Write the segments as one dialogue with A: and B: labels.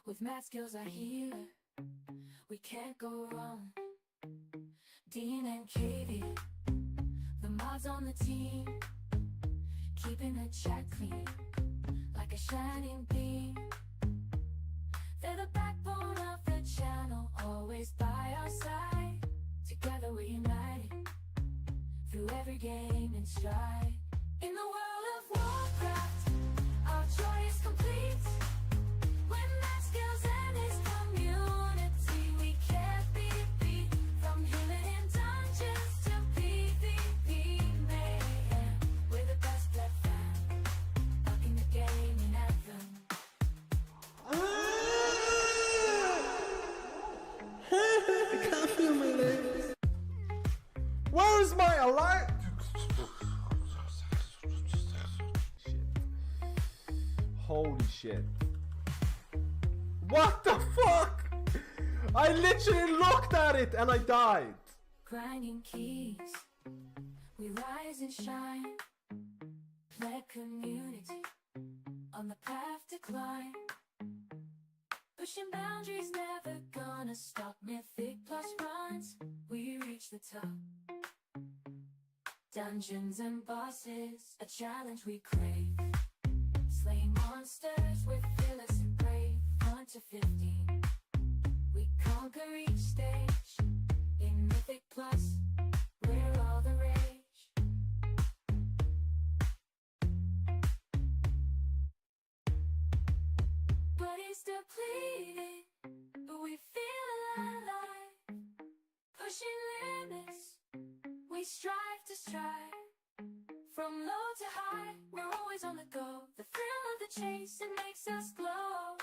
A: With math skills I healer, we can't go wrong. Dean and KV, the mods on the team, keeping the chat clean, like a shining beam. They're the backbone of the channel, always by our side. Together we're united, through every game and stride. In the world of Warcraft, our joy is complete. When that skills and his community, we can't be beat. From healing in dungeons to PvP mayhem, we're the best blood fan, rocking the game in anthem.
B: I can't feel my legs. Where's my alert? Holy shit. What the fuck? I literally looked at it and I died.
A: Grinding keys, we rise and shine. Let community on the path to climb. Pushing boundaries, never gonna stop. Mythic plus runs, we reach the top. Dungeons and bosses, a challenge we crave. Slaying monsters, we're fearless and brave. 1 to 15, we conquer each stage. In Mythic plus, we're all the rage. Body's depleted, but we feel alive. Pushing limits, we strive to strive. From low to high, we're always on the go. The thrill of the chase, it makes us glow.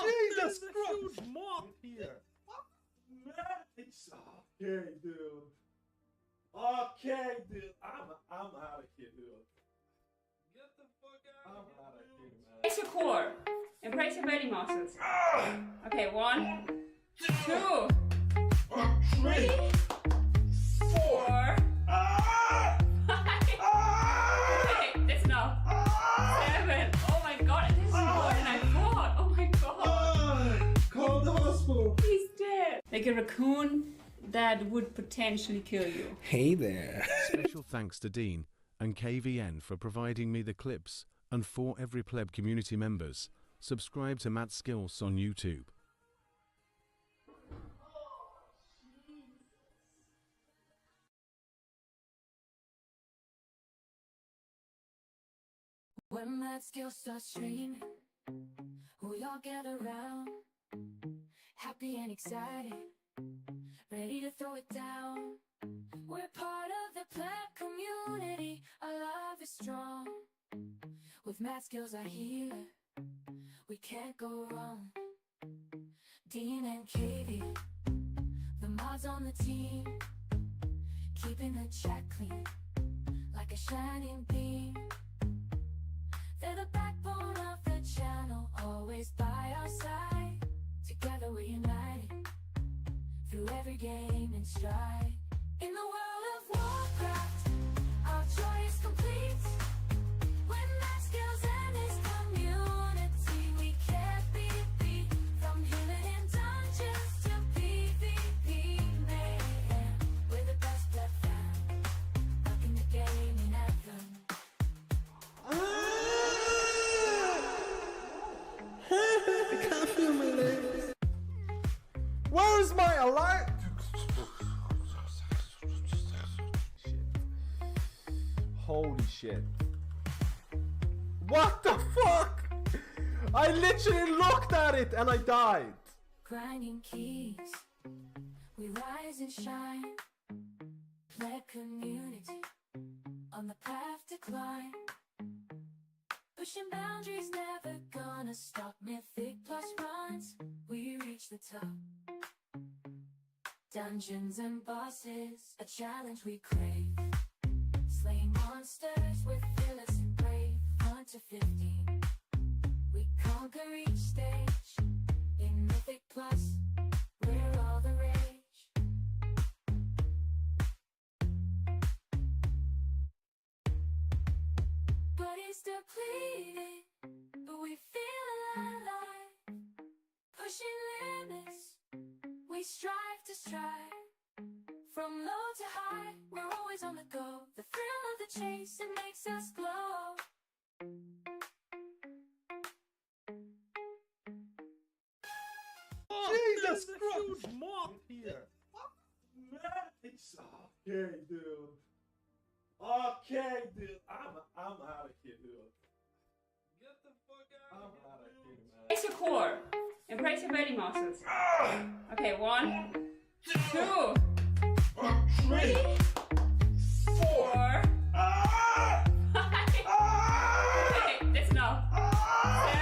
B: Jesus Christ! Huge mob here. It's okay, dude. Okay, dude. I'm out of here, dude. Get the fuck out of here, man.
C: Embrace your core. Embrace your belly muscles. Okay, 1, 2, 3, 4, 5. Okay, that's enough. 7. Oh my god, this is more than I thought. Oh my god.
B: Call the hospital.
C: He's dead. Like a raccoon that would potentially kill you.
B: Hey there.
D: Special thanks to Dean and KVN for providing me the clips, and for every pleb community members, subscribe to Matt Skills on YouTube.
A: When that skill starts streaming, we all gather around, happy and excited, ready to throw it down. We're part of the pleb community, our love is strong. With math skills I healer, we can't go wrong. Dean and KV, the mods on the team, keeping the chat clean, like a shining beam. They're the backbone of the channel, always by our side. Together we're united, through every game and stride. In the world of Warcraft, our joy is complete. When that skills and his community, we can't be beat. From healing in dungeons to PvP mayhem, we're the best blood fan, rocking the game in anthem.
B: I can't feel my legs. Where's my alert? Holy shit. What the fuck? I literally looked at it and I died.
A: Grinding keys, we rise and shine. Let community on the path to climb. Pushing boundaries, never gonna stop. Mythic plus runs, we reach the top. Dungeons and bosses, a challenge we crave. Slaying monsters, we're fearless and brave. 1 to 15, we conquer each stage. In Mythic plus, we're all the rage. depleted, but we feel alive. Pushing limits, we strive to strive. From low to high, we're always on the go. The thrill of the chase, it makes us glow.
B: Jesus Christ! There's a huge moth here. It's okay, dude. Okay, dude. I'm out of here, dude. Get the fuck out of here. I'm out of here, man.
C: Embrace your core. Embrace your belly muscles. Okay, 1, 2, 3, 4, 5. Okay, that's enough.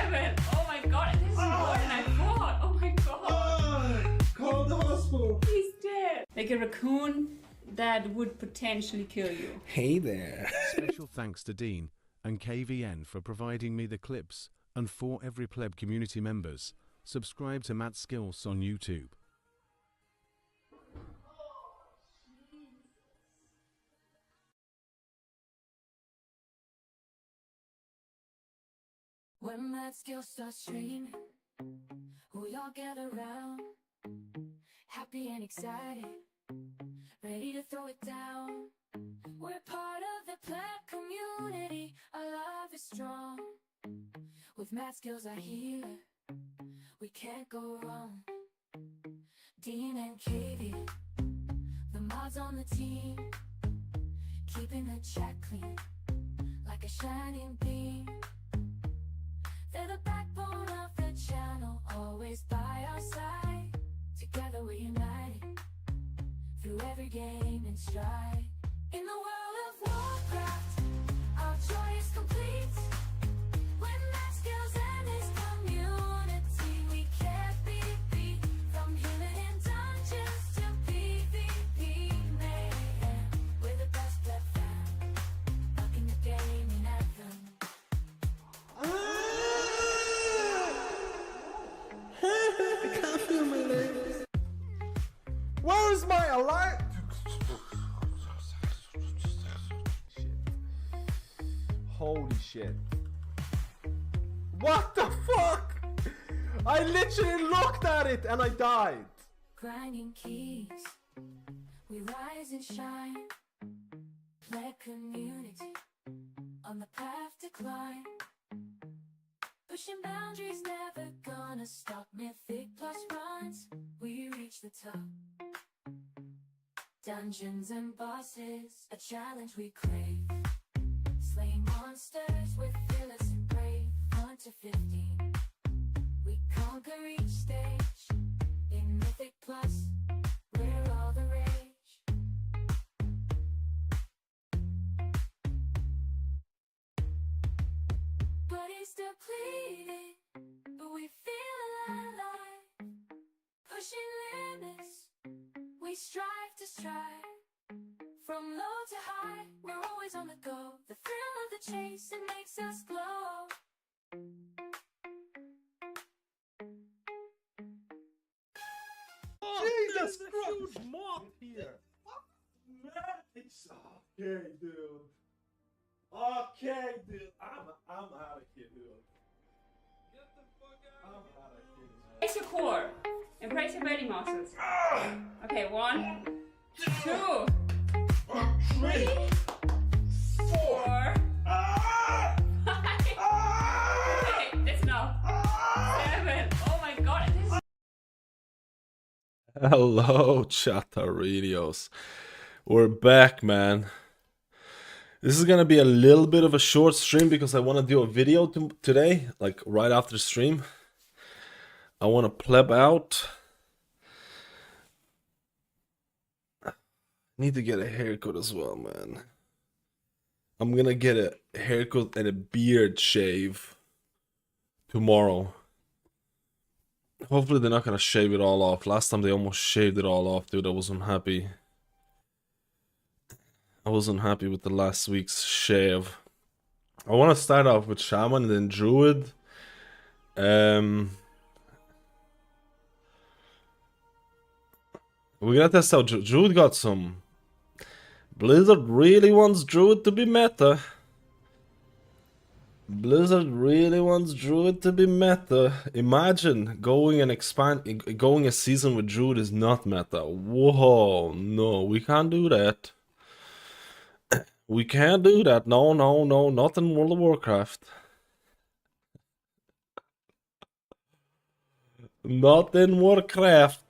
C: 7. Oh my god, this is more than I thought. Oh my god.
B: Call the hospital.
C: He's dead. Like a raccoon that would potentially kill you.
E: Hey there.
D: Special thanks to Dean and KVN for providing me the clips, and for every pleb community members, subscribe to Matt Skills on YouTube.
A: When that skill starts streaming, we all get around, happy and excited, ready to throw it down. We're part of the pleb community, our love is strong. With math skills I hear, we can't go wrong. Dean and Katie, the mods on the team, keeping the chat clean, like a shining beam. They're the backbone of the channel, always by our side. Together we're united, through every game and stride. In the world of Warcraft, our joy is complete. When that skills and his community, we can't be beat. From healing in dungeons to PvP mayhem, we're the best pleb fam, rocking the gaming anthem.
E: I can't feel my legs.
B: Where's my alarm? Holy shit. What the fuck? I literally looked at it and I died.
A: Grinding keys, we rise and shine. Play community, on the path to climb. Pushing boundaries, never gonna stop. Mythic plus runs, we reach the top. Dungeons and bosses, a challenge we crave. Slaying monsters, we're fearless and brave. 1 to 15, we conquer each stage. In Mythic Plus, we're all the rage. Body's depleted, but we feel alive. Pushing limits, we strive to strive. From low to high, we're always on the go. The thrill of the chase, it makes us glow.
B: Jesus Christ! There's a huge moth here. It's okay, dude. Okay, dude. I'm out of here, dude. Get the fuck out of here. I'm out of here, man.
C: Embrace your core. Embrace your belly muscles. Okay, 1, 2, 3, 4, 5. Okay, that's enough. 7. Oh my god, this is
E: Hello, Chataradios. We're back, man. This is gonna be a little bit of a short stream because I want to do a video today, like right after the stream. I want to pleb out. Need to get a haircut as well, man. I'm gonna get a haircut and a beard shave tomorrow. Hopefully they're not gonna shave it all off. Last time they almost shaved it all off, dude. I was unhappy. I wasn't happy with the last week's shave. I want to start off with Shaman and then Druid. We're gonna test out Druid. Got some. Blizzard really wants Druid to be meta. Blizzard really wants Druid to be meta. Imagine going a season with Druid is not meta. Whoa, no, we can't do that. We can't do that. No, no, no, not in World of Warcraft. Not in Warcraft.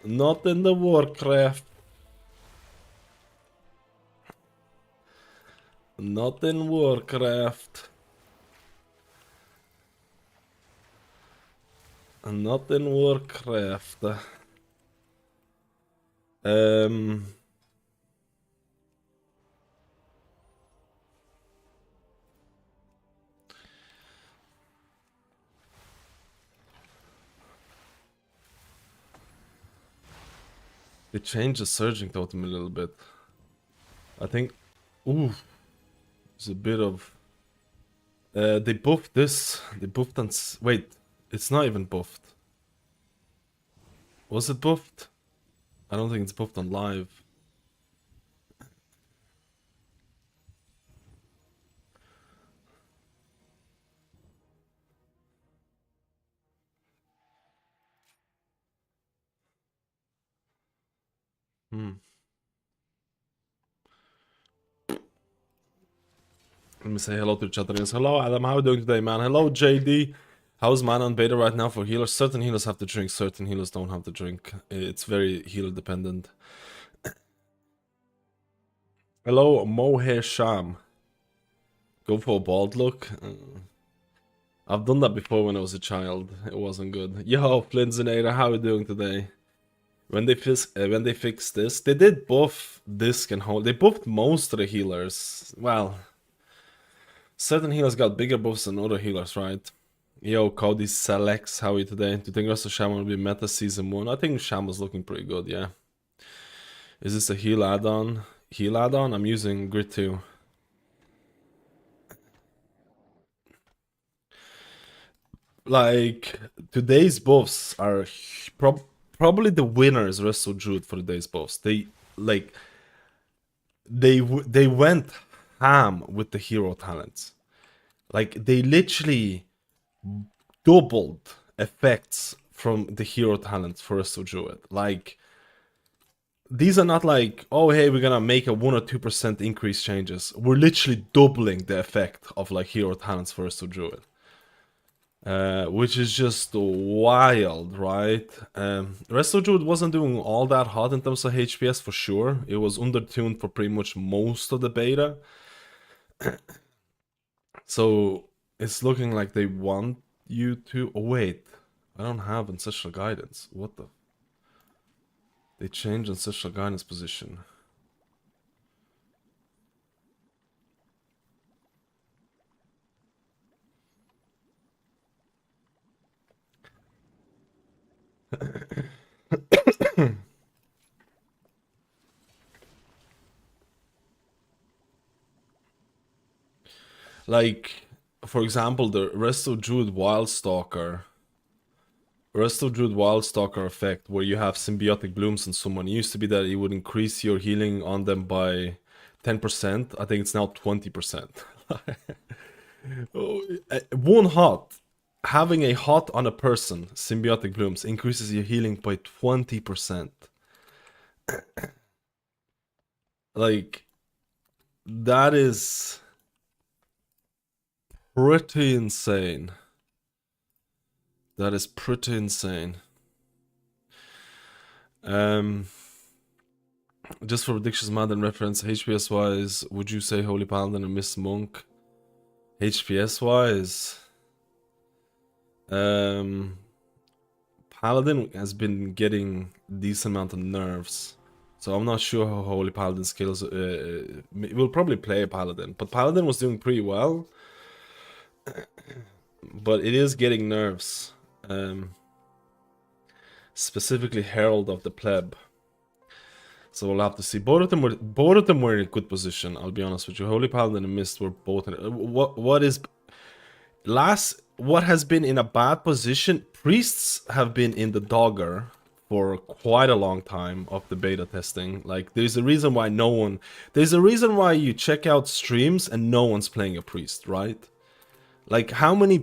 E: Not in the Warcraft. Not in Warcraft. Not in Warcraft. They changed the surging totem a little bit. I think. Ooh. There's a bit of. They buffed this. They buffed on. Wait. It's not even buffed. Was it buffed? I don't think it's buffed on live. Let me say hello to the chat audience. Hello Adam, how are you doing today, man? Hello JD. How's mana on beta right now for healers? Certain healers have to drink, certain healers don't have to drink. It's very healer dependent. Hello Mohe Sham. Go for a bald look. I've done that before when I was a child. It wasn't good. Yo, Flinzinator, how are you doing today? When they fixed this, they did buff Disc and Hold. They buffed most of the healers. Well, certain healers got bigger buffs than other healers, right? Yo, Cody Selects, how are you today? Do you think Rest of Shaman will be meta season 1? I think Shaman's looking pretty good, yeah. Is this a heal add-on? Heal add-on? I'm using Grit 2. Like, today's buffs are probably the winners Rest of Druid for today's buffs. They went ham with the hero talents. Like, they literally doubled effects from the hero talents for Rest of Druid. Like, these are not like, oh hey, we're gonna make a 1 or 2% increase changes. We're literally doubling the effect of like hero talents for Rest of Druid. Which is just wild, right? Rest of Druid wasn't doing all that hot in terms of HPS for sure. It was undertuned for pretty much most of the beta. So it's looking like they want you to... Oh wait, I don't have Ancestral Guidance. What the... They changed Ancestral Guidance position. Like, for example, the Rest of Druid Wildstalker effect, where you have symbiotic blooms on someone. It used to be that it would increase your healing on them by 10%. I think it's now 20%. One hot. Having a hot on a person, symbiotic blooms, increases your healing by 20%. Like, that is pretty insane. That is pretty insane. Just for Ridiculous Madden reference, HPS wise, would you say Holy Paladin and Miss Monk? HPS wise, Paladin has been getting decent amount of nerfs, so I'm not sure how Holy Paladin skills. We'll probably play Paladin, but Paladin was doing pretty well. But it is getting nerfs, specifically Herald of the Pleb. So we'll have to see. Both of them were in a good position. I'll be honest with you. Holy Paladin and Mist were both in. What has been in a bad position? Priests have been in the dogger for quite a long time of the beta testing. Like, there's a reason why there's a reason why you check out streams and no one's playing a priest, right? Like, how many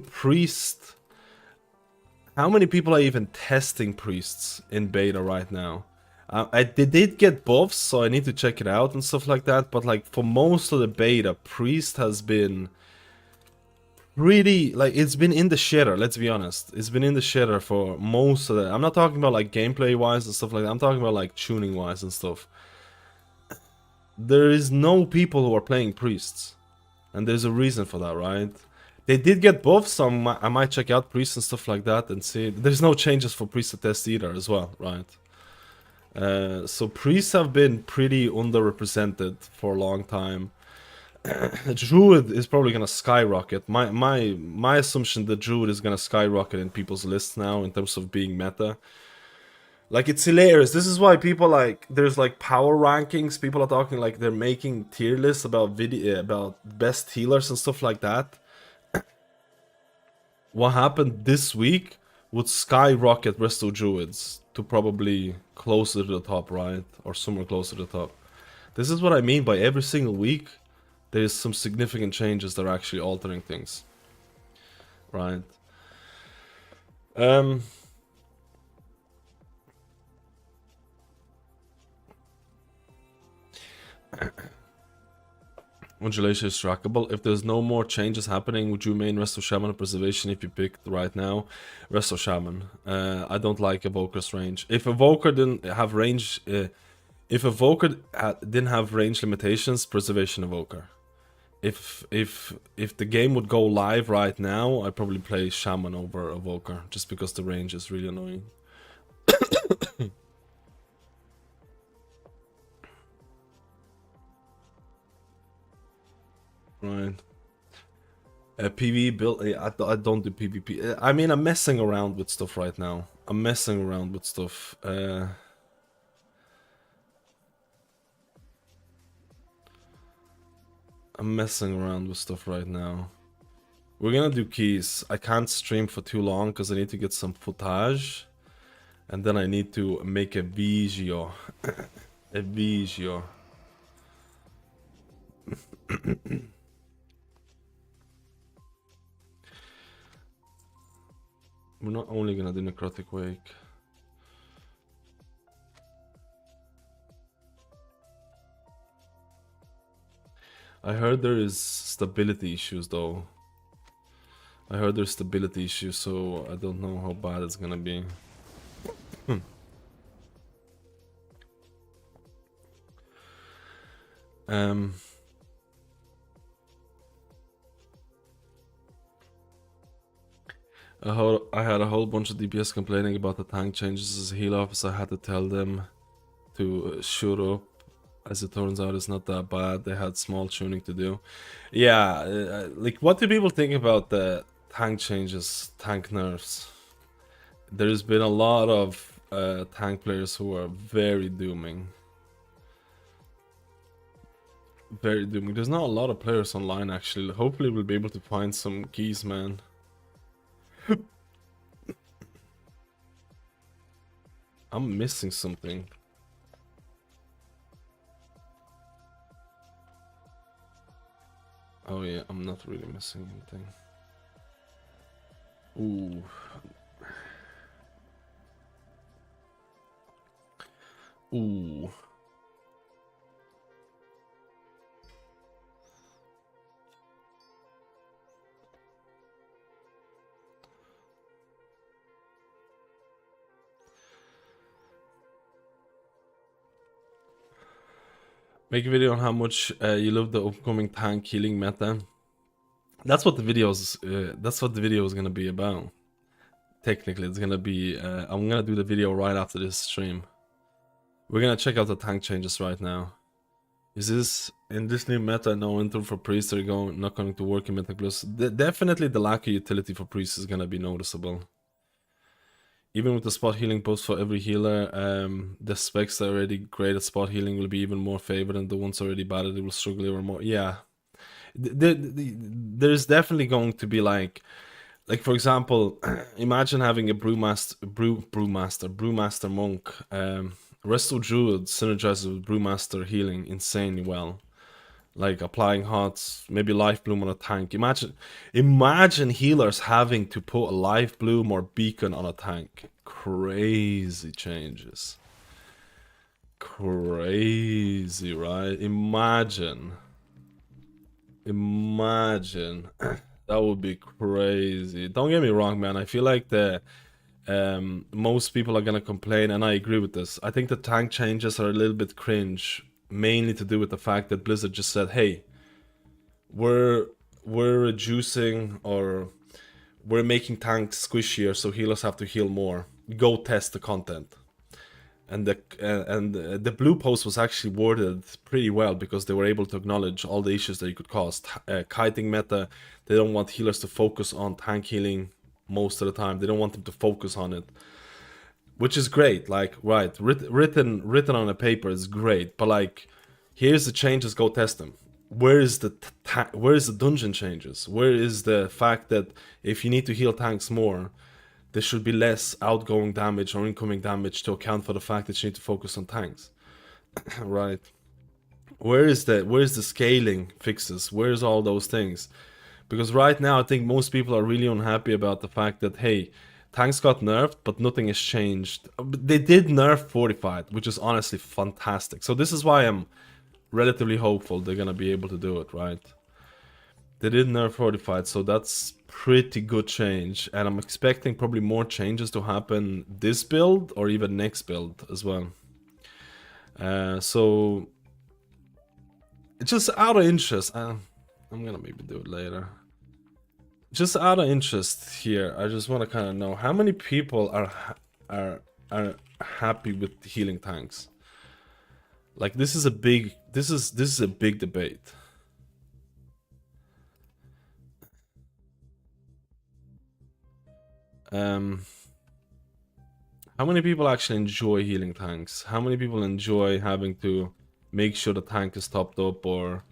E: people are even testing priests in beta right now? They did get buffs, so I need to check it out and stuff like that, but like, for most of the beta, priest has been really, like, it's been in the shitter, let's be honest. It's been in the shitter for most of it. I'm not talking about like gameplay wise and stuff like that. I'm talking about like tuning wise and stuff. There is no people who are playing priests, and there's a reason for that, right? They did get buffs, so I might check out priests and stuff like that and see. There's no changes for priests to test either as well, right? So priests have been pretty underrepresented for a long time. Druid is probably gonna skyrocket. My assumption that Druid is gonna skyrocket in people's lists now in terms of being meta. Like, it's hilarious. This is why people, like, there's like power rankings. People are talking like they're making tier lists about about best healers and stuff like that. What happened this week would skyrocket Resto Druids to probably closer to the top, right? Or somewhere closer to the top. This is what I mean by every single week there's some significant changes that are actually altering things, right? Modulation is trackable. If there's no more changes happening, would you main Resto Shaman or Preservation if you picked right now? Resto Shaman. I don't like Evoker's range. If Evoker didn't have range, didn't have range limitations, Preservation Evoker. If the game would go live right now, I'd probably play Shaman over Evoker, just because the range is really annoying. Right. PvE build. I don't do PvP. I mean, I'm messing around with stuff right now. I'm messing around with stuff. I'm messing around with stuff right now. We're gonna do keys. I can't stream for too long because I need to get some footage. And then I need to make a video. A video. We're not only gonna do Necrotic Wake. I heard there is stability issues though. I heard there's stability issues, so I don't know how bad it's gonna be. I had a whole bunch of DPS complaining about the tank changes as a heal officer. I had to tell them to shoot up. As it turns out, it's not that bad. They had small tuning to do. Yeah, like, what do people think about the tank changes, tank nerfs? There's been a lot of tank players who are very dooming. Very dooming. There's not a lot of players online, actually. Hopefully we'll be able to find some keys, man. I'm missing something. Oh yeah, I'm not really missing anything. Ooh. Ooh. Make a video on how much you love the upcoming tank healing meta. That's what the video is gonna be about. Technically, it's gonna be. I'm gonna do the video right after this stream. We're gonna check out the tank changes right now. Is this in this new meta? No intro for priests are not going to work in Meta Plus. Definitely, the lack of utility for priests is gonna be noticeable. Even with the spot healing post for every healer, the specs that are already great at spot healing will be even more favored, and the ones already bad at it will struggle even more. Yeah, there's definitely going to be like like for example, imagine having a brewmaster monk. Rest of Druid synergizes with brewmaster healing insanely well. Like applying hots, maybe life bloom on a tank. Imagine healers having to put a life bloom or beacon on a tank. Crazy changes. Crazy, right? Imagine. That would be crazy. Don't get me wrong, man. I feel like most people are gonna complain, and I agree with this. I think the tank changes are a little bit cringe, mainly to do with the fact that Blizzard just said, "Hey, we're reducing, or we're making tanks squishier, so healers have to heal more. Go test the content." And the blue post was actually worded pretty well, because they were able to acknowledge all the issues that you could cause. Kiting meta, they don't want healers to focus on tank healing most of the time. They don't want them to focus on it, which is great. Like, right, written on a paper is great, but like, here's the changes, go test them. Where is the dungeon changes? Where is the fact that if you need to heal tanks more, there should be less outgoing damage or incoming damage to account for the fact that you need to focus on tanks? Right. Where is the scaling fixes? Where's all those things? Because right now I think most people are really unhappy about the fact that, hey, tanks got nerfed, but nothing has changed. They did nerf fortified, which is honestly fantastic. So this is why I'm relatively hopeful they're gonna be able to do it, right? They did nerf fortified, so that's pretty good change, and I'm expecting probably more changes to happen this build or even next build as well. So just out of interest, I'm gonna maybe do it later. Just out of interest here, I just want to kind of know how many people are happy with healing tanks. Like, this is a big debate. How many people actually enjoy healing tanks? How many people enjoy having to make sure the tank is topped up, or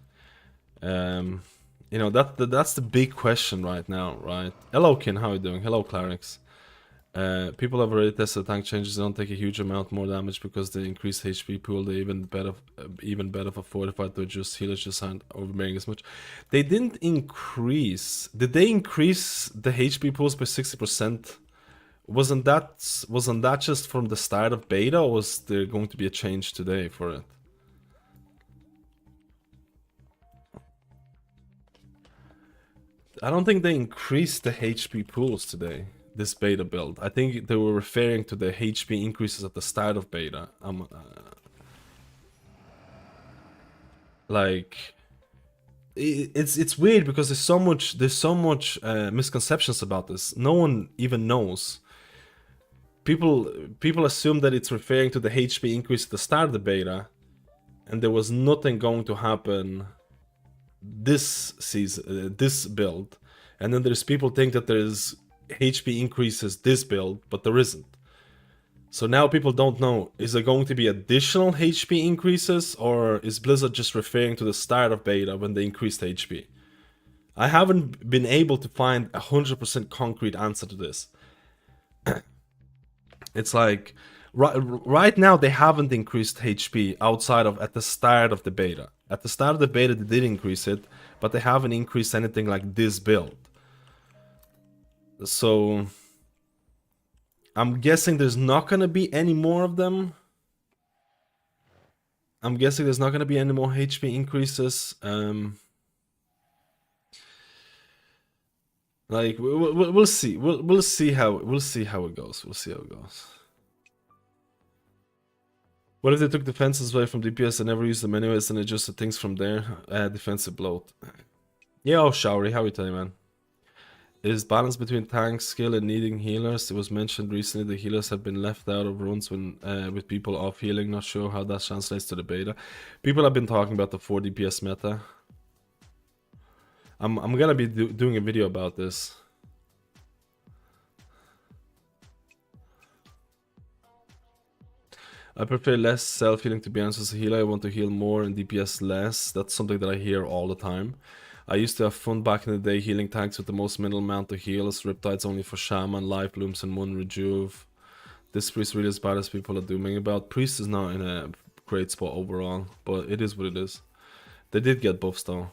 E: you know, that's the big question right now, right? Hello Kin, how are you doing? Hello Clarix. People have already tested tank changes. They don't take a huge amount more damage because they increase HP pool. They even better for fortified to adjust healers just aren't overbearing as much. They didn't increase. Did they increase the HP pools by 60%? Wasn't that just from the start of beta, or was there going to be a change today for it? I don't think they increased the HP pools today, this beta build. I think they were referring to the HP increases at the start of beta. Like, it's weird because there's so much misconceptions about this. No one even knows. People assume that it's referring to the HP increase at the start of the beta, and there was nothing going to happen this season, this build. And then there's people think that there's HP increases this build, but there isn't. So now people don't know, is there going to be additional HP increases, or is Blizzard just referring to the start of beta when they increased HP? I haven't been able to find a 100% concrete answer to this. It's like, right now they haven't increased HP outside of at the start of the beta. At the start of the beta they did increase it, but they haven't increased anything like this build. So I'm guessing there's not gonna be any more of them. I'm guessing there's not gonna be any more HP increases. Like, we'll see. We'll see how it goes. We'll see how it goes. What if they took defenses away from DPS and never used them anyways and adjusted things from there? Defensive bloat. Yeah, oh Showery, how are you doing, man? It is balance between tank skill and needing healers. It was mentioned recently the healers have been left out of runs when with people off healing. Not sure how that translates to the beta. People have been talking about the 4 DPS meta. I'm gonna be doing a video about this. I prefer less self-healing, to be honest. As a healer, I want to heal more and DPS less. That's something that I hear all the time. I used to have fun back in the day healing tanks with the most minimal amount of heals. Riptides only for Shaman, Life Blooms and one Rejuve. This priest really as bad as people are dooming about. Priest is not in a great spot overall, but it is what it is. They did get buffs though.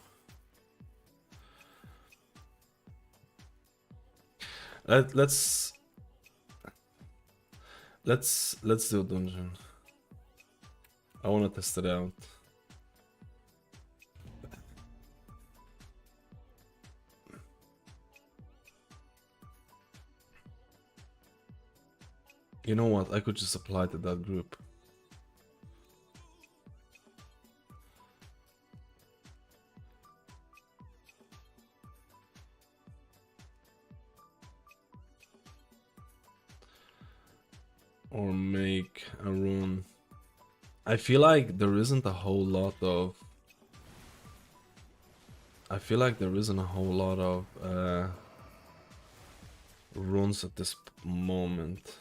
E: Let's do a dungeon. I want to test it out. You know what? I could just apply to that group. Or make a rune. I feel like there isn't a whole lot of... runes at this moment.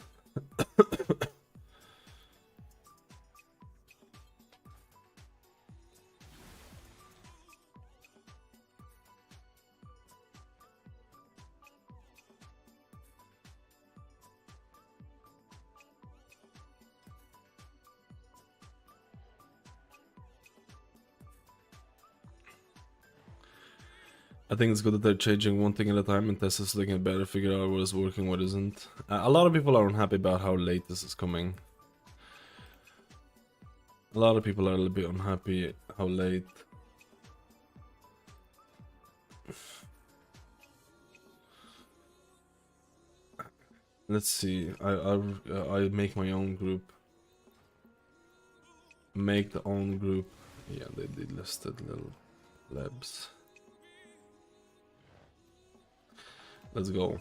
E: I think it's good that they're changing one thing at a time and test it so they can better figure out what is working, what isn't. A lot of people are unhappy about how late this is coming. A lot of people are a little bit unhappy how late. Let's see. I make my own group. Make the own group. Yeah, they did listed little labs. Let's go.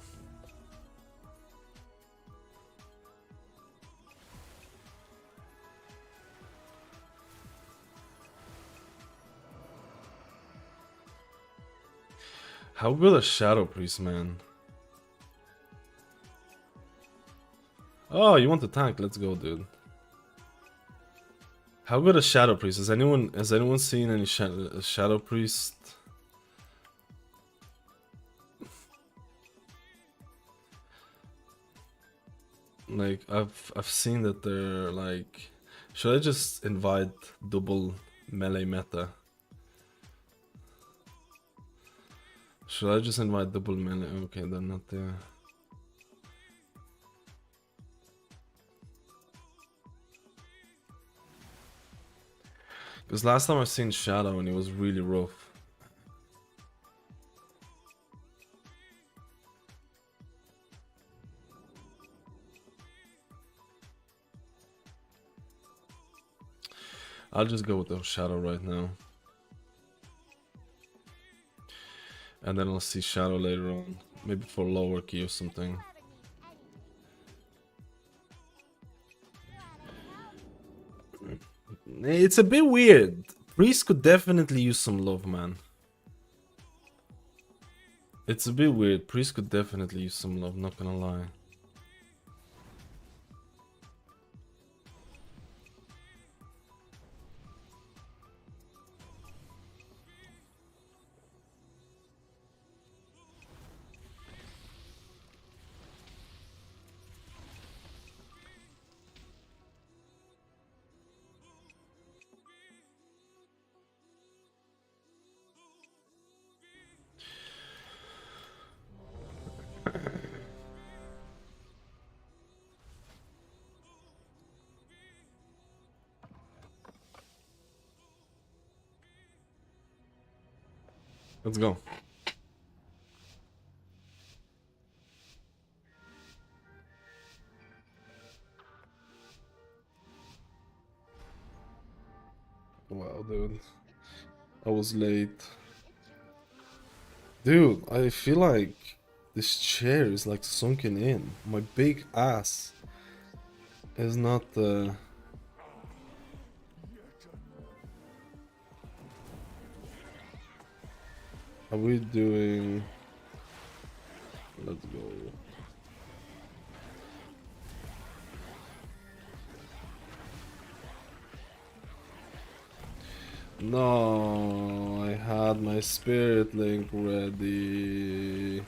E: How good a Shadow Priest, man. Oh, you want to tank? Let's go, dude. How good a Shadow Priest? Has anyone seen any Shadow Priest? Like I've seen that they're like, should I just invite double melee meta? Should I just invite double melee? Okay, they're not there. Because last time I've seen Shadow and it was really rough. I'll just go with the Shadow right now. And then I'll see Shadow later on. Maybe for lower key or something. It's a bit weird. Priest could definitely use some love, man. It's a bit weird. Priest could definitely use some love, not gonna lie. Let's go. Wow, dude. I was late. Dude, I feel like this chair is like sunken in. My big ass is not Are we doing... Let's go. No, I had my spirit link ready.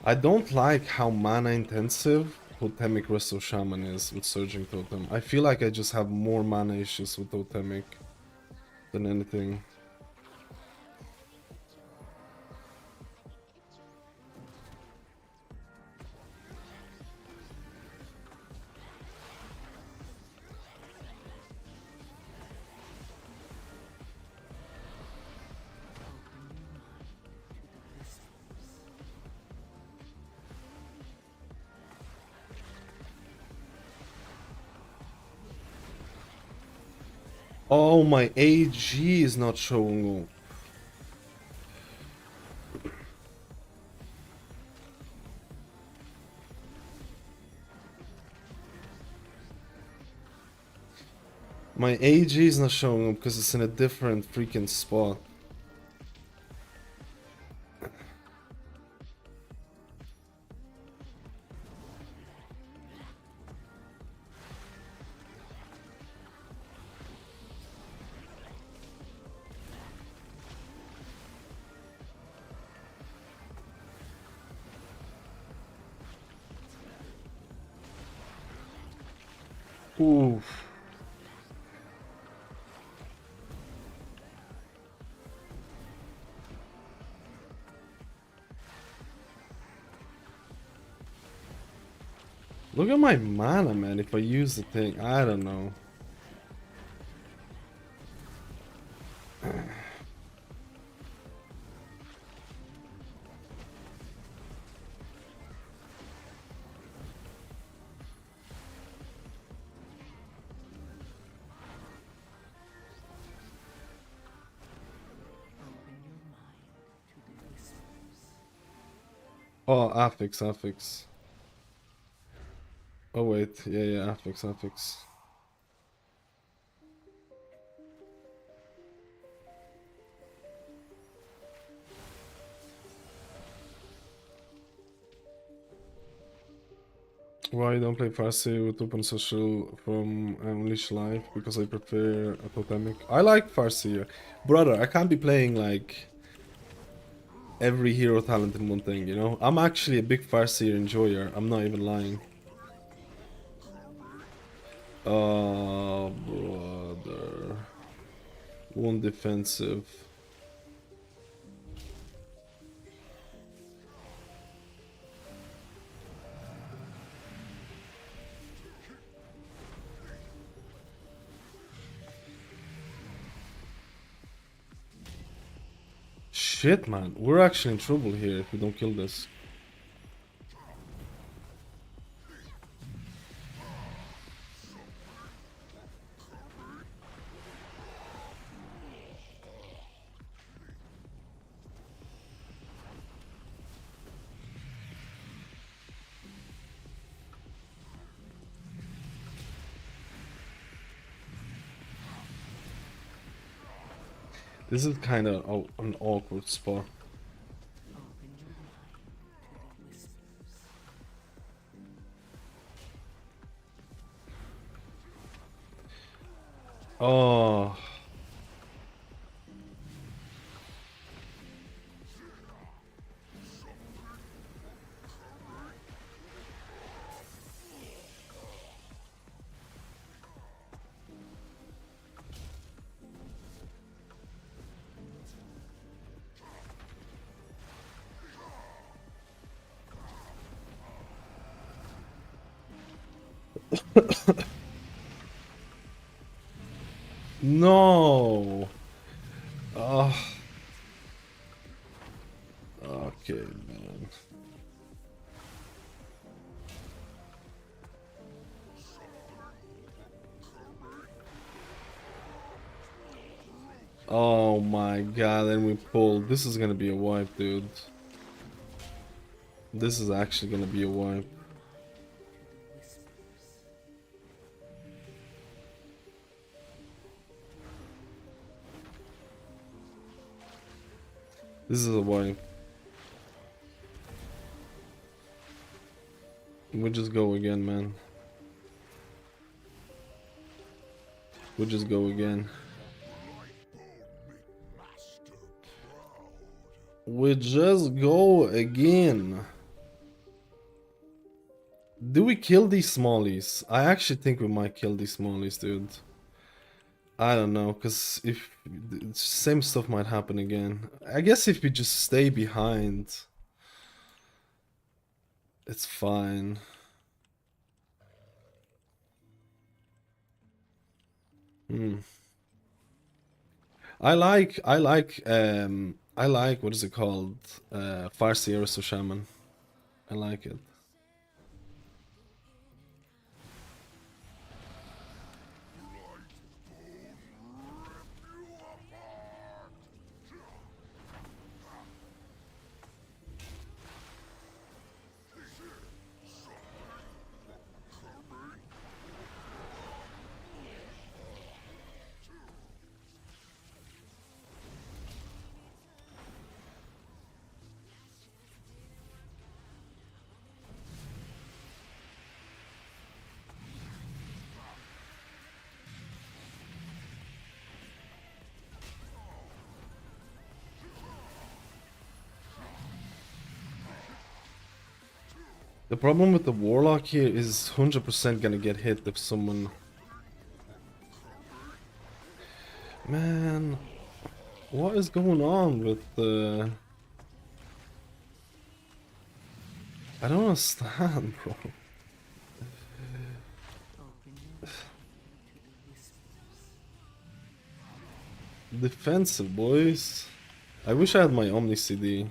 E: I don't like how mana intensive Totemic Resto Shaman is with Surging Totem. I feel like I just have more mana issues with Totemic than anything. Oh, my AG is not showing up. My AG is not showing up because it's in a different freaking spot. Oof. Look at my mana, man, if I use the thing. I don't know. Oh, affix. Oh wait, yeah, affix. Why don't play Farsi with open social from Unleash Live? Because I prefer a totemic. I like Farsi, brother. I can't be playing like every hero talent in one thing, you know? I'm actually a big Farseer enjoyer, I'm not even lying. Oh, brother. One defensive. Shit, man. We're actually in trouble here if we don't kill this. This is kind of an awkward spot. Oh. No. Oh. Okay, man. Oh my god, and we pulled. This is gonna be a wipe, dude. This is actually gonna be a wipe. This is a wipe. We just go again, man. We just go again. We just go again. Do we kill these smallies? I actually think we might kill these smallies, dude. I don't know, cause if same stuff might happen again. I guess if we just stay behind, it's fine. I like what is it called? Fire Sierras or Shaman. I like it. The problem with the Warlock here is 100% gonna get hit if someone... Man, what is going on with the... I don't understand, bro. Defensive, boys. I wish I had my Omni CD.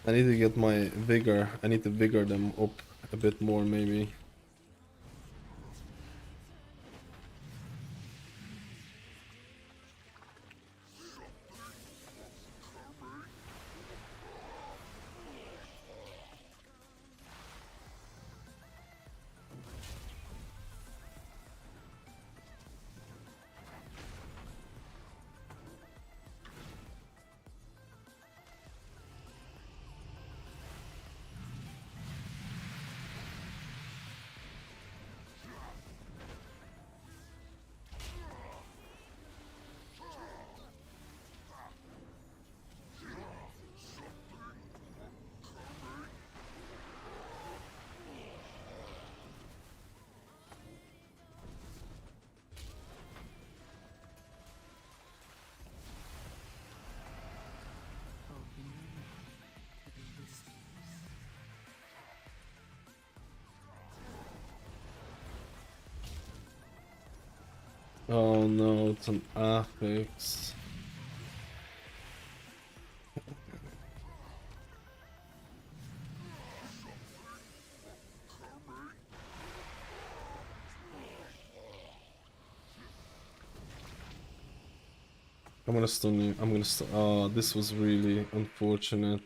E: I need to get my vigor. I need to vigor them up a bit more, maybe. Oh no, it's an affix. I'm gonna stun you. I'm gonna stun. Oh, this was really unfortunate.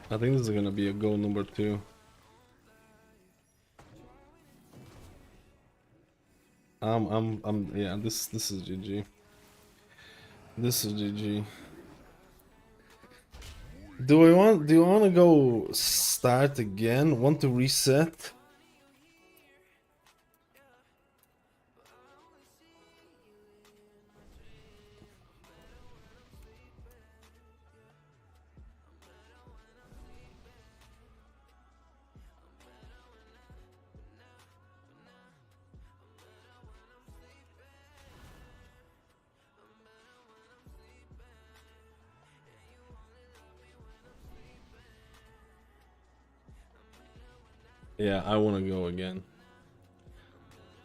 E: I think this is gonna be a goal number 2. Yeah, this is GG. This is GG. Do you want to go start again? Want to reset? Yeah, I want to go again.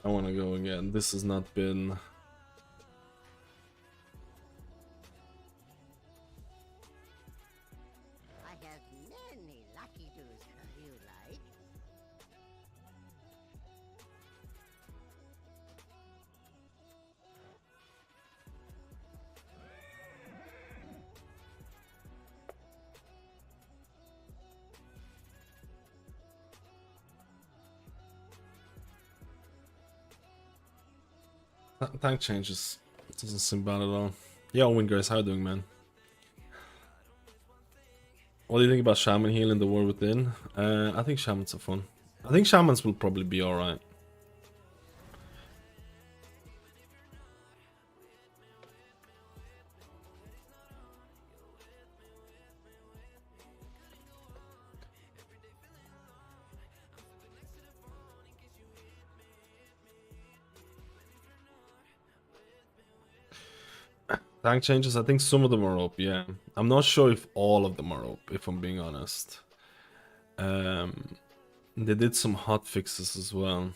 E: I want to go again. This has not been...
F: I have many lucky do's you like.
E: Tank changes. It doesn't seem bad at all. Yeah, Owen guys, how you doing, man? What do you think about Shaman heal in the War Within? I think Shamans are fun. I think Shamans will probably be alright. Tank changes, I think some of them are up, yeah. I'm not sure if all of them are up, if I'm being honest. They did some hot fixes as well.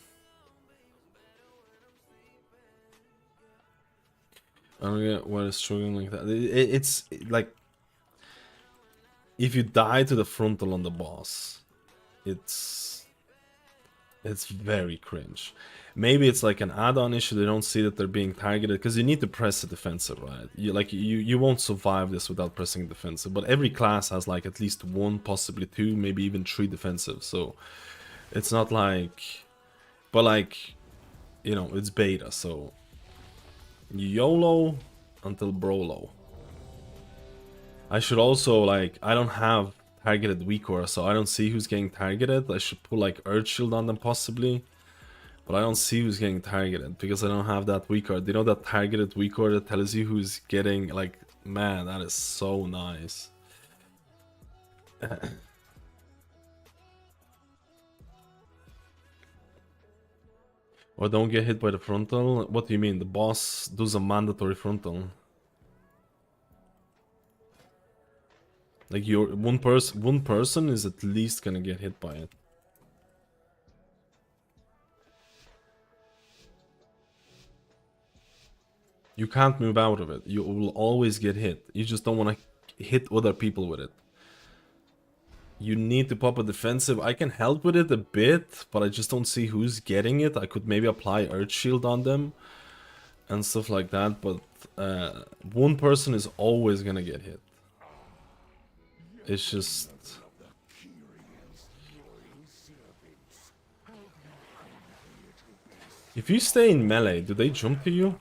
E: I don't get why they're struggling like that. It's like, if you die to the frontal on the boss, it's very cringe. Maybe it's like an add-on issue. They don't see that they're being targeted because you need to press the defensive, right? You won't survive this without pressing defensive. But every class has like at least one, possibly two, maybe even three defensive. So it's not like, but like, you know, it's beta. So YOLO until Brolo. I should also like, I don't have targeted weak aura, so I don't see who's getting targeted. I should put like Earth Shield on them possibly. But I don't see who's getting targeted because I don't have that weak card. You know that targeted weak card that tells you who's getting, like, man, that is so nice. Or don't get hit by the frontal? What do you mean? The boss does a mandatory frontal. Like one person is at least gonna get hit by it. You can't move out of it. You will always get hit. You just don't want to hit other people with it. You need to pop a defensive. I can help with it a bit, but I just don't see who's getting it. I could maybe apply Earth Shield on them and stuff like that, but one person is always gonna get hit. It's just... If you stay in melee, do they jump to you?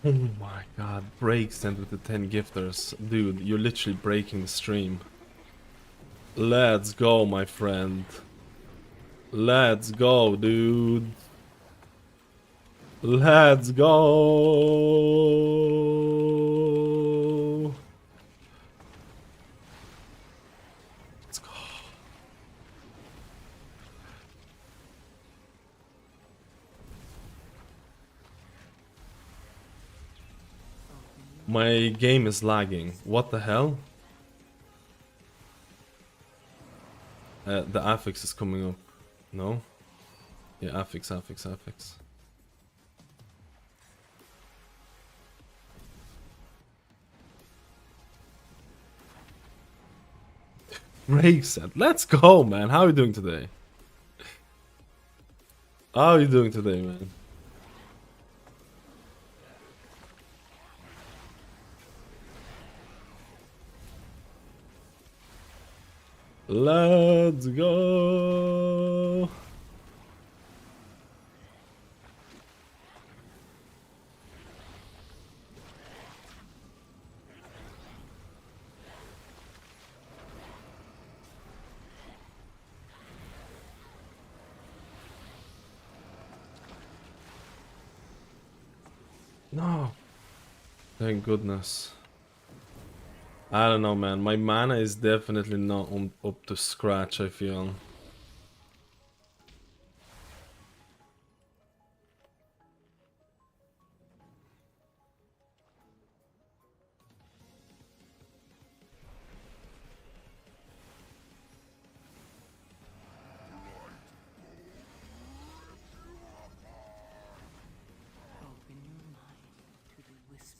E: Oh my god, break sent with the 10 gifters. Dude, you're literally breaking the stream. Let's go, my friend. Let's go, dude. Let's go. Let's go. My game is lagging. What the hell? The affix is coming up. No? Yeah, affix. Break set. Let's go, man. How are you doing today? How are you doing today, man? Let's go. No. Thank goodness. I don't know, man. My mana is definitely not up to scratch, I feel.
A: Open your mind to the whispers.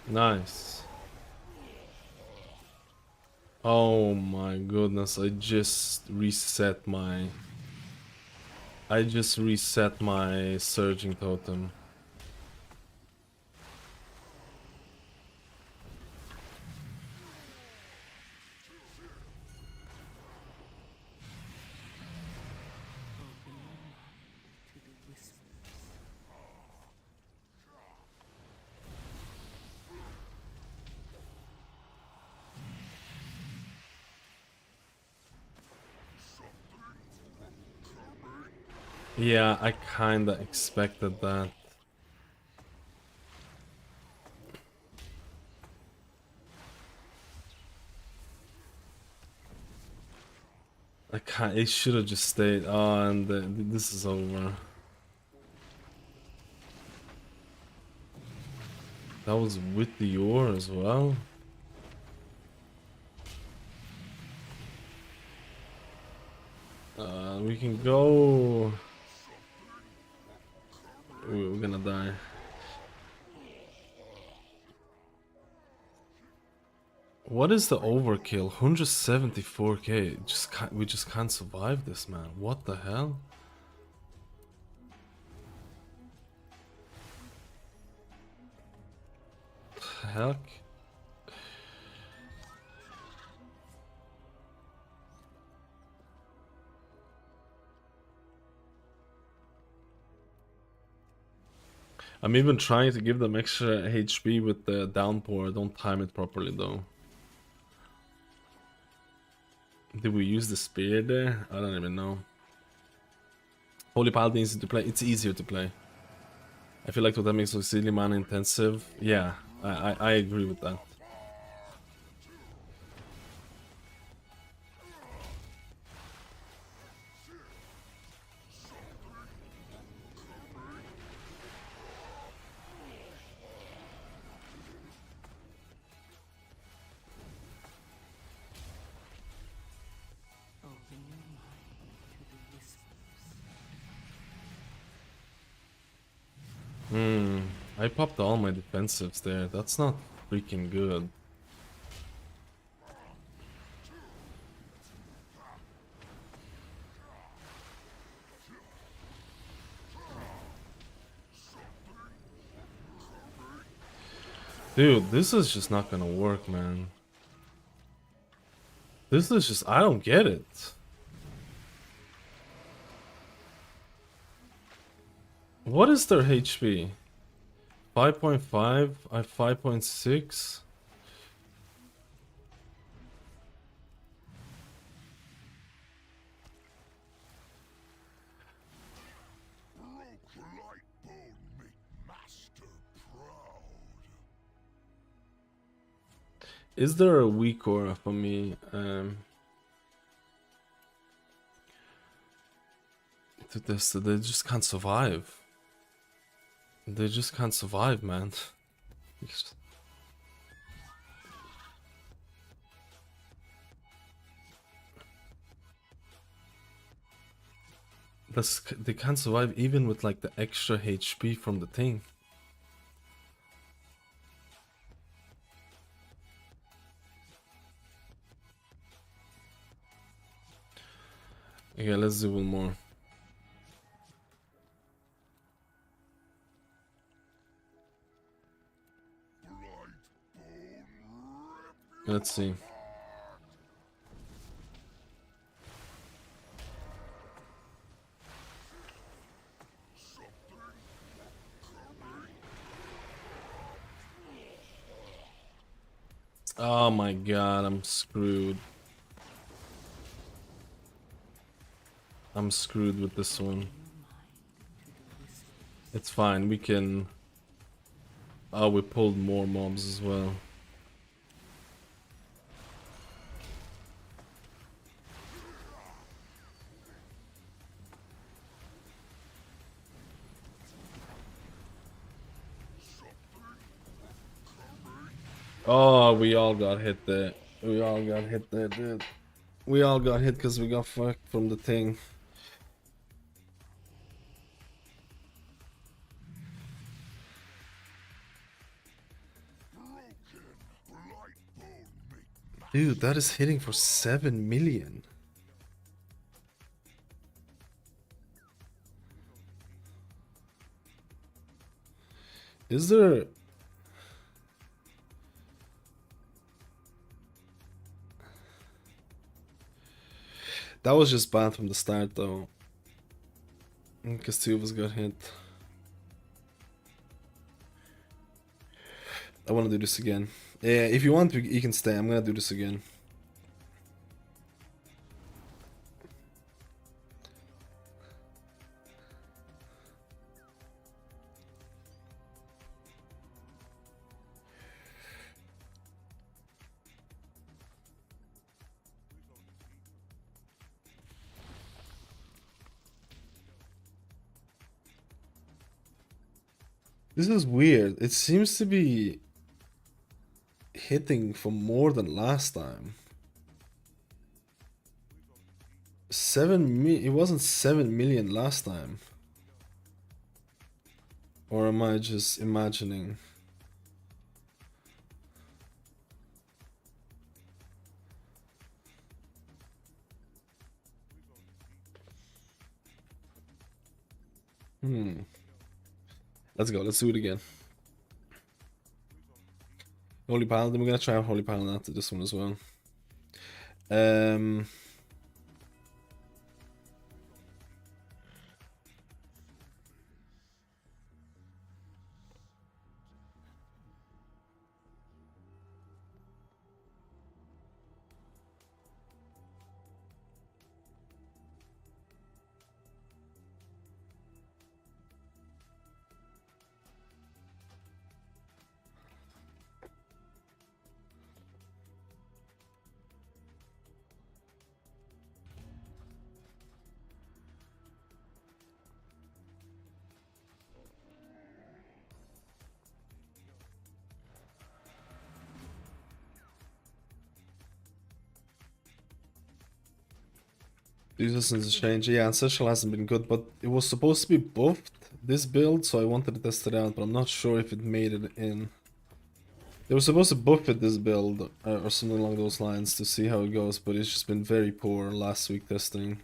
E: Nice. Oh my goodness, I just reset my surging totem. Yeah, I kinda expected that. It should have just stayed. Oh, and this is over. That was with the ore as well. We can go. We're gonna die. What is the overkill? 174k. We just can't survive this, man. What the hell? Heck. I'm even trying to give them extra HP with the downpour. I don't time it properly though. Did we use the spear there? I don't even know. Holy Paladin is easy to play. It's easier to play. I feel like what that makes it silly mana intensive. Yeah, I agree with that. I popped all my defensives there. That's not freaking good. Dude, this is just not gonna work, man. This is just... I don't get it. What is their HP? 5.5? I have 5.6? Is there a weak aura for me? To this, they just can't survive. They just can't survive, man. They can't survive even with like the extra HP from the thing. Okay, let's do one more. Let's see. Oh my god, I'm screwed. I'm screwed with this one. It's fine, we can... Oh, we pulled more mobs as well. Oh, we all got hit there. We all got hit there, dude. We all got hit because we got fucked from the thing. Dude, that is hitting for 7 million. Is there... That was just bad from the start though. Because two of us got hit. I want to do this again. Yeah, if you want, you can stay. I'm gonna do this again. This is weird. It seems to be hitting for more than last time. It wasn't 7 million last time. Or am I just imagining? Let's go, let's do it again. Holy Paladin, we're gonna try Holy Paladin after this one as well. Resistance change, yeah, Ancestral hasn't been good, but it was supposed to be buffed, this build, so I wanted to test it out, but I'm not sure if it made it in. They were supposed to buff it this build, or something along those lines, to see how it goes, but it's just been very poor last week testing.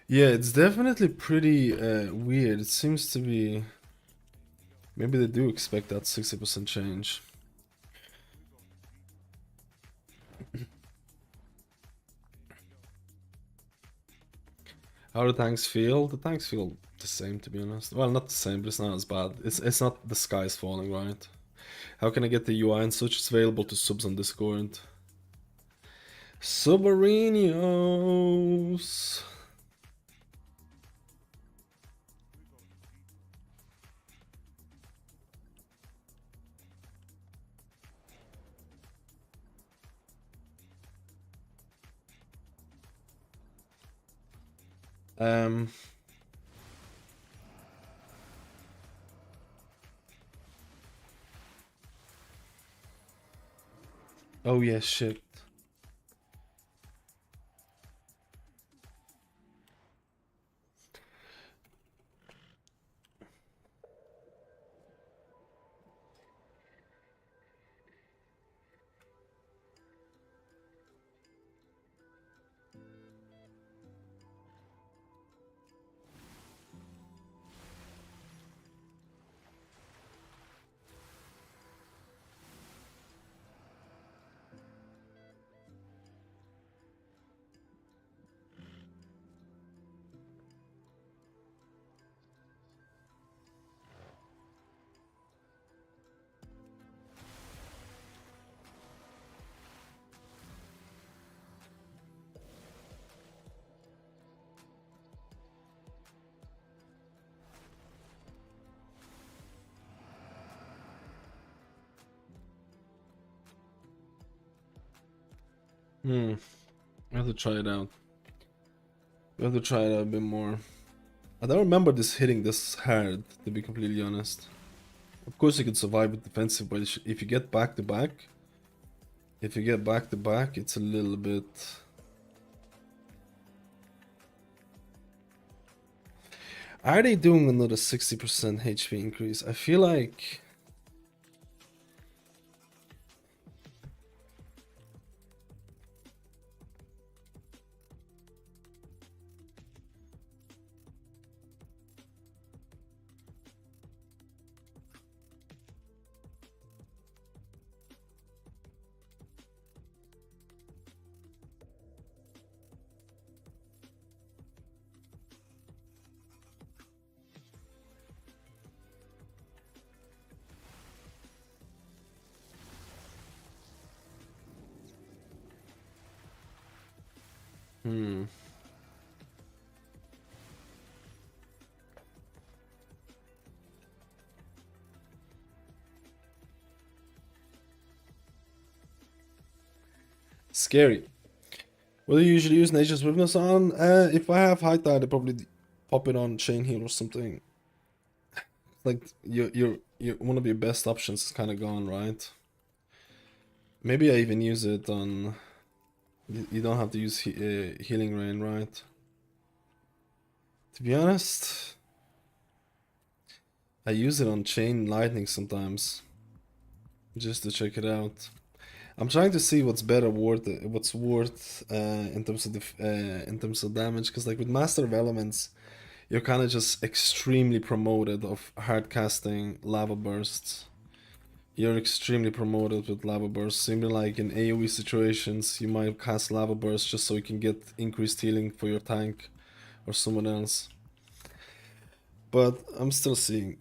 E: Yeah, it's definitely pretty weird. It seems to be... Maybe they do expect that 60% change. How do tanks feel? The tanks feel the same, to be honest. Well, not the same, but it's not as bad. It's not the sky's falling, right? How can I get the UI and such? It's available to subs on Discord. Subarinos. Oh yeah, shit. I have to try it out. We have to try it out a bit more. I don't remember this hitting this hard, to be completely honest. Of course you can survive with defensive, but if you get back to back, it's a little bit... Are they doing another 60% HP increase? I feel like... Scary. What do you usually use Nature's Witness on? If I have high tide, I probably pop it on Chain Heal or something. Like your one of your best options is kind of gone, right? Maybe I even use it on. You don't have to use Healing Rain, right? To be honest, I use it on Chain Lightning sometimes, just to check it out. I'm trying to see what's worth in terms of damage, because like with Master of Elements, you're kind of just extremely promoted of hard casting Lava Bursts. You're extremely promoted with Lava Bursts. Similar like in AoE situations, you might cast Lava Bursts just so you can get increased healing for your tank or someone else. But I'm still seeing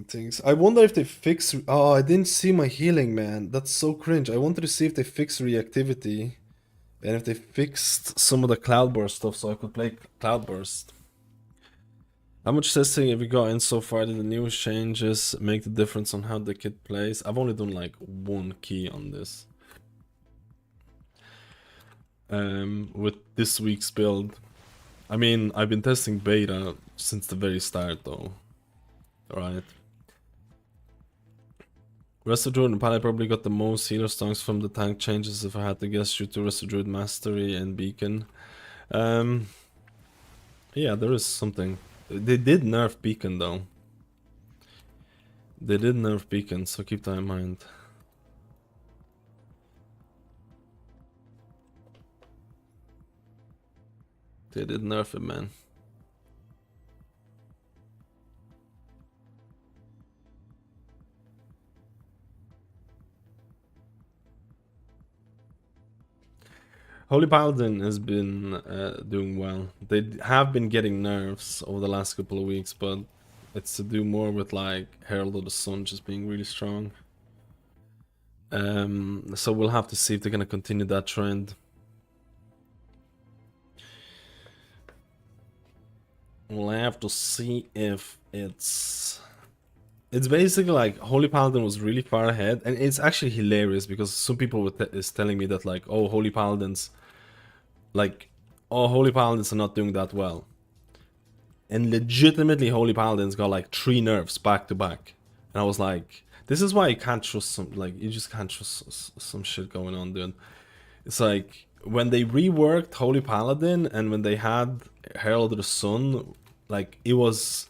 E: things. I wonder if they fix... Oh, I didn't see my healing, man. That's so cringe. I wanted to see if they fixed reactivity and if they fixed some of the Cloudburst stuff so I could play Cloudburst. How much testing have you got in so far? Did the newest changes make the difference on how the kit plays? I've only done like one key on this. With this week's build. I mean, I've been testing beta since the very start though. Alright. Rest of Druid and Paladin probably got the most healer stonks from the tank changes if I had to guess, due to Rest of Druid Mastery and Beacon. Yeah, there is something. They did nerf Beacon though. They did nerf Beacon, so keep that in mind. They did nerf it, man. Holy Paladin has been doing well. They have been getting nerfs over the last couple of weeks, but it's to do more with like Herald of the Sun just being really strong. So we'll have to see if they're gonna continue that trend. We'll have to see if it's basically like Holy Paladin was really far ahead, and it's actually hilarious because some people is telling me that like, oh, Holy Paladins are not doing that well, and legitimately Holy Paladins got like 3 nerfs back to back, and I was like, this is why you can't trust some, like, you just can't trust some shit going on, dude. It's like when they reworked Holy Paladin and when they had Herald of the Sun, like, it was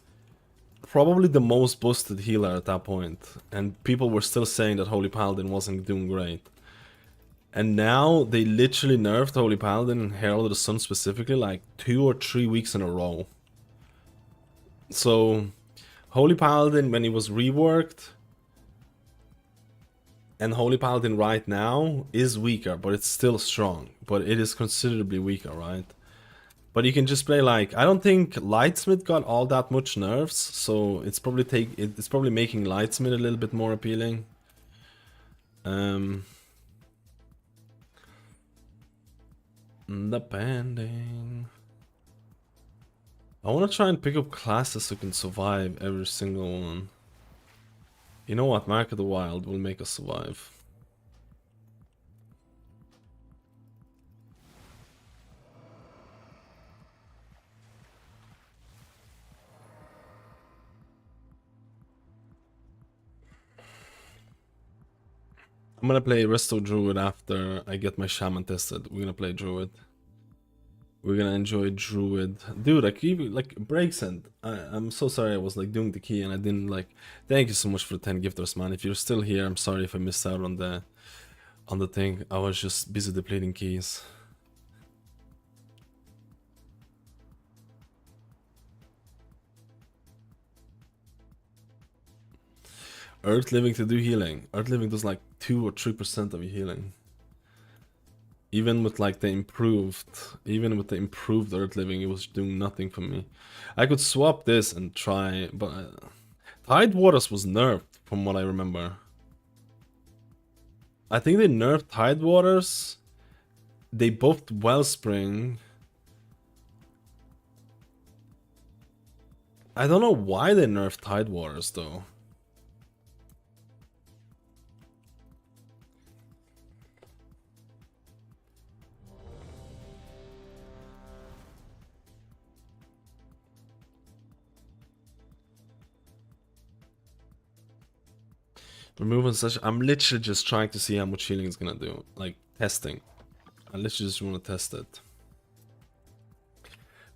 E: probably the most busted healer at that point, and people were still saying that Holy Paladin wasn't doing great. And now they literally nerfed Holy Paladin and Herald of the Sun specifically like 2 or 3 weeks in a row. So Holy Paladin when he was reworked and Holy Paladin right now is weaker, but it's still strong, but it is considerably weaker, right? But you can just play like, I don't think Lightsmith got all that much nerfs, so it's probably making Lightsmith a little bit more appealing. Depending. I want to try and pick up classes so I can survive every single one. You know what? Mark of the Wild will make us survive. I'm gonna play Resto Druid after I get my Shaman tested. We're gonna play Druid. We're gonna enjoy Druid. Dude, I keep like breaks and I'm so sorry I was like doing the key and I didn't like. Thank you so much for the 10 gifters, man. If you're still here, I'm sorry if I missed out on the thing. I was just busy depleting keys. Earth Living to do healing. Earth Living does like 2 or 3% of your healing. Even with like the improved Earth Living, it was doing nothing for me. I could swap this and try, but Tide Waters was nerfed from what I remember. I think they nerfed Tide Waters. They buffed Wellspring. I don't know why they nerfed Tide Waters though. Removing such. I'm literally just trying to see how much healing it's gonna do. Like testing. I literally just want to test it.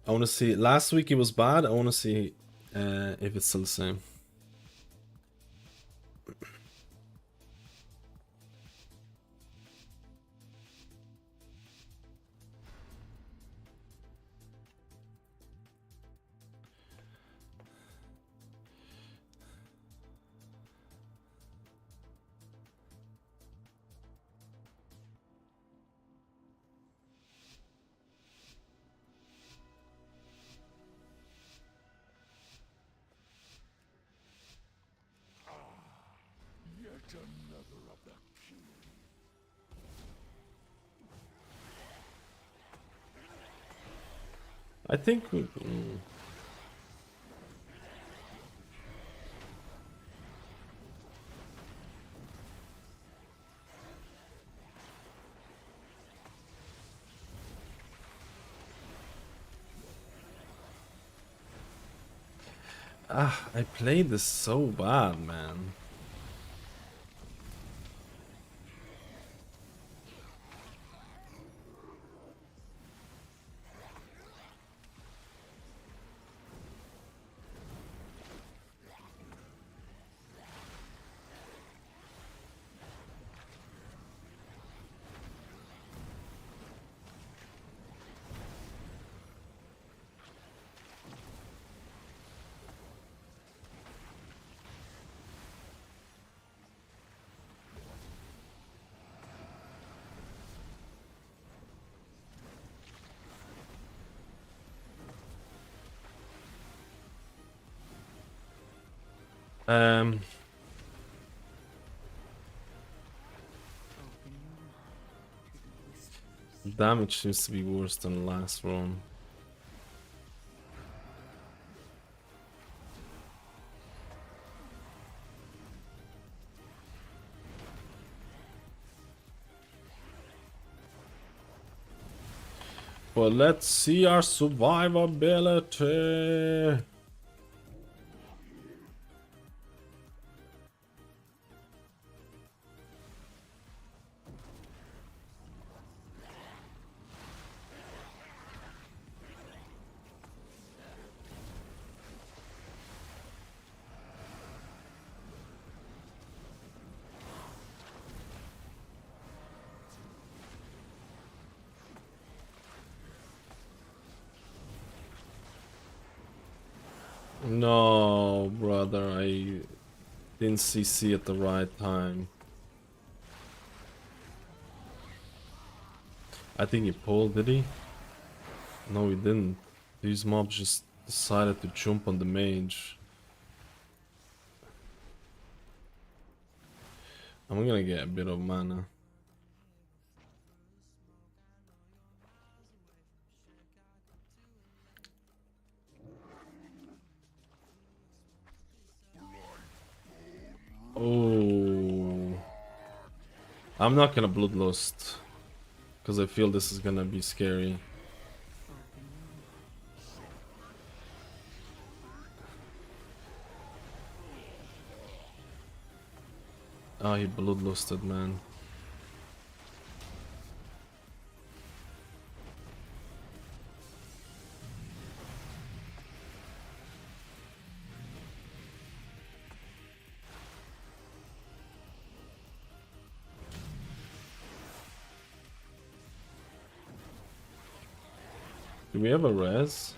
E: I want to see. Last week it was bad. I want to see if it's still the same. I think we. I played this so bad, man. Damage seems to be worse than the last run. But let's see our survivability. No, brother, I didn't CC at the right time. I think he pulled, did he? No, he didn't. These mobs just decided to jump on the mage. I'm gonna get a bit of mana. Oh, I'm not gonna bloodlust because I feel this is gonna be scary. Oh, he bloodlusted, man. Do we have a res?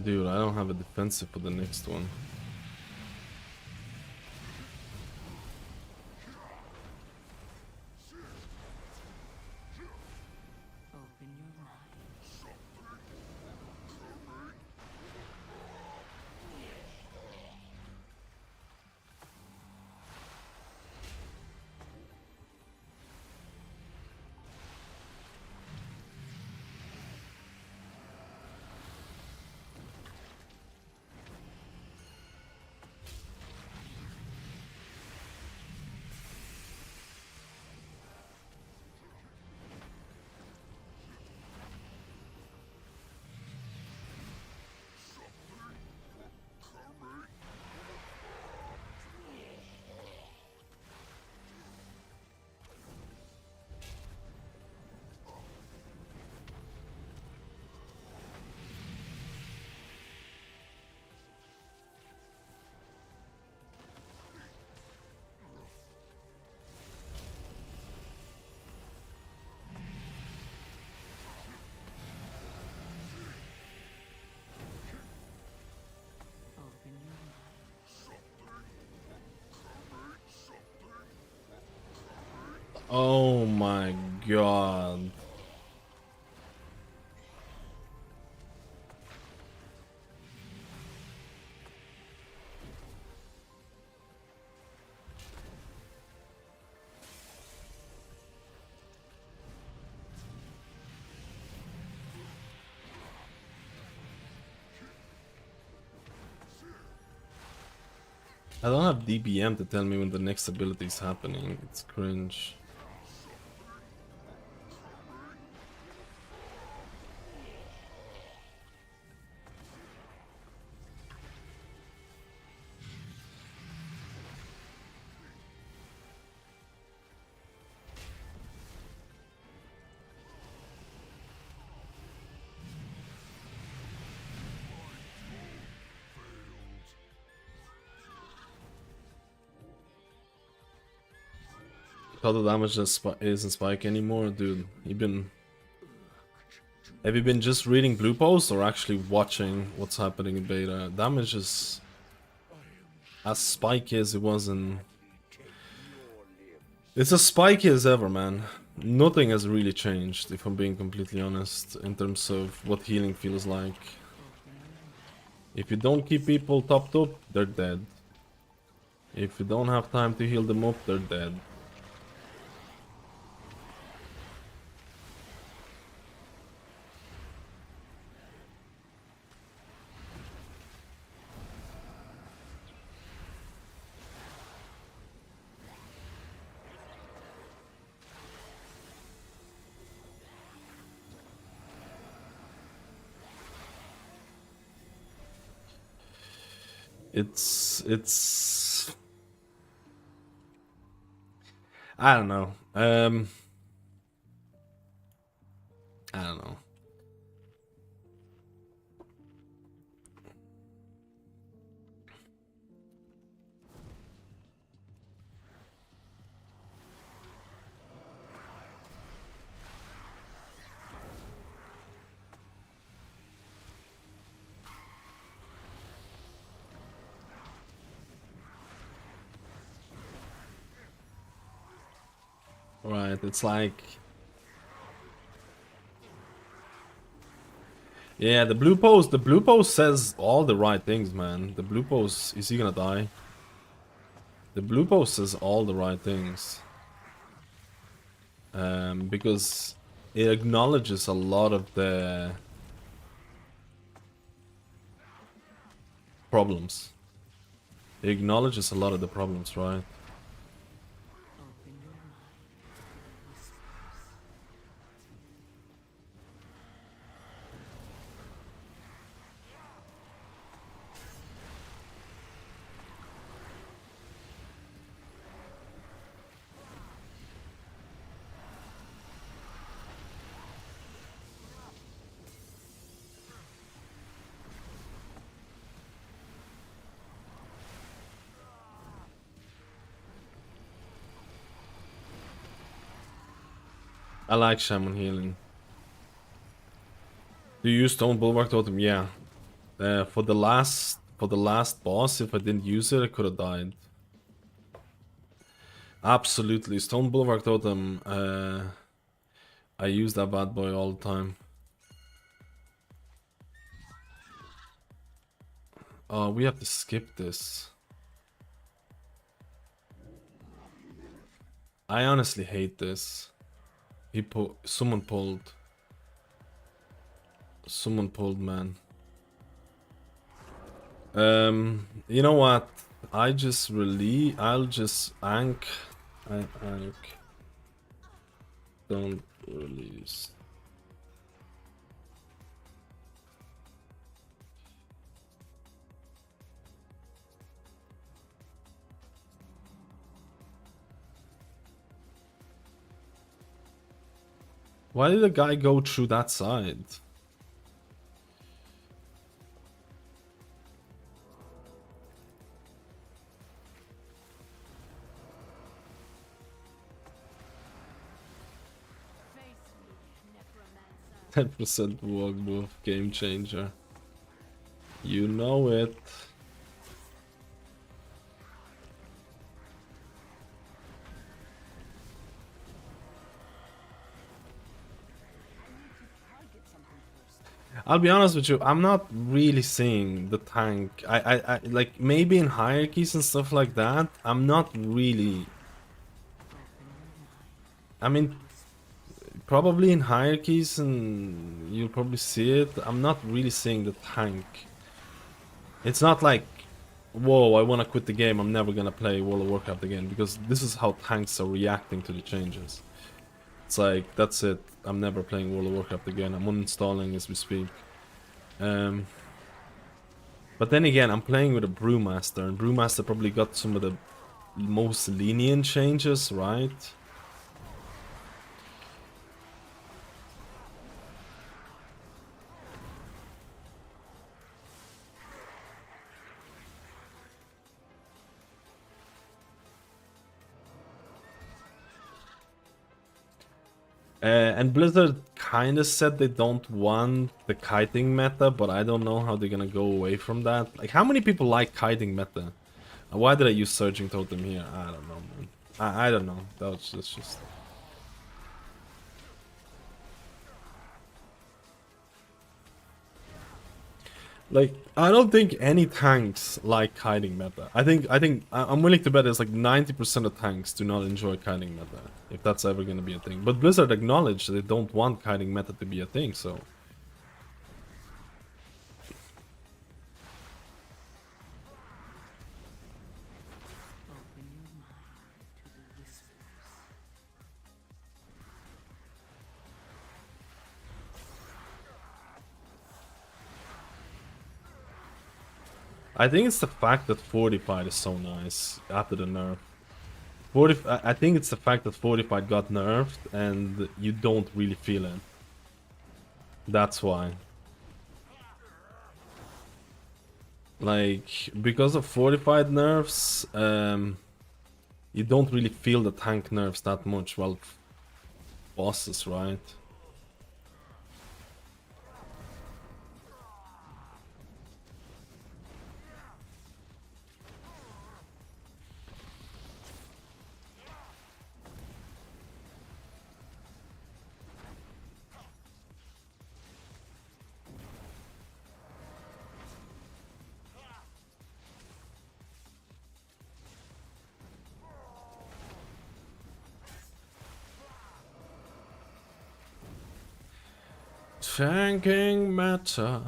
E: Dude, I don't have a defensive for the next one.
A: Open your mind. Open your mind.
E: Oh my god. I don't have DBM to tell me when the next ability is happening. It's cringe. Total damage isn't spike anymore, dude. Have you been just reading blue posts or actually watching what's happening in beta? Damage is as spiky as it was in. It's as spiky as ever, man. Nothing has really changed, if I'm being completely honest, in terms of what healing feels like. If you don't keep people topped up, they're dead. If you don't have time to heal them up, they're dead. It's I don't know. I don't know. Right, it's like, yeah, the blue post says all the right things, man. The blue post, is he gonna die? The blue post says all the right things. Because it acknowledges a lot of the problems. It acknowledges a lot of the problems, right? I like Shaman healing. Do you use Stone Bulwark Totem? Yeah. For the last boss, if I didn't use it, I could have died. Absolutely, Stone Bulwark Totem. I use that bad boy all the time. Oh, we have to skip this. I honestly hate this. Someone pulled. Someone pulled, man. You know what? I'll just ank. Ank. Don't release. Why did the guy go through that side? 10% walk move, game changer. You know it. I'll be honest with you, I'm not really seeing the tank. I like maybe in hierarchies and stuff like that. I'm not really. I mean, probably in hierarchies and you'll probably see it. I'm not really seeing the tank. It's not like, whoa, I want to quit the game. I'm never gonna play World of Warcraft again, because this is how tanks are reacting to the changes. It's like, that's it. I'm never playing World of Warcraft again. I'm uninstalling as we speak. But then again, I'm playing with a Brewmaster, and Brewmaster probably got some of the most lenient changes, right? And Blizzard kind of said they don't want the kiting meta, but I don't know how they're gonna go away from that. Like, how many people like kiting meta? Why did I use Surging Totem here? I don't know, man. I don't know. That's just... Like, I don't think any tanks like kiting meta. I'm willing to bet it's like 90% of tanks do not enjoy kiting meta, if that's ever gonna be a thing. But Blizzard acknowledged they don't want kiting meta to be a thing, so... I think it's the fact that Fortified is so nice after the nerf. I think it's the fact that Fortified got nerfed and you don't really feel it. That's why. Like, because of Fortified nerfs, you don't really feel the tank nerfs that much. Well, bosses, right? Tanking matter.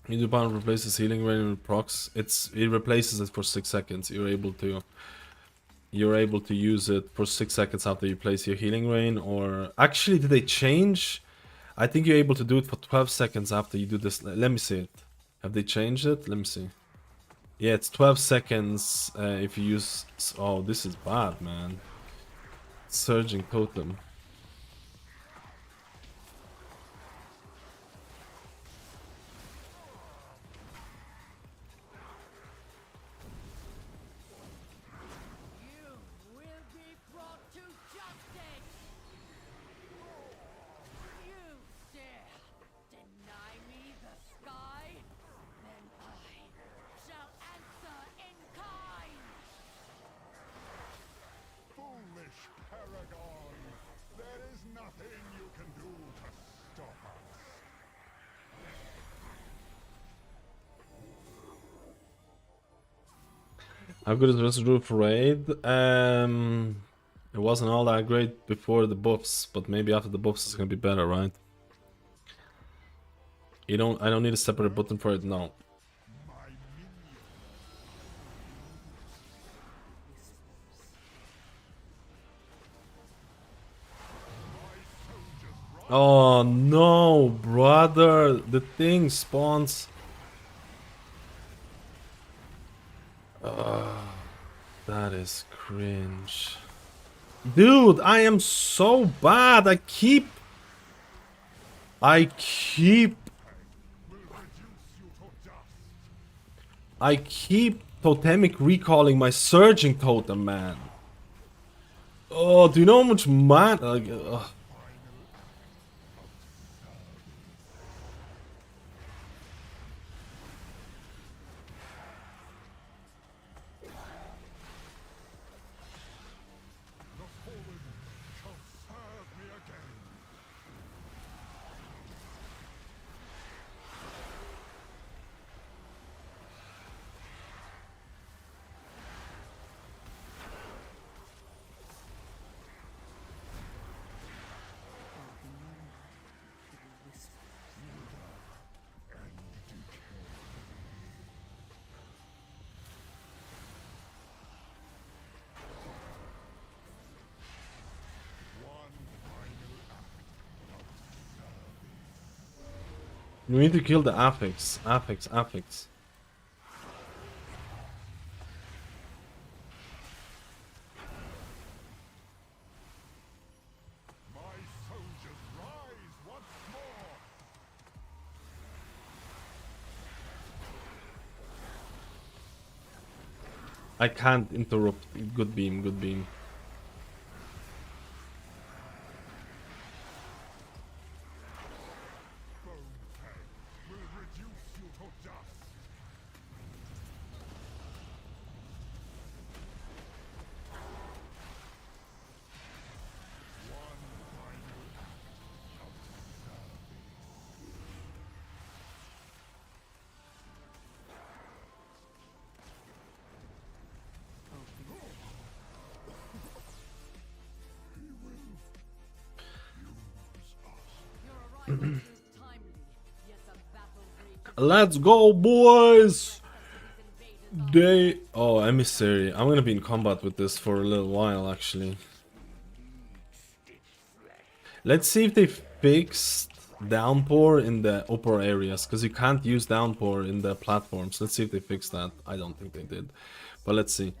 E: Need to replaces healing rain with procs. It replaces it for 6 seconds. You're able to use it for 6 seconds after you place your healing rain. Or actually, did they change? I think you're able to do it for 12 seconds after you do this. Let me see it. Have they changed it? Let me see. Yeah, it's 12 seconds if you use... Oh, this is bad, man. Surging Totem. How good is Resident for raid? It wasn't all that great before the buffs, but maybe after the buffs it's gonna be better, right? I don't need a separate button for it now. Oh no, brother, the thing spawns. That is cringe. Dude, I am so bad. I keep totemic recalling my surging totem, man. Oh, do you know how much mana? Like, we need to kill the affix. Affix. I can't interrupt. Good beam, good beam. Let's go, boys! Oh, emissary. I'm gonna be in combat with this for a little while, actually. Let's see if they fixed downpour in the upper areas, because you can't use downpour in the platforms. Let's see if they fixed that. I don't think they did, but let's see.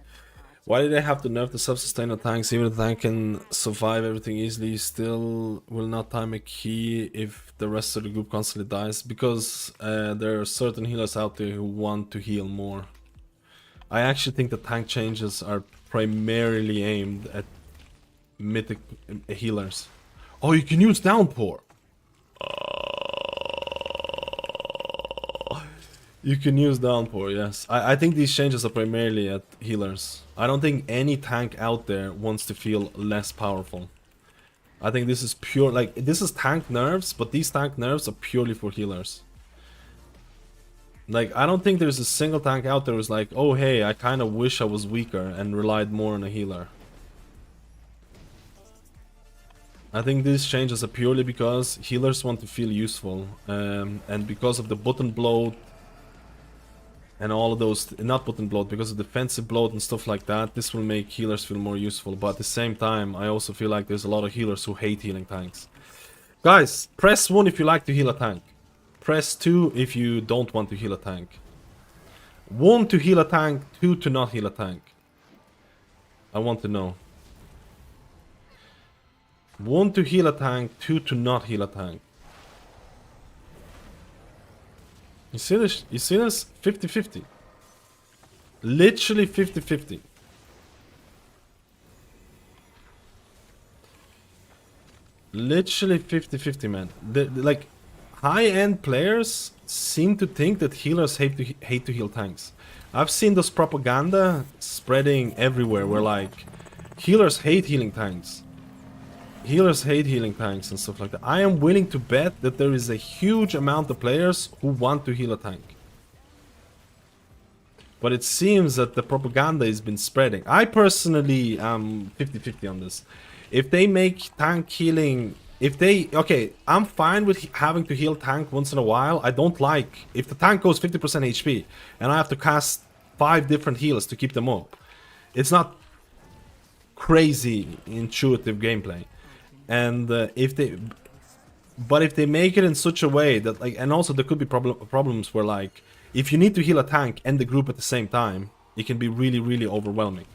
E: Why did they have to nerf the self-sustainer tanks? Even if the tank can survive everything easily, still will not time a key if the rest of the group constantly dies. Because there are certain healers out there who want to heal more. I actually think the tank changes are primarily aimed at mythic healers. Oh, you can use downpour! You can use downpour, yes. I think these changes are primarily at healers. I don't think any tank out there wants to feel less powerful. I think this is pure, like, this is tank nerfs, but these tank nerfs are purely for healers. Like, I don't think there's a single tank out there who's like, oh hey, I kind of wish I was weaker and relied more on a healer. I think these changes are purely because healers want to feel useful, and because of the button bloat and all of those, not button bloat, because of defensive bloat and stuff like that, this will make healers feel more useful. But at the same time, I also feel like there's a lot of healers who hate healing tanks. Guys, press 1 if you like to heal a tank. Press 2 if you don't want to heal a tank. 1 to heal a tank, 2 to not heal a tank. I want to know. 1 to heal a tank, 2 to not heal a tank. You see this? You see this? 50-50. Literally 50-50. Literally 50-50, man. Like, high-end players seem to think that healers hate to heal tanks. I've seen this propaganda spreading everywhere where, like, healers hate healing tanks. healers hate healing tanks and stuff like that. I am willing to bet that there is a huge amount of players who want to heal a tank. But it seems that the propaganda has been spreading. I personally am 50-50 on this. If they make tank healing... Okay, I'm fine with having to heal tank once in a while. I don't like... If the tank goes 50% HP and I have to cast 5 different heals to keep them up. It's not crazy intuitive gameplay. And if they make it in such a way that like... And also there could be problems where like... If you need to heal a tank and the group at the same time, it can be really, really overwhelming.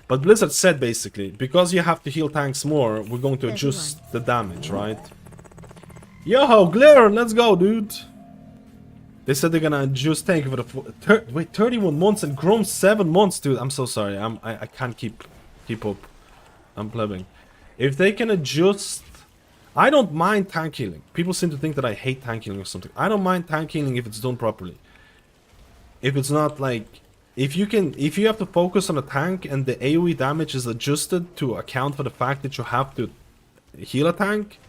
E: But Blizzard said basically, because you have to heal tanks more, we're going to adjust the damage, right? Yo, Glare, let's go, dude. They said they're gonna adjust tank for the... Wait, 31 months and Grom 7 months, dude. I'm so sorry. I can't keep up. I'm plebbing. If they can adjust... I don't mind tank healing. People seem to think that I hate tank healing or something. I don't mind tank healing if it's done properly. If it's not like... If you have to focus on a tank and the AoE damage is adjusted to account for the fact that you have to heal a tank,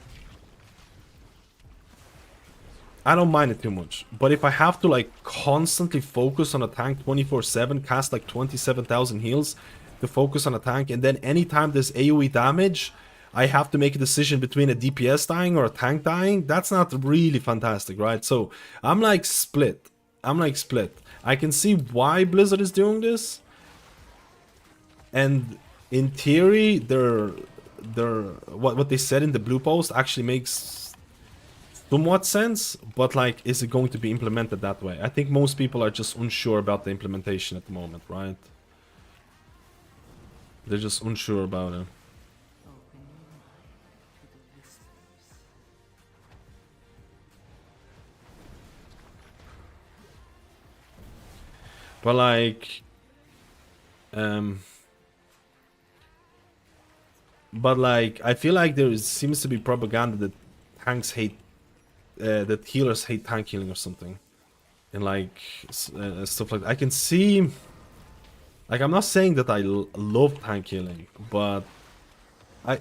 E: I don't mind it too much. But if I have to like constantly focus on a tank 24/7, cast like 27,000 heals to focus on a tank, and then anytime there's AoE damage, I have to make a decision between a DPS dying or a tank dying, that's not really fantastic, right? So I'm like split. I can see why Blizzard is doing this, and in theory, what they said in the blue post actually makes somewhat sense. But like, is it going to be implemented that way? I think most people are just unsure about the implementation at the moment, right? They're just unsure about it. But like, I feel like there seems to be propaganda that tanks hate, that healers hate tank healing or something, and like stuff like that. I can see, like, I'm not saying that I love tank healing, but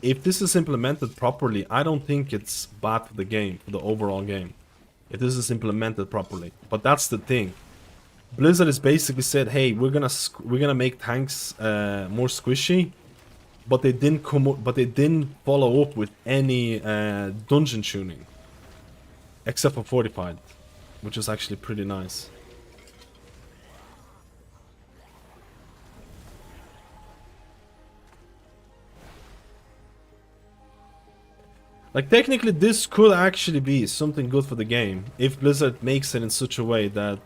E: if this is implemented properly, I don't think it's bad for the game, for the overall game, if this is implemented properly. But that's the thing. Blizzard has basically said, "Hey, we're gonna make tanks more squishy," but they didn't follow up with any dungeon tuning, except for fortified, which is actually pretty nice. Like, technically, this could actually be something good for the game if Blizzard makes it in such a way that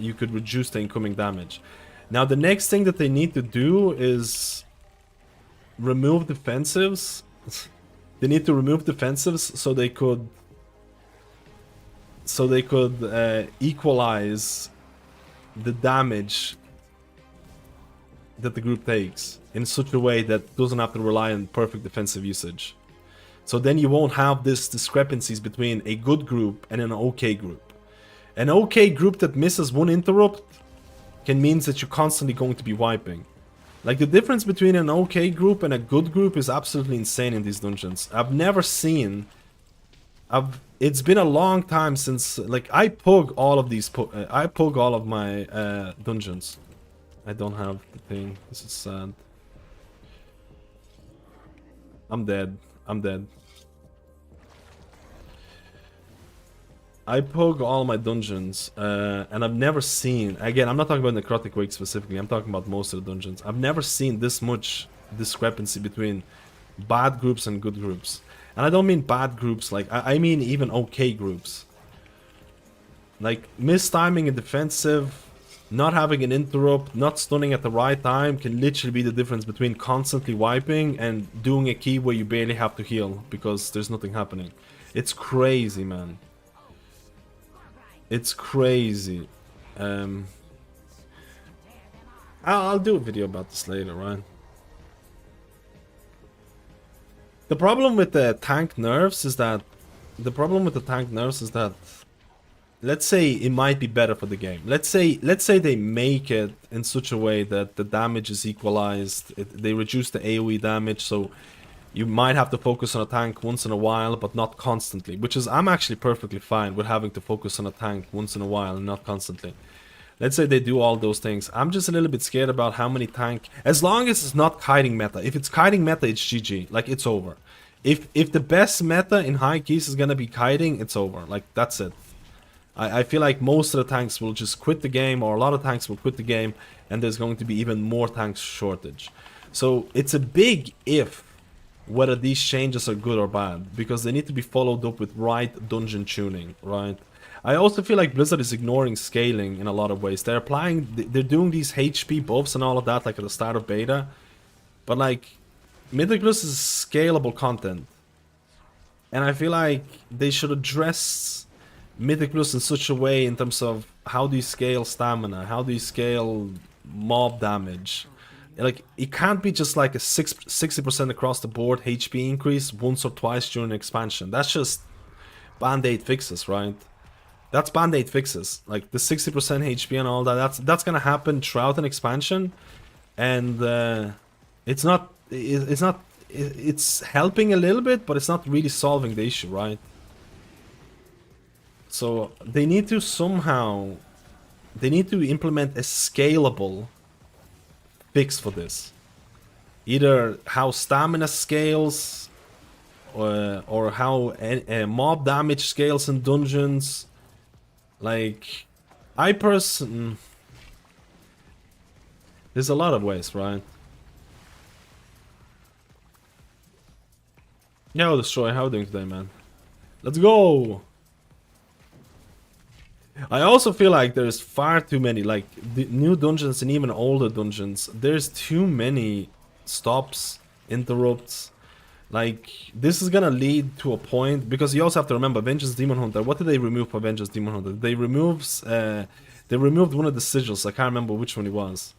E: you could reduce the incoming damage. Now, the next thing that they need to do is remove defensives. They need to remove defensives so they could equalize the damage that the group takes in such a way that doesn't have to rely on perfect defensive usage. So then you won't have these discrepancies between a good group and an okay group. An okay group that misses one interrupt can mean that you're constantly going to be wiping. Like, the difference between an okay group and a good group is absolutely insane in these dungeons. I've never seen... It's been a long time since... Like, I pug all of these... I pug all of my dungeons. I don't have the thing. This is sad. I'm dead. I pug all my dungeons, and I've never seen... Again, I'm not talking about Necrotic Wake specifically, I'm talking about most of the dungeons. I've never seen this much discrepancy between bad groups and good groups. And I don't mean bad groups, like, I mean even okay groups. Like, mistiming a defensive, not having an interrupt, not stunning at the right time can literally be the difference between constantly wiping and doing a key where you barely have to heal because there's nothing happening. It's crazy, man. It's crazy. I'll do a video about this later, right? The problem with the tank nerfs is that... Let's say it might be better for the game. Let's say they make it in such a way that the damage is equalized. They reduce the AoE damage, so you might have to focus on a tank once in a while, but not constantly. Which is, I'm actually perfectly fine with having to focus on a tank once in a while and not constantly. Let's say they do all those things. I'm just a little bit scared about how many tank... As long as it's not kiting meta. If it's kiting meta, it's GG. Like, it's over. If the best meta in high keys is gonna be kiting, it's over. Like, that's it. I feel like most of the tanks will just quit the game, or a lot of tanks will quit the game, and there's going to be even more tanks shortage. So, it's a big if whether these changes are good or bad, because they need to be followed up with right dungeon tuning, right? I also feel like Blizzard is ignoring scaling in a lot of ways. They're doing these HP buffs and all of that, like at the start of beta. But like, Mythic Plus is scalable content. And I feel like they should address Mythic Plus in such a way in terms of how do you scale stamina, how do you scale mob damage. Like, it can't be just like a 60% across the board HP increase once or twice during expansion. That's just band-aid fixes, right? That's band-aid fixes. Like the 60% HP and all that. That's gonna happen throughout an expansion, and it's helping a little bit, but it's not really solving the issue, right? So they need to implement a scalable fix for this. Either how stamina scales, or how mob damage scales in dungeons. Like, there's a lot of ways, right? Yo, Destroy, how are you doing today, man? Let's go! I also feel like there's far too many, like, the new dungeons and even older dungeons, there's too many stops, interrupts. Like, this is gonna lead to a point, because you also have to remember, Vengeance Demon Hunter, what did they remove for Vengeance Demon Hunter? They removed one of the sigils, I can't remember which one it was.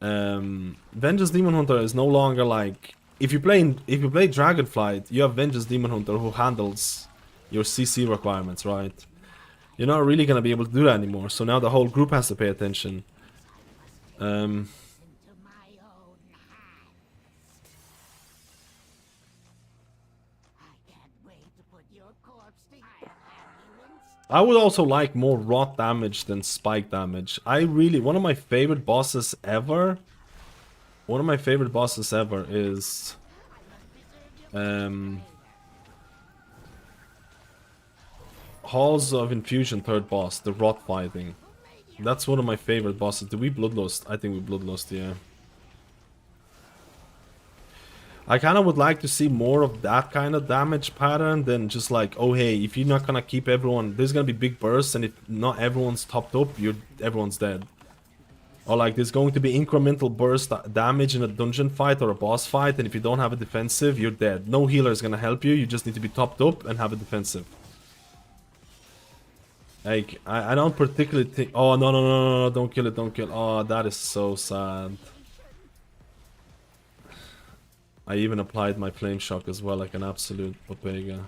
E: Vengeance Demon Hunter is no longer like, if you play Dragonflight, you have Vengeance Demon Hunter who handles your CC requirements, right? You're not really gonna be able to do that anymore, so now the whole group has to pay attention. I would also like more rot damage than spike damage. One of my favorite bosses ever is Halls of Infusion 3rd boss, the rot fighting. That's one of my favorite bosses. Did we bloodlust? I think we bloodlust, yeah. I kind of would like to see more of that kind of damage pattern than just like, oh hey, if you're not gonna keep everyone, there's gonna be big bursts, and if not everyone's topped up, everyone's dead. Or like, there's going to be incremental burst damage in a dungeon fight or a boss fight, and if you don't have a defensive, you're dead. No healer is gonna help you, you just need to be topped up and have a defensive. Like, I don't particularly think... Oh, no, don't kill it, don't kill... Oh, that is so sad. I even applied my Flame Shock as well, like an absolute Popega.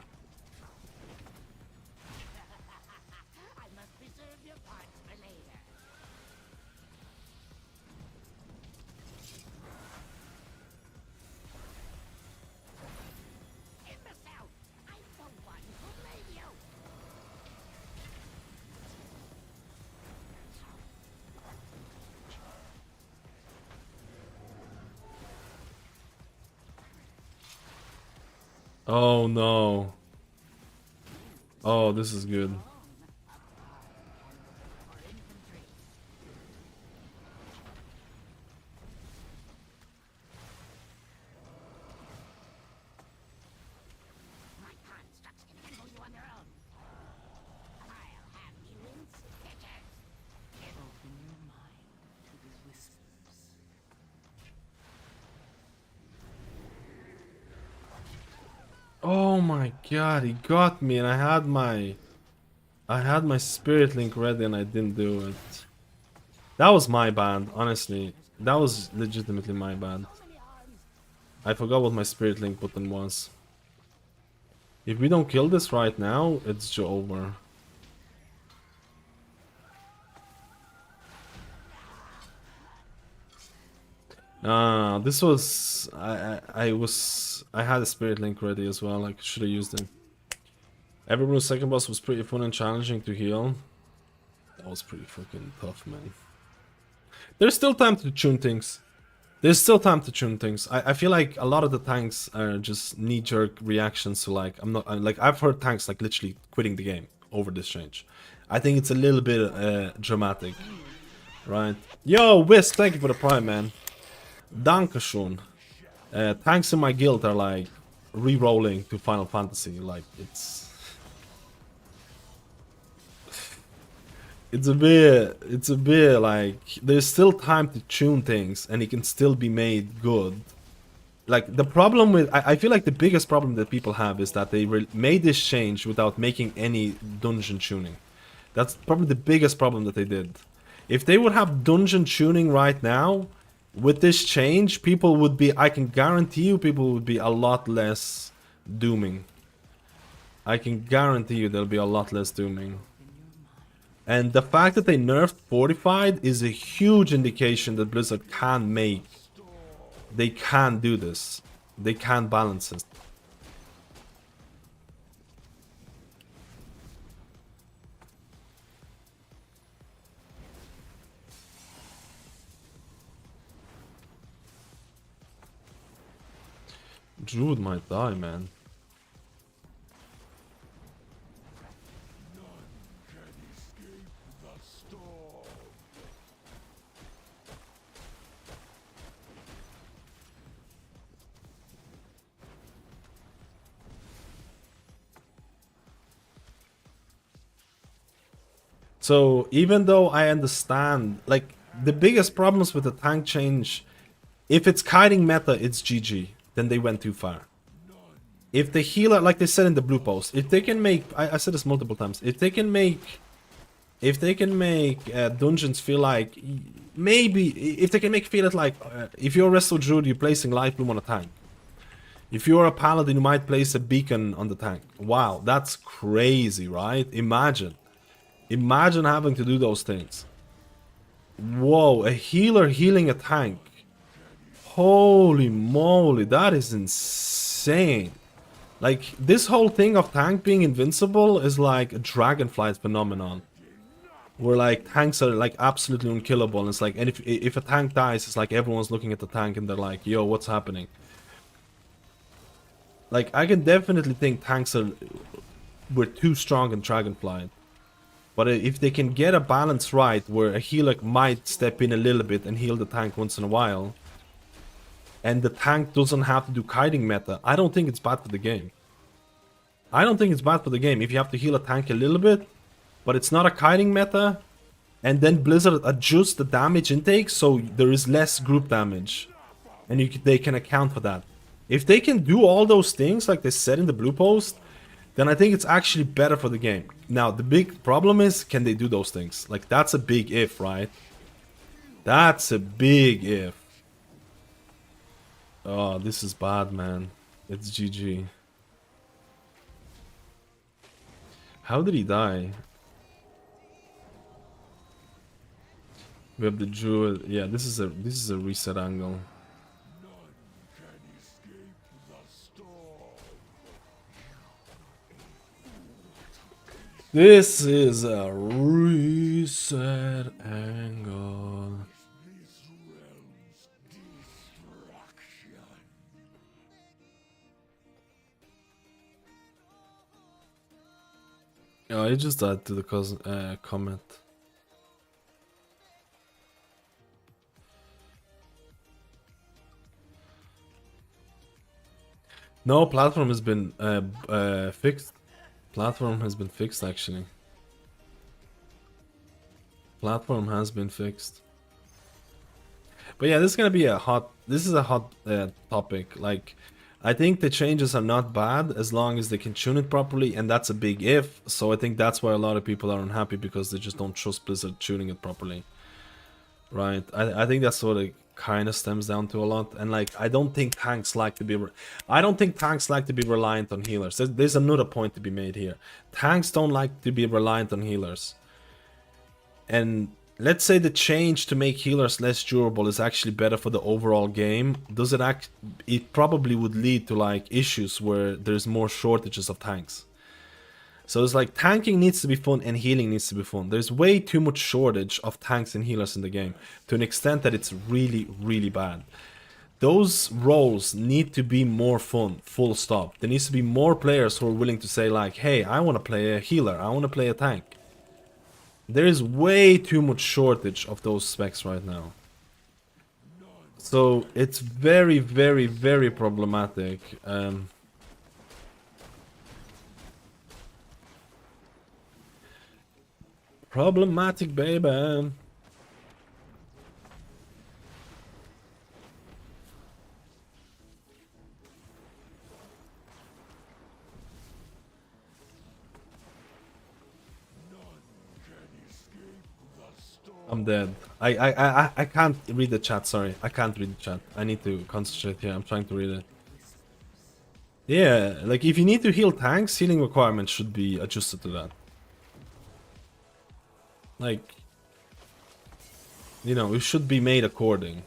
E: Oh no. Oh, this is good. Oh my god, he got me, and I had my Spirit Link ready and I didn't do it. That was my bad, honestly. That was legitimately my bad. I forgot what my Spirit Link button was. If we don't kill this right now, it's over. This was I had a spirit link ready as well. I should have used it. Everyone's second boss was pretty fun and challenging to heal. That was pretty fucking tough, man. There's still time to tune things. There's still time to tune things. I feel like a lot of the tanks are just knee-jerk reactions to like I've heard tanks like literally quitting the game over this change. I think it's a little bit dramatic, right? Yo, Whisk, thank you for the prime, man. Dankeschön. Tanks in my guild are like re-rolling to Final Fantasy. Like it's a bit like there's still time to tune things and it can still be made good. Like the problem with I feel like the biggest problem that people have is that they made this change without making any dungeon tuning. That's probably the biggest problem that they did. If they would have dungeon tuning right now, with this change, people would be, I can guarantee you, people would be a lot less dooming. I can guarantee you there'll be a lot less dooming. And the fact that they nerfed Fortified is a huge indication that Blizzard can make. They can do this. They can balance it. Druid might die, man. So even though I understand, like the biggest problems with the tank change, if it's kiting meta, it's GG. Then they went too far. If the healer, like they said in the blue post, if they can make, I said this multiple times, if they can make dungeons feel like, maybe, if they can feel it like, if you're a Resto Druid, you're placing life bloom on a tank. If you're a Paladin, you might place a beacon on the tank. Wow, that's crazy, right? Imagine having to do those things. Whoa, a healer healing a tank. Holy moly, that is insane. Like, this whole thing of tank being invincible is like a Dragonflight phenomenon. Where like tanks are like absolutely unkillable. And it's like, and if a tank dies, it's like everyone's looking at the tank and they're like, yo, what's happening? Like, I can definitely think tanks were too strong in Dragonflight. But if they can get a balance right, where a healer might step in a little bit and heal the tank once in a while, and the tank doesn't have to do kiting meta, I don't think it's bad for the game. I don't think it's bad for the game if you have to heal a tank a little bit, but it's not a kiting meta, and then Blizzard adjusts the damage intake so there is less group damage, and they can account for that. If they can do all those things like they said in the blue post, then I think it's actually better for the game. Now, the big problem is, can they do those things? Like, that's a big if, right? That's a big if. Oh, this is bad, man. It's GG. How did he die? We have the Druid. Yeah, this is a reset angle. This is a reset angle. Oh, I just died to the comment. No, platform has been fixed. Platform has been fixed, actually. Platform has been fixed. But yeah, this is gonna be a hot. This is a hot topic. Like, I think the changes are not bad as long as they can tune it properly, and that's a big if. So I think that's why a lot of people are unhappy, because they just don't trust Blizzard tuning it properly. Right? I think that's what it kind of stems down to a lot. And like, I don't think tanks like to be reliant on healers. There's another point to be made here. Tanks don't like to be reliant on healers. And let's say the change to make healers less durable is actually better for the overall game. Does it act? It probably would lead to like issues where there's more shortages of tanks. So it's like tanking needs to be fun and healing needs to be fun. There's way too much shortage of tanks and healers in the game to an extent that it's really, really bad. Those roles need to be more fun, full stop. There needs to be more players who are willing to say like, hey, I want to play a healer, I want to play a tank. There is way too much shortage of those specs right now. So it's very, very, very problematic. Problematic, baby. I'm dead. I can't read the chat, sorry. I can't read the chat. I need to concentrate here. I'm trying to read it. Yeah, like if you need to heal tanks, healing requirements should be adjusted to that. Like, you know, it should be made according.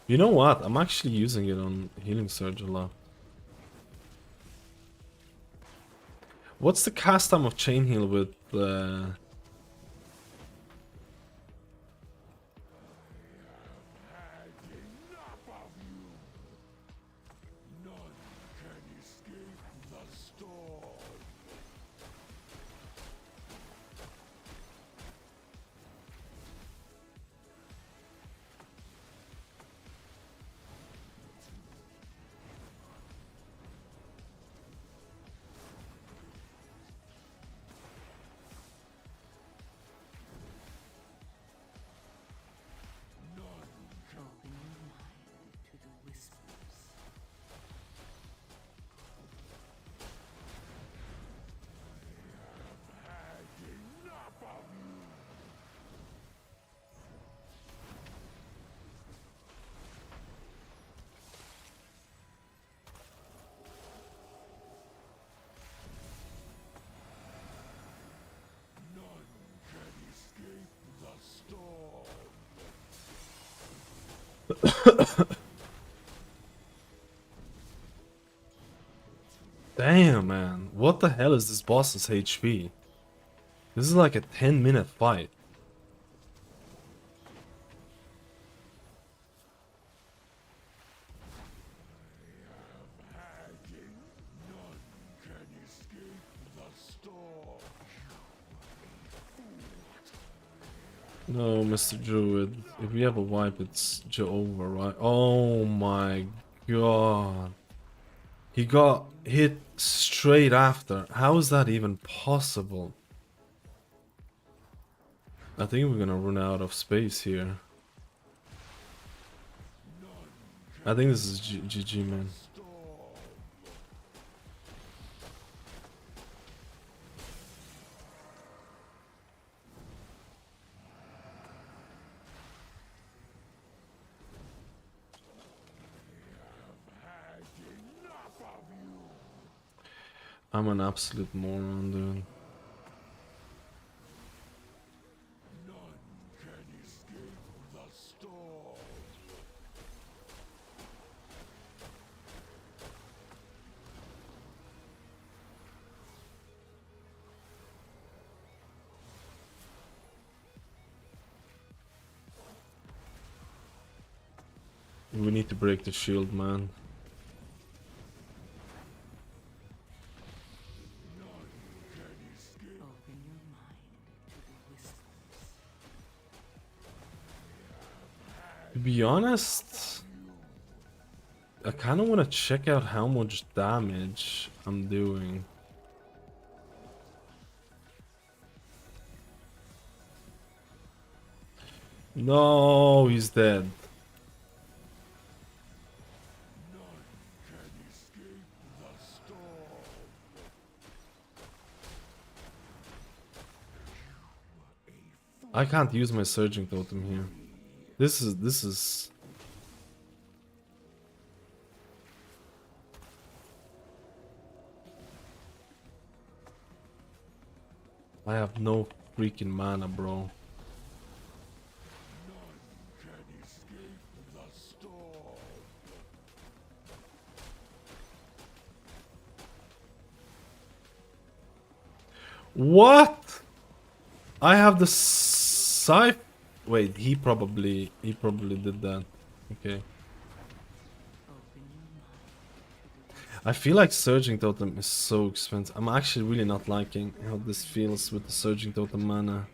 E: You know what? I'm actually using it on Healing Surge a lot. What's the cast time of Chain Heal with Damn, man. What the hell is this boss's HP? This is like a 10-minute fight. No, Mr. Druid. If we have a wipe, it's over, right? Oh my god. He got hit straight after. How is that even possible? I think we're gonna run out of space here. I think this is GG, man. I'm an absolute moron, dude. We need to break the shield, man. To be honest, I kind of want to check out how much damage I'm doing. No, he's dead. I can't use my surging totem here. This is I have no freaking mana, bro. What? I have the scythe. Wait, he probably did that. Okay. I feel like Surging Totem is so expensive. I'm actually really not liking how this feels with the Surging Totem mana.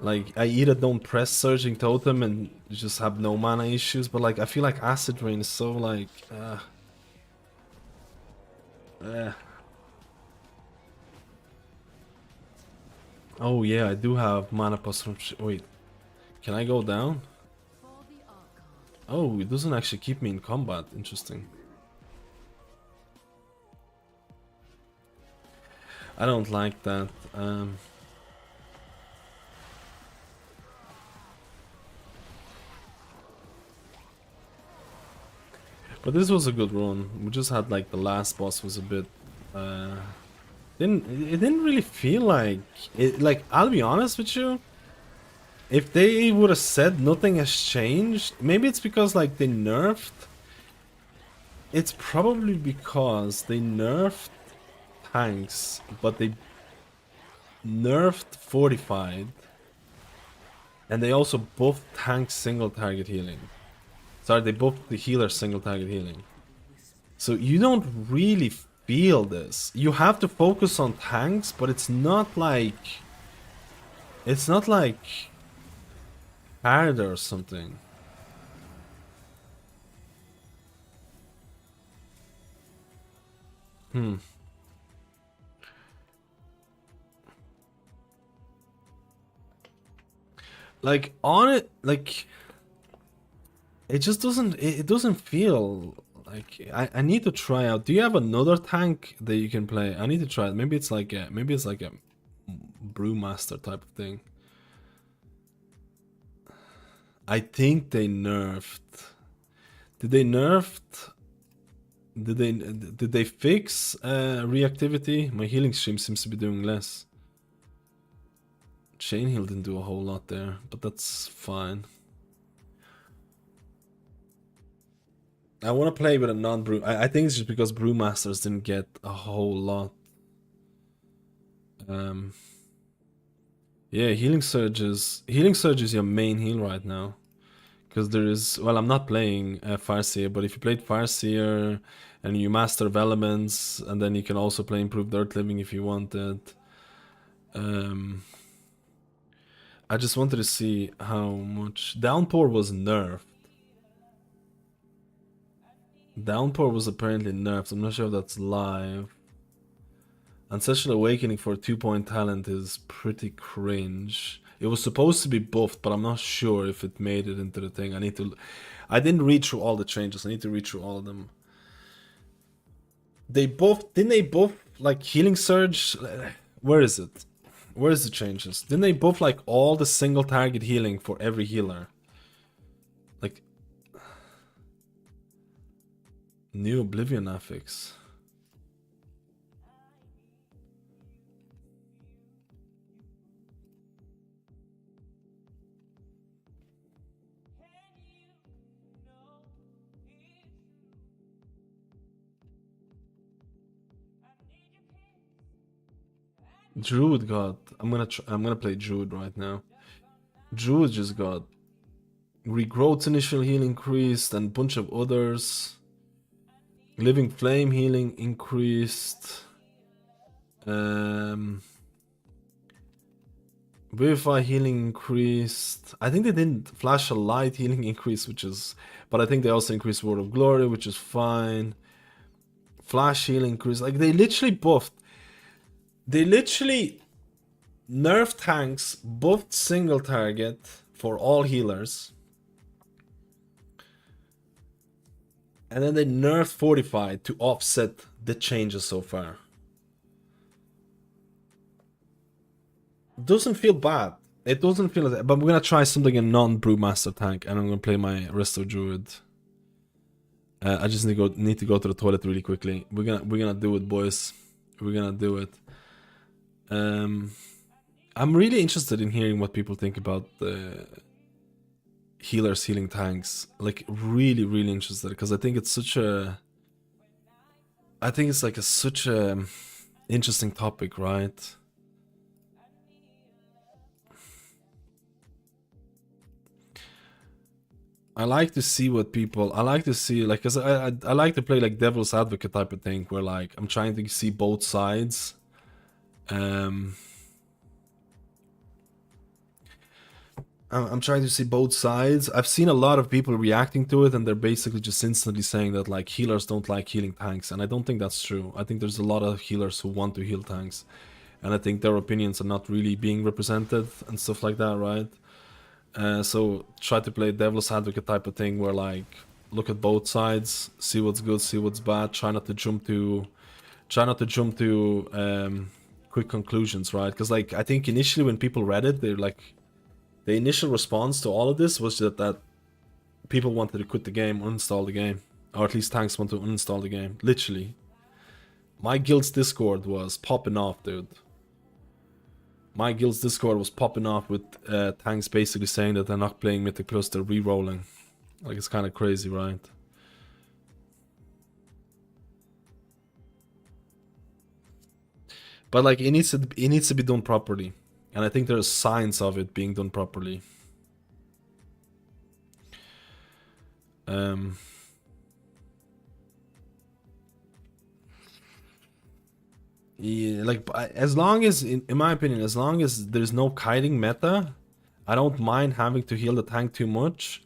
E: Like, I either don't press Surging Totem and just have no mana issues, but like, I feel like Acid Rain is so like... Oh yeah, I do have mana plus from... Wait, can I go down? Oh, it doesn't actually keep me in combat. Interesting. I don't like that. But this was a good run. We just had like the last boss was a bit... it didn't really feel like... Like, I'll be honest with you. If they would have said nothing has changed, maybe it's because like they nerfed. It's probably because they nerfed tanks, but they nerfed fortified, and they also buffed tank single target healing. Sorry, they buffed the healer single target healing. So you don't really feel this. You have to focus on tanks, but it's not like harder or something. Like on it, like it just doesn't. It doesn't feel like. I need to try out. Do you have another tank that you can play? I need to try it. Maybe it's like a brewmaster type of thing. I think they nerfed. Did they nerfed? Did they fix reactivity? My healing stream seems to be doing less. Chain heal didn't do a whole lot there, but that's fine. I want to play with a non-brew. I think it's just because brewmasters didn't get a whole lot. Yeah, healing surge is your main heal right now. Because there is, well, I'm not playing Farseer, but if you played Farseer and you master of elements, and then you can also play improved earth living if you wanted. I just wanted to see how much downpour was nerfed. Downpour was apparently nerfed. I'm not sure if that's live. Ancestral Awakening for a 2-point talent is pretty cringe. It was supposed to be buffed, but I'm not sure if it made it into the thing. I didn't read through all the changes. I need to read through all of them. Didn't they buff like healing surge? Where is it? Where is the changes? Didn't they buff like all the single target healing for every healer? Like new Oblivion affix. Druid got. I'm gonna play Druid right now. Druid just got regrowth initial heal increased and a bunch of others. Living flame healing increased. Vivify healing increased. I think they didn't flash a light healing increase, but I think they also increased Word of Glory, which is fine. Flash healing increase. Like they literally buffed. They literally nerfed tanks, buffed single target for all healers. And then they nerfed fortified to offset the changes so far. Doesn't feel bad. It doesn't feel like that. But we're gonna try something in non-brewmaster tank, and I'm gonna play my rest of Druid. I just need to go to the toilet really quickly. We're gonna do it, boys. We're gonna do it. I'm really interested in hearing what people think about the healers healing tanks. Like really, really interested, because I think it's such a, I think it's like such a interesting topic, right? I like to see what people, I like to see, like, cause I like to play like devil's advocate type of thing, where like I'm trying to see both sides. I'm trying to see both sides. I've seen a lot of people reacting to it, and they're basically just instantly saying that like healers don't like healing tanks, and I don't think that's true. I think there's a lot of healers who want to heal tanks, and I think their opinions are not really being represented and stuff like that, right? So try to play devil's advocate type of thing, where like look at both sides, see what's good, see what's bad. Try not to jump to quick conclusions, right? Because like I think initially when people read it, they're like, the initial response to all of this was that people wanted to quit the game, uninstall the game, or at least tanks want to uninstall the game. Literally, my guild's Discord was popping off, dude. My guild's Discord was popping off with tanks basically saying that they're not playing Mythic Plus, they're re-rolling. Like, it's kind of crazy, right? But like, it needs to be done properly, and I think there's signs of it being done properly. Yeah, like as long as, in my opinion, as long as there's no kiting meta, I don't mind having to heal the tank too much.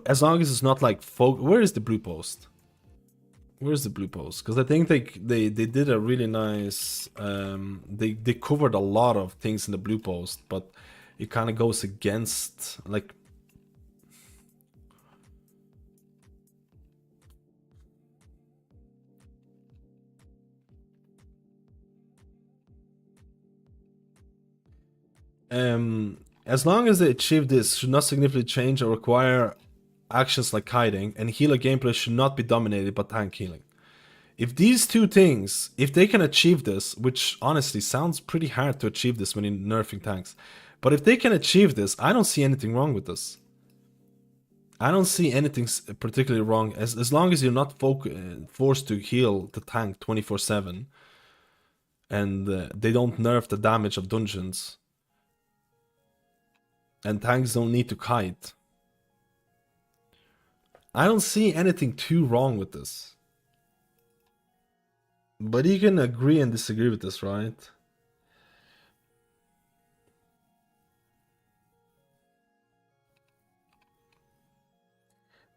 E: As long as it's not like where is the blue post? Where's the blue post? Because I think they did a really nice. They covered a lot of things in the blue post, but it kind of goes against like. As long as they achieve this, should not significantly change or require actions like kiting, and healer gameplay should not be dominated by tank healing. If these two things, if they can achieve this, which honestly sounds pretty hard to achieve this when you're nerfing tanks, but if they can achieve this, I don't see anything wrong with this. I don't see anything particularly wrong, as long as you're not forced to heal the tank 24/7, and they don't nerf the damage of dungeons, and tanks don't need to kite. I don't see anything too wrong with this. But you can agree and disagree with this, right?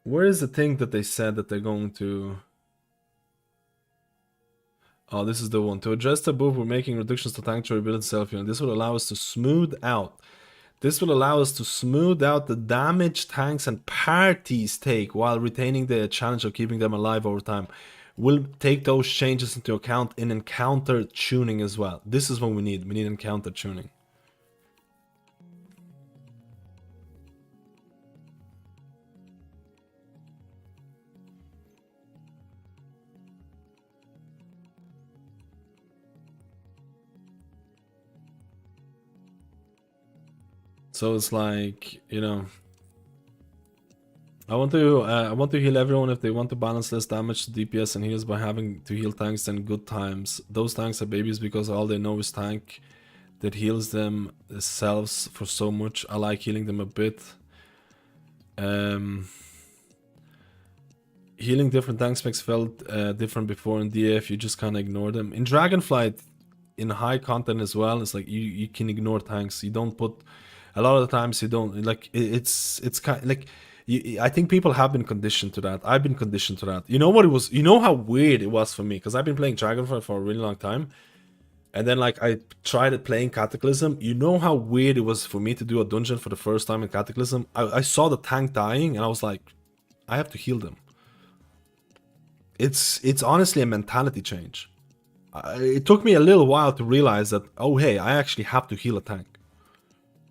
E: Where is the thing that they said that they're going to... Oh, this is the one. To address the buff, we're making reductions to tank durability self-healing. This will allow us to smooth out. This will allow us to smooth out the damage tanks and parties take while retaining the challenge of keeping them alive over time. We'll take those changes into account in encounter tuning as well. This is what we need. We need encounter tuning. So it's like, you know, I want to heal everyone if they want to balance less damage to DPS and heals by having to heal tanks in good times. Those tanks are babies because all they know is tank that heals them themselves for so much. I like healing them a bit. Healing different tank specs felt different before in DF. You just kind of ignore them. In Dragonflight, in high content as well, it's like you can ignore tanks. You don't put... A lot of the times you don't, like, it's kind of like, I think people have been conditioned to that. I've been conditioned to that. You know what it was, you know how weird it was for me, because I've been playing Dragonflight for a really long time, and then like I tried playing Cataclysm. You know how weird it was for me to do a dungeon for the first time in Cataclysm. I saw the tank dying and I was like, I have to heal them. It's honestly a mentality change. It took me a little while to realize that, oh hey, I actually have to heal a tank.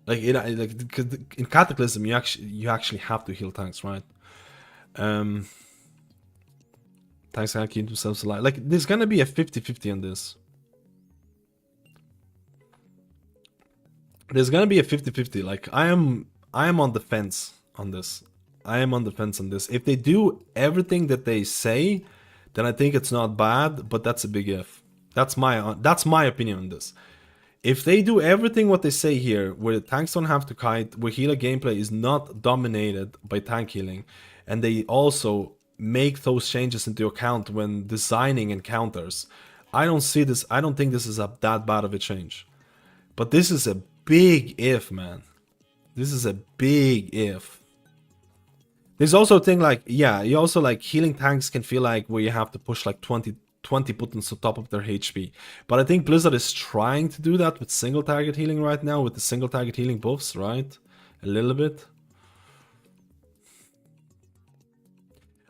E: Like in Cataclysm, you actually have to heal tanks, right? Tanks can't keep themselves alive. Like, there's gonna be a 50-50 on this. there's gonna be a 50-50. Like I am on the fence on this. I am on the fence on this. If they do everything that they say, then I think it's not bad, but that's a big if. That's my opinion on this. If they do everything what they say here, where tanks don't have to kite, where healer gameplay is not dominated by tank healing, and they also make those changes into account when designing encounters, I don't think this is that bad of a change. But this is a big if, man. This is a big if. There's also a thing like, yeah, you also like healing tanks can feel like where you have to push like 20 buttons on top of their HP. But I think Blizzard is trying to do that with single target healing right now, with the single target healing buffs, right? A little bit.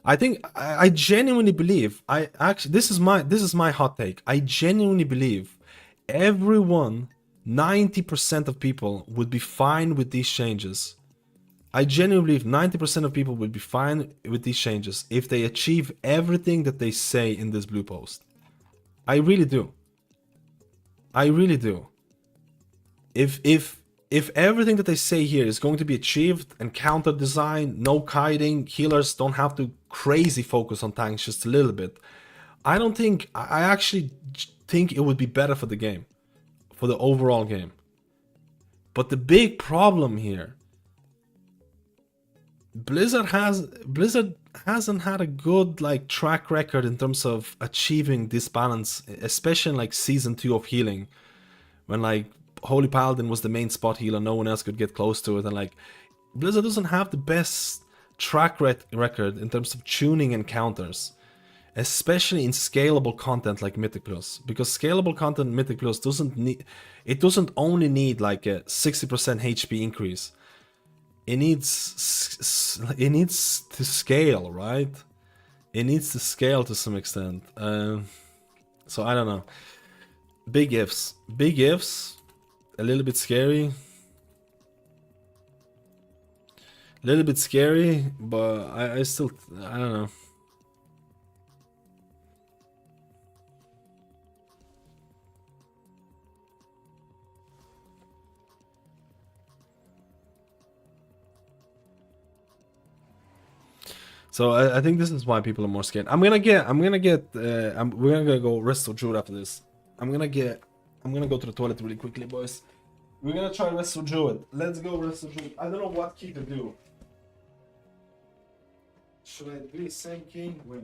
E: I think I genuinely believe, this is my hot take. I genuinely believe everyone, 90% of people would be fine with these changes. I genuinely believe 90% of people would be fine with these changes if they achieve everything that they say in this blue post. I really do. I really do. If everything that they say here is going to be achieved, encounter design, no kiting, healers don't have to crazy focus on tanks just a little bit, I actually think it would be better for the game, for the overall game. But the big problem here, Blizzard hasn't had a good like track record in terms of achieving this balance, especially in like season 2 of healing, when like Holy Paladin was the main spot healer, no one else could get close to it, and like Blizzard doesn't have the best track record in terms of tuning encounters, especially in scalable content like Mythic Plus, because scalable content in Mythic Plus doesn't only need like a 60% HP increase. It needs to scale, right? It needs to scale to some extent. So I don't know. Big ifs, a little bit scary. A little bit scary, but I still, I don't know. So I think this is why people are more scared. We're gonna go rest of Druid after this. I'm gonna go to the toilet really quickly, boys. We're gonna try rest of Druid. Let's go rest of Druid. I don't know what key to do. Should I do the same key? Wait.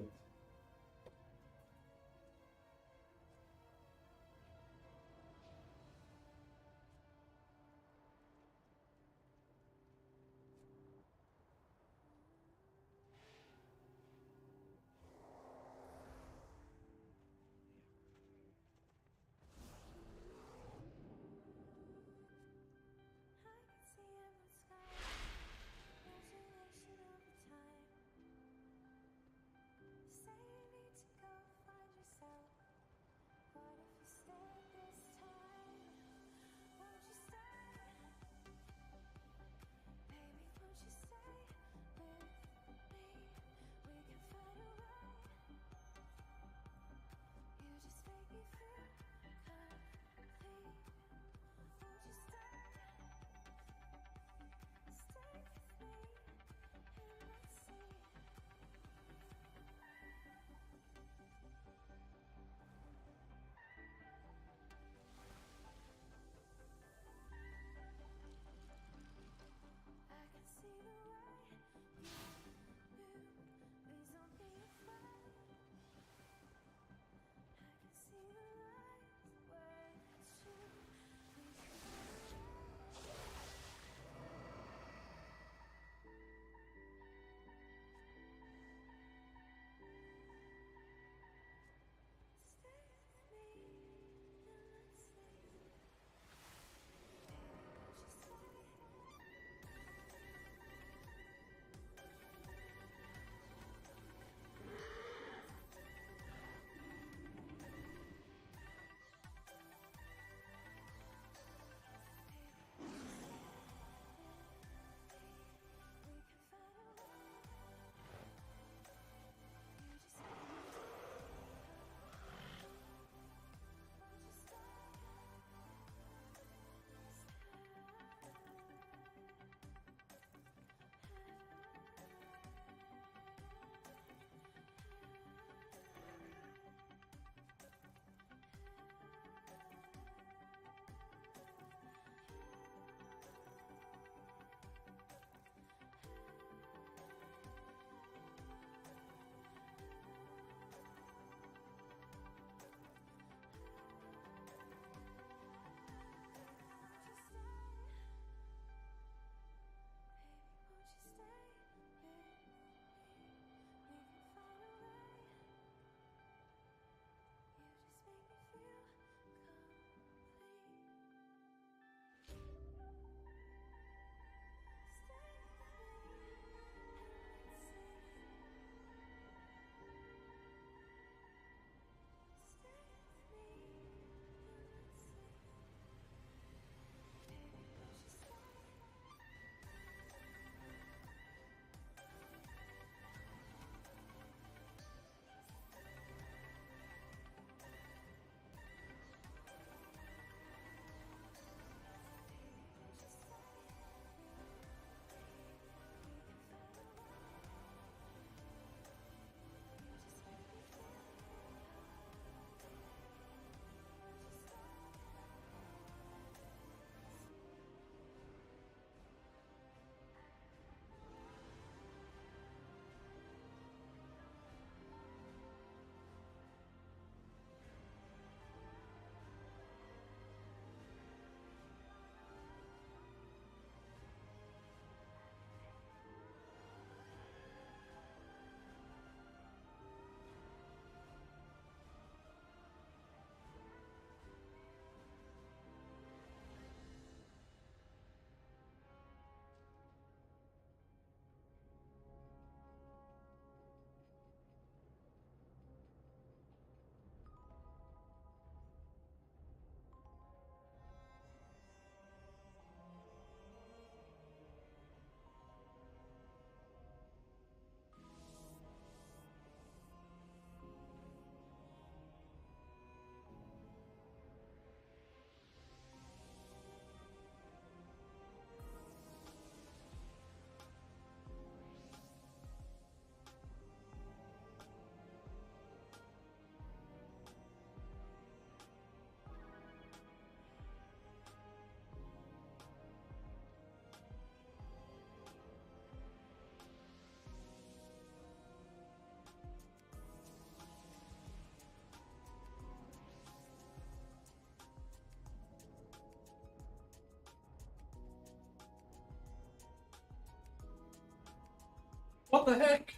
E: What the heck?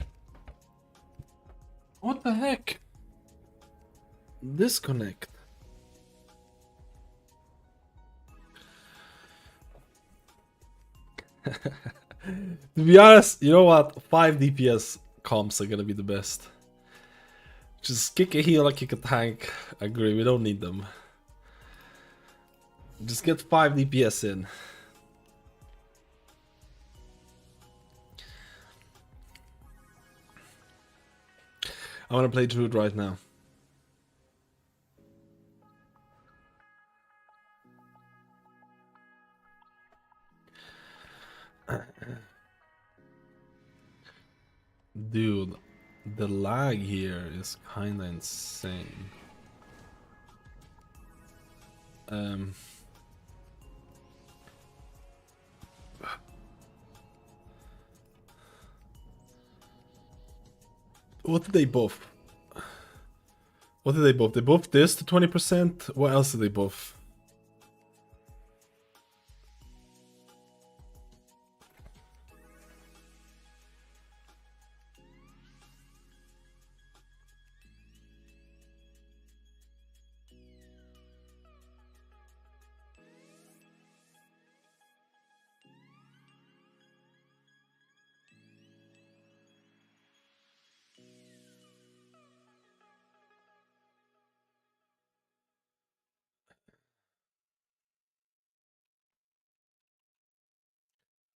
E: What the heck? Disconnect. To be honest, you know what? 5 DPS comps are gonna be the best. Just kick a healer, kick a tank. I agree, we don't need them. Just get 5 DPS in. I wanna play Druid right now. Dude, the lag here is kinda insane. What did they buff? What did they buff? They buffed this to 20%? What else did they buff?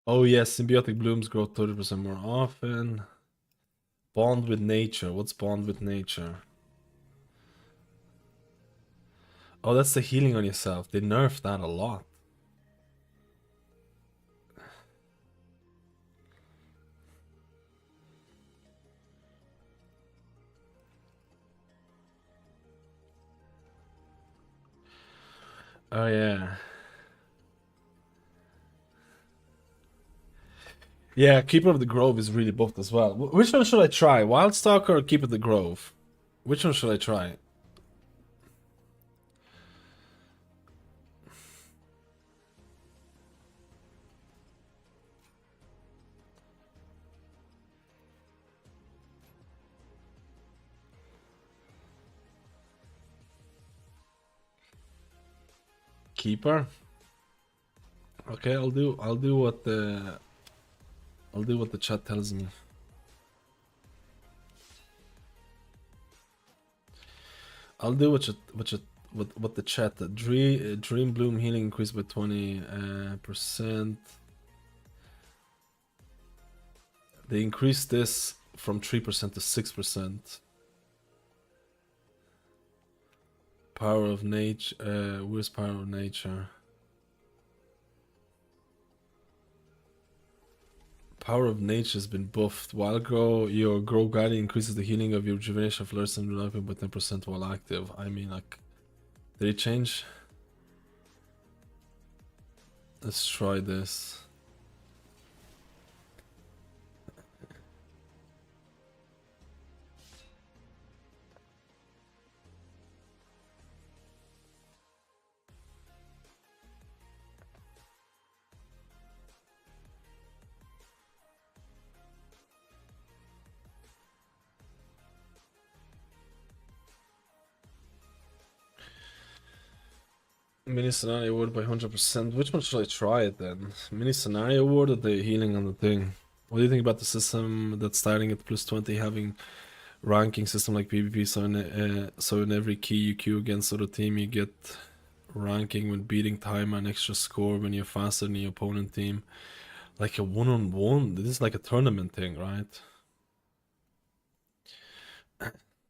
E: Oh yes, symbiotic blooms grow 30% more often. Bond with nature. What's bond with nature? Oh, that's the healing on yourself. They nerfed that a lot. Oh yeah. Yeah, Keeper of the Grove is really buffed as well. Which one should I try? Wildstalker or Keeper of the Grove? Which one should I try? Keeper? Okay, I'll do what the chat tells me. I'll do what the chat. Dream Bloom healing increased by 20%. They increased this from 3% to 6%. Power of nature. Where's power of nature? Power of nature has been buffed. While your grow guiding increases the healing of your rejuvenation, flourish, and life by 10% while active. I mean, like, did it change? Let's try this. Mini scenario ward by 100%. Which one should I try it then? Mini scenario ward or the healing on the thing? What do you think about the system that's starting at +20, having ranking system like PvP? So in every key you queue against other team, you get ranking when beating time and extra score when you're faster than the opponent team. Like a one-on-one. This is like a tournament thing, right?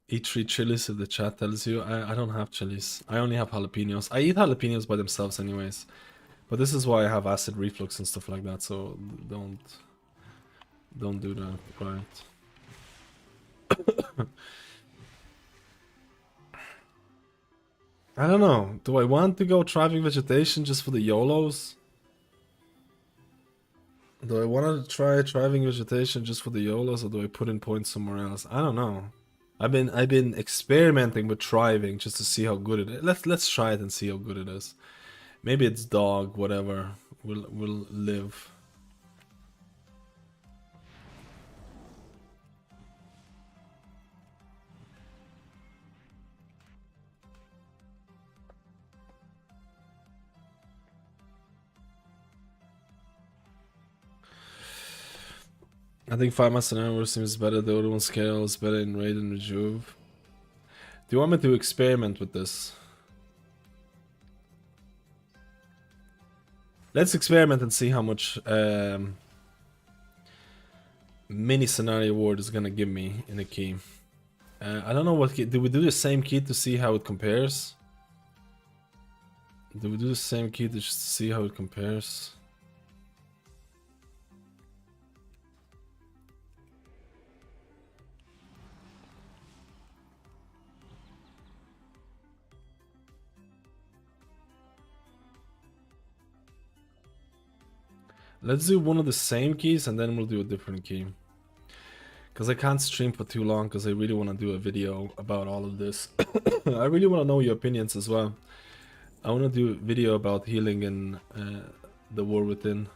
E: Eat 3 chilies if the chat tells you. I don't have chilies. I only have jalapenos. I eat jalapenos by themselves anyways. But this is why I have acid reflux and stuff like that, so don't do that, right? I don't know. Do I want to go thriving vegetation just for the YOLOs? Do I want to try thriving vegetation just for the YOLOs, or do I put in points somewhere else? I don't know. I've been experimenting with thriving just to see how good it is. Let's try it and see how good it is. Maybe it's dog, whatever. Will live. I think 5 months an hour seems better. The other one scales better in raid and rejuve. Do you want me to experiment with this? Let's experiment and see how much mini scenario ward is gonna give me in a key. I don't know what key. Do we do the same key to see how it compares? Do we do the same key to just see how it compares? Let's do one of the same keys and then we'll do a different key. Because I can't stream for too long because I really want to do a video about all of this. I really want to know your opinions as well. I want to do a video about healing in the War Within.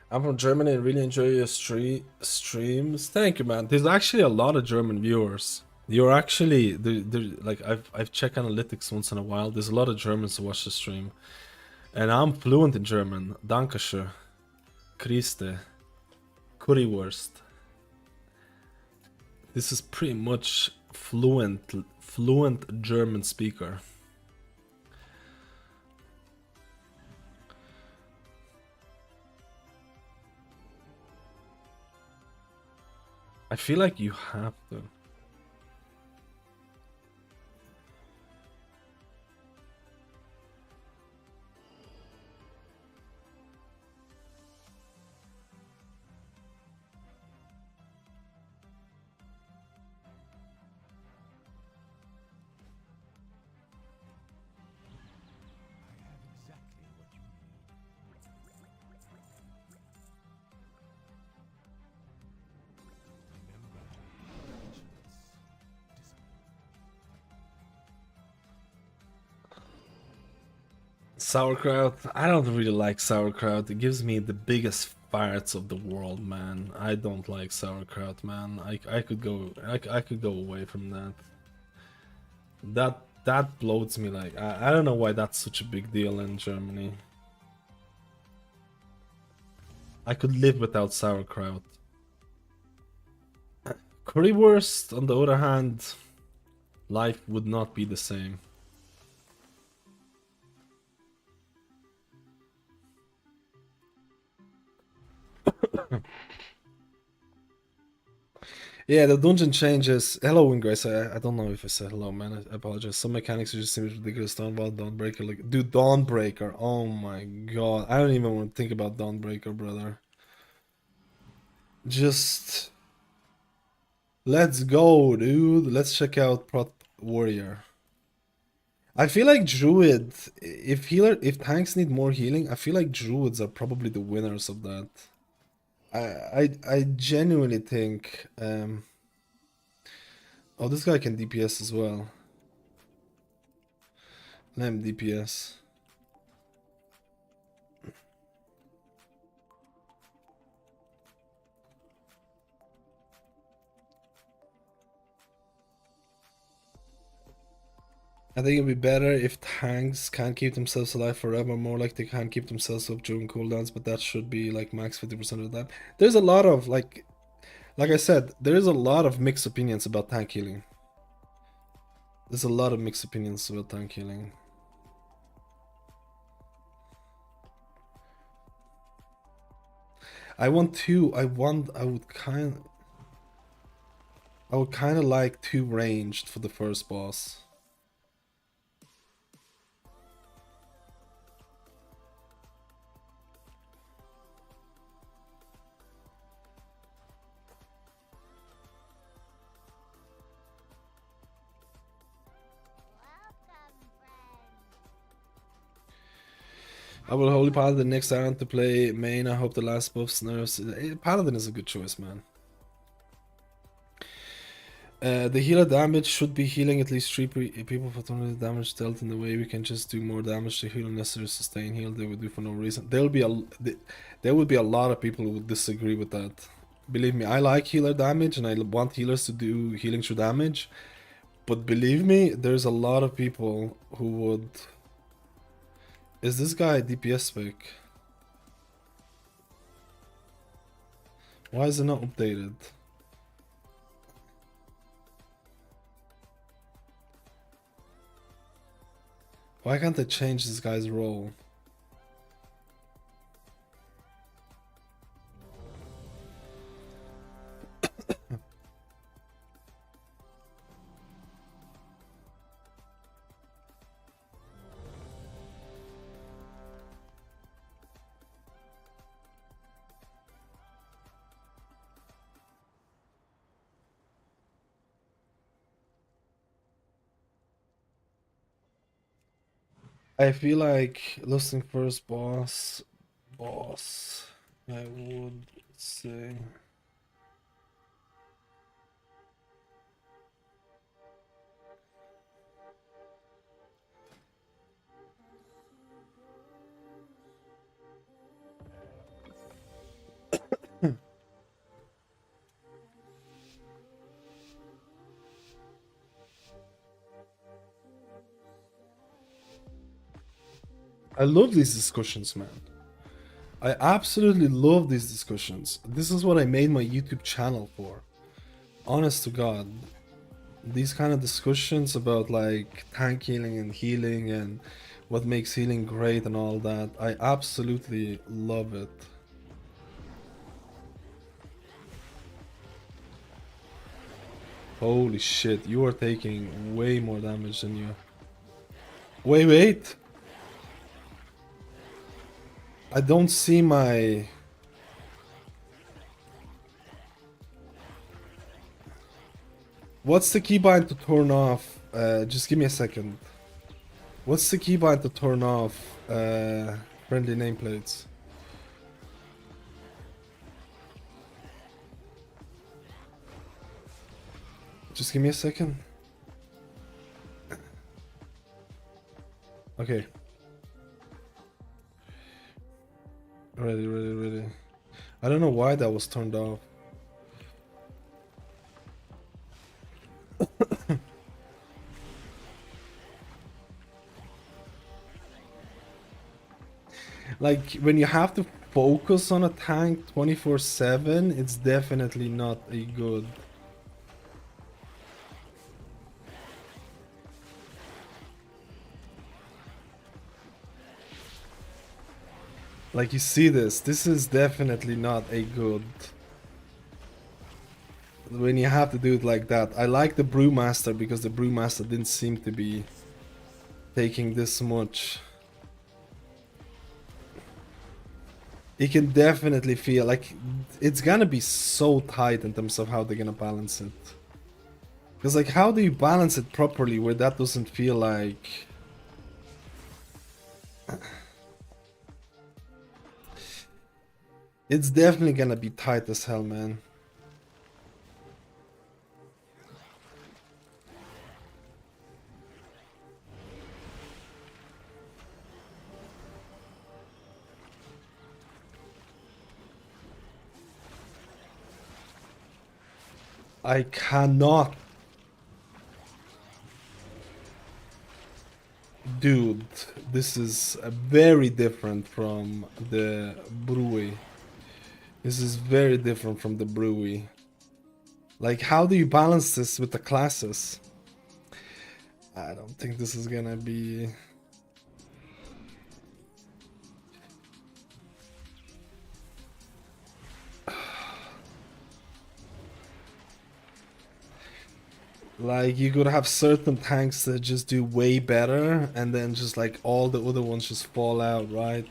E: I'm from Germany and really enjoy your streams. Thank you, man. There's actually a lot of German viewers. You're actually like I've checked analytics once in a while. There's a lot of Germans who watch the stream, and I'm fluent in German. Dankeschön, Christe, Currywurst. This is pretty much fluent German speaker. I feel like you have to. Sauerkraut? I don't really like sauerkraut. It gives me the biggest farts of the world, man. I don't like sauerkraut, man. I could go away from that. That bloats me. Like I don't know why that's such a big deal in Germany. I could live without sauerkraut. Currywurst, on the other hand, life would not be the same. Yeah, the dungeon changes. Hello, Ingress. I don't know if I said hello, man. I apologize. Some mechanics are just seem ridiculous. Dawnbreaker, like, dude, Dawnbreaker. Oh my god, I don't even want to think about Dawnbreaker, brother. Just let's go, dude. Let's check out Prot Warrior. I feel like Druid. If tanks need more healing, I feel like Druids are probably the winners of that. I genuinely think oh, this guy can DPS as well. Let him DPS. I think it'd be better if tanks can't keep themselves alive forever, more like they can't keep themselves up during cooldowns, but that should be like max 50% of the time. There's a lot of like I said, there is a lot of mixed opinions about tank healing. There's a lot of mixed opinions about tank healing. I would kind of like 2 ranged for the first boss. I will Holy Paladin next round to play main. I hope the last buffs nerfs. Paladin is a good choice, man. The healer damage should be healing at least 3 people for 200 damage dealt. In the way we can just do more damage to heal unnecessary sustain heal. They would do for no reason. There will be a lot of people who would disagree with that. Believe me, I like healer damage and I want healers to do healing through damage. But believe me, there's a lot of people who would Is this guy DPS pick? Why is it not updated? Why can't they change this guy's role? I feel like losing first boss, I would say. I love these discussions, man. I absolutely love these discussions. This is what I made my YouTube channel for. Honest to God. These kind of discussions about like tank healing and what makes healing great and all that. I absolutely love it. Holy shit, you are taking way more damage than you. Wait. I don't see my... What's the keybind to turn off? Just give me a second. What's the keybind to turn off friendly nameplates? Just give me a second. Okay. Ready. I don't know why that was turned off. Like, when you have to focus on a tank 24/7, it's definitely not a good... Like, you see this is definitely not a good... When you have to do it like that. I like the Brewmaster because the Brewmaster didn't seem to be taking this much. You can definitely feel like it's gonna be so tight in terms of how they're gonna balance it. Because like, how do you balance it properly where that doesn't feel like... It's definitely gonna be tight as hell, man. I cannot. Dude, this is very different from the Brewy. This is very different from the Brewy. Like, how do you balance this with the classes? I don't think this is gonna be... Like, you could have certain tanks that just do way better, and then just like all the other ones just fall out, right?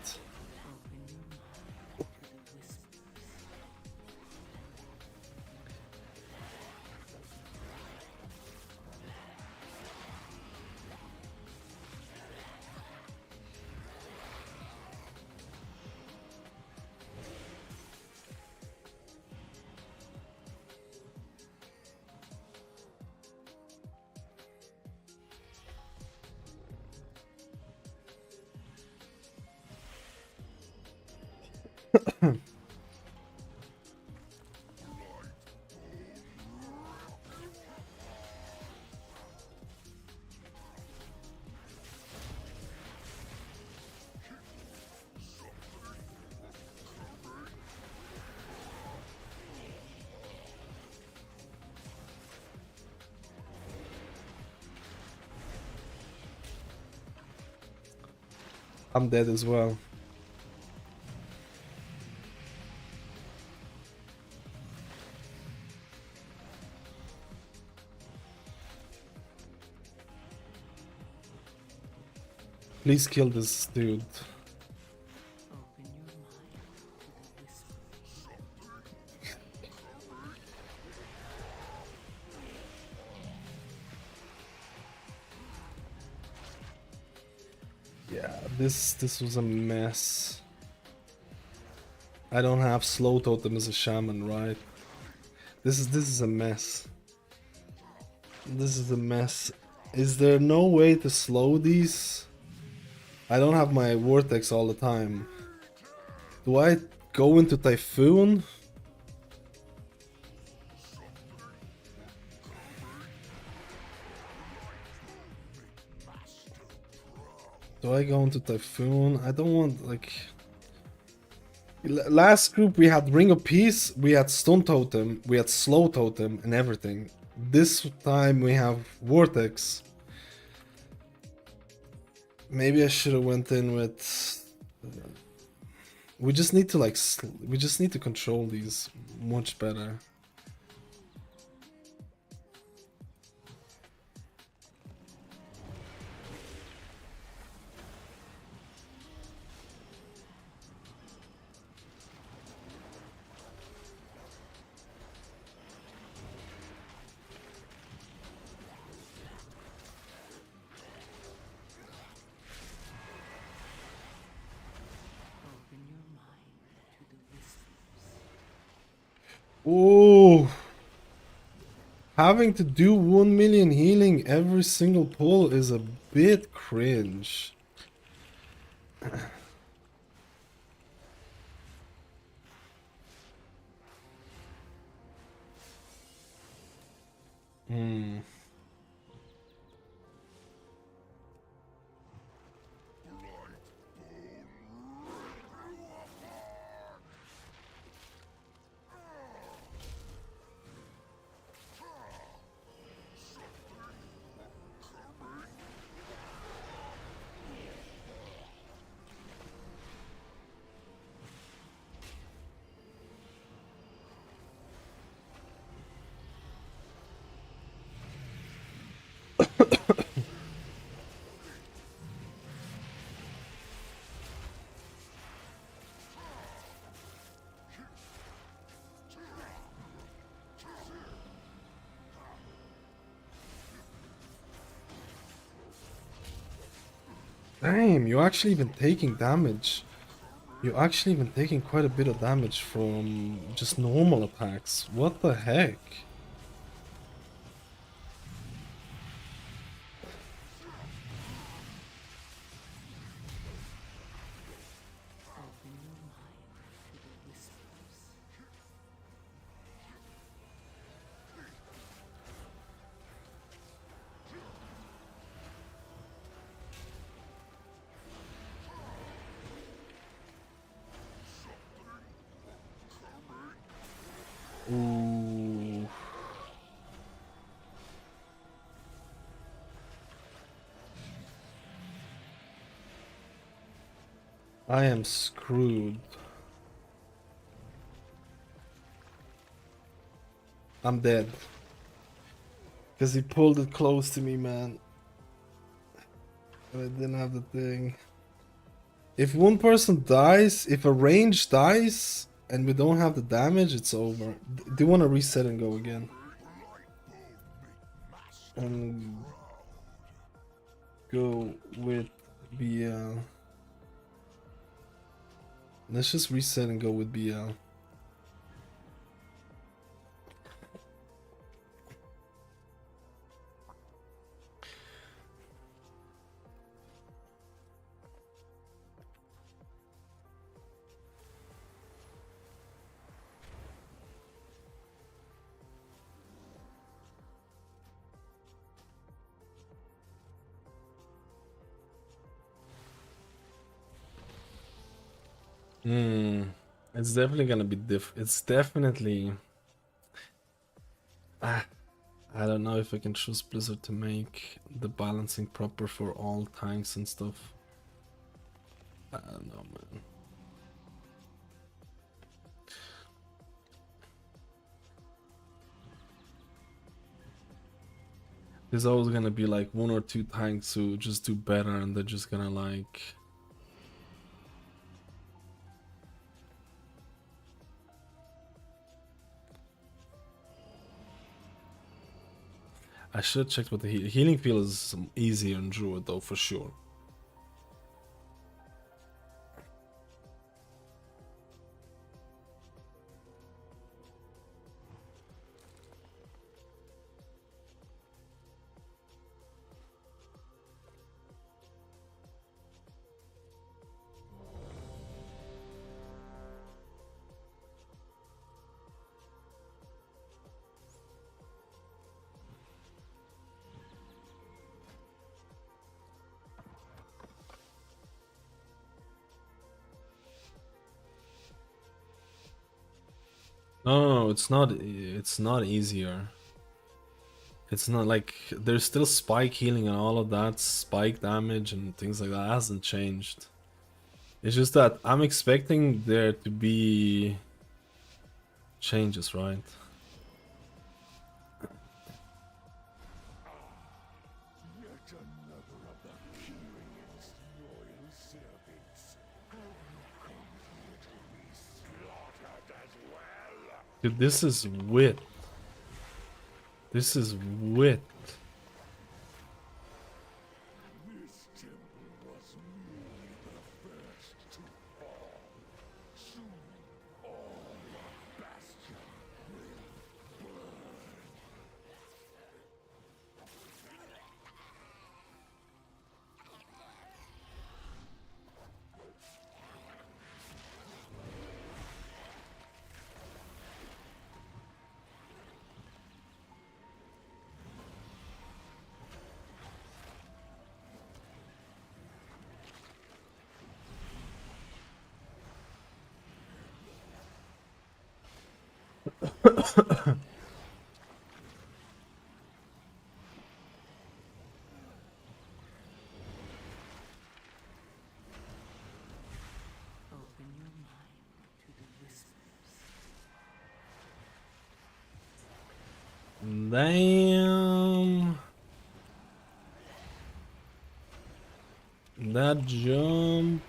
E: I'm dead as well. Please kill this dude. Yeah, this was a mess. I don't have slow totem as a shaman, right? This is a mess. This is a mess. Is there no way to slow these? I don't have my vortex all the time. Do I go into Typhoon? Do I go into Typhoon? I don't want, like... Last group we had Ring of Peace, we had Stone Totem, we had Slow Totem and everything. This time we have Vortex. Maybe I should have went in with... We just need to like... We just need to control these much better. Ooh. Having to do 1 million healing every single pull is a bit cringe. Hmm. Damn, you're actually been taking damage. You're actually been taking quite a bit of damage from just normal attacks. What the heck? Ooh. I am screwed. I'm dead. Because he pulled it close to me, man. And I didn't have the thing. If one person dies, if a range dies, and we don't have the damage, it's over. Do you want to reset and go again? And go with BL. Let's just reset and go with BL. It's definitely gonna be it's definitely... I don't know if I can choose Blizzard to make the balancing proper for all tanks and stuff. I don't know, man. There's always gonna be like one or two tanks who just do better, and they're just gonna like. I should have checked what the healing field is easier in Druid though, for sure. No, it's not. It's not easier. It's not like there's still spike healing and all of that, spike damage and things like that hasn't changed. It's just that I'm expecting there to be changes, right? Dude, this is wit. This is wit. Damn. That jump.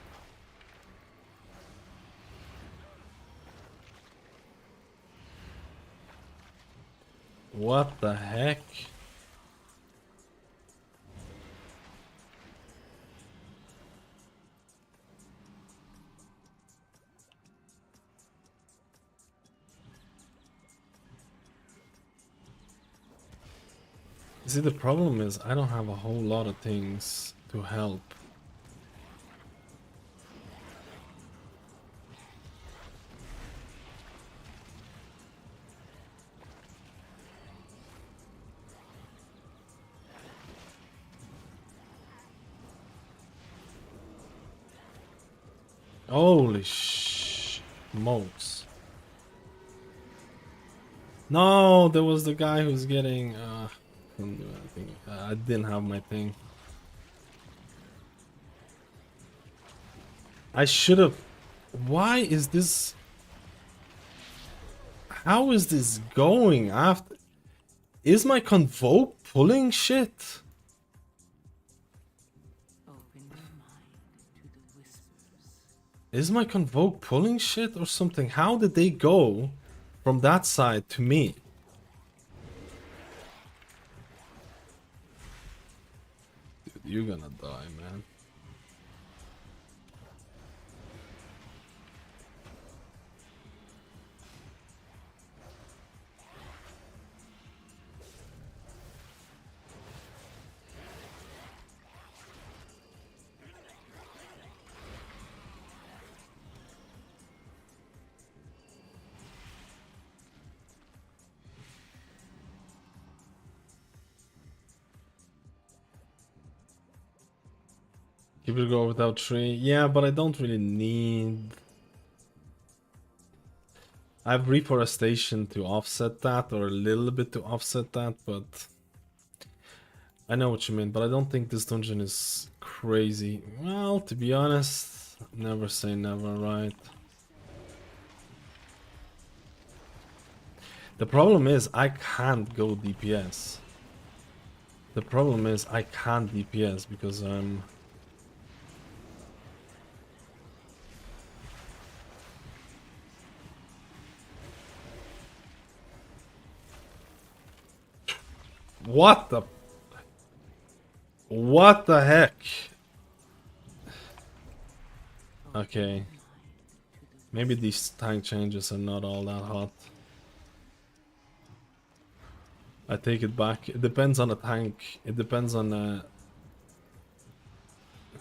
E: What the heck? See, the problem is I don't have a whole lot of things to help. Holy smokes. No, there was the guy who's getting I didn't have my thing. I should have. Why is this? How is this going after? Is my convoke pulling shit? Is my convoke pulling shit or something? How did they go from that side to me? Dude, you're gonna die, man. Keep it go without tree. Yeah, but I don't really need. I have reforestation to offset that, or a little bit to offset that, but I know what you mean. But I don't think this dungeon is crazy. Well, to be honest, Never say never, right? The problem is I can't go DPS. The problem is I can't DPS because I'm... What the... What the heck? Okay. Maybe these tank changes are not all that hot. I take it back. It depends on the tank. It depends on the...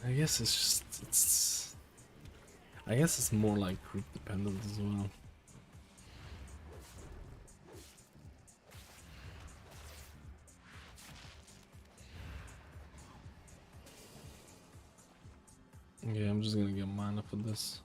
E: I guess it's just... It's... I guess it's more like group dependent as well. Okay, I'm just gonna get mana for this.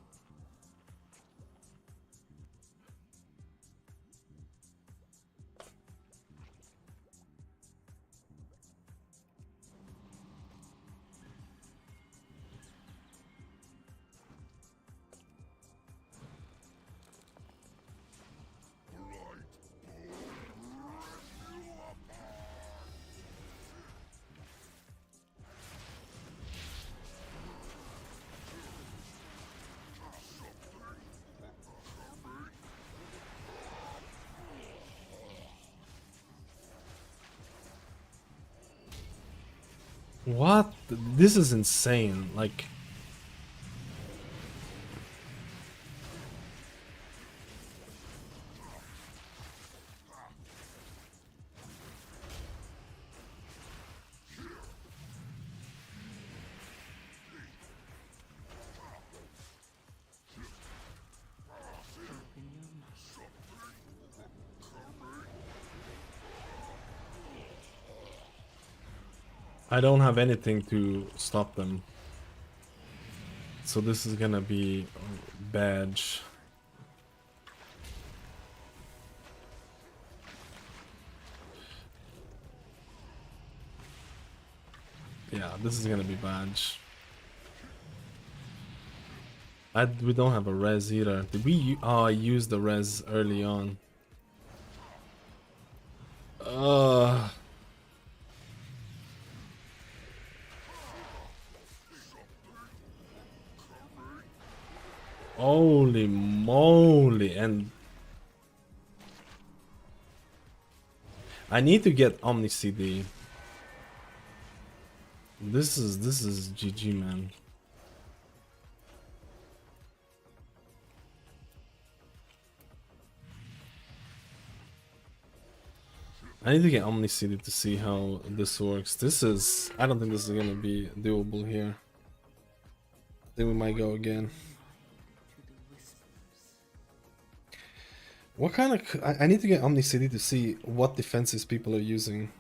E: What? This is insane. Like... I don't have anything to stop them. So this is gonna be badge. Yeah, this is gonna be badge. We don't have a res either. Did we? Oh, I used the res early on. Holy moly! And I need to get Omni CD. This is GG, man. I need to get Omni CD to see how this works. I don't think this is gonna be doable here. I think we might go again. What kind of... I need to get Omni CD to see what defenses people are using.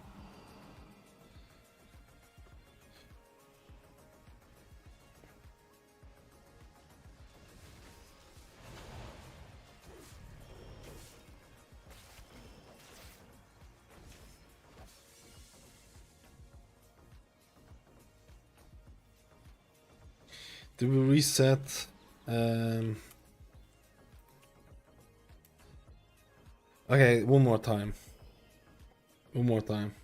E: Do we reset? Okay, one more time. One more time.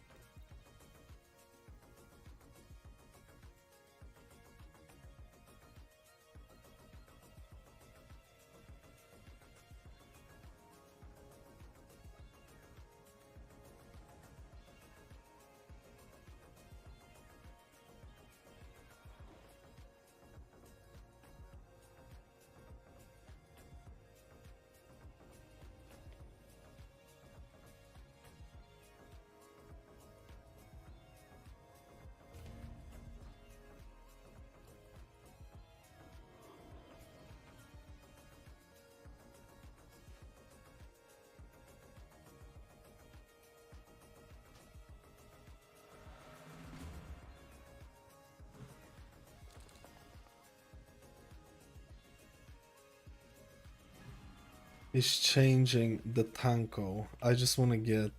E: Is changing the tanko. I just want to get...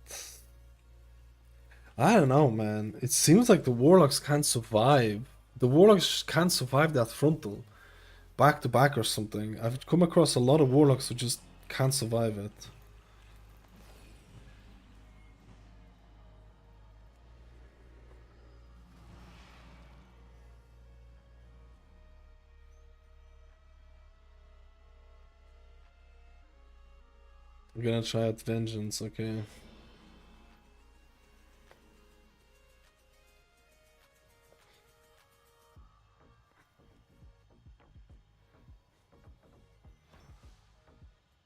E: I don't know, man. It seems like the warlocks can't survive. The warlocks can't survive that frontal. back to back or something. I've come across a lot of warlocks who just can't survive it. I'm gonna try out Vengeance, okay.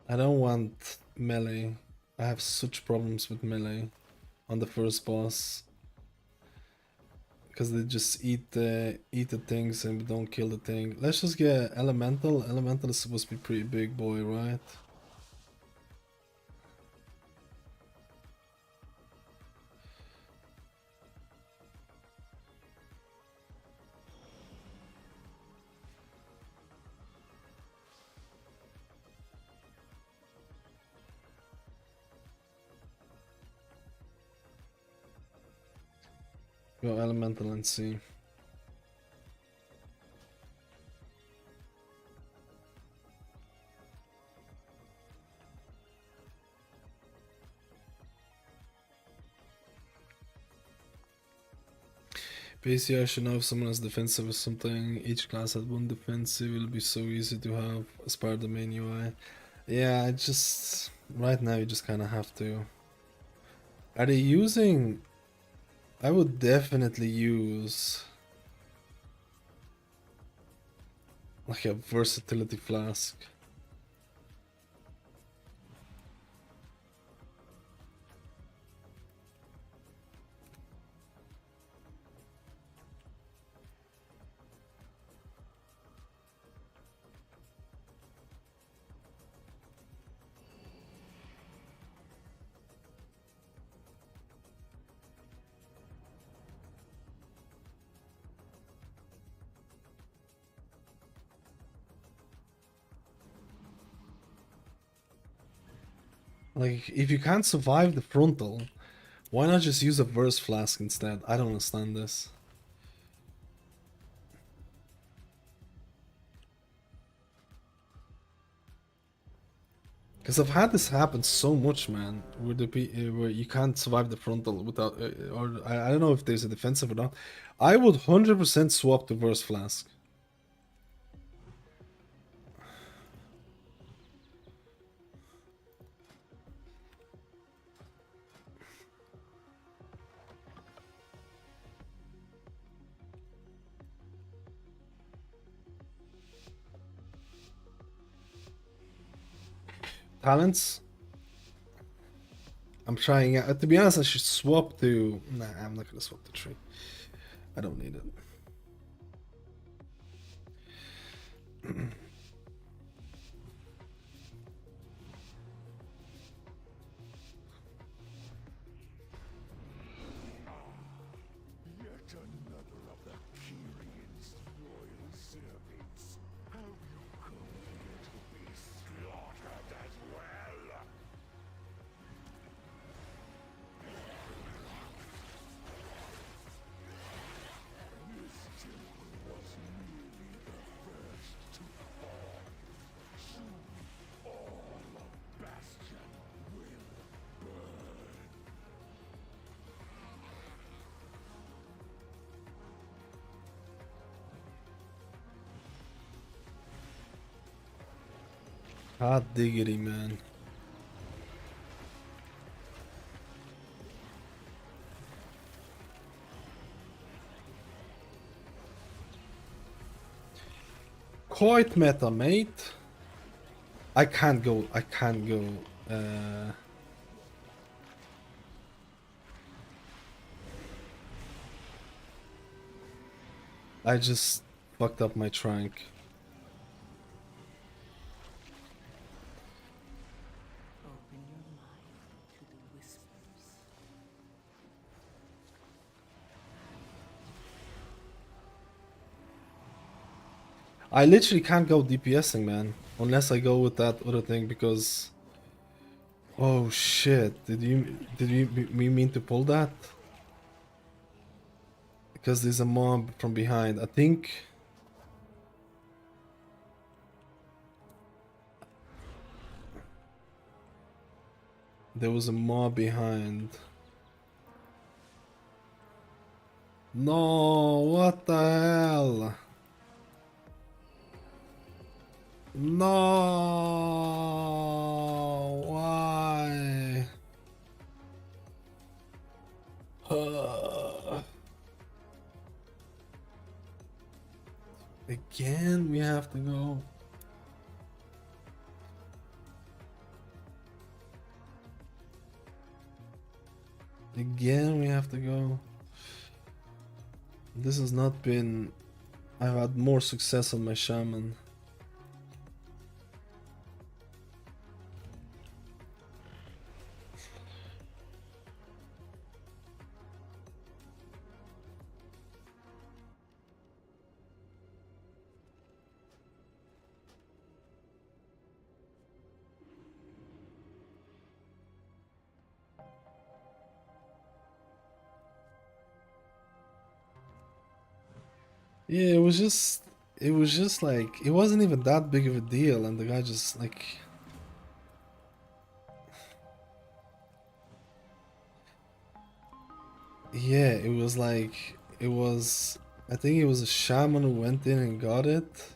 E: I don't want melee. I have such problems with melee on the first boss. Because they just eat the things and we don't kill the thing. Let's just get Elemental. Elemental is supposed to be pretty big boy, right? Go Elemental and see. Basically, I should know if someone has defensive or something. Each class has one defensive. It'll be so easy to have as part of the main UI. Yeah, I just... Right now, you just kind of have to. Are they using... I would definitely use... like a versatility flask. Like, if you can't survive the frontal, why not just use a verse flask instead? I don't understand this. Because I've had this happen so much, man, where you can't survive the frontal without, or I don't know if there's a defensive or not. I would 100% swap to verse flask. Talents. I'm trying out. To be honest, I should swap to... Nah, I'm not gonna swap to tree. I don't need it. Hot diggity, man. Quite meta, mate. I can't go. I just fucked up my trunk. I literally can't go DPSing, man, unless I go with that other thing because... Oh shit, did we mean to pull that? Because there's a mob from behind. I think There was a mob behind. No, what the hell? No, why? Again, we have to go. Again, we have to go. This has not been... I've had more success on my Shaman. Yeah, it was just like, it wasn't even that big of a deal, and the guy just like... Yeah, it was like, I think it was a shaman who went in and got it.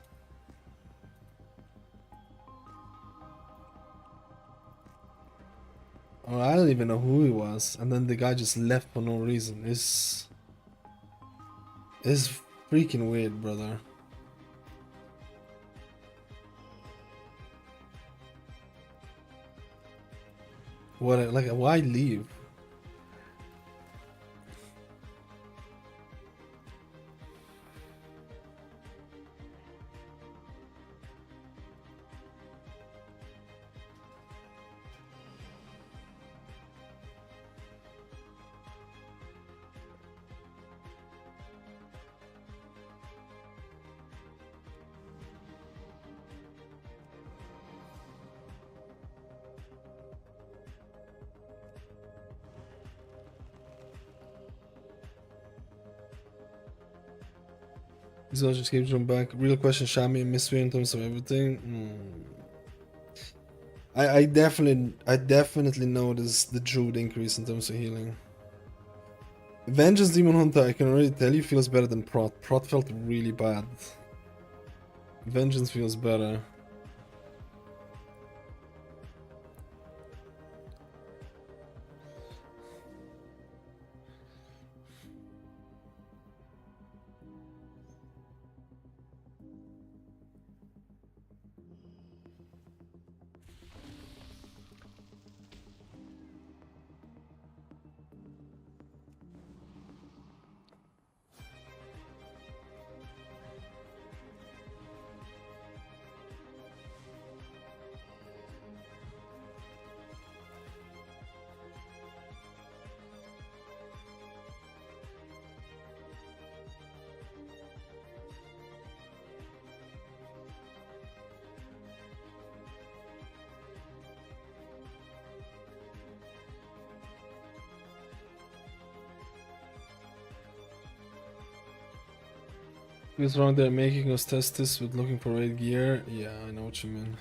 E: Or I don't even know who he was, and then the guy just left for no reason. It's freaking weird, brother. What, like, why leave? These all just keep drawing back. Real question, Shami, mystery in terms of everything. I definitely noticed the Druid increase in terms of healing. Vengeance Demon Hunter, I can already tell you, feels better than Prot. Prot felt really bad. Vengeance feels better. What's wrong? They're making us test this with looking for raid gear. Yeah, I know what you mean.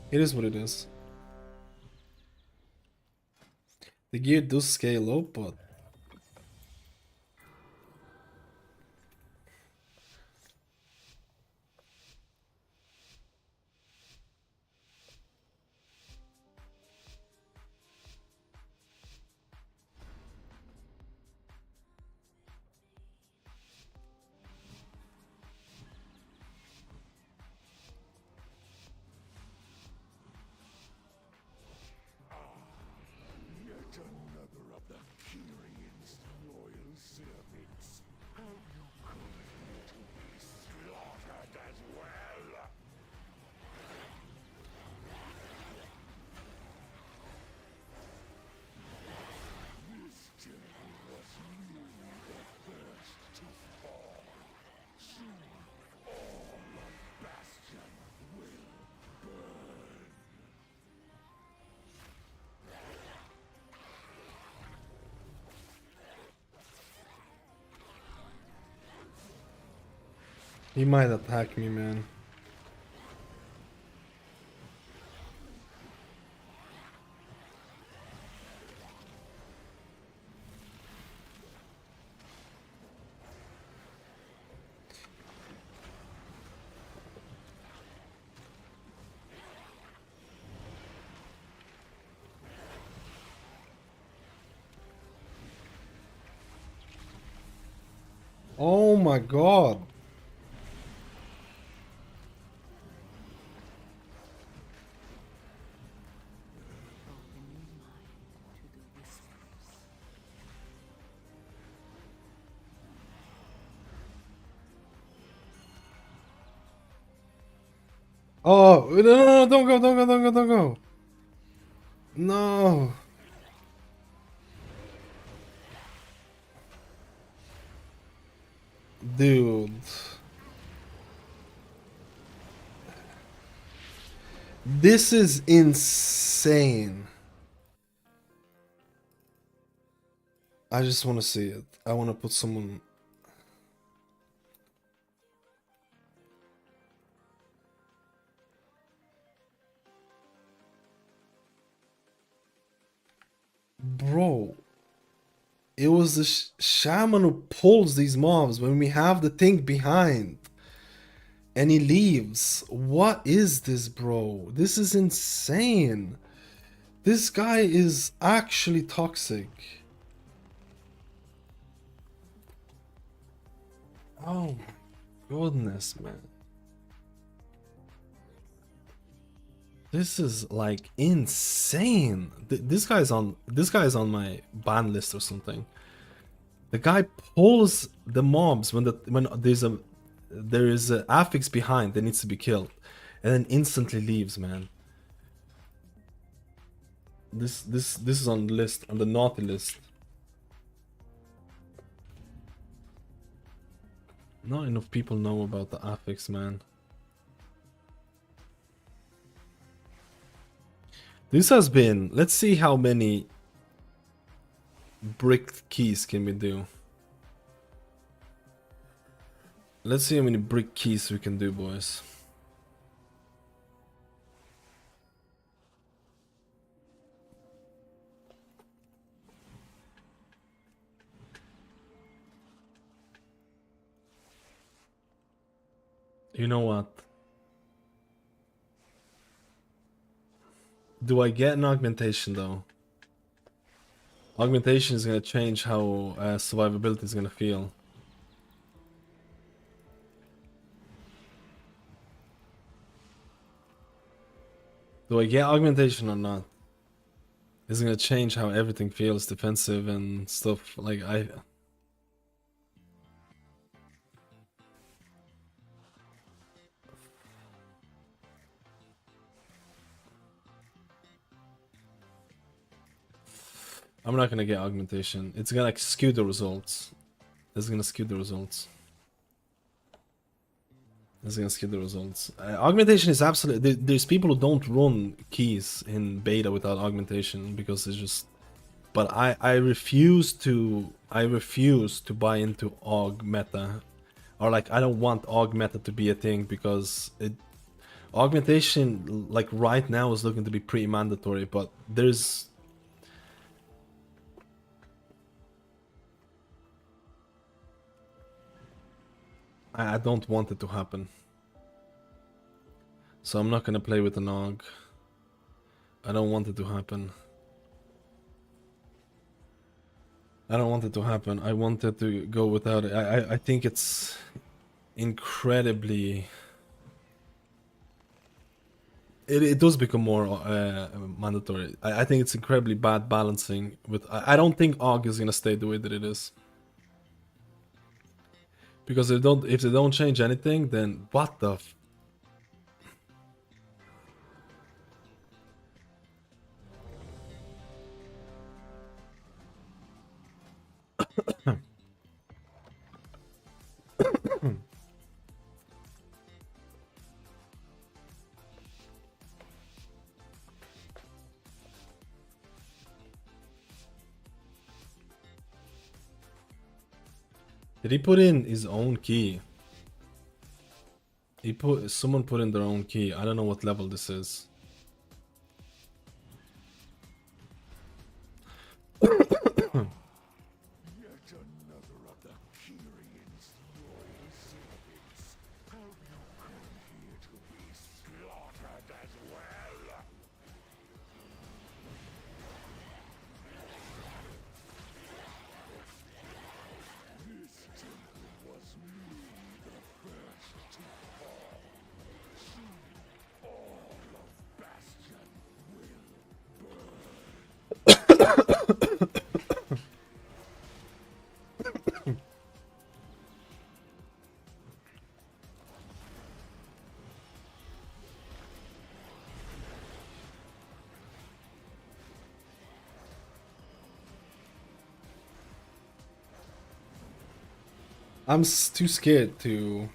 E: It is what it is. The gear does scale up, but he might attack me, man. Oh my god. Oh, no, no, no, don't go, don't go, don't go, don't go. No. Dude. This is insane. I just want to see it. I want to put someone... Bro. It was the shaman who pulls these mobs when we have the thing behind. And he leaves. What is this, bro? This is insane. This guy is actually toxic. Oh my goodness, man. This is like insane. This guy's on my ban list or something. The guy pulls the mobs when there is a affix behind that needs to be killed, and then instantly leaves, man. This is on the list, on the naughty list. Not enough people know about the affix, man. This has been... Let's see how many bricked keys can we do. Let's see how many brick keys we can do, boys. You know what? Do I get an augmentation though? Augmentation is gonna change how survivability is gonna feel. Do I get augmentation or not? It's gonna change how everything feels, defensive and stuff. Like I'm not gonna get augmentation. It's gonna like, skew the results. It's gonna skew the results. It's gonna skew the results. Augmentation is absolutely... There's people who don't run keys in beta without augmentation because it's just... But I refuse to... I refuse to buy into aug meta. Or like, I don't want aug meta to be a thing because it... Augmentation, like right now, is looking to be pretty mandatory, but there's... I don't want it to happen. So I'm not gonna play with an AUG. I don't want it to happen. I don't want it to happen. I want it to go without it. I think it's incredibly... It does become more mandatory. I think it's incredibly bad balancing with... I don't think AUG is gonna stay the way that it is. Because if they don't change anything, then what the f... Did he put in his own key? Someone put in their own key. I don't know what level this is. I'm too scared to.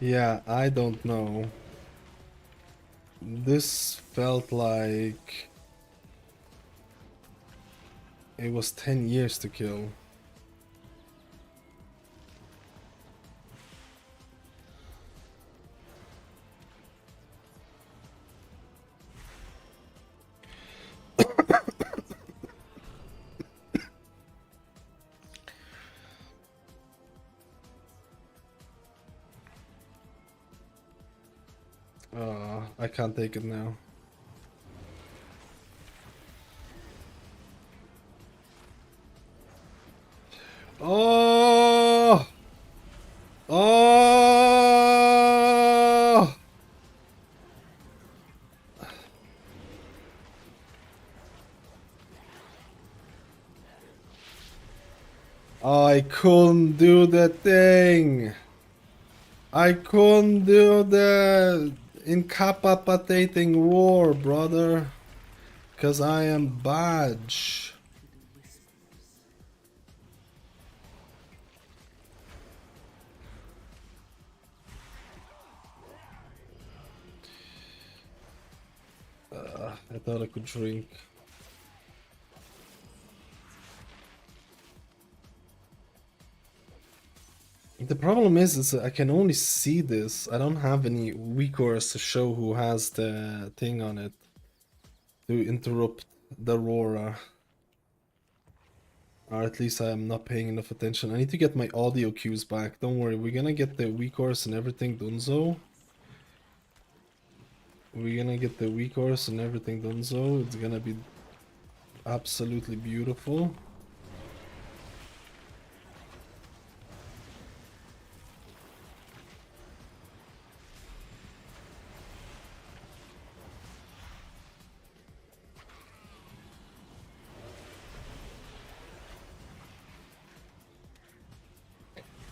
E: Yeah, I don't know. This felt like it was 10 years to kill. I can't take it now. Oh! Oh! I couldn't do the thing. I couldn't do the incapacitating war, brother. Cause I am badge. I thought I could drink. The problem is I can only see this. I don't have any recourse to show who has the thing on it to interrupt the Aurora. Or at least I am not paying enough attention. I need to get my audio cues back. Don't worry, we're gonna get the recourse and everything done so. We're gonna get the recourse and everything done so. It's gonna be absolutely beautiful.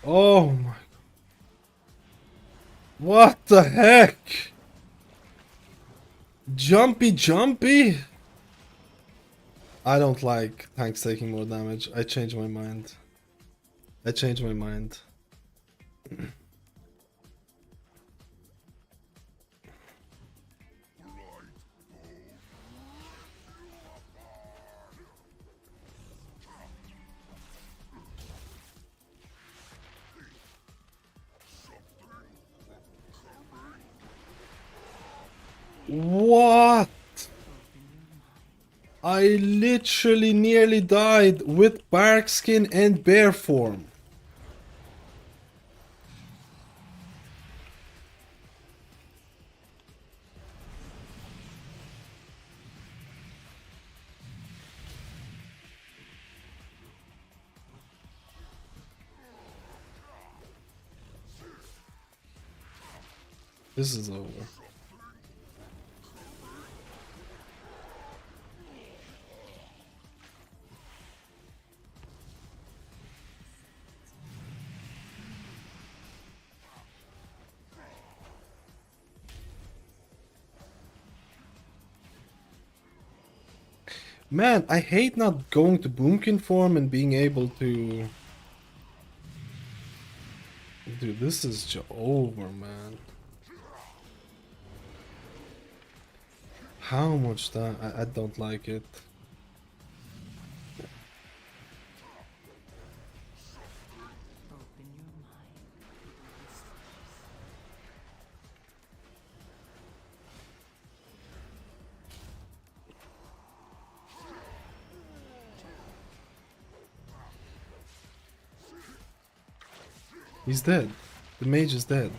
E: Oh my. What the heck? Jumpy? I don't like tanks taking more damage. I changed my mind. What? I literally nearly died with bark skin and bear form. This is over. Man, I hate not going to Boomkin form and being able to... Dude, this is just over, man. How much that... I don't like it. He's dead. The mage is dead.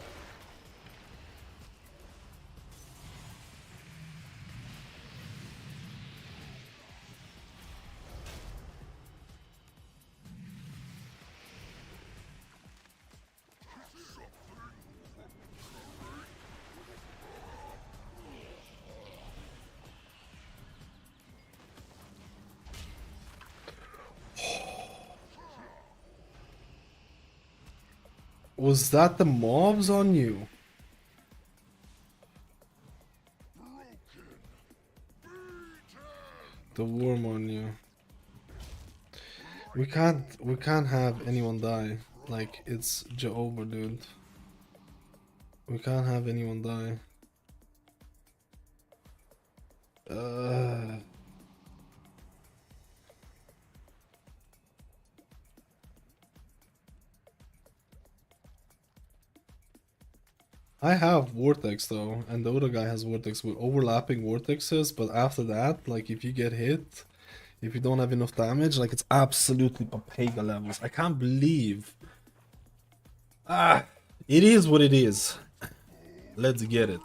E: Was that the mobs on you? The worm on you. We can't have anyone die. Like, it's Jehovah, dude. We can't have anyone die. I have Vortex though, and the other guy has Vortex with overlapping Vortexes, but after that, like if you get hit, if you don't have enough damage, like it's absolutely Papega levels. I can't believe. It is what it is. Let's get it.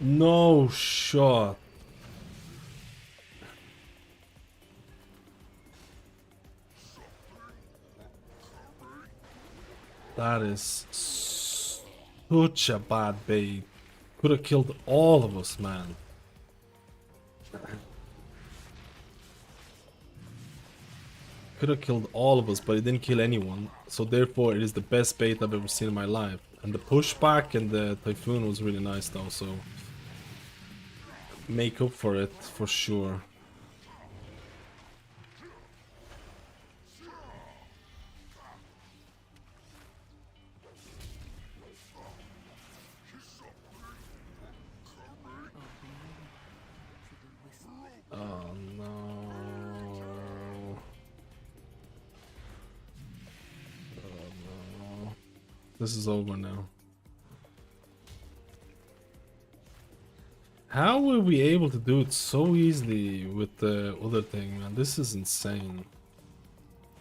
E: No shot. That is such a bad bait. Could have killed all of us, man. Could have killed all of us, but it didn't kill anyone. So therefore, it is the best bait I've ever seen in my life. And the pushback and the typhoon was really nice though, so make up for it for sure. Oh no. Oh no. This is over now. How were we able to do it so easily with the other thing, man? This is insane.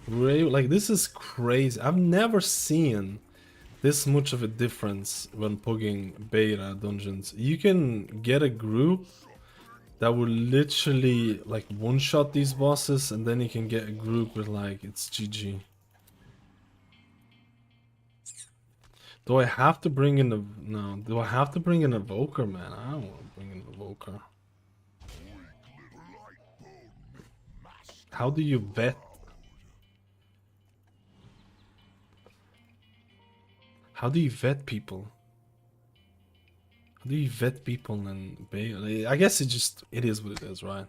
E: We were able, like, this is crazy. I've never seen this much of a difference when pugging beta dungeons. You can get a group that will literally like one-shot these bosses, and then you can get a group with like it's GG. Do I have to bring in a no? Do I have to bring in an Evoker, man? I don't want to bring in an Evoker. How do you vet? How do you vet people? How do you vet people and beta? I guess it is what it is, right?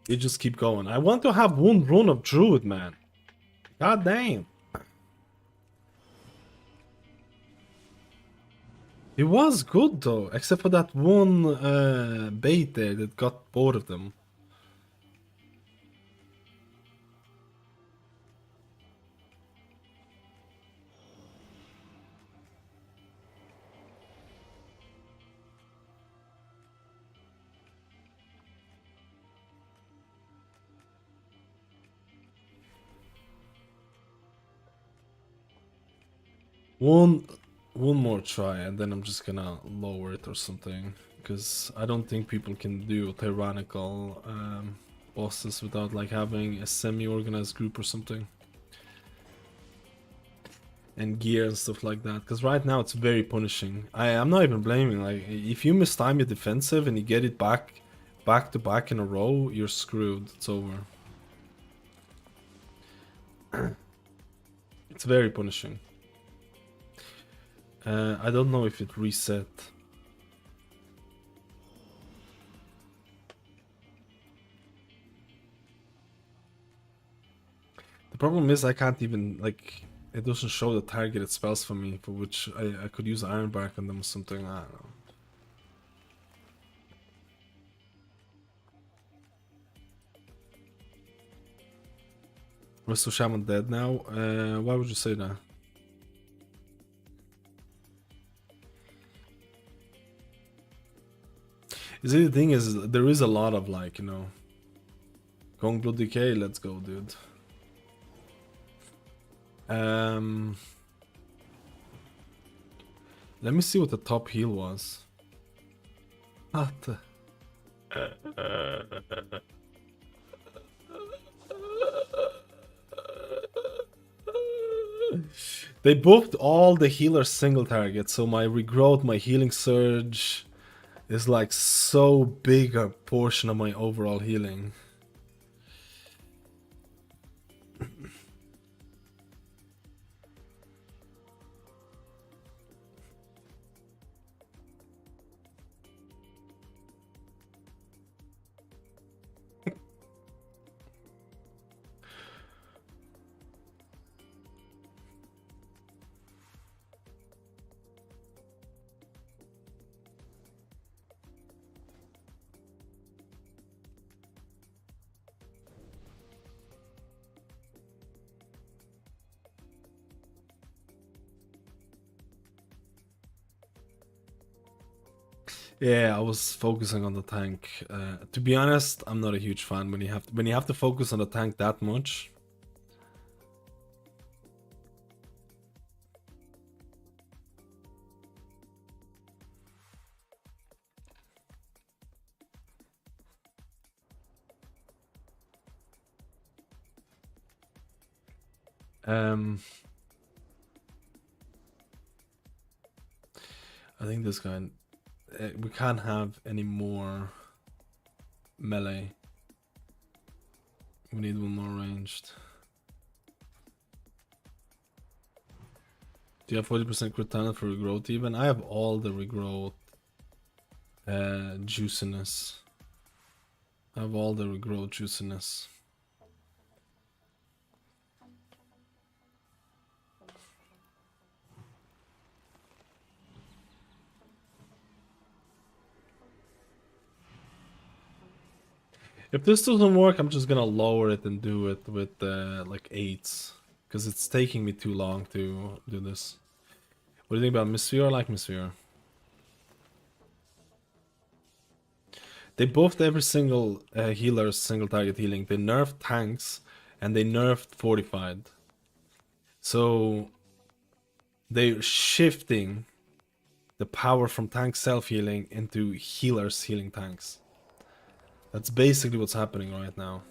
E: You just keep going. I want to have one run of Druid, man. God damn. It was good though, except for that one bait there that got both of them. One more try, and then I'm just gonna lower it or something, because I don't think people can do tyrannical bosses without like having a semi-organized group or something, and gear and stuff like that. Because right now it's very punishing. I'm not even blaming. Like if you mistime your defensive and you get it back to back in a row, you're screwed. It's over. It's very punishing. I don't know if it reset. The problem is I can't even, like, it doesn't show the targeted spells for me, for which I could use Ironbark on them or something, I don't know. Was the Shaman dead now? Why would you say that? You see, the thing is, there is a lot of, like, you know, Gong Blood Decay, let's go, dude. Let me see what the top heal was. What? They buffed all the healers single target, so my regrowth, my healing surge is like so big a portion of my overall healing. Yeah, I was focusing on the tank. To be honest, I'm not a huge fan when you have to focus on the tank that much. I think this guy. We can't have any more melee. We need one more ranged. Do you have 40% crit talent for regrowth even? I have all the regrowth juiciness. I have all the regrowth juiciness. If this doesn't work, I'm just gonna lower it and do it with like 8s. Because it's taking me too long to do this. What do you think about Mysphere? I like Mysphere. They buffed every single healer's single target healing. They nerfed tanks and they nerfed fortified. So they're shifting the power from tank self-healing into healers healing tanks. That's basically what's happening right now.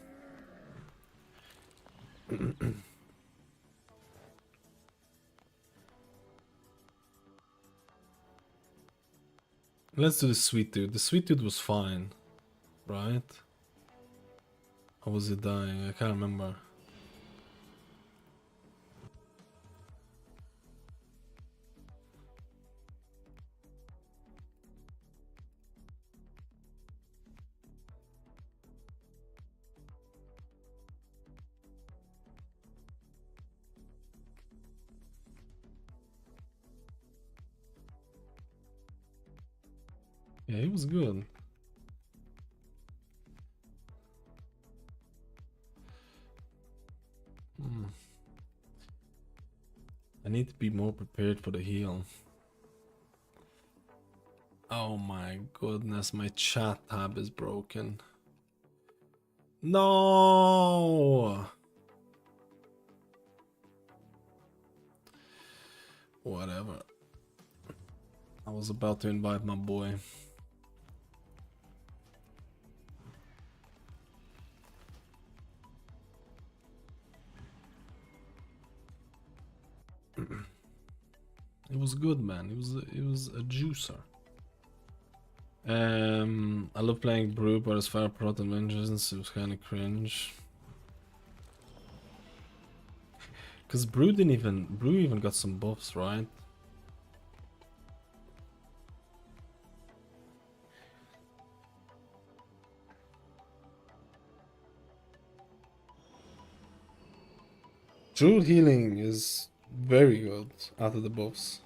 E: Let's do the sweet dude. The sweet dude was fine, right? Or was he dying? I can't remember. Yeah, he was good. I need to be more prepared for the heal. Oh my goodness, my chat tab is broken. No! Whatever. I was about to invite my boy. It was good, man. It was a juicer. I love playing Brew, but as far as Proton Vengeance, it was kind of cringe. Cause Brew even got some buffs, right? Druid healing is very good after the buffs.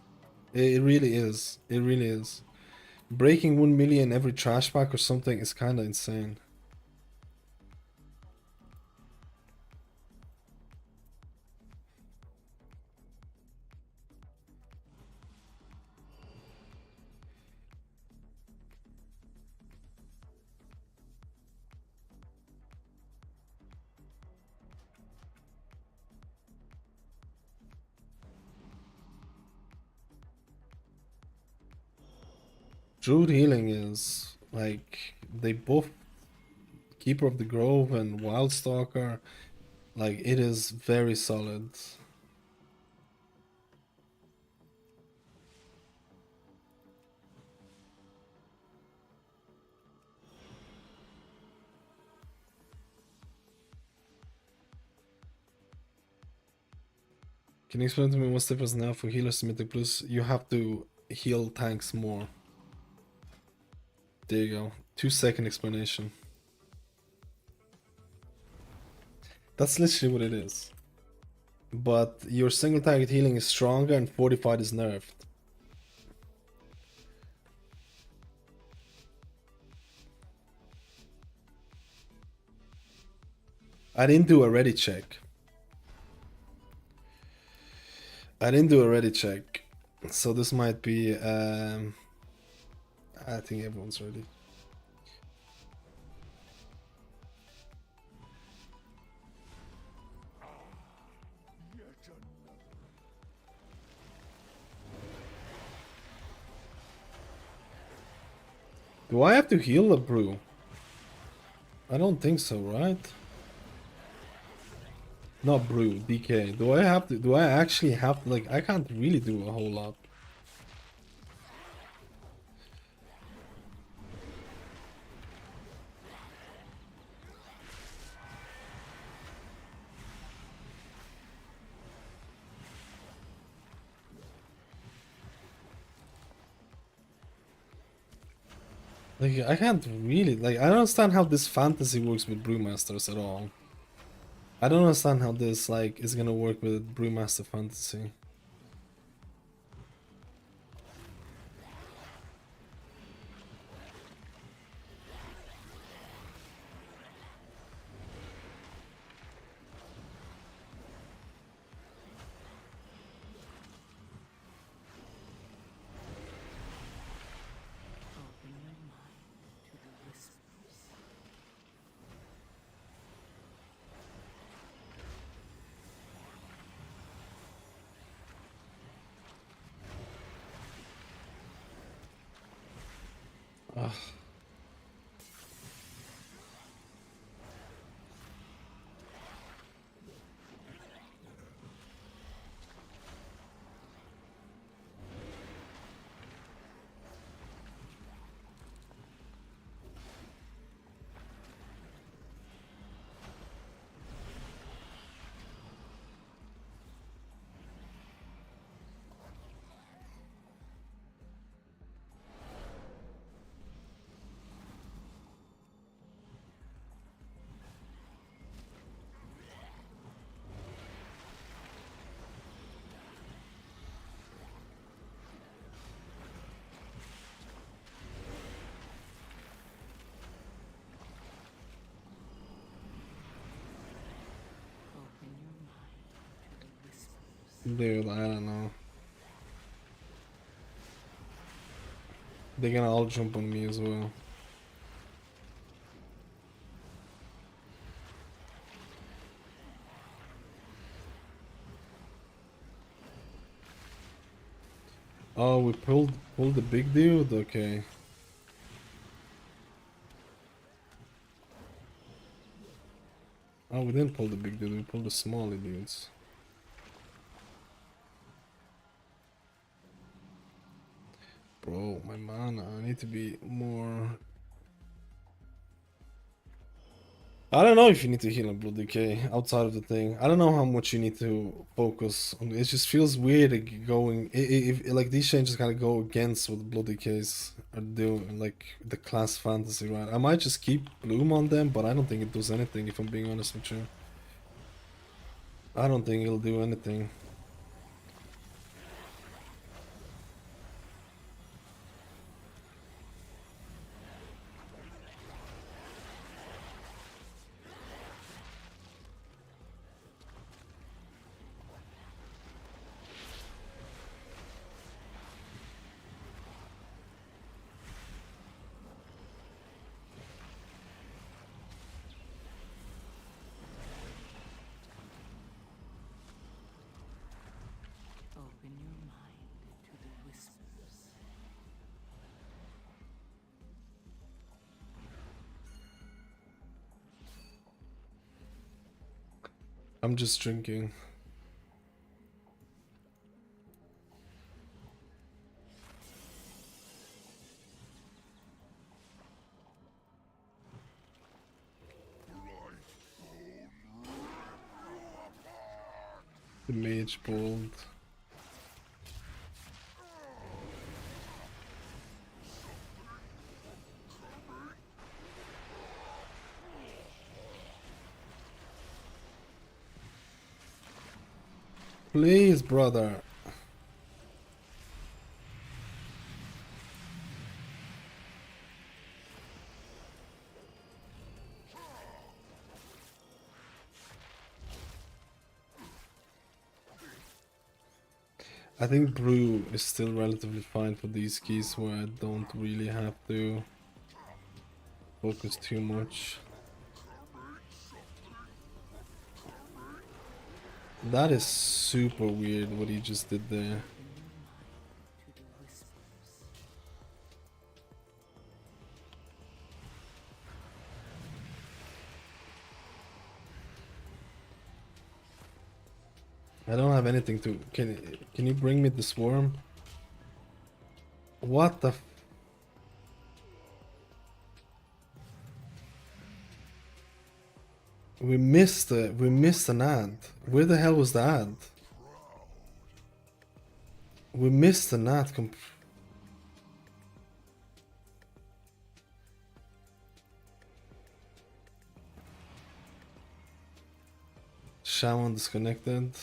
E: It really is. It really is. Breaking 1 million every trash pack or something is kind of insane. Druid healing is like they both Keeper of the Grove and Wildstalker, like it is very solid. Can you explain to me what's the difference now for healers to Mythic Plus? You have to heal tanks more. There you go. 2-second explanation. That's literally what it is. But your single target healing is stronger and fortified is nerfed. I didn't do a ready check. So this might be I think everyone's ready. Do I have to heal the brew? I don't think so, right? Not brew, DK. Do I actually have to, like, I can't really do a whole lot. Like, I can't really, like, I don't understand how this fantasy works with brewmasters at all. I don't understand how this, like, is gonna work with brewmaster fantasy. Ugh. Dude, I don't know. They're gonna all jump on me as well. Oh, we pulled the big dude? Okay. Oh, we didn't pull the big dude, we pulled the smaller dudes. Bro, my mana, I need to be more... I don't know if you need to heal on Blood Decay outside of the thing. I don't know how much you need to focus on. It just feels weird going... If like these changes kind of go against what Blood Decays are doing, like the class fantasy, right? I might just keep Bloom on them, but I don't think it does anything, if I'm being honest with you. I don't think it'll do anything. I'm just drinking. The mage bold. Please, brother. I think brew is still relatively fine for these keys where I don't really have to focus too much. That is super weird what he just did there. I don't have anything to... Can you bring me the swarm? What the f... We missed an ad. Where the hell was the ad? We missed an ad Shaman disconnected.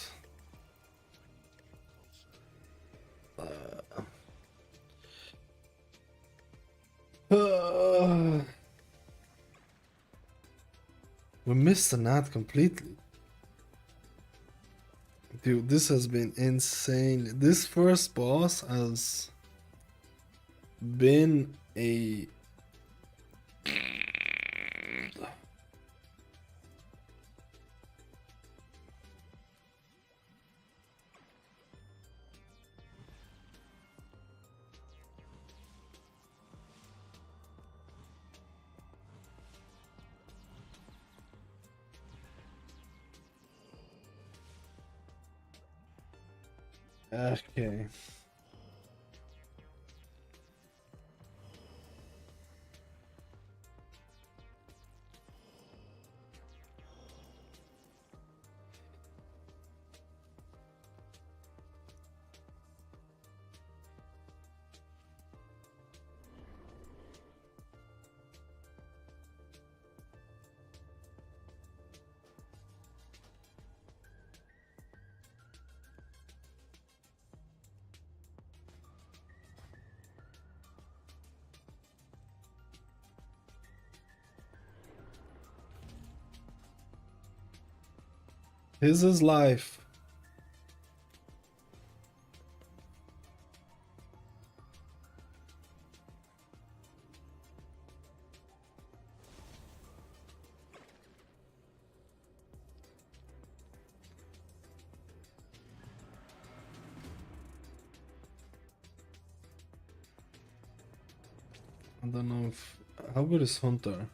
E: We missed an ad completely. Dude, this has been insane. This first boss has been a... Okay. His is life. I don't know if... How good is Hunter?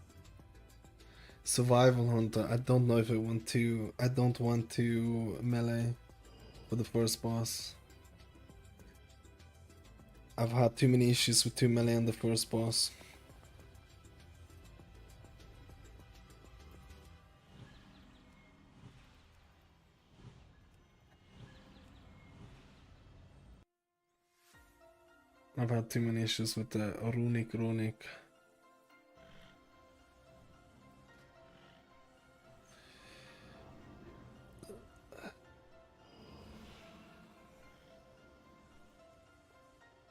E: Survival Hunter. I don't know if I want to... I don't want to melee for the first boss. I've had too many issues with 2 melee on the first boss. I've had too many issues with the runic.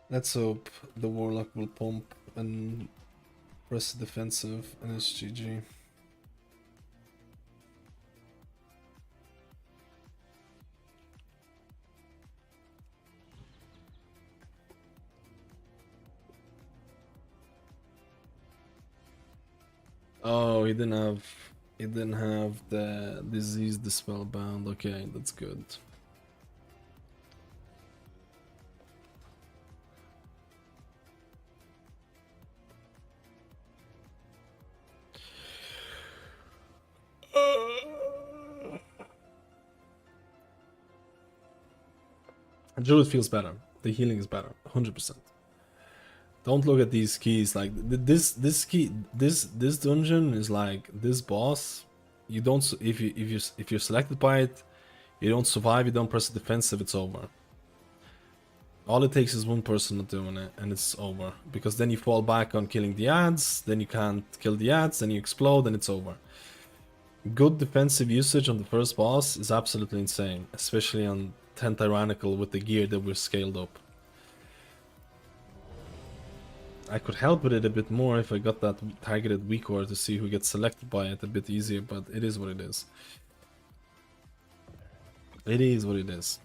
E: Let's hope the Warlock will pump and press defensive and it's GG. Oh, he didn't have the disease, the spellbound. Okay, that's good. Druid feels better. The healing is better, 100%. Don't look at these keys like this dungeon is like this boss. You don't if you're selected by it, you don't survive. You don't press the defensive. It's over. All it takes is one person not doing it, and it's over. Because then you fall back on killing the ads. Then you can't kill the ads. Then you explode, and it's over. Good defensive usage on the first boss is absolutely insane, especially on 10 Tyrannical with the gear that we're scaled up. I could help with it a bit more if I got that targeted weak ore to see who gets selected by it a bit easier, but it is what it is. It is what it is.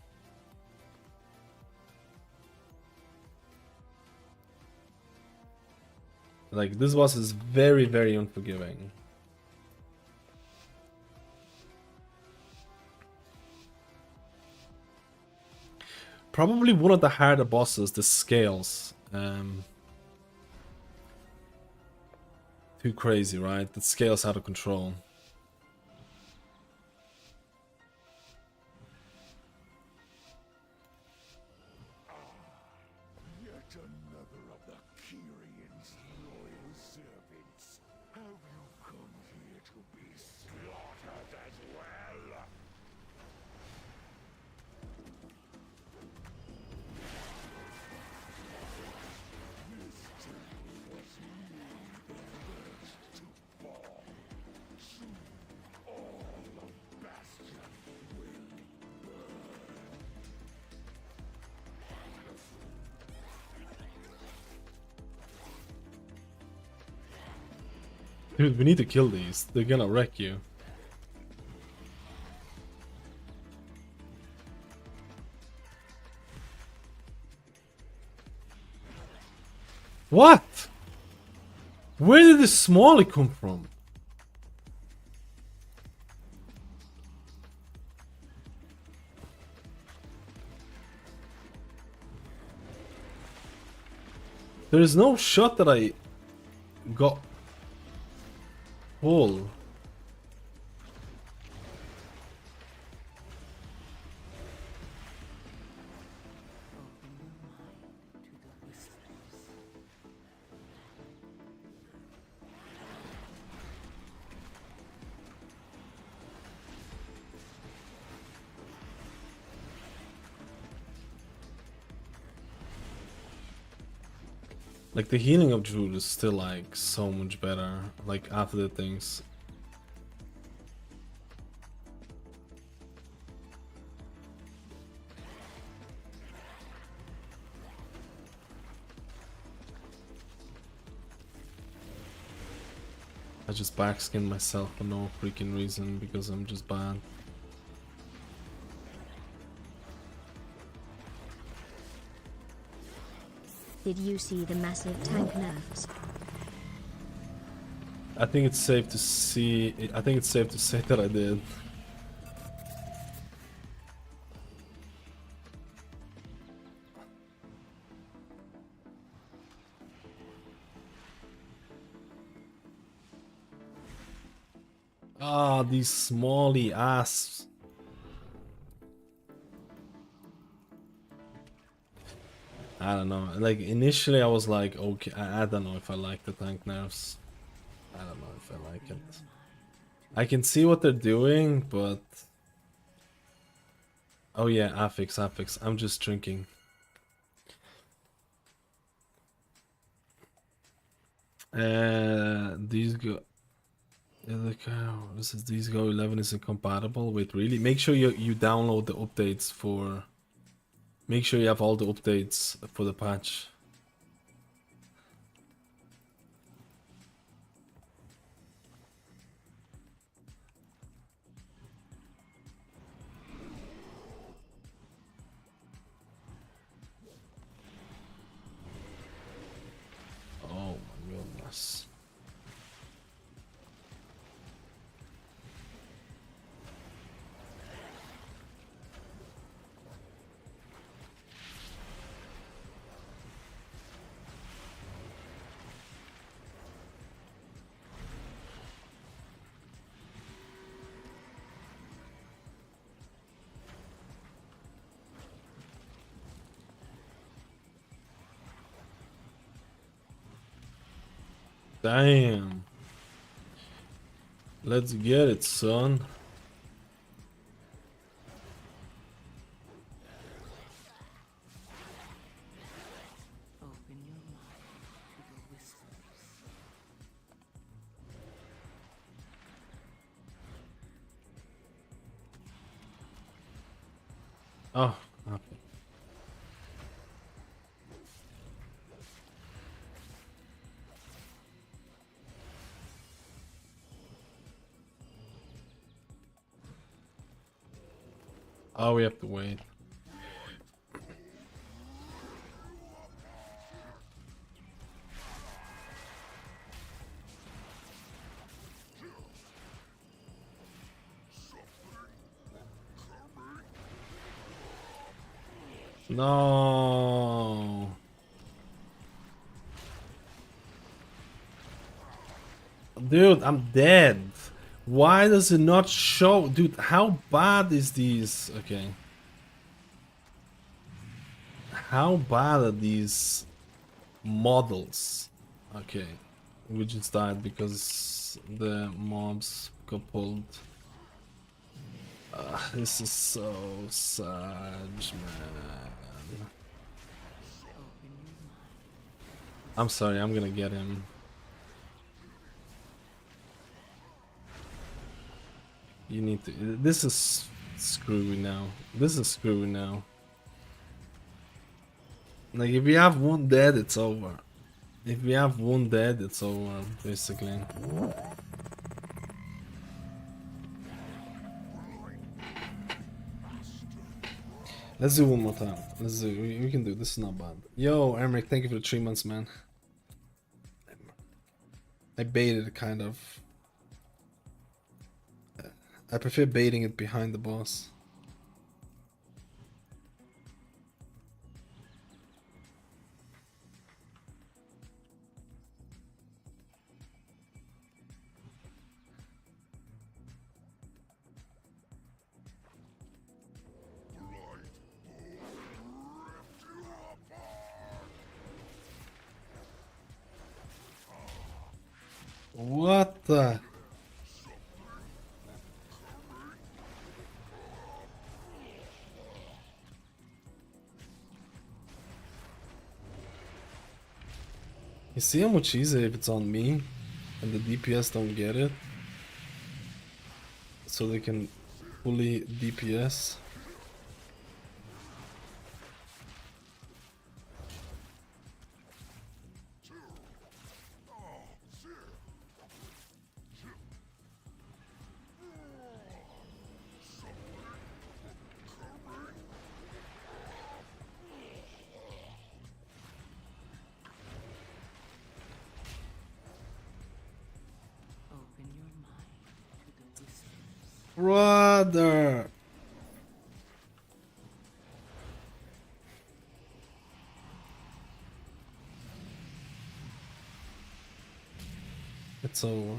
E: Like, this boss is very, very unforgiving. Probably one of the harder bosses, the scales. Too crazy, right? The scale's out of control.
G: Yet another of the Kyrian's loyal servants. Have you come here to be slaughtered as well?
E: Dude, we need to kill these. They're gonna wreck you. What? Where did this Smalley come from? There is no shot that I got full. Like, the healing of Druid is still like so much better, like after the things. I just backskinned myself for no freaking reason because I'm just bad.
H: Did you see the massive tank nerfs?
E: I think it's safe to see. I think it's safe to say that I did. Ah, these smally asps. I don't know. Like, initially I was like, okay, I don't know if I like the tank nerfs. I don't know if I like it. I can see what they're doing, but... Oh yeah, affix. I'm just drinking. These go... This is these go 11 is incompatible. Wait, really? Make sure you download the updates for... Make sure you have all the updates for the patch. Oh my goodness. Damn. Let's get it, son. Oh, okay. Oh, we have to wait. No. Dude, I'm dead. Why does it not show? Dude, how bad is these? Okay. How bad are these models? Okay. We just died because the mobs got pulled. This is so sad, man. I'm sorry, I'm gonna get him. You need to. This is screwy now. This is screwy now. Like, if we have one dead, it's over. If we have one dead, it's over, basically. Let's do one more time. Let's do. We can do. This is not bad. Yo, Emmerich, thank you for the 3 months, man. I baited it, kind of. I prefer baiting it behind the boss. What the? You see how much easier if it's on me and the DPS don't get it? So they can fully DPS. Brother! It's over.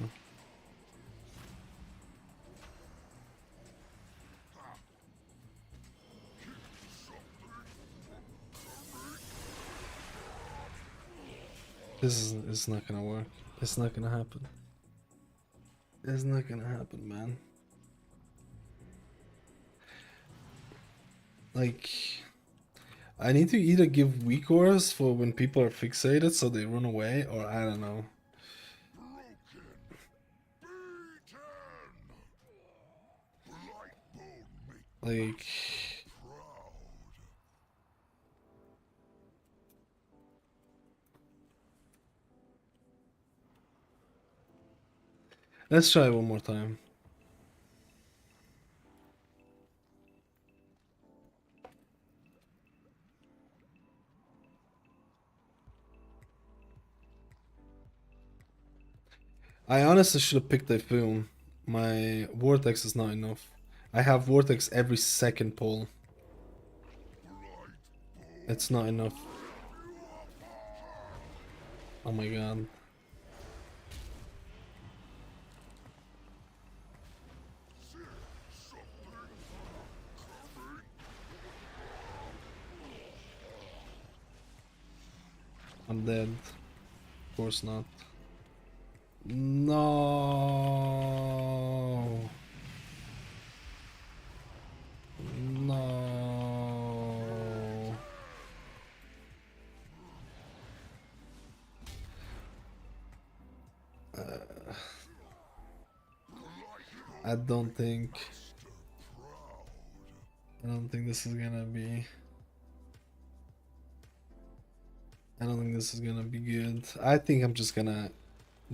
E: This is not gonna work. It's not gonna happen. It's not gonna happen, man. Like, I need to either give weak auras for when people are fixated so they run away, or I don't know. Like, let's try one more time. I honestly should have picked Typhoon. My Vortex is not enough. I have Vortex every second pull. It's not enough. Oh my god. I'm dead. Of course not. No. No. I don't think this is gonna be. I don't think this is gonna be good. I think I'm just gonna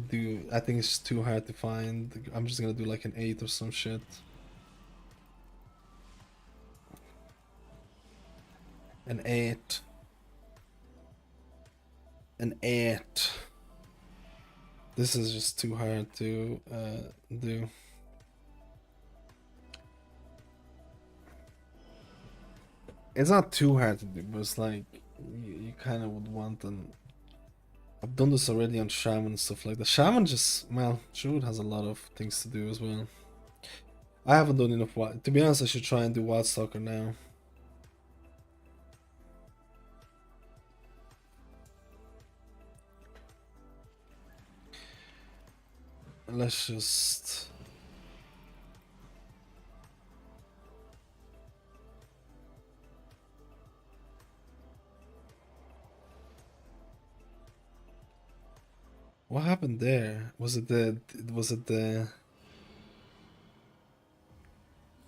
E: do. I think it's just too hard to find. I'm just gonna do like an 8 or some shit. An 8. An 8. This is just too hard to do. It's not too hard to do, but it's like you kind of would want an. I've done this already on Shaman and stuff like that. Shaman just, well, Druid has a lot of things to do as well. I haven't done enough. To be honest, I should try and do Wildstalker now. Let's just. What happened there? Was it the?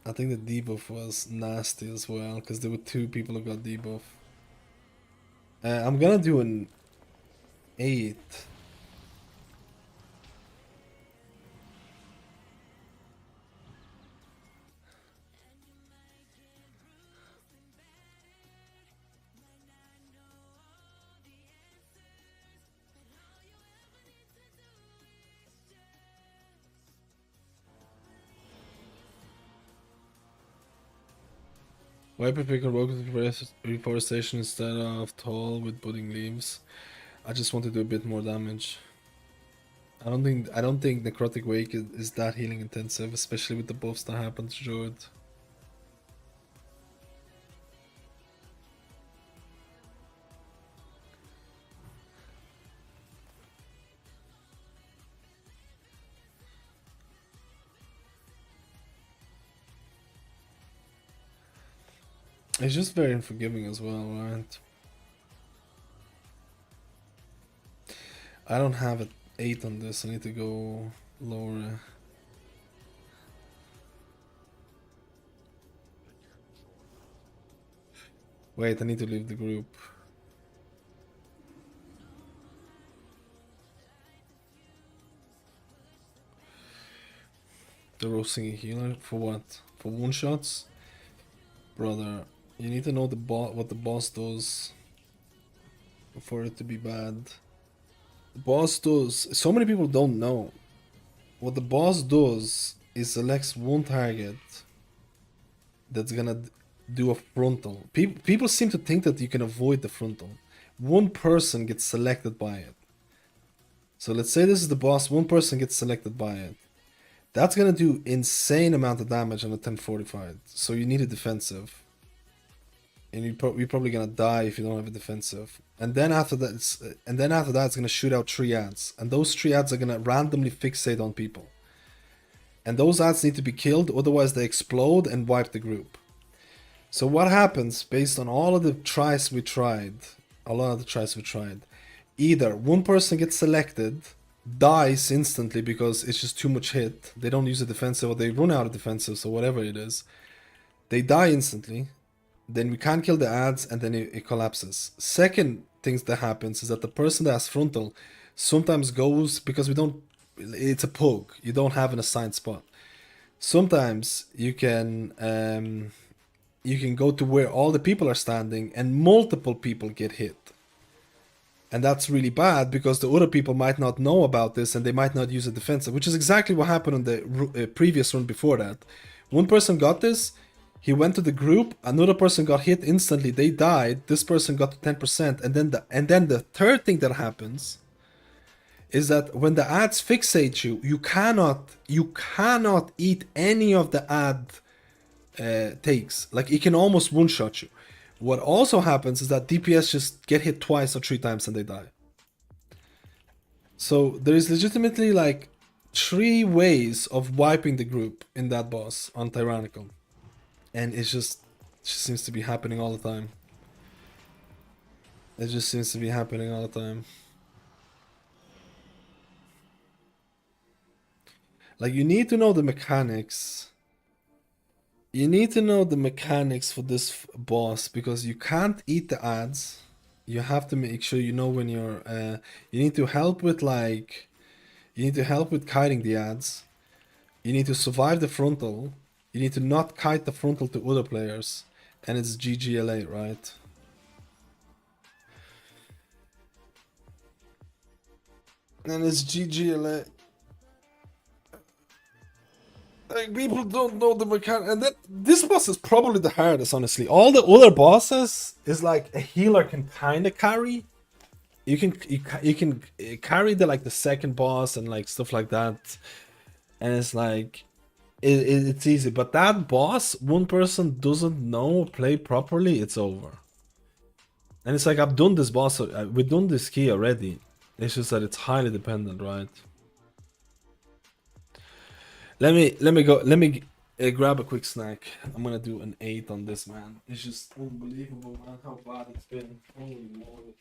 E: I think the debuff was nasty as well, because there were 2 people who got debuff. I'm gonna do an 8. Why pick and work with reforestation instead of tall with budding leaves? I just want to do a bit more damage. I don't think Necrotic Wake is that healing intensive, especially with the buffs that happen to Druid. It's just very unforgiving as well, right? I don't have an 8 on this, I need to go lower. Wait, I need to leave the group. They're roasting a healer? For what? For one shots? Brother, you need to know what the boss does for it to be bad. The boss does. So many people don't know. What the boss does is selects one target that's gonna do a frontal. People seem to think that you can avoid the frontal. One person gets selected by it. So let's say this is the boss. One person gets selected by it. That's gonna do insane amount of damage on a 1045. So you need a defensive. And you're probably gonna die if you don't have a defensive. And then after that, it's gonna shoot out 3 ads, and those 3 ads are gonna randomly fixate on people. And those ads need to be killed, otherwise they explode and wipe the group. So what happens based on all of the tries we tried, either one person gets selected, dies instantly because it's just too much hit. They don't use a defensive, or they run out of defensives, or whatever it is. They die instantly. Then we can't kill the ads, and then it collapses. Second thing that happens is that the person that has frontal sometimes goes, because it's a poke, you don't have an assigned spot. Sometimes you can go to where all the people are standing and multiple people get hit. And that's really bad, because the other people might not know about this and they might not use a defensive, which is exactly what happened on the previous run before that. One person got this, he went to the group, another person got hit instantly, they died, this person got to 10%, and then the third thing that happens is that when the ads fixate you, you cannot eat any of the ad takes. Like, it can almost one-shot you. What also happens is that DPS just get hit twice or 3 times and they die. So there is legitimately like 3 ways of wiping the group in that boss on Tyrannical. And it just seems to be happening all the time. It just seems to be happening all the time. Like, you need to know the mechanics. You need to know the mechanics for this boss, because you can't eat the ads. You have to make sure you know when you're you need to help with like, you need to help with kiting the ads. You need to survive the frontal. You need to not kite the frontal to other players. And it's GGLA, right? And it's GGLA. Like, people don't know the mechanic, and this boss is probably the hardest, honestly. All the other bosses is like a healer can kind of carry. You can carry the like the second boss and like stuff like that, and it's like it's easy. But that boss, one person doesn't know play properly, it's over. And it's like, I've done this boss, we've done this key already. It's just that it's highly dependent, right? Let me go. Let me grab a quick snack. I'm gonna do an 8 on this, man. It's just unbelievable, man, how bad it's been. Holy moly.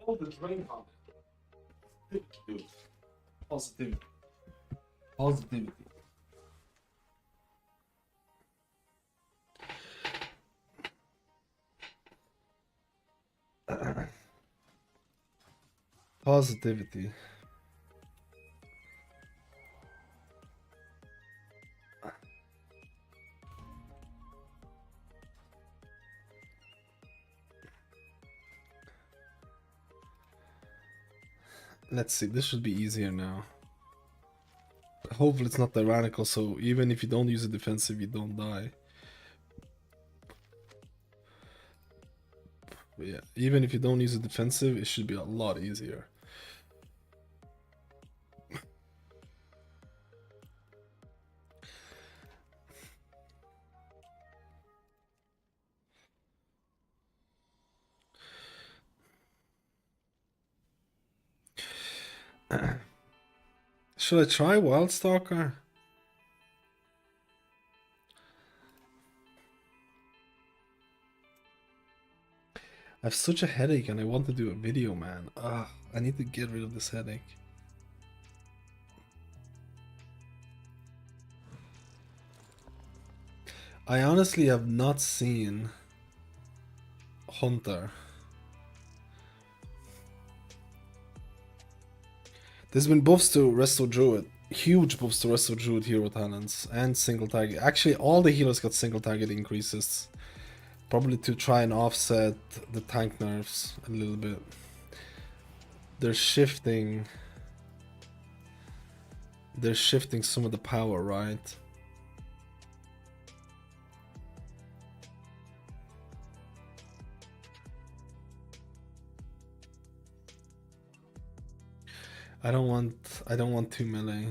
B: all the drain on it. Dude. Positivity. Positivity.
E: Positivity. Let's see, this should be easier now. Hopefully it's not tyrannical, so even if you don't use a defensive, you don't die. But yeah, even if you don't use a defensive, it should be a lot easier. Should I try Wildstalker? I have such a headache and I want to do a video, man. I need to get rid of this headache. I honestly have not seen Hunter. There's been buffs to Resto Druid. Huge buffs to Resto Druid hero talents and single target. Actually, all the healers got single target increases. Probably to try and offset the tank nerfs a little bit. They're shifting some of the power, right? I don't want 2 melee.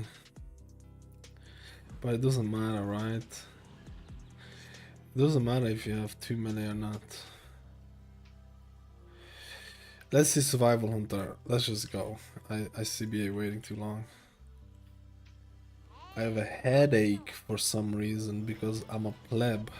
E: But it doesn't matter, right? It doesn't matter if you have 2 melee or not. Let's see Survival Hunter. Let's just go. I CBA waiting too long. I have a headache for some reason because I'm a pleb.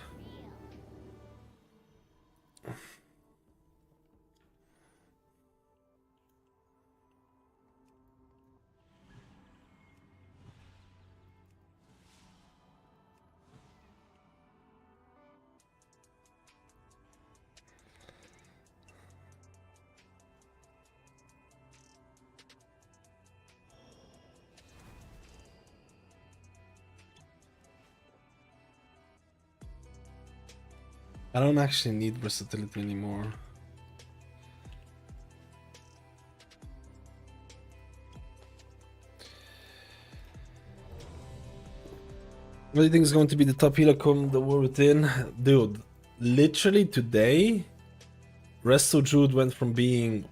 E: I don't actually need versatility anymore. What do you think is going to be the top healer come the war within? Dude, literally today, Resto Druid went from being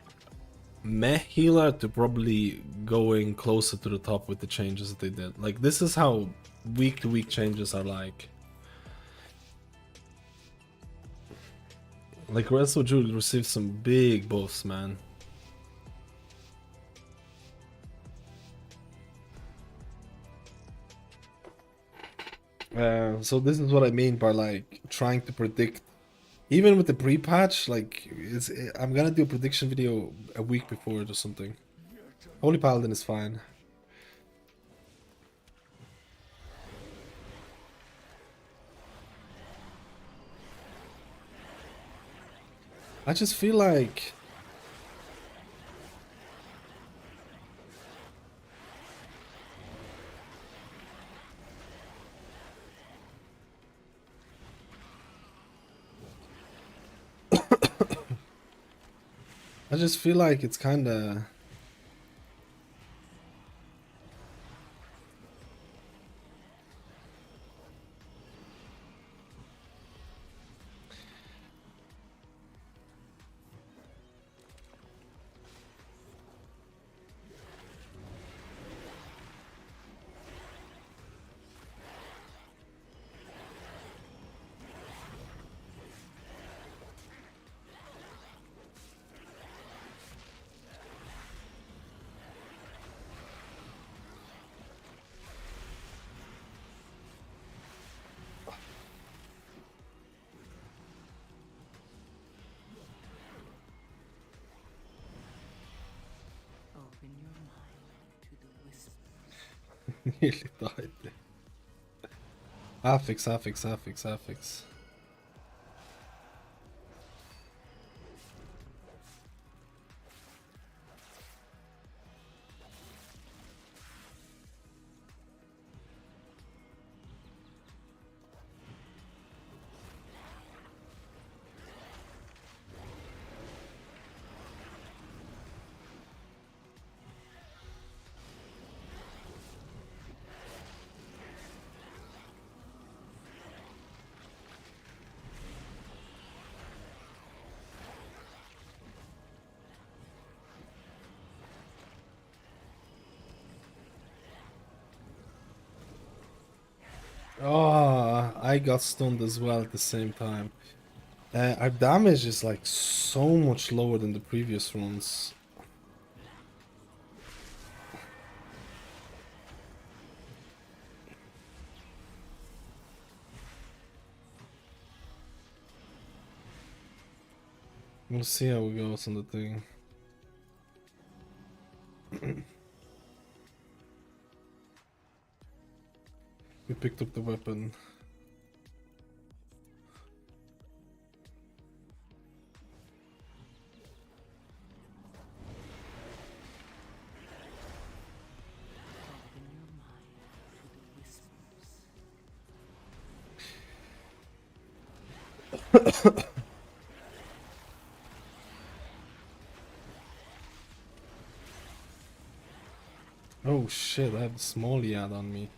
E: meh healer to probably going closer to the top with the changes that they did. Like, this is how week to week changes are like. Like, Resto Druid received some big buffs, man. So this is what I mean by like trying to predict. Even with the pre-patch, like I'm gonna do a prediction video a week before it or something. Holy Paladin is fine. I just feel like it's kind of Nearly died there. Affix, affix, affix, affix. Oh, I got stunned as well at the same time. Our damage is like so much lower than the previous runs. We'll see how it goes on the thing. We picked up the weapon. Oh shit, I have the small yad on me.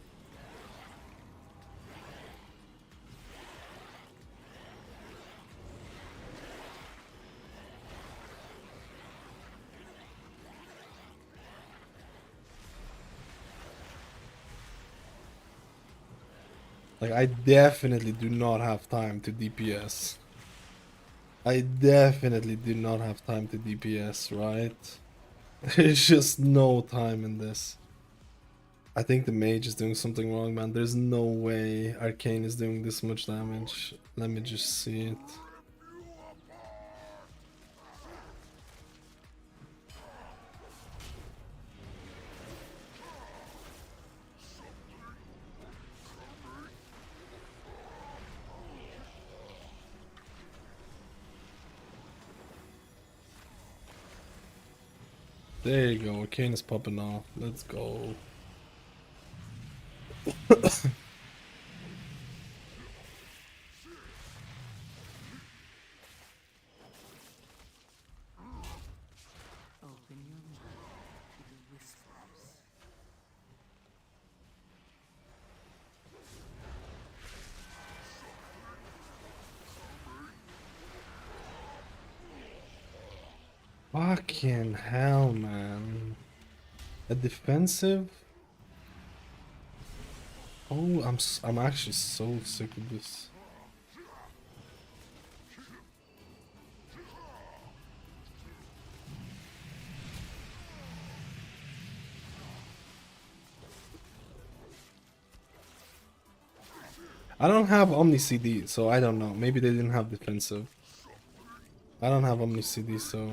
E: Like, I definitely do not have time to DPS. I definitely do not have time to DPS, right? There's just no time in this. I think the mage is doing something wrong, man. There's no way Arcane is doing this much damage. Let me just see it. There you go, Arcane is popping off. Let's go. Fucking hell, man. A defensive? Oh, I'm actually so sick of this. I don't have Omni CD, so I don't know. Maybe they didn't have defensive. I don't have Omni CD, so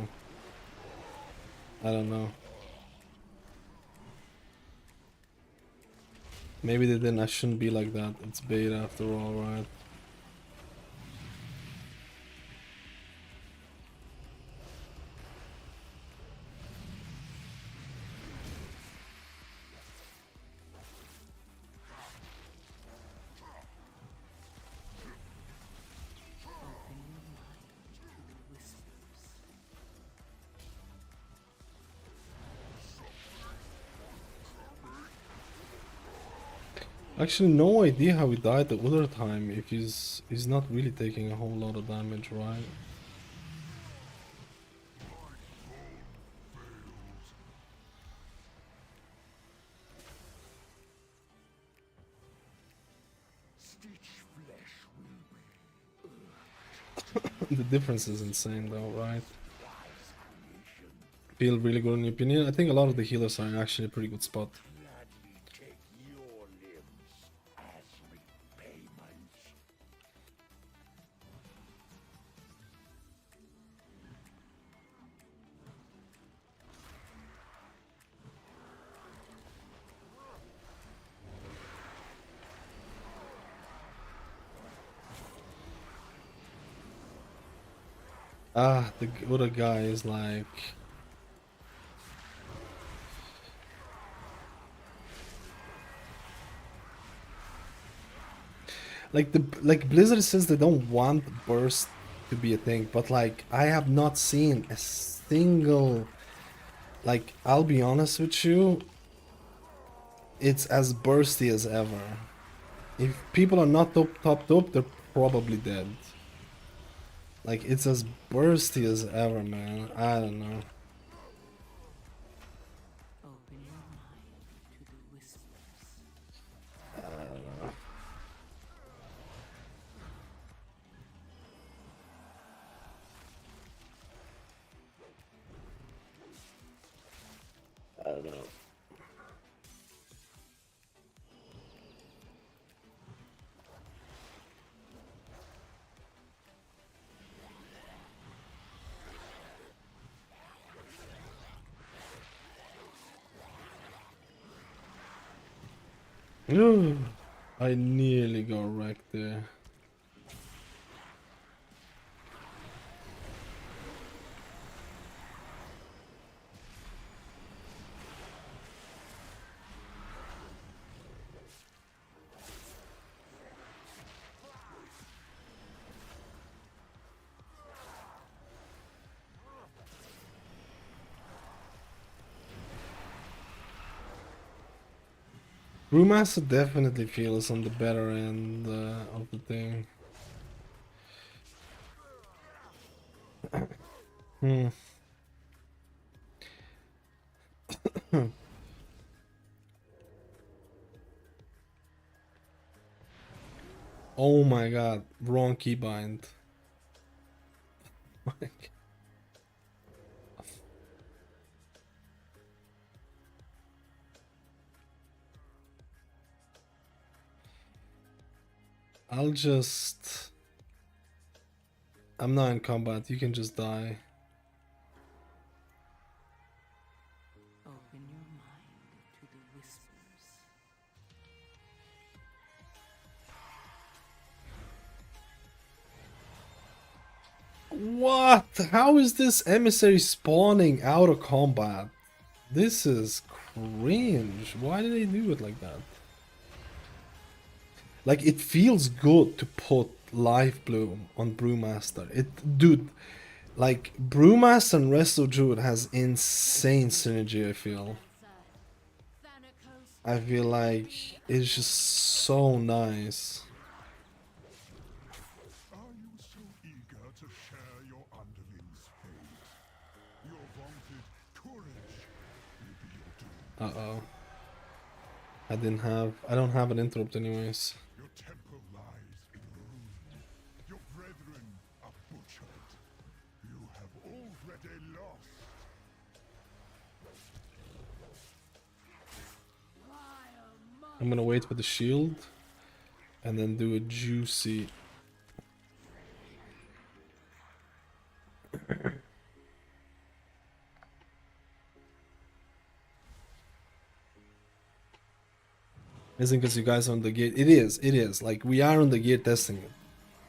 E: I don't know. Maybe they didn't. I shouldn't be like that. It's bait after all, right? Actually, no idea how he died the other time. If he's not really taking a whole lot of damage, right? The difference is insane, though, right? Feel really good in your opinion. I think a lot of the healers are in actually a pretty good spot. Ah, the other guy is like... Like Blizzard says they don't want burst to be a thing, but like I have not seen a single, like, I'll be honest with you, it's as bursty as ever. If people are not topped up, they're probably dead. Like, it's as bursty as ever, man. I don't know.
A: Open your mind to the whispers.
E: I don't know. I don't know. I nearly got wrecked there. Brewmaster definitely feels on the better end of the thing. Oh my god, wrong keybind. I'll just... I'm not in combat, you can just die.
A: Open your mind to the whispers.
E: What? How is this emissary spawning out of combat? This is cringe. Why did they do it like that? Like, it feels good to put Life Bloom on Brewmaster. Dude, like, Brewmaster and Resto Druid has insane synergy, I feel. I feel like it's just so nice.
G: Are you so eager to share your underling's fate? Your vaunted courage will be your doom.
E: Uh-oh. I don't have an interrupt anyways.
G: Your temple lies in ruin. Your brethren are butchered. You have already lost.
E: I'm gonna wait for the shield and then do a juicy. Isn't because you guys are on the gate. It is. Like, we are on the gate testing it.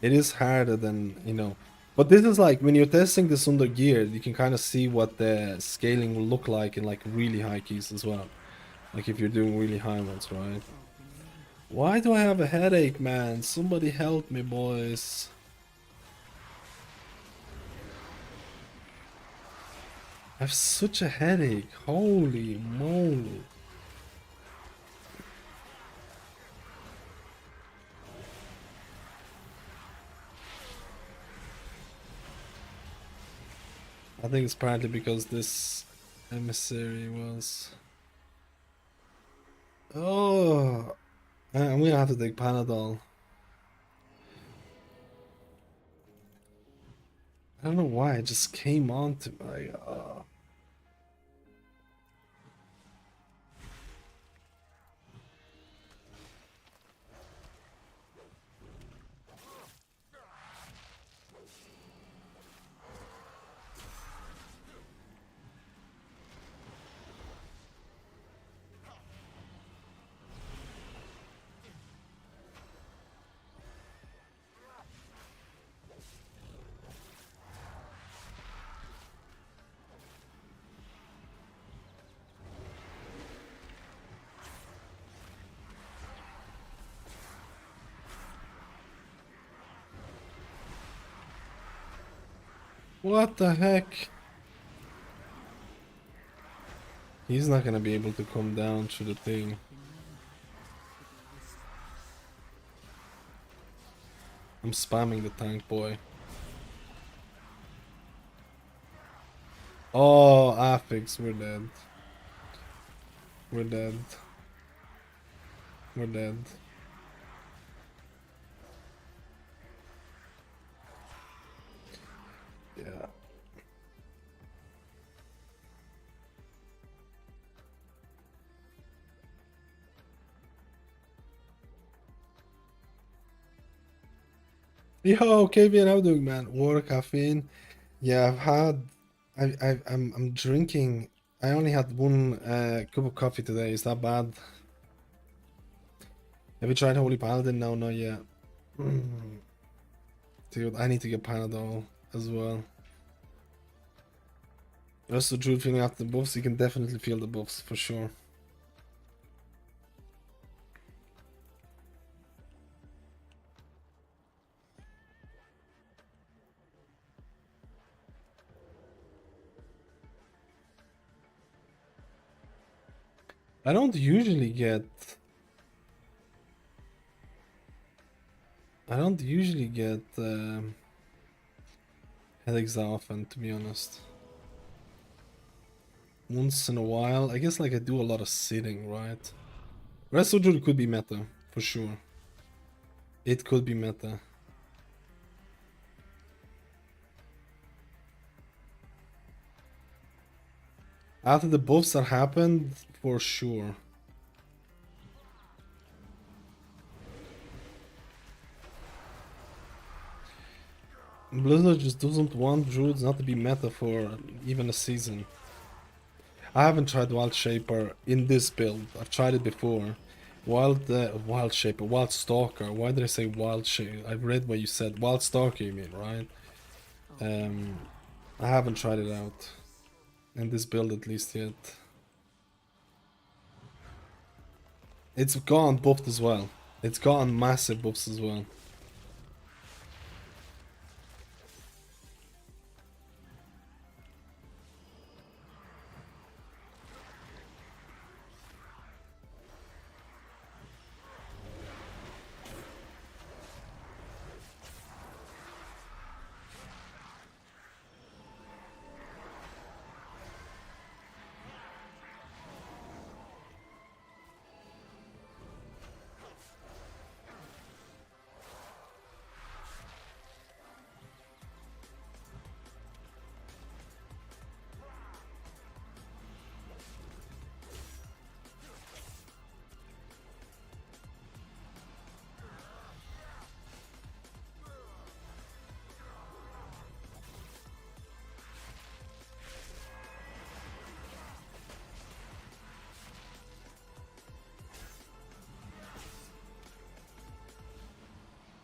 E: It is harder than, you know. But this is like, when you're testing this under gear, you can kind of see what the scaling will look like in like really high keys as well. Like if you're doing really high ones, right? Why do I have a headache, man? Somebody help me, boys. I have such a headache. Holy moly. I think it's partly because this emissary was... Oh, I'm gonna have to take Panadol. I don't know why, it just came on to my... What the heck? He's not gonna be able to come down through the thing. I'm spamming the tank boy. Oh, affix, we're dead. We're dead. We're dead. Yeah. Yo, KVN, how you doing, man? Water, caffeine. Yeah, I'm drinking. I only had one cup of coffee today. Is that bad? Have you tried Holy Paladin? No, not yet. Dude, I need to get Panadol as well. Also, Druid feeling after the buffs, you can definitely feel the buffs for sure. I don't usually get headaches that often, to be honest. Once in a while, I guess like I do a lot of sitting, right? Resto Druid could be meta, for sure. It could be meta. After the buffs that happened, for sure. Blizzard just doesn't want druids not to be meta for even a season. I haven't tried Wild Shaper in this build. I've tried it before. Wild Shaper, Wild Stalker. Why did I say Wild Shaper? I read what you said. Wild Stalker, you mean, right? I haven't tried it out in this build at least yet. It's gotten buffed as well. It's gotten massive buffs as well.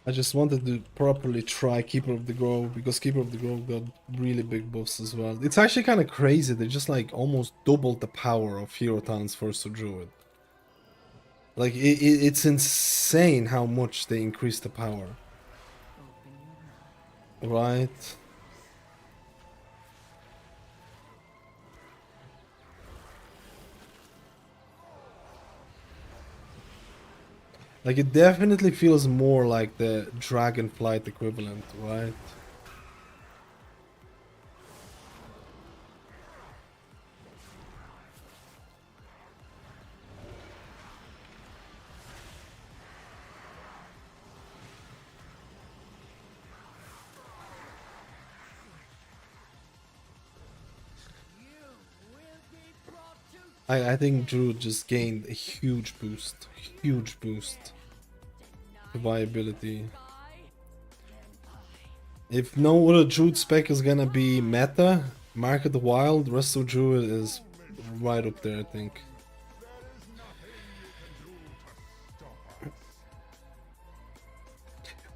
E: I just wanted to properly try Keeper of the Grove because Keeper of the Grove got really big buffs as well. It's actually kind of crazy. They just like almost doubled the power of Hero Talents first to Druid. Like it's insane how much they increased the power. Right? Like it definitely feels more like the Dragonflight equivalent, right? I think Druid just gained a huge boost to viability. If no other Druid spec is gonna be meta, Mark of the Wild, Resto Druid is right up there, I think.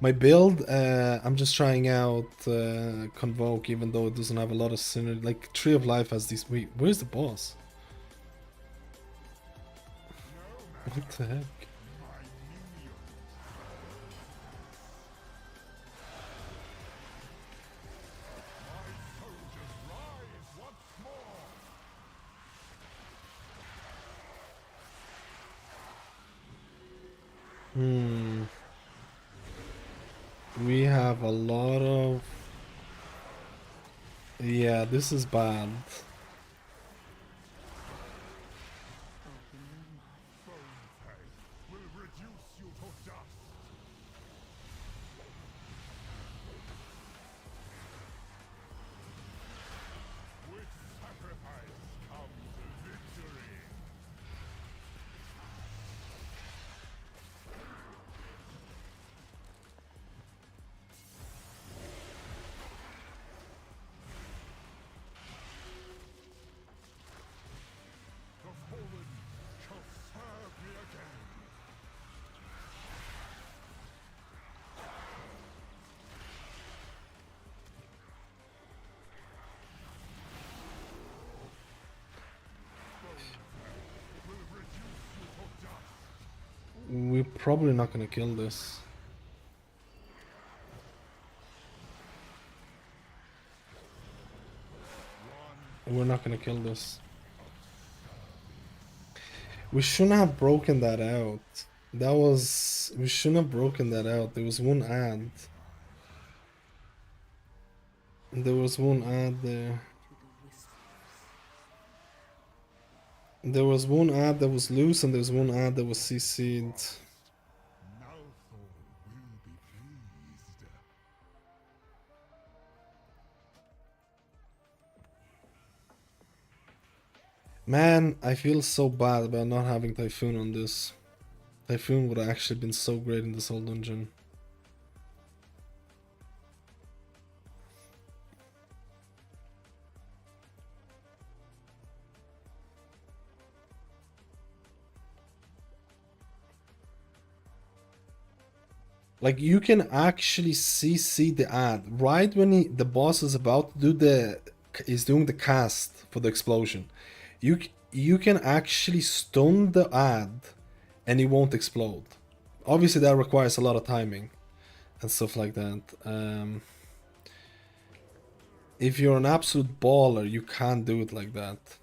E: My build, I'm just trying out Convoke, even though it doesn't have a lot of synergy. Like Tree of Life has these. Wait, where's the boss? What the heck? Hmm. We have a lot of... Yeah, this is bad.
G: Will reduce you to dust. With sacrifice comes victory. The fallen shall serve me again. Will reduce you to dust.
E: We're probably not gonna kill this. We're not gonna kill this. We shouldn't have broken that out. That was... We shouldn't have broken that out. There was one ad. There was one ad there. There was one ad that was loose and there was one ad that was CC'd.
G: Now Thor will be pleased.
E: Man, I feel so bad about not having Typhoon on this. Typhoon would have actually been so great in this whole dungeon. Like, you can actually CC the ad right when the boss is about to do is doing the cast for the explosion. You can actually stun the ad and it won't explode. Obviously that requires a lot of timing and stuff like that. If you're an absolute baller, you can't do it like that.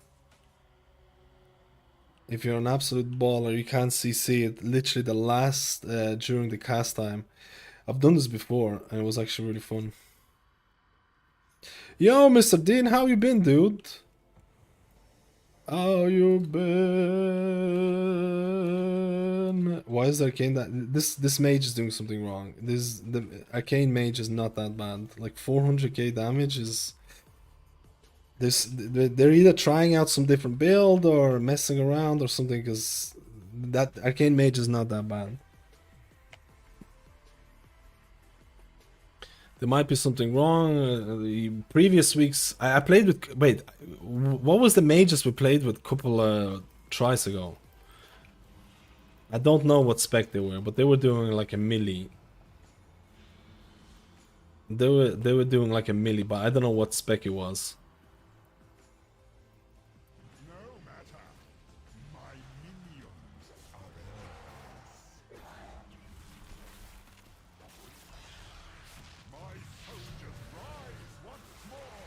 E: If you're an absolute baller, you can't CC it literally the last during the cast time. I've done this before and it was actually really fun. Yo, Mr. Dean, how you been, dude? How you been? Why is the arcane that this mage is doing something wrong? The arcane mage is not that bad. Like 400k damage is they're either trying out some different build or messing around or something, because that arcane mage is not that bad. There might be something wrong. The previous weeks I played with... Wait, what was the mages we played with a couple tries ago? I don't know what spec they were, but they were doing like a melee. They were doing like a melee, but I don't know what spec it was.
G: No matter. My minions are yours. My soldiers rise once more.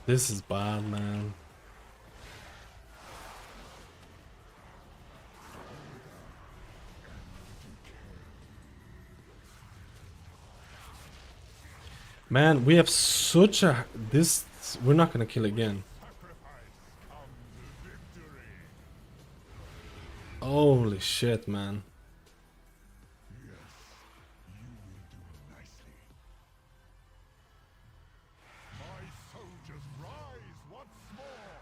E: This is bad, man. Man, we have such a... This... We're not gonna kill again.
G: Sacrifice comes victory.
E: Holy shit, man.
G: Yes, you will do nicely. My soldiers rise once more.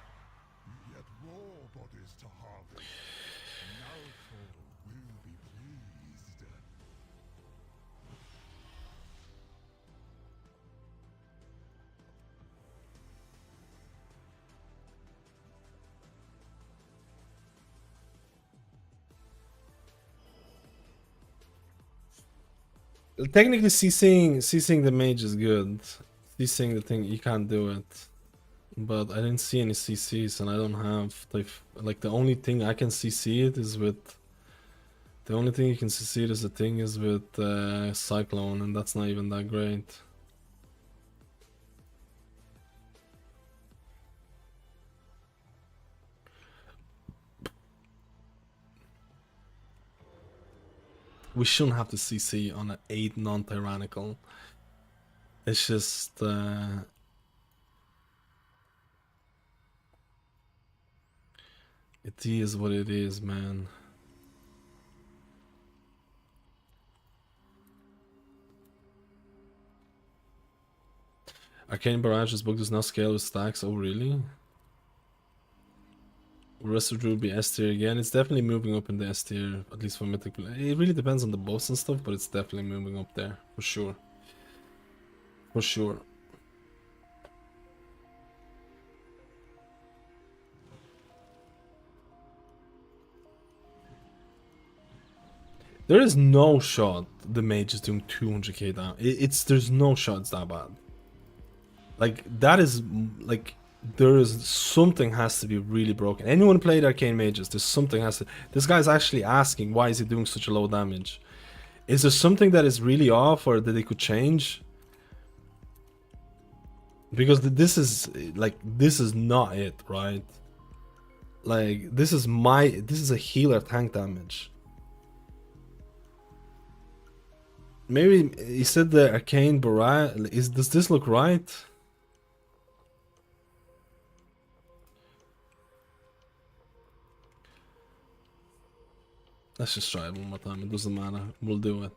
G: Yet more bodies to harvest. Now Thor will be pleased.
E: Technically, CCing the mage is good. CCing the thing, you can't do it. But I didn't see any CCs, and I don't have... Like, the only thing I can CC it is with The only thing you can succeed as a thing is with Cyclone, and that's not even that great. We shouldn't have to CC on an 8 non-tyrannical. It's just... it is what it is, man. Arcane Barrage's book does not scale with stacks. Oh, really? Will rest of Druid be S tier again? It's definitely moving up in the S tier, at least for mythic. It really depends on the boss and stuff, but it's definitely moving up there, for sure. For sure. There is no shot the mage is doing 200k down. There's no shot it's that bad. Like, that is, like, there is something has to be really broken. Anyone played Arcane Mages, there's something has to... This guy's actually asking, why is he doing such a low damage? Is there something that is really off or that they could change? Because this is, like, this is not it, right? Like, this is a healer tank damage. Maybe he said the Arcane Barrage. Does this look right? Let's just try it one more time. It doesn't matter. We'll do it.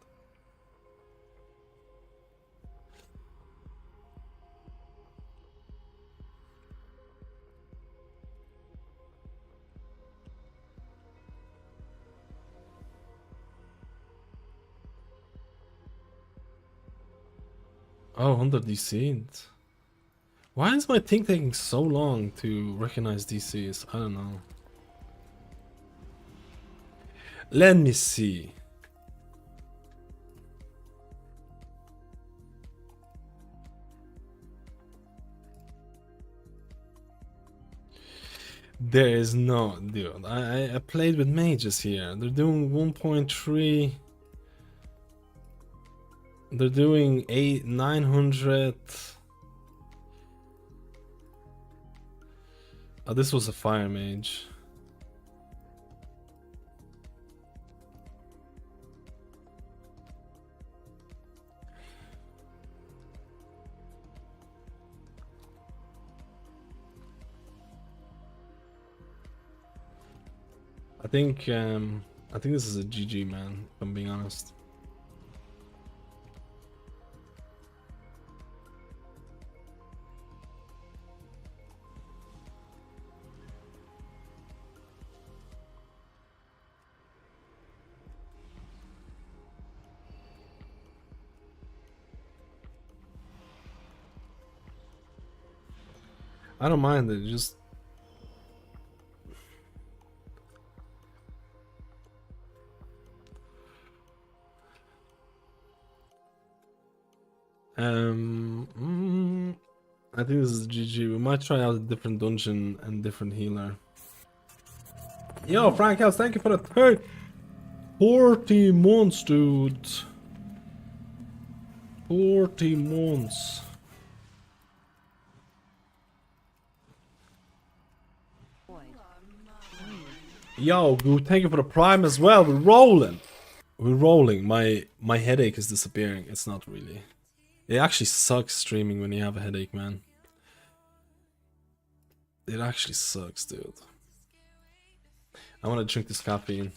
E: Oh, 100 DC. Why is my thing taking so long to recognize DCs? I don't know. Let me see. There is no... Dude, I played with mages here. They're doing 1.3... They're doing 900. Oh, this was a fire mage. I think this is a GG, man, if I'm being honest. I don't mind it, just I think this is GG. We might try out a different dungeon and different healer. Yo, Frank House, thank you for the third 40 months, dude. 40 months. Yo, dude, thank you for the prime as well. We're rolling. We're rolling. My headache is disappearing. It's not really. It actually sucks streaming when you have a headache, man. It actually sucks, dude. I want to drink this caffeine.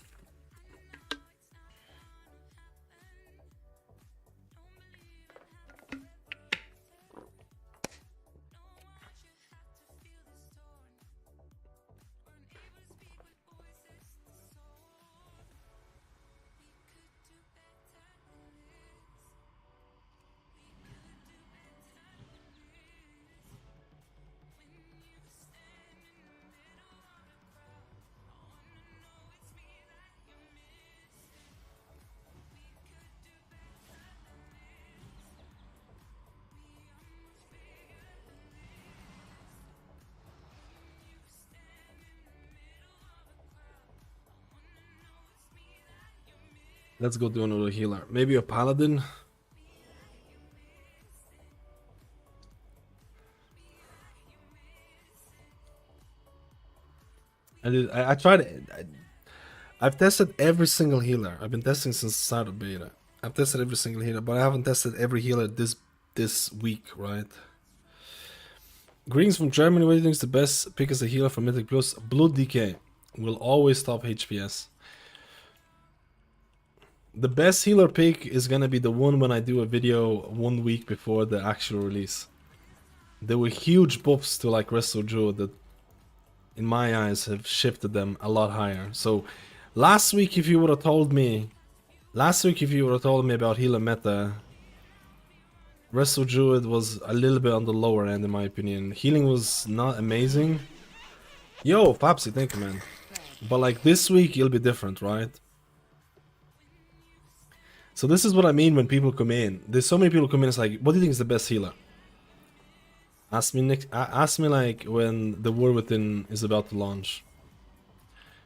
E: Let's go do another healer. Maybe a Paladin. I tried. I've tested every single healer. I've been testing since the start of beta. I've tested every single healer, but I haven't tested every healer this week, right? Greetings from Germany. What do you think is the best pick as a healer for Mythic Plus? Blood DK will always stop HPS. The best healer pick is gonna be the one when I do a video 1 week before the actual release. There were huge buffs to like Resto Druid that, in my eyes, have shifted them a lot higher. So, last week if you would have told me about healer meta, Resto Druid was a little bit on the lower end in my opinion. Healing was not amazing. Yo, Fapsy, thank you, man. But like this week, it'll be different, right? So this is what I mean when people come in. There's so many people come in. It's like, what do you think is the best healer? Ask me next. Ask me like when the War Within is about to launch,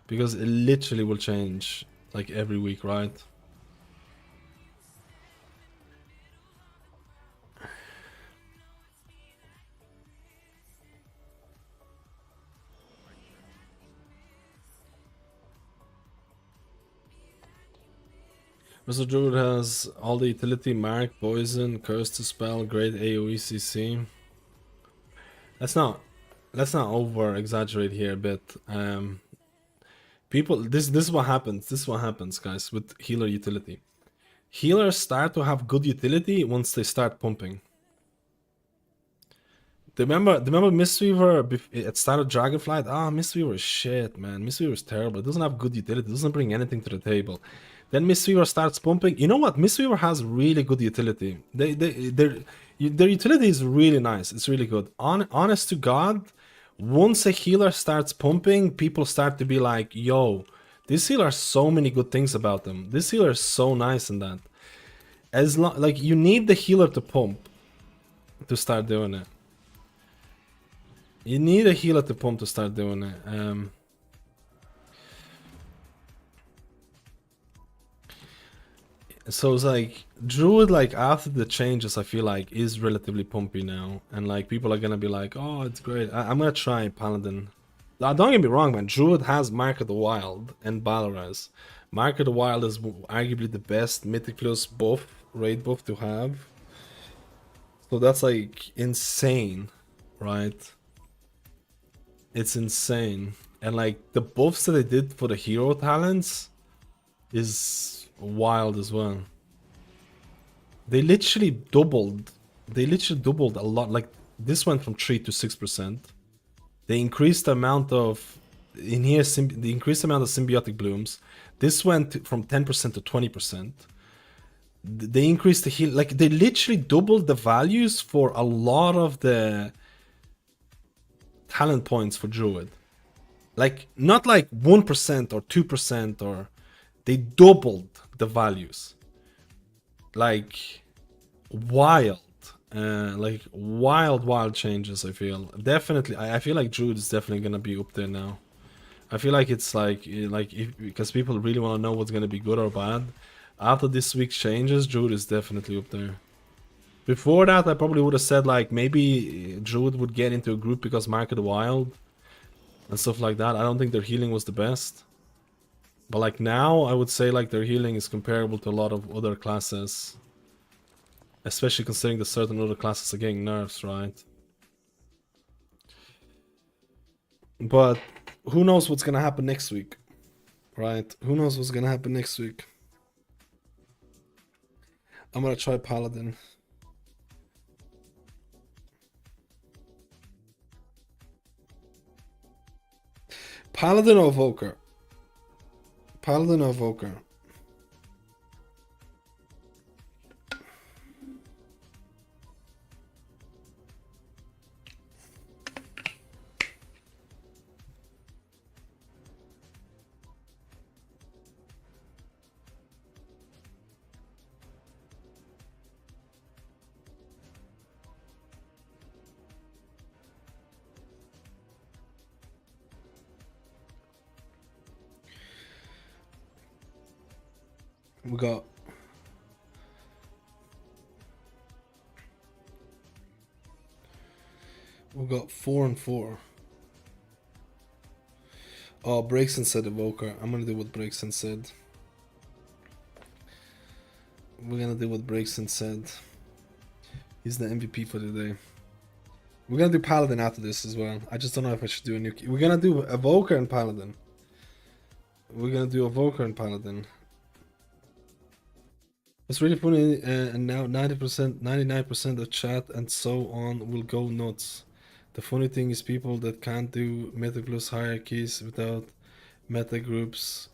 E: because it literally will change like every week, right? Mr. Druid has all the utility, mark, poison, curse to spell, great AoE CC. Let's not over exaggerate here a bit. People, this is what happens. This is what happens, guys, with healer utility. Healers start to have good utility once they start pumping. Remember Mistweaver at start of Dragonflight? Mistweaver is shit, man. Mistweaver is terrible. It doesn't have good utility. It doesn't bring anything to the table. Then Mistweaver starts pumping. You know what? Mistweaver has really good utility. Their utility is really nice. It's really good. Honest to God, once a healer starts pumping, people start to be like, yo, this healer has so many good things about them. This healer is so nice in that. Like, you need the healer to pump to start doing it. You need a healer to pump to start doing it. So it's like Druid, like after the changes, I feel like is relatively pumpy now, and like people are gonna be like, oh, it's great. I'm gonna try Paladin. Now, don't get me wrong, man. Druid has Mark of the Wild and Balorez. Mark of the Wild is arguably the best Mythic Plus buff, raid buff to have. So that's like insane, right? It's insane. And like the buffs that they did for the hero talents is wild as well. They literally doubled a lot. Like this went from 3 to 6%. They increased the amount of the increased amount of symbiotic blooms. This went from 10% to 20%. They increased the heal, like they literally doubled the values for a lot of the talent points for Druid. Like not like 1% or 2%, or they doubled the values. Like wild, wild changes. I feel definitely. I feel like Druid is definitely gonna be up there now. I feel like it's because people really want to know what's gonna be good or bad. After this week's changes, Druid is definitely up there. Before that, I probably would have said like maybe Druid would get into a group because Mark of the Wild and stuff like that. I don't think their healing was the best. But like now, I would say like their healing is comparable to a lot of other classes. Especially considering that certain other classes are getting nerfs, right? But who knows what's gonna happen next week, right? Who knows what's gonna happen next week? I'm gonna try Paladin. Paladin or Evoker? Paladin or Evoker? We got we got 4 and 4. Oh, Breakson said Evoker. I'm gonna do what Breakson said. We're gonna do what Breakson said. He's the MVP for today. We're gonna do Paladin after this as well. I just don't know if I should do a new key. We're gonna do Evoker and Paladin. We're gonna do Evoker and Paladin. It's really funny, and now 90%, 99% of chat and so on will go nuts. The funny thing is people that can't do meta plus hierarchies without meta groups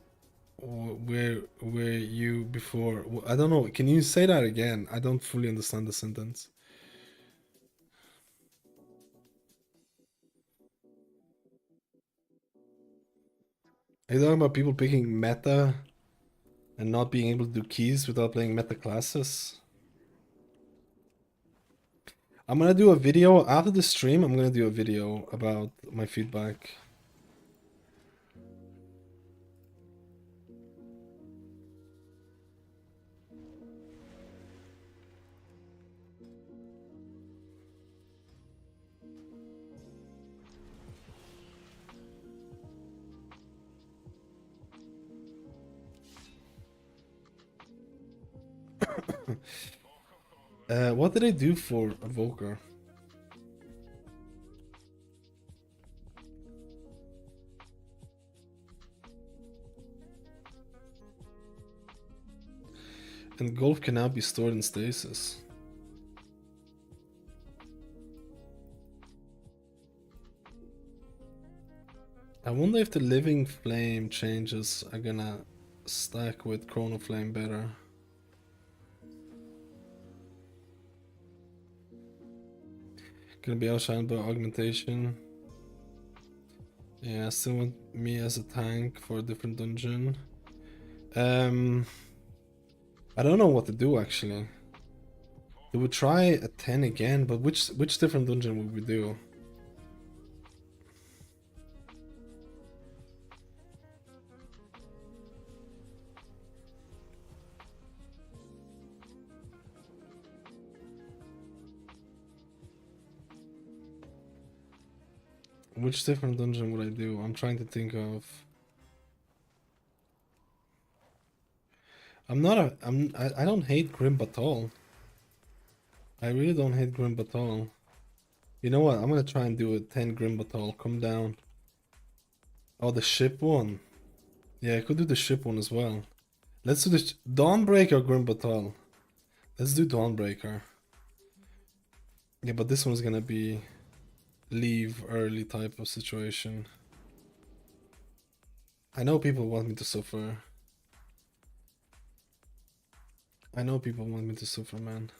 E: were you before. I don't know. Can you say that again? I don't fully understand the sentence. Are you talking about people picking meta and not being able to do keys without playing meta classes? I'm gonna do a video after the stream. I'm gonna do a video about my feedback. What did I do for Evoker? And golf can now be stored in stasis. I wonder if the living flame changes are gonna stack with chrono flame better. Gonna be outshined by augmentation. Yeah, still want me as a tank for a different dungeon. I don't know what to do actually. We would try a 10 again, but which different dungeon would we do? Which different dungeon would I do? I'm trying to think of. I don't hate Grim at all. I really don't hate Grim at all. You know what? I'm gonna try and do a 10 Grim Battle. Come down. Oh, the ship one. Yeah, I could do the ship one as well. Let's do the Dawnbreaker Grim Battle. Let's do Dawnbreaker. Yeah, but this one's gonna be leave early type of situation. I know people want me to suffer. I know people want me to suffer, man.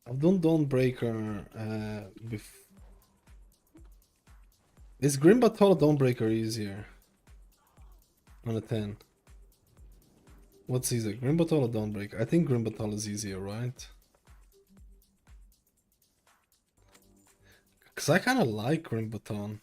E: I've done Dawnbreaker before. Is Grim Battle or Dawnbreaker easier? On a 10. What's easier, Grim Battle or Dawnbreaker? I think Grim Battle is easier, right? Because I kind of like Grim Battle.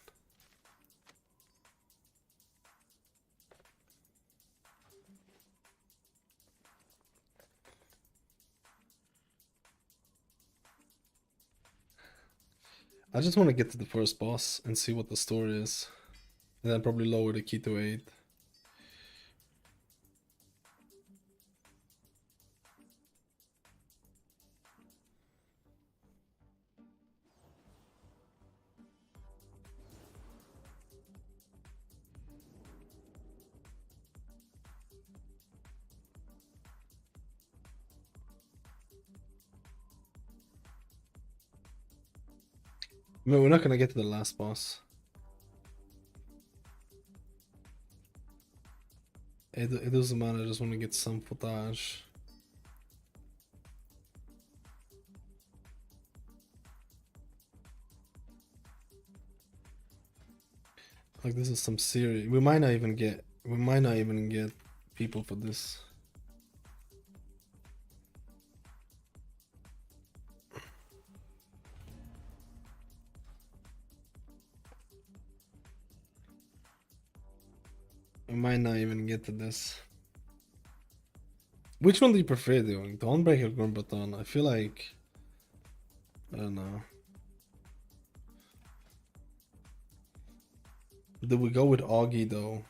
E: I just want to get to the first boss and see what the story is. And then probably lower the key to 8. No, we're not gonna get to the last boss. It doesn't matter, I just want to get some footage. Like this is some serious. We might not even get people for this. I might not even get to this. Which one do you prefer doing? Dawnbreaker or Gurbaton? I feel like... I don't know. Do we go with Augie though?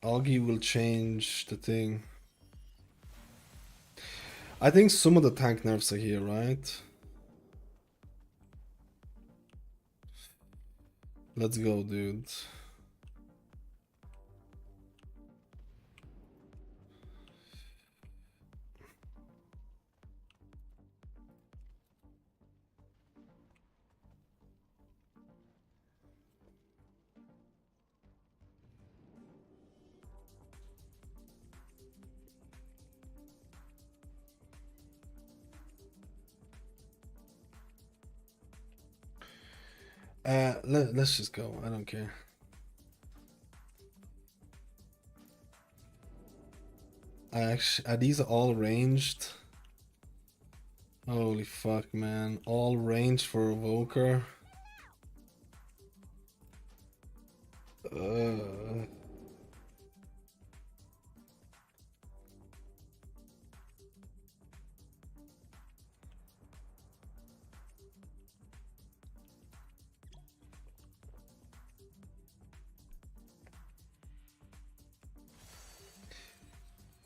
E: Augie will change the thing. I think some of the tank nerfs are here, right? Let's go, dude. Let's just go. I don't care. Are these all ranged? Holy fuck, man. All ranged for Evoker.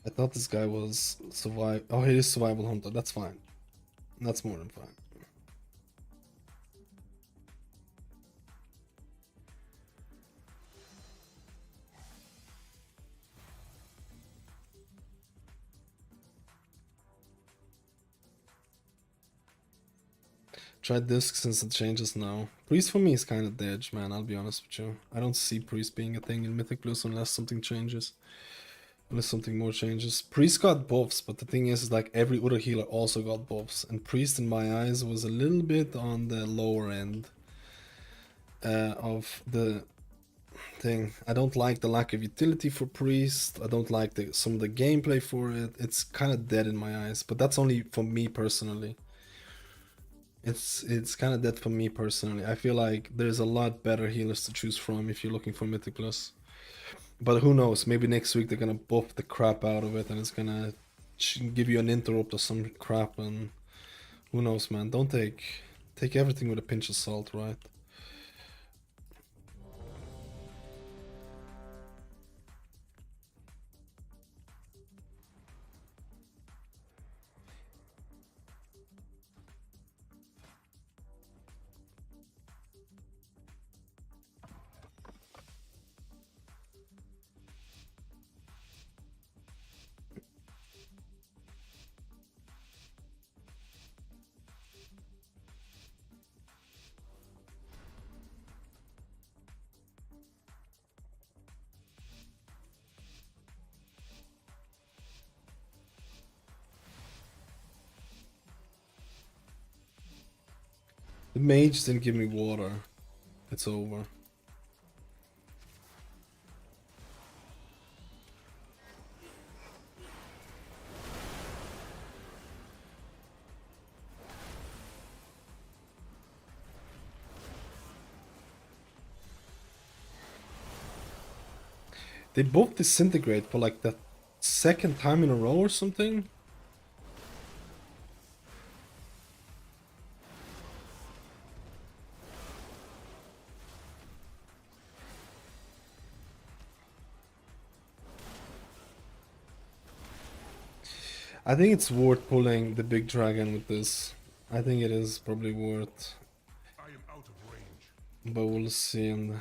E: I thought this guy was survive. Oh, he is survival hunter. That's fine. That's more than fine. Try disc since it changes now. Priest for me is kind of dead, man. I'll be honest with you. I don't see Priest being a thing in Mythic Plus unless something changes. Unless something more changes. Priest got buffs, but the thing is like every other healer also got buffs. And Priest in my eyes was a little bit on the lower end of the thing. I don't like the lack of utility for Priest. I don't like some of the gameplay for it. It's kind of dead in my eyes, but that's only for me personally. It's kind of dead for me personally. I feel like there's a lot better healers to choose from if you're looking for Mythic Plus. But who knows? Maybe next week they're gonna buff the crap out of it and it's gonna give you an interrupt or some crap, and who knows, man. Don't take everything with a pinch of salt, right? The mage didn't give me water. It's over. They both disintegrate for like the second time in a row or something. I think it's worth pulling the big dragon with this. I think it is probably worth.
G: I am out of range.
E: But we'll see.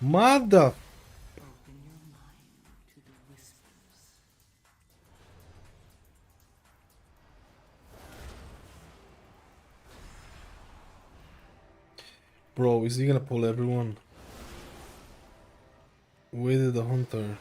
E: Mother. Bro, is he gonna pull everyone? Where did the hunter?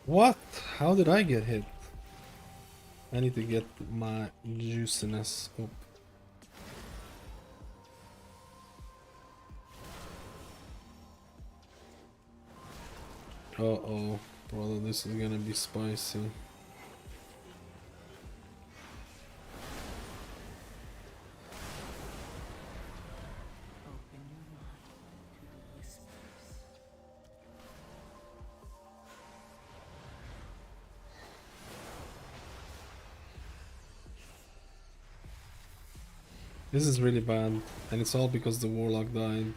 E: What? How did I get hit? I need to get my juiciness up. Uh-oh, brother, this is gonna be spicy. This is really bad, and it's all because the warlock died.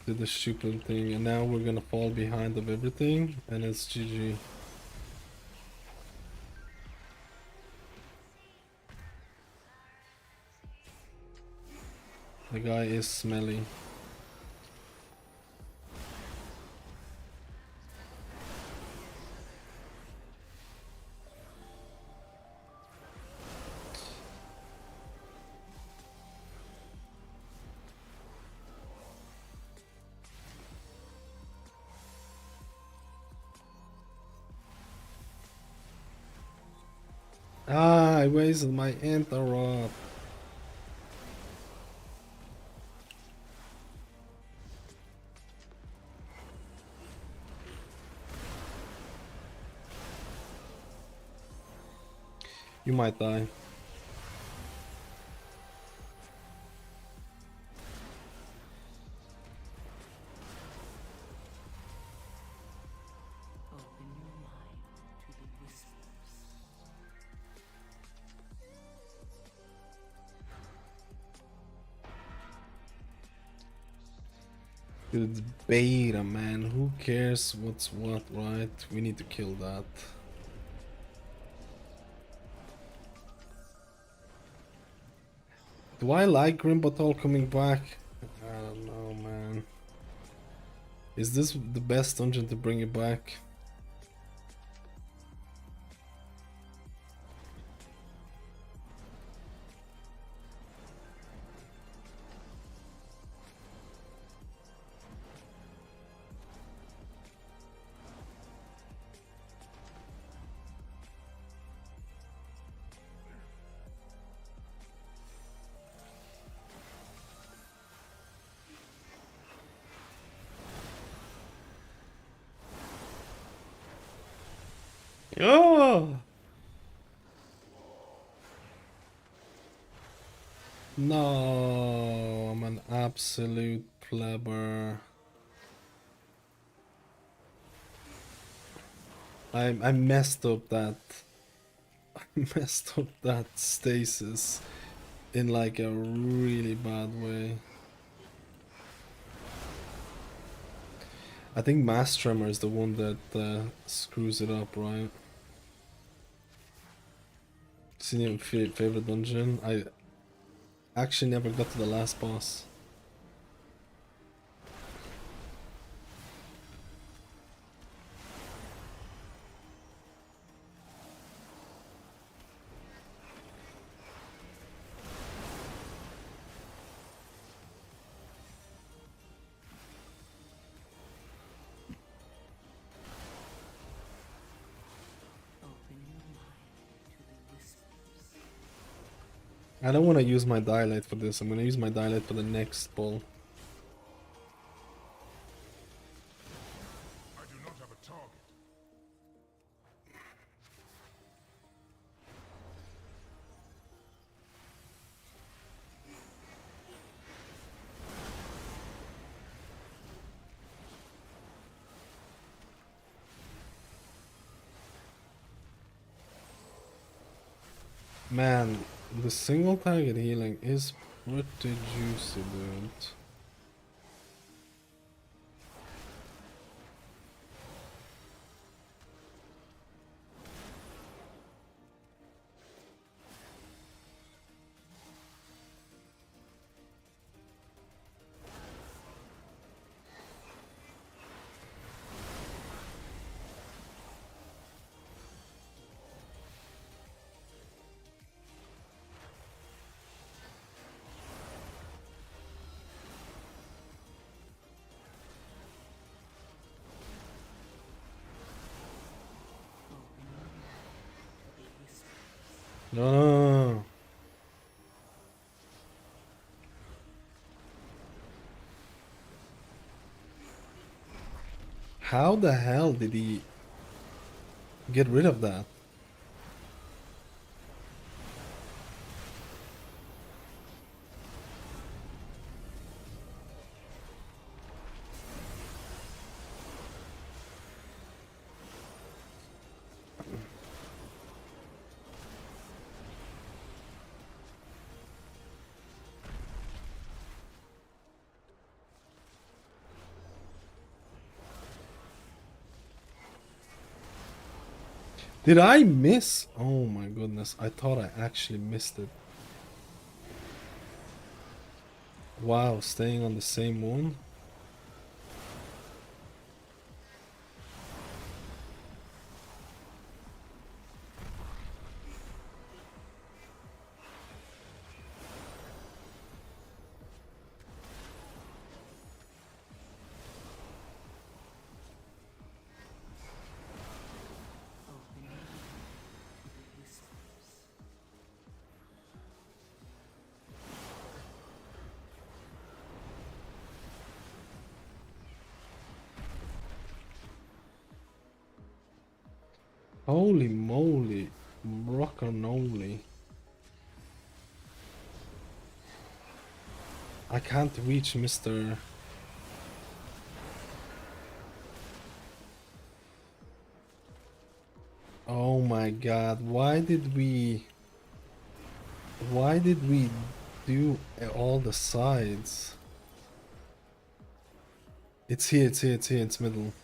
E: Did the stupid thing, and now we're gonna fall behind of everything, and it's GG. The guy is smelly. Ah, I wasted my interrupt. You might die. It's beta, man. Who cares what's what, right? We need to kill that. Do I like Grimbatol coming back? I don't know, man. Is this the best dungeon to bring it back? Oh! No, I'm an absolute plebber. I messed up that. I messed up that stasis in like a really bad way. I think Mass Tremor is the one that screws it up, right? Senior favorite dungeon? I actually never got to the last boss. I don't want to use my dilate for this. I'm going to use my dilate for the next ball.
G: I do not have a target.
E: Man, the single target healing is pretty juicy, dude. No. How the hell did he get rid of that? Did I miss? Oh my goodness, I thought I actually missed it. Wow, staying on the same one? Holy moly, rock only. I can't reach Mr. Oh my god, why did we do all the sides? It's here, it's here, it's here, it's middle.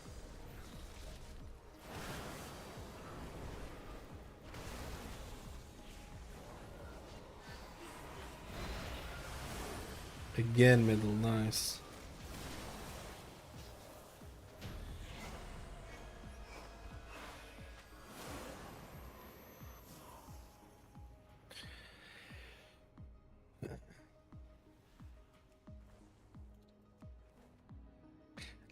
E: Again middle, nice.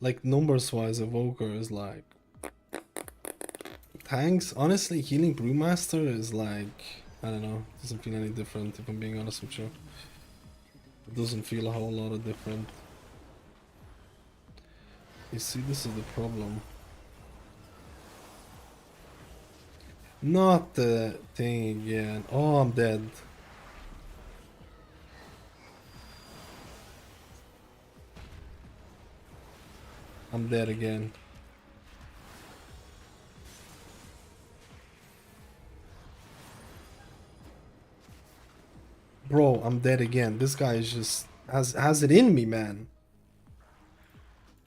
E: Like numbers wise, Evoker is like tanks. Honestly, healing Brewmaster is like, I don't know, doesn't feel any different if I'm being honest with you. It doesn't feel a whole lot of different. You see, this is the problem. Not the thing again. Oh, I'm dead. I'm dead again. Bro, I'm dead again. This guy is just has it in me, man.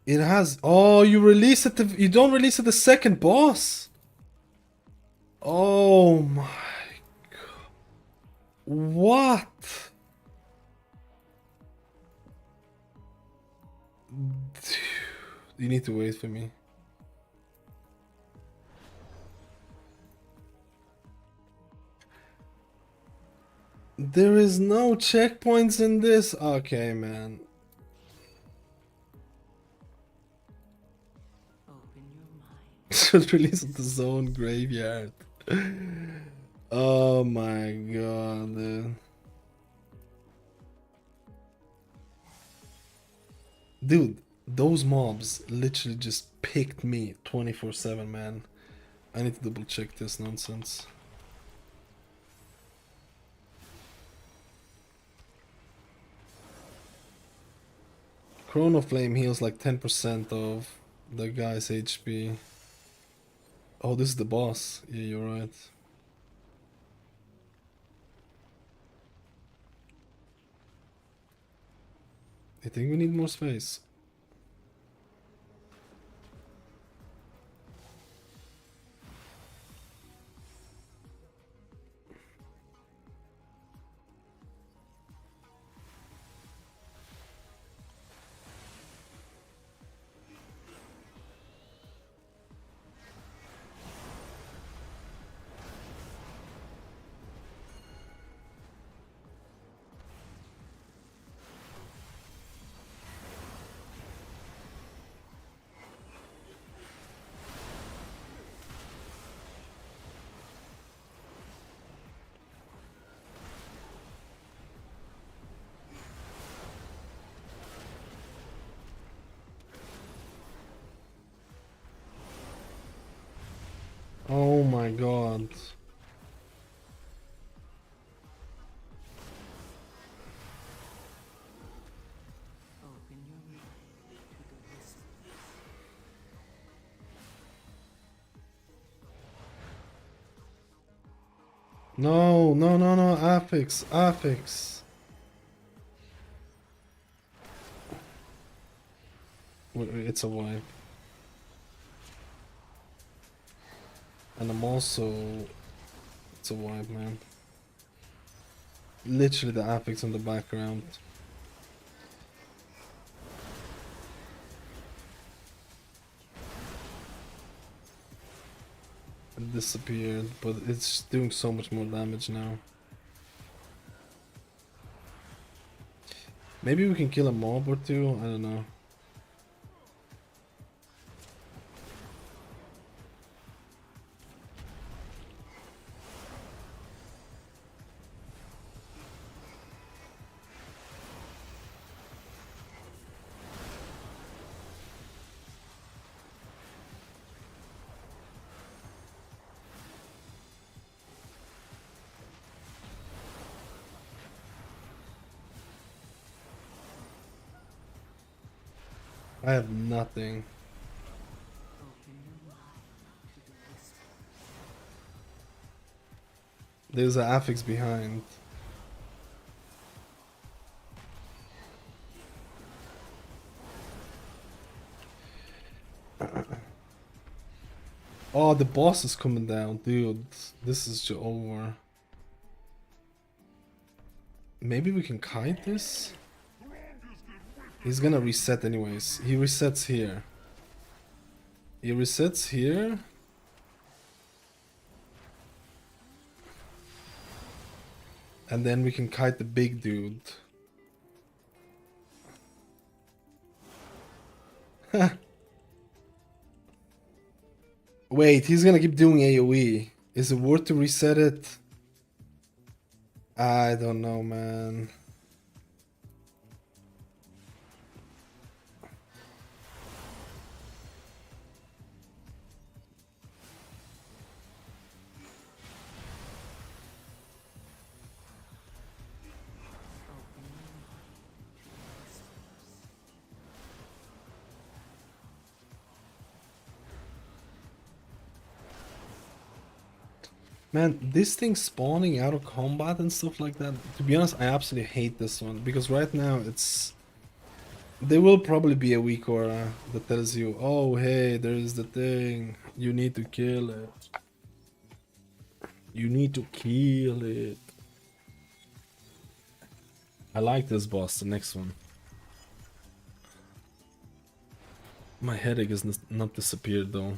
E: It has. Oh, you release it. You don't release it the second boss. Oh my god. What? You need to wait for me. There is no checkpoints in this. Okay, man. Should release the zone graveyard. Oh my god, dude. Dude, those mobs literally just picked me 24/7, man. I need to double check this nonsense. Chrono Flame heals like 10% of the guy's HP. Oh, this is the boss. Yeah, you're right. I think we need more space. Oh my god. No, no, no, no, affix, affix. It's a wipe. And I'm also... It's a wipe, man. Literally the affix in the background. It disappeared, but it's doing so much more damage now. Maybe we can kill a mob or two, I don't know. I have nothing. There's an affix behind. Oh, the boss is coming down, dude. This is just over. Maybe we can kite this? He's gonna reset anyways. He resets here. He resets here. And then we can kite the big dude. Wait, he's gonna keep doing AoE. Is it worth to reset it? I don't know, man. Man, this thing spawning out of combat and stuff like that, to be honest, I absolutely hate this one. Because right now it's... There will probably be a weak aura that tells you, oh hey, there's the thing, you need to kill it. You need to kill it. I like this boss, the next one. My headache is not disappeared though.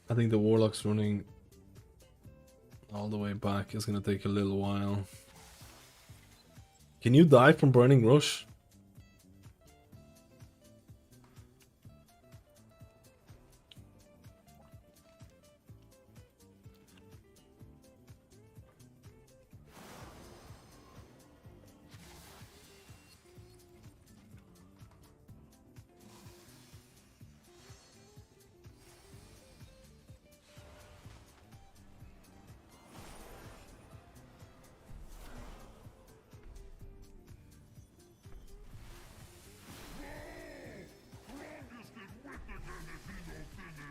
E: I think the Warlock's running all the way back. It's gonna take a little while. Can you die from Burning Rush?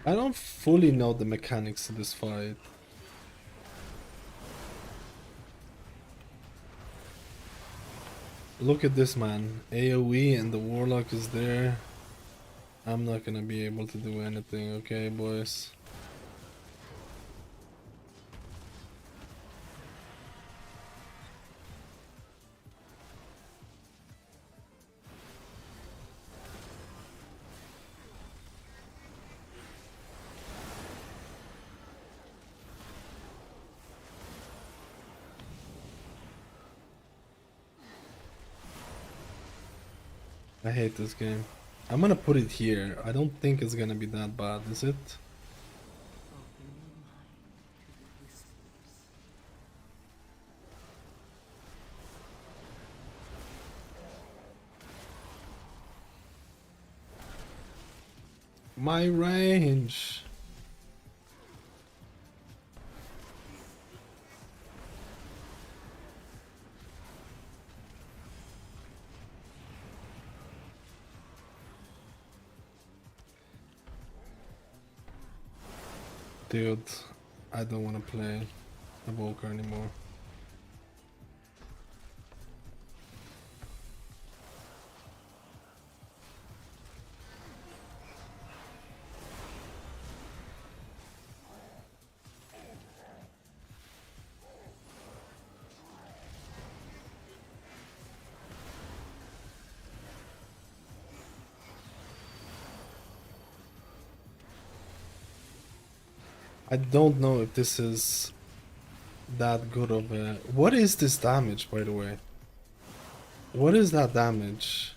E: I don't fully know the mechanics of this fight. Look at this, man. AoE and the Warlock is there. I'm not gonna be able to do anything, okay, boys? I hate this game. I'm gonna put it here. I don't think it's gonna be that bad, is it? My range. Dude, I don't want to play Evoker anymore. I don't know if this is that good of a... What is this damage, by the way? What is that damage?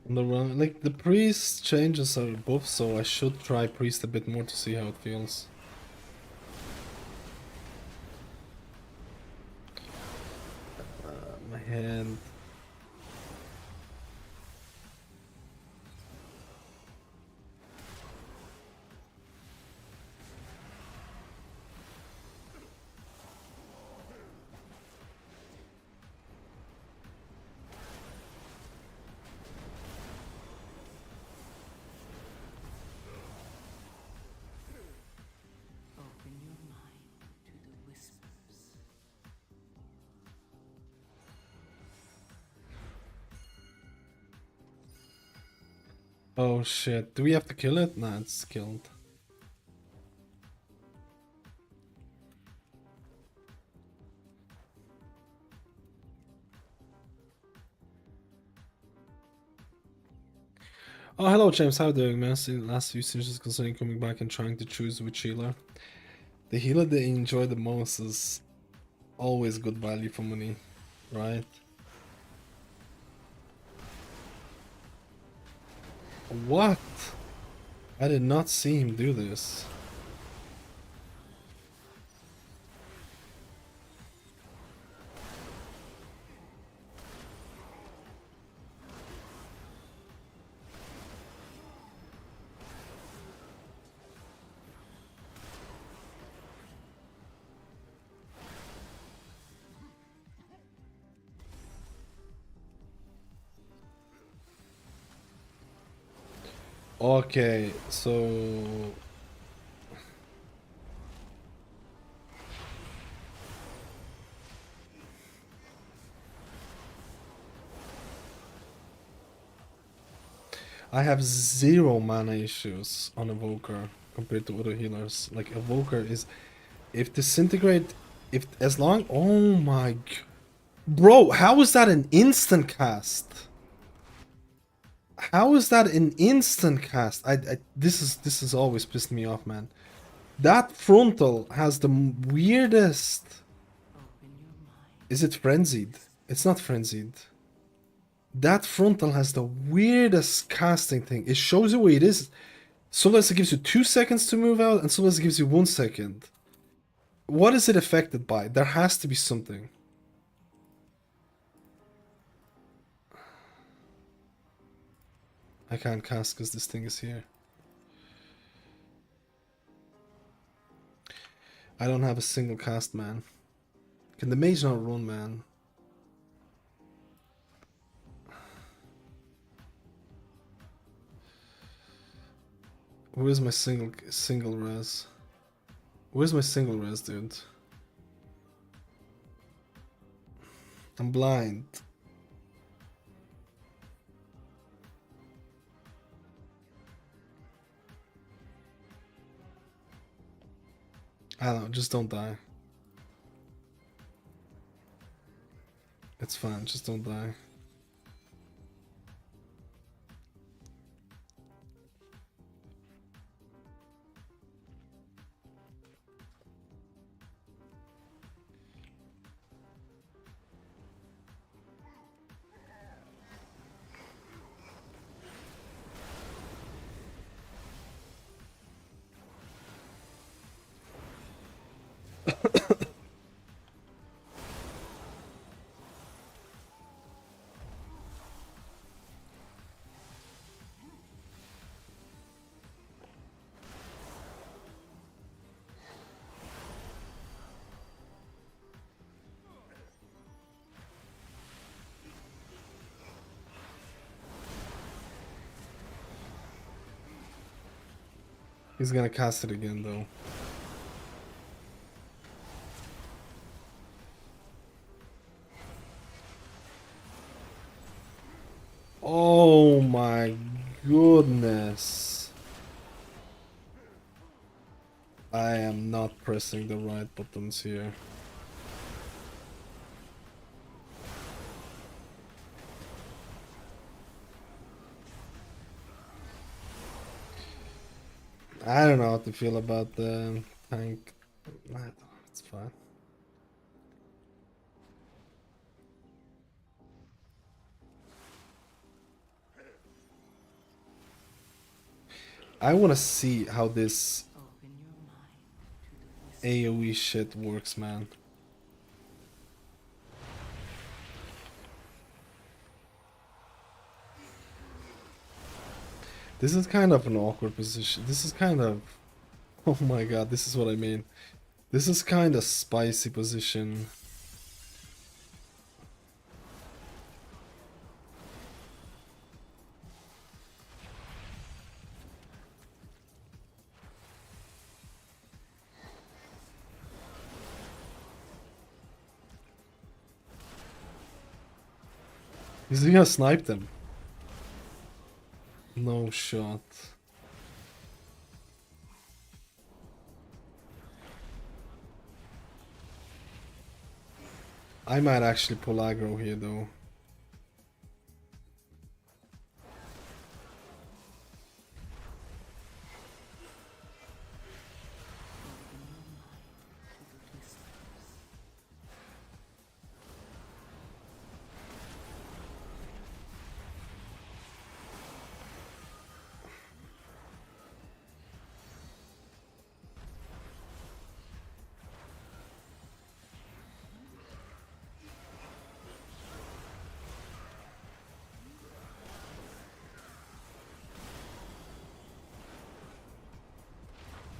E: On the run, like the priest changes are buff, so I should try priest a bit more to see how it feels. My hand. Oh shit, do we have to kill it? Nah, it's killed. Oh, hello James, how are you doing, man? See, last few seasons considering coming back and trying to choose which healer. The healer they enjoy the most is always good value for money, right? What? I did not see him do this. Okay, so I have zero mana issues on Evoker compared to other healers. Like Evoker is, if disintegrate, if as long, oh my, bro, how is that an instant cast? How is that an instant cast? This is always pissed me off, man. That frontal has the weirdest. Is it frenzied? It's not frenzied. That frontal has the weirdest casting thing. It shows you where it is. Sometimes it gives you 2 seconds to move out, and sometimes it gives you 1 second. What is it affected by? There has to be something. I can't cast because this thing is here. I don't have a single cast, man. Can the mage not run, man? Where is my single res? Where's my single res, dude? I'm blind. I don't know, just don't die. It's fine, just don't die. He's gonna cast it again though. Oh my goodness. I am not pressing the right buttons here. I don't know how to feel about the tank. It's fine. I want to see how this AoE shit works, man. This is kind of an awkward position. This is kind of... Oh my god, this is what I mean. This is kind of spicy position. Is he gonna snipe them? No shot. I might actually pull aggro here though.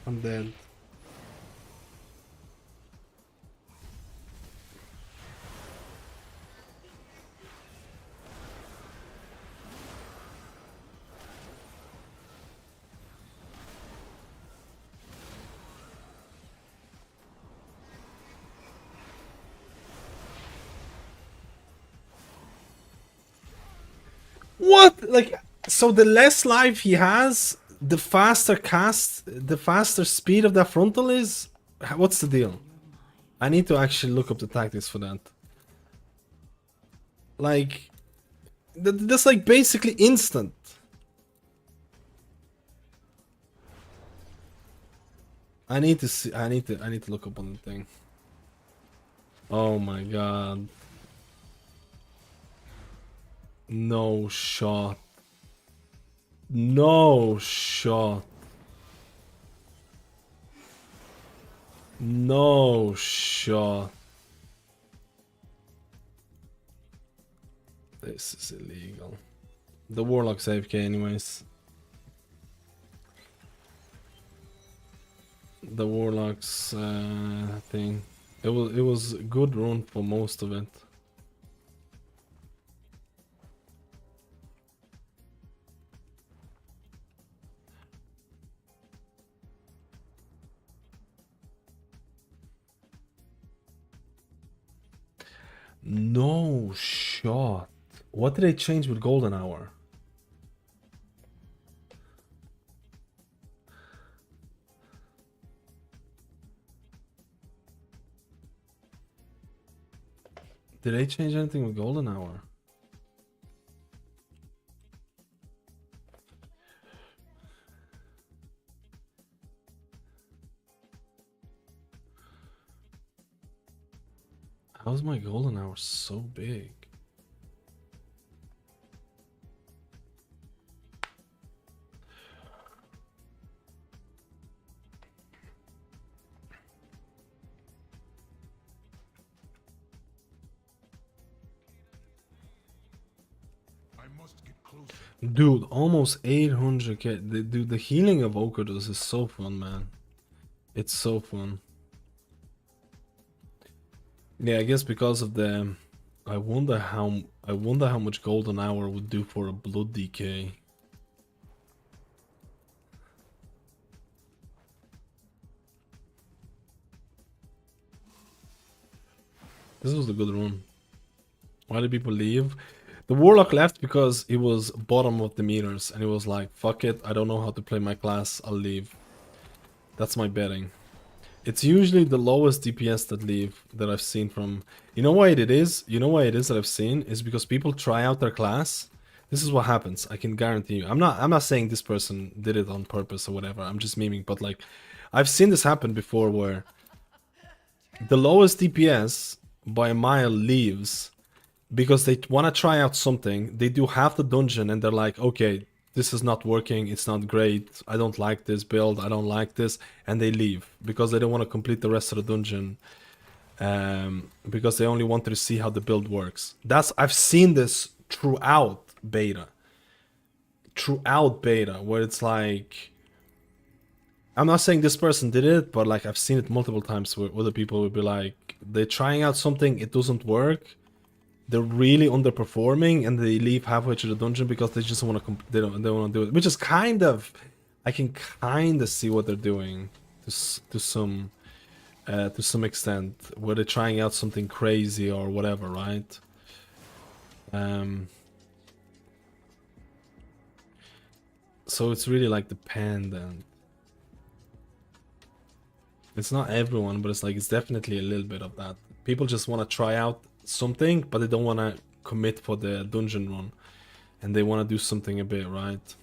E: I'm dead. What? Like, so the less life he has, the faster cast, the faster speed of that frontal is? What's the deal? I need to actually look up the tactics for that. Like, that's like basically instant. I need to see, I need to look up on the thing. Oh my god. No shot. No shot. No shot. This is illegal. The Warlock's AFK anyways. The Warlock's thing. It was a good run for most of it. No shot. What did they change with Golden Hour? Did they change anything with Golden Hour? How's my Golden Hour so big?
G: I must get closer.
E: Dude, almost 800k. Dude, the healing Evoker does is so fun, man. It's so fun. Yeah, I guess because of the... I wonder how much Golden Hour would do for a blood decay. This was a good run. Why did people leave? The Warlock left because he was bottom of the meters and he was like, fuck it, I don't know how to play my class, I'll leave. That's my betting. It's usually the lowest DPS that leave that I've seen from... You know why it is? You know why it is that I've seen? Is because people try out their class. This is what happens, I can guarantee you. I'm not saying this person did it on purpose or whatever, I'm just memeing, but like... I've seen this happen before where... The lowest DPS by a mile leaves because they want to try out something. They do half the dungeon and they're like, okay, this is not working, it's not great, I don't like this build, I don't like this, and they leave because they don't want to complete the rest of the dungeon, because they only wanted to see how the build works. I've seen this throughout beta, where it's like, I'm not saying this person did it, but like I've seen it multiple times where other people would be like, they're trying out something, it doesn't work, they're really underperforming, and they leave halfway through the dungeon because they just want to. They want to do it, which is kind of, I can kind of see what they're doing to some extent, where they're trying out something crazy or whatever, right? So it's really like dependent. It's not everyone, but it's like it's definitely a little bit of that. People just want to try out something, but they don't want to commit for the dungeon run, and they want to do something a bit, right?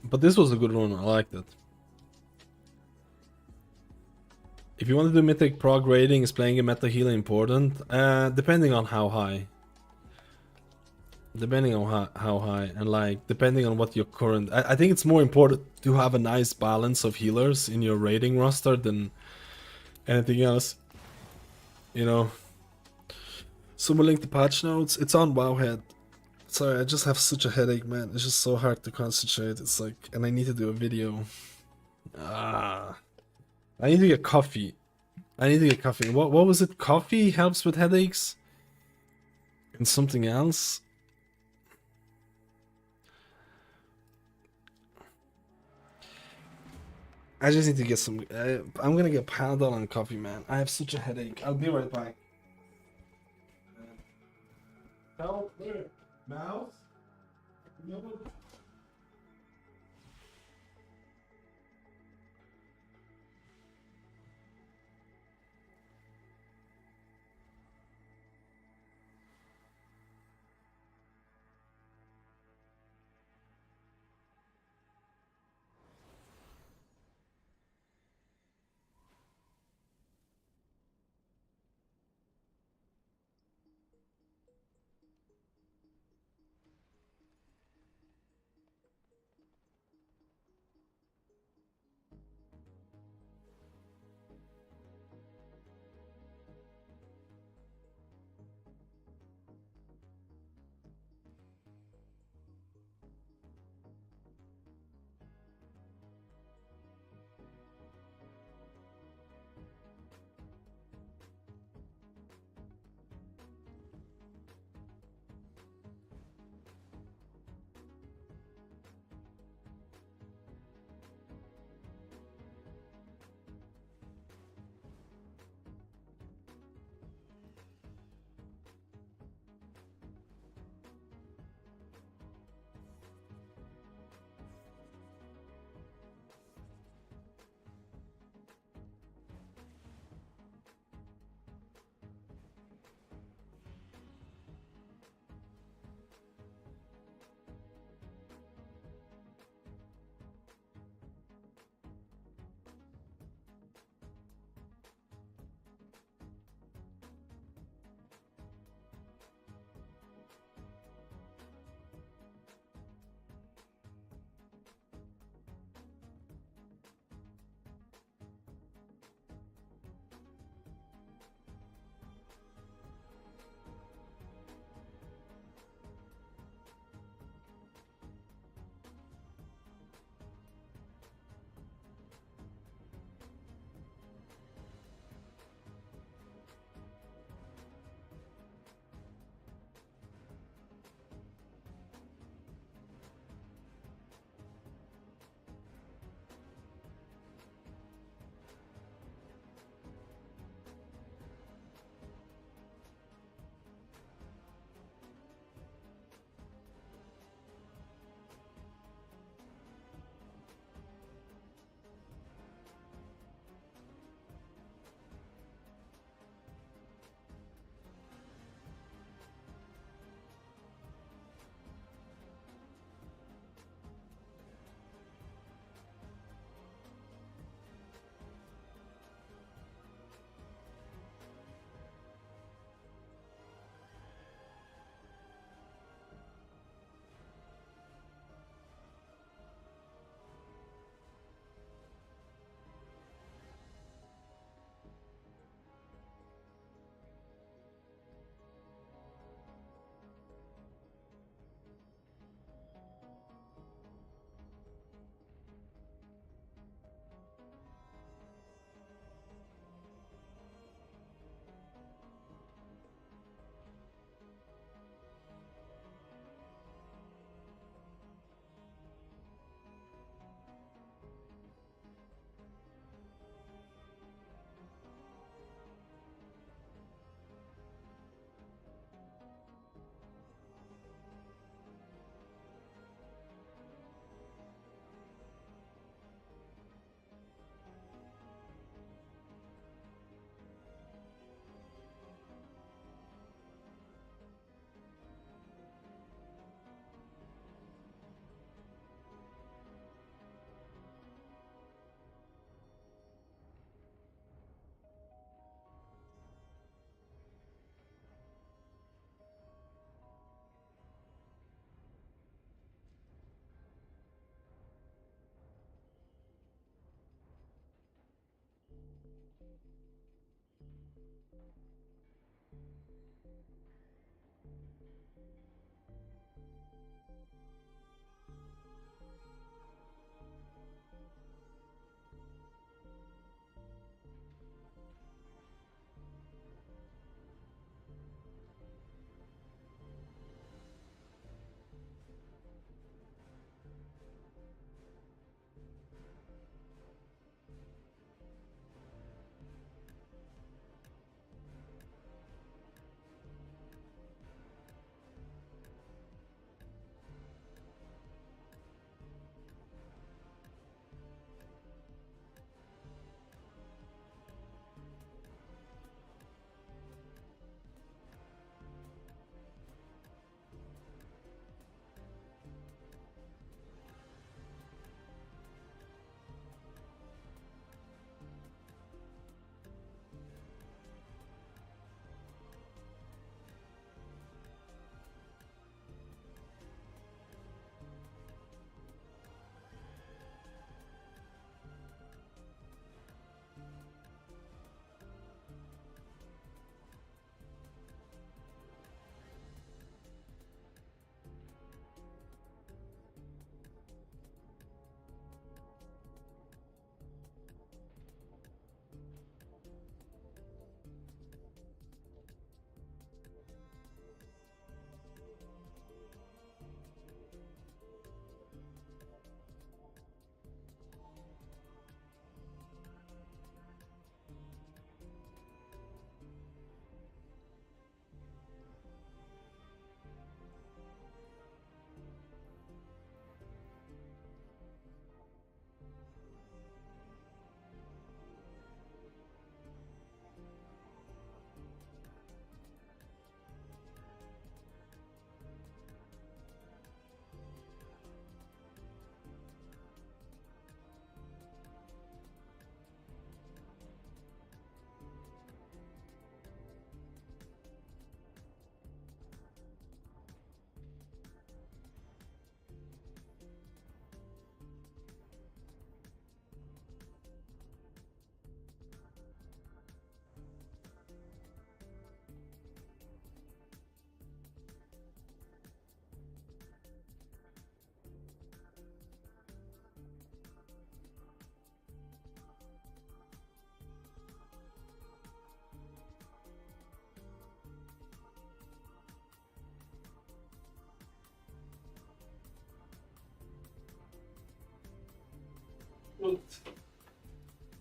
E: But this was a good run, I liked it. If you want to do mythic prog raiding, is playing a meta healer important? Depending on how high. Depending on how high, and like depending on what your current... I think it's more important to have a nice balance of healers in your raiding roster than anything else. You know. Someone link the patch notes. It's on Wowhead. Sorry, I just have such a headache, man. It's just so hard to concentrate. It's like, and I need to do a video. I need to get coffee. What was it? Coffee helps with headaches? And something else? I just need to get some... I'm gonna get Paladin and coffee, man. I have such a headache. I'll be right back.
B: Help! Mouse? No.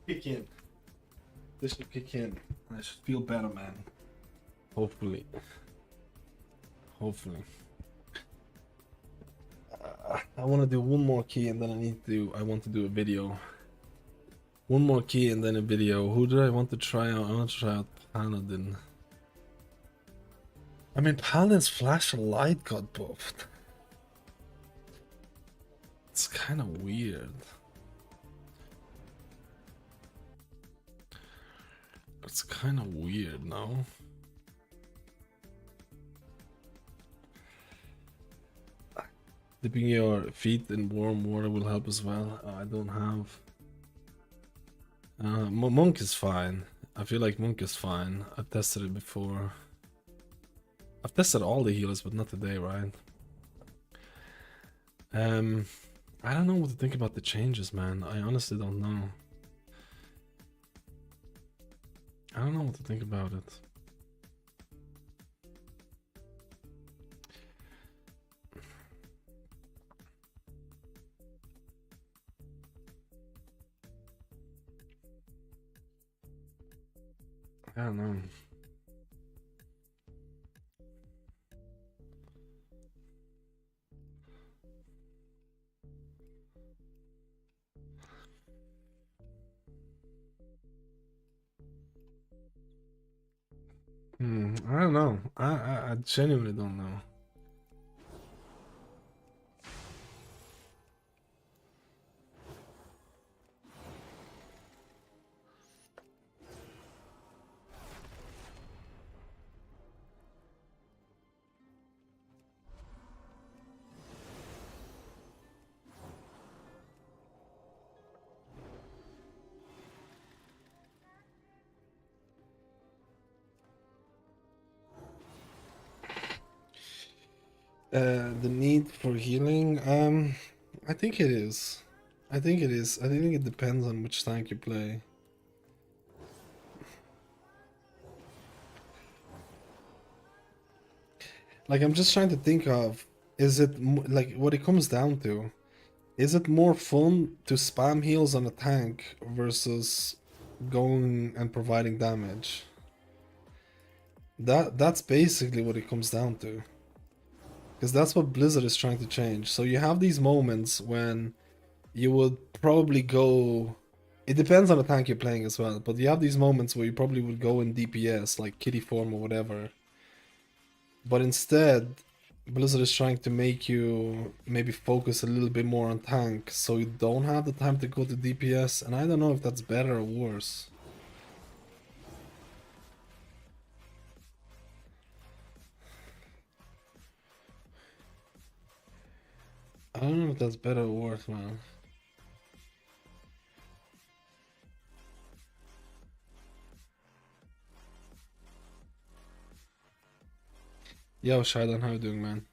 E: Kick in. This should kick in. I should feel better, man. Hopefully. Hopefully. I want to do one more key and then I want to do a video. One more key and then a video. Who do I want to try out? I want to try out Paladin. I mean, Paladin's Flash of Light got buffed. It's kind of weird. It's kind of weird, no? Dipping your feet in warm water will help as well. I don't have. Monk is fine. I feel like Monk is fine. I've tested it before. I've tested all the healers, but not today, right? I don't know what to think about the changes, man. I honestly don't know. I don't know what to think about it. I don't know. I don't know. I genuinely don't know. The need for healing. I think it is. I think it is. I think it depends on which tank you play. Like, I'm just trying to think of, is it like what it comes down to? Is it more fun to spam heals on a tank versus going and providing damage? That's basically what it comes down to. Because that's what Blizzard is trying to change. So you have these moments when you would probably go... It depends on the tank you're playing as well, but you have these moments where you probably would go in DPS, like kitty form or whatever. But instead, Blizzard is trying to make you maybe focus a little bit more on tank, so you don't have the time to go to DPS, and I don't know if that's better or worse. I don't know if that's better or worse, man. Yo, Shaidan, how you doing, man?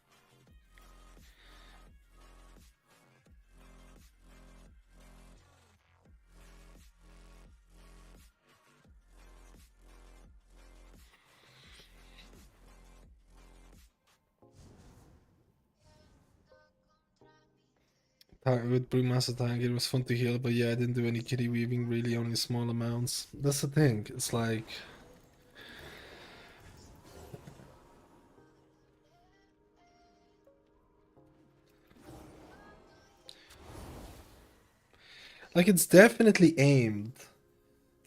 E: With Brewmaster tank, it was fun to heal, but yeah, I didn't do any kitty weaving, really, only small amounts. That's the thing, it's like... Like, it's definitely aimed.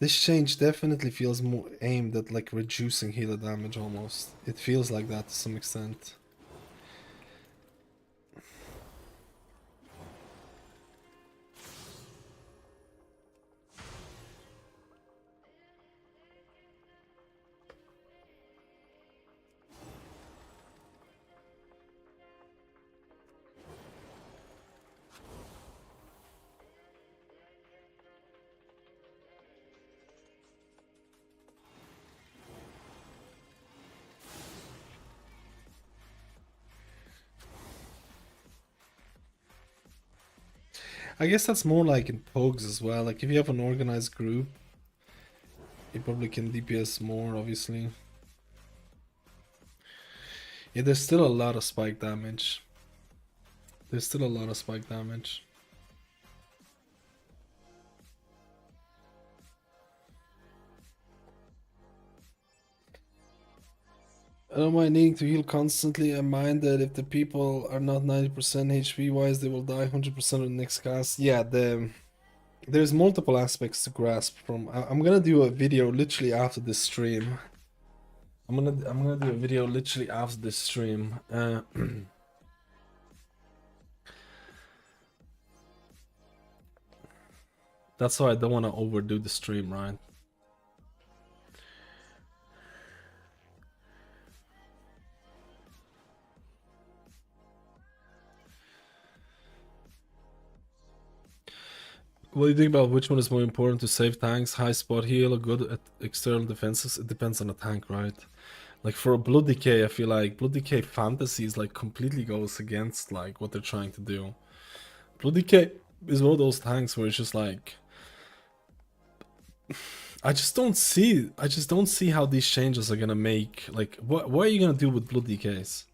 E: This change definitely feels more aimed at, like, reducing healer damage, almost. It feels like that to some extent. I guess that's more like in Pogs as well. Like, if you have an organized group, you probably can DPS more, obviously. Yeah, there's still a lot of spike damage. There's still a lot of spike damage. I don't mind needing to heal constantly. I mind that if the people are not 90% HP wise, they will die 100% on the next cast. Yeah, there's multiple aspects to grasp from. I'm gonna do a video literally after this stream. I'm gonna do a video literally after this stream. That's why I don't want to overdo the stream, right? What do you think about which one is more important to save tanks? High spot heal or good at external defenses? It depends on the tank, right? Like for a Blood Decay, I feel like Blood Decay fantasies like completely goes against like what they're trying to do. Blood Decay is one of those tanks where it's just like I just don't see how these changes are gonna make like what are you gonna do with Blood Decays?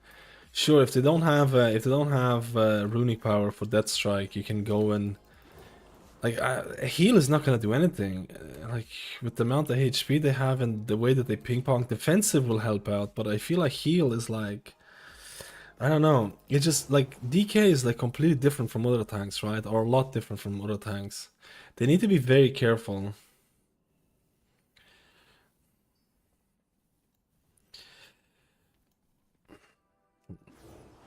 E: Sure, if they don't have runic power for Death Strike, you can go and like, a heal is not going to do anything. Like, with the amount of HP they have and the way that they ping-pong, defensive will help out, but I feel like heal is like... I don't know. It's just, like, DK is, like, completely different from other tanks, right? Or a lot different from other tanks. They need to be very careful.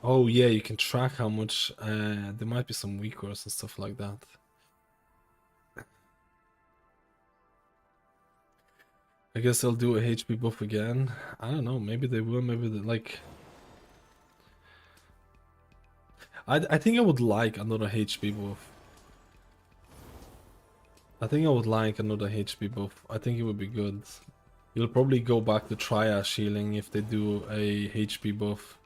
E: Oh, yeah, you can track how much... there might be some weakers and stuff like that. I guess they'll do a HP buff again. I don't know, maybe they will, maybe they like... I think I would like another HP buff. I think I would like another HP buff. I think it would be good. You'll probably go back to Triash healing if they do a HP buff.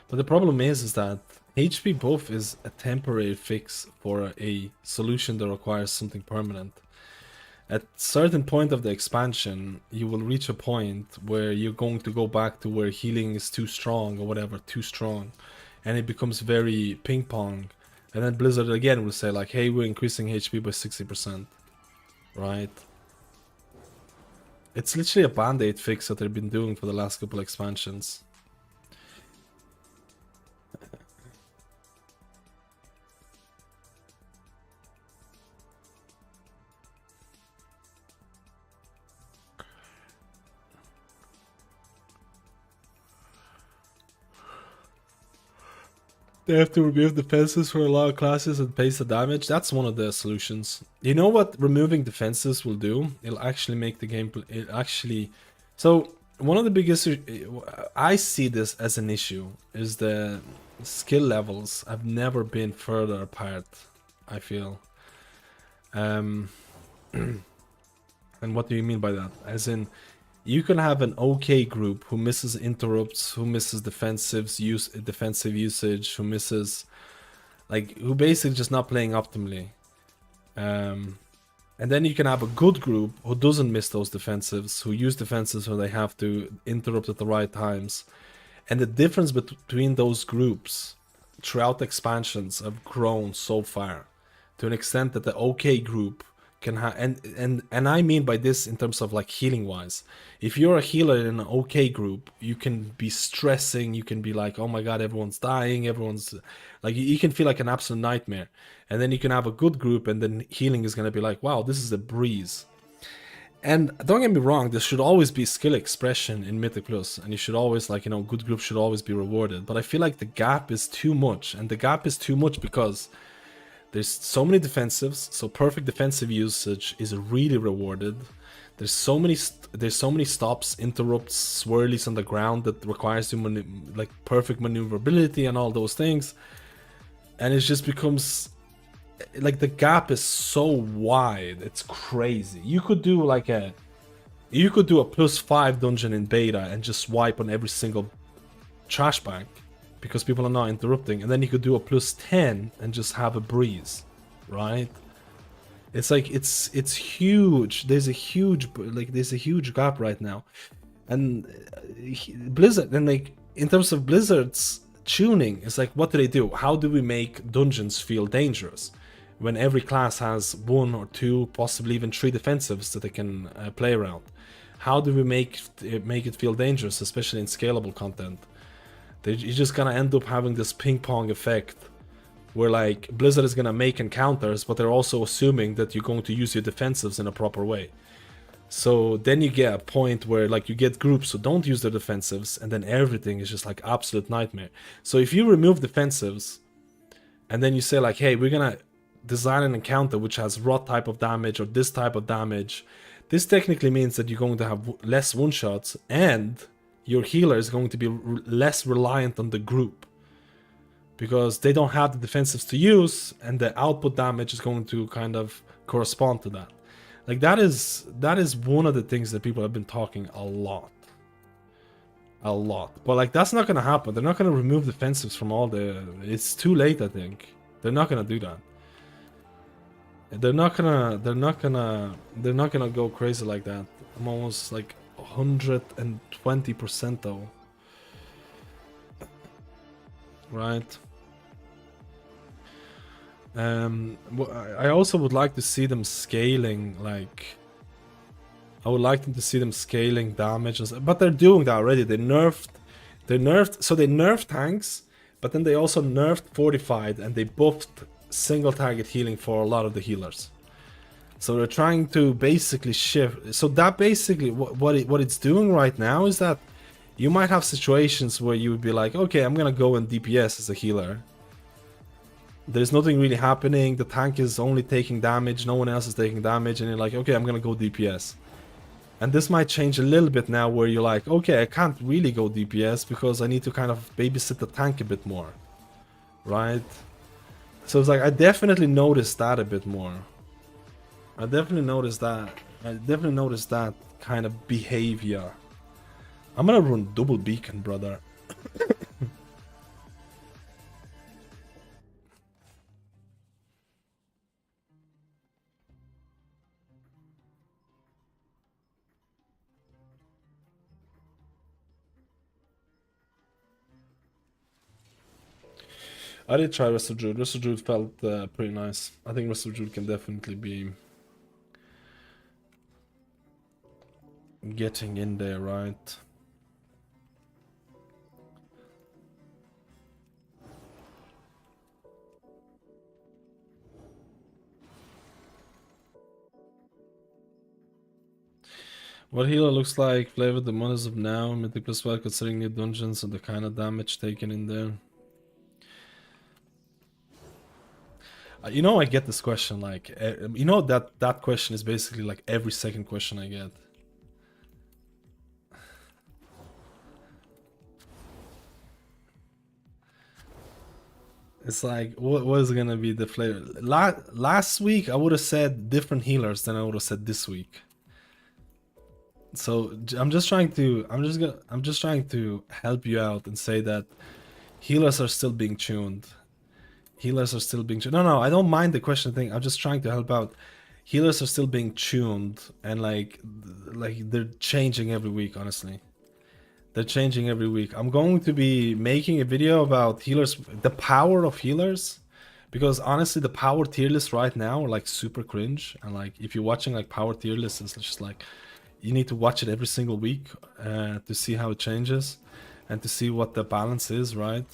E: But the problem is that HP buff is a temporary fix for a solution that requires something permanent. At certain point of the expansion, you will reach a point where you're going to go back to where healing is too strong or whatever, too strong. And it becomes very ping pong. And then Blizzard again will say like, hey, we're increasing HP by 60%. Right? It's literally a band-aid fix that they've been doing for the last couple expansions. They have to remove defenses for a lot of classes and pace the damage. That's one of the solutions. You know what removing defenses will do? It'll actually make the game... So, one of the biggest... I see this as an issue, is the skill levels have never been further apart, I feel. And what do you mean by that? As in... You can have an okay group who misses interrupts, who misses defensive usage, who misses, like, who basically just not playing optimally. And then you can have a good group who doesn't miss those defensives, who use defensives when they have to interrupt at the right times. And the difference between those groups throughout expansions have grown so far, to an extent that the okay group can have, and I mean by this in terms of like healing wise. If you're a healer in an okay group, you can be stressing, you can be like, oh my god, everyone's dying, everyone's like, you can feel like an absolute nightmare. And then you can have a good group and then healing is going to be like, wow, this is a breeze. And don't get me wrong, there should always be skill expression in Mythic Plus, and you should always, like, you know, good groups should always be rewarded. But I feel like the gap is too much, and the gap is too much because there's so many defensives, so perfect defensive usage is really rewarded. There's so many stops, interrupts, swirlies on the ground that requires you like perfect maneuverability and all those things, and it just becomes like the gap is so wide, it's crazy. You could do like a +5 dungeon in beta and just wipe on every single trash bank, because people are not interrupting, and then you could do a +10 and just have a breeze, right? It's like it's huge. There's a huge gap right now, and Blizzard, and like in terms of Blizzard's tuning, it's like, what do? How do we make dungeons feel dangerous when every class has 1 or 2, possibly even 3 defensives that they can play around? How do we make it feel dangerous, especially in scalable content? You're just gonna end up having this ping pong effect where like Blizzard is gonna make encounters, but they're also assuming that you're going to use your defensives in a proper way. So then you get a point where like you get groups who don't use their defensives, and then everything is just like absolute nightmare. So if you remove defensives and then you say like, hey, we're gonna design an encounter which has rot type of damage or this type of damage, this technically means that you're going to have less one-shots, and your healer is going to be less reliant on the group, because they don't have the defensives to use, and the output damage is going to kind of correspond to that. Like that is one of the things that people have been talking a lot. But like that's not gonna happen. They're not gonna remove defensives from all the... It's too late, I think. They're not gonna do that. They're not gonna go crazy like that. I'm almost like 120% though. Right? I also would like to see them scaling, like... I would like them to see them scaling damage, but they're doing that already. They nerfed, so they nerfed tanks, but then they also nerfed fortified, and they buffed single target healing for a lot of the healers. So they're trying to basically shift. So that basically, what it's doing right now is that you might have situations where you would be like, okay, I'm gonna go in DPS as a healer. There's nothing really happening, the tank is only taking damage, no one else is taking damage, and you're like, okay, I'm gonna go DPS. And this might change a little bit now where you're like, okay, I can't really go DPS because I need to kind of babysit the tank a bit more. Right? So it's like, I definitely noticed that a bit more. I definitely noticed that kind of behavior. I'm gonna run double beacon, brother. I did try Rest of Druid. Rest of Druid felt pretty nice. I think Rest of Druid can definitely be getting in there, right? What healer looks like? Flavor the models of now, mythic plus well considering new dungeons and the kind of damage taken in there. You know, I get this question like, you know that question is basically like every second question I get. It's like, what is gonna be the flavor? Last week I would have said different healers than I would have said this week. So I'm just trying to help you out and say that healers are still being tuned. Healers are still being tuned. No, I don't mind the question thing. I'm just trying to help out. Healers are still being tuned, and like they're changing every week, honestly. They're changing every week. I'm going to be making a video about healers, the power of healers, because honestly, the power tier list right now are like super cringe. And like, if you're watching like power tier lists, it's just like, you need to watch it every single week to see how it changes and to see what the balance is, right?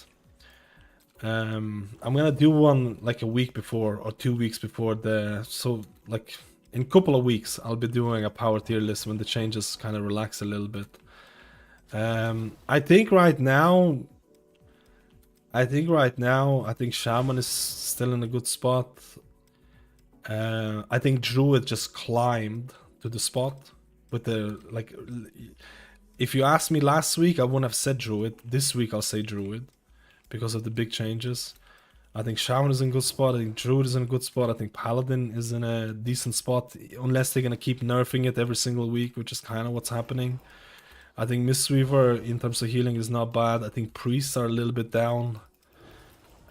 E: I'm gonna do one like a week before or 2 weeks before so like in a couple of weeks I'll be doing a power tier list when the changes kind of relax a little bit. I think right now Shaman is still in a good spot. I think Druid just climbed to the spot with the like. If you asked me last week, I wouldn't have said Druid. This week I'll say Druid because of the big changes. I think Shaman is in a good spot. I think Druid is in a good spot. I think Paladin is in a decent spot, unless they're gonna keep nerfing it every single week, which is kind of what's happening. I think Mistweaver in terms of healing is not bad. I think priests are a little bit down.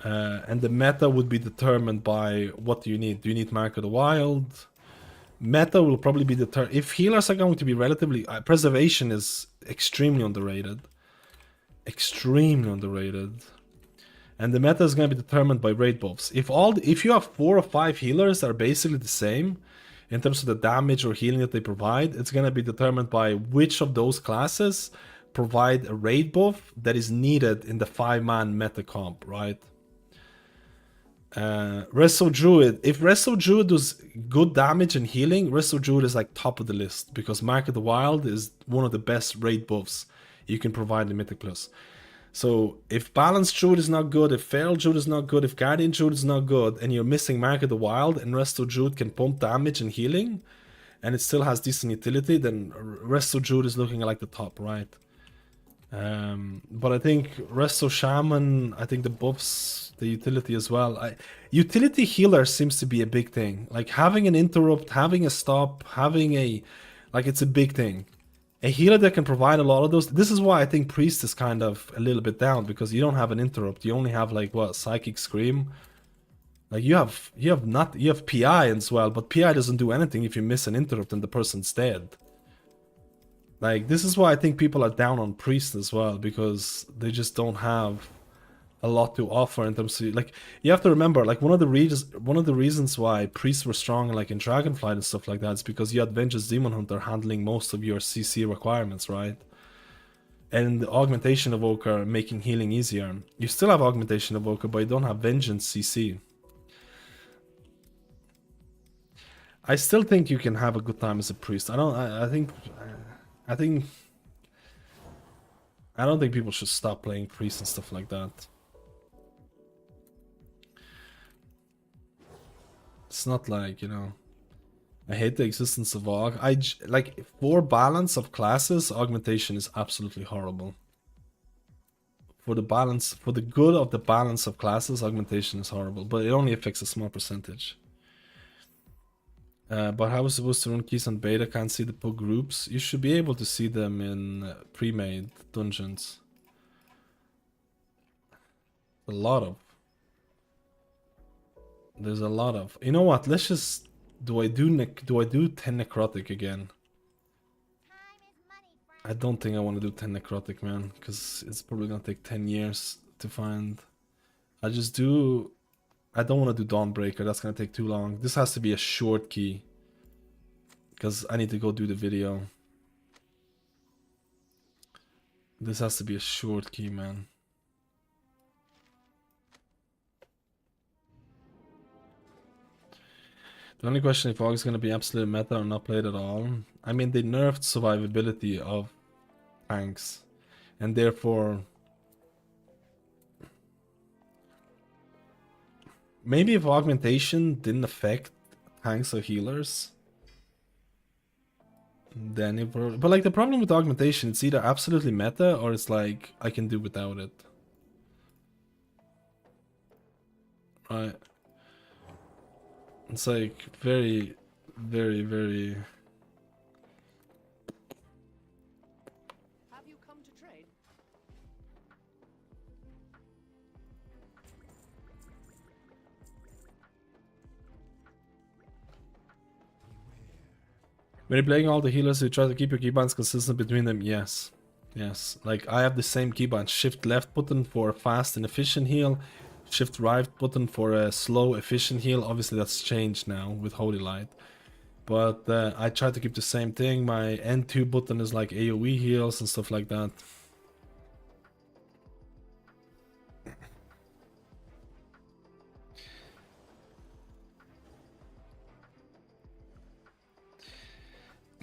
E: And the meta would be determined by what do you need. Do you need Mark of the Wild? Meta will probably be determined. If healers are going to be relatively... preservation is extremely underrated. Extremely underrated. And the meta is going to be determined by raid buffs. If you have 4 or 5 healers that are basically the same in terms of the damage or healing that they provide, it's going to be determined by which of those classes provide a raid buff that is needed in the 5-man meta comp, right? Resto Druid. If Resto Druid does good damage and healing, Resto Druid is like top of the list because Mark of the Wild is one of the best raid buffs you can provide in Mythic Plus. So if Balanced Druid is not good, if Feral Druid is not good, if Guardian Druid is not good, and you're missing Mark of the Wild and Resto Druid can pump damage and healing, and it still has decent utility, then Resto Druid is looking like the top, right? But I think Resto Shaman, I think the buffs, the utility as well. Utility healer seems to be a big thing. Like having an interrupt, having a stop, having a... Like it's a big thing. A healer that can provide a lot of those. This is why I think Priest is kind of a little bit down, because you don't have an interrupt. You only have like what, Psychic Scream. Like you have PI as well, but PI doesn't do anything if you miss an interrupt and the person's dead. Like this is why I think people are down on Priest as well, because they just don't have a lot to offer in terms of, like, you have to remember, like one of the reasons why priests were strong like in Dragonflight and stuff like that is because you had Vengeance Demon Hunter handling most of your CC requirements, right? And the Augmentation Evoker making healing easier. You still have Augmentation Evoker, but you don't have Vengeance CC. I still think you can have a good time as a priest. I don't think people should stop playing priest and stuff like that. It's not like, you know, I hate the existence of Aug. Like, for balance of classes, augmentation is absolutely horrible. For the balance, for the good of the balance of classes, augmentation is horrible, but it only affects a small percentage. But how is supposed to run keys on beta? Can't see the pug groups. You should be able to see them in pre-made dungeons. There's a lot of. You know what? Let's just. Do I do 10 necrotic again? I don't think I want to do 10 necrotic, man, because it's probably gonna take 10 years to find I don't want to do Dawnbreaker, that's gonna take too long. This has to be a short key. Because I need to go do the video. This has to be a short key, man. The only question if Fog is gonna be absolute meta or not played at all. I mean, they nerfed survivability of tanks. And therefore... maybe if augmentation didn't affect tanks or healers, then it would... but like the problem with augmentation, it's either absolutely meta or it's like I can do without it. Right. It's like very, very, very...
F: Have you come to trade?
E: When you're playing all the healers, you try to keep your keybinds consistent between them. Yes. Yes. Like I have the same keybind. Shift left button for a fast and efficient heal. Shift right button for a slow efficient heal. Obviously that's changed now with Holy Light. But I try to keep the same thing. My N2 button is like AoE heals and stuff like that.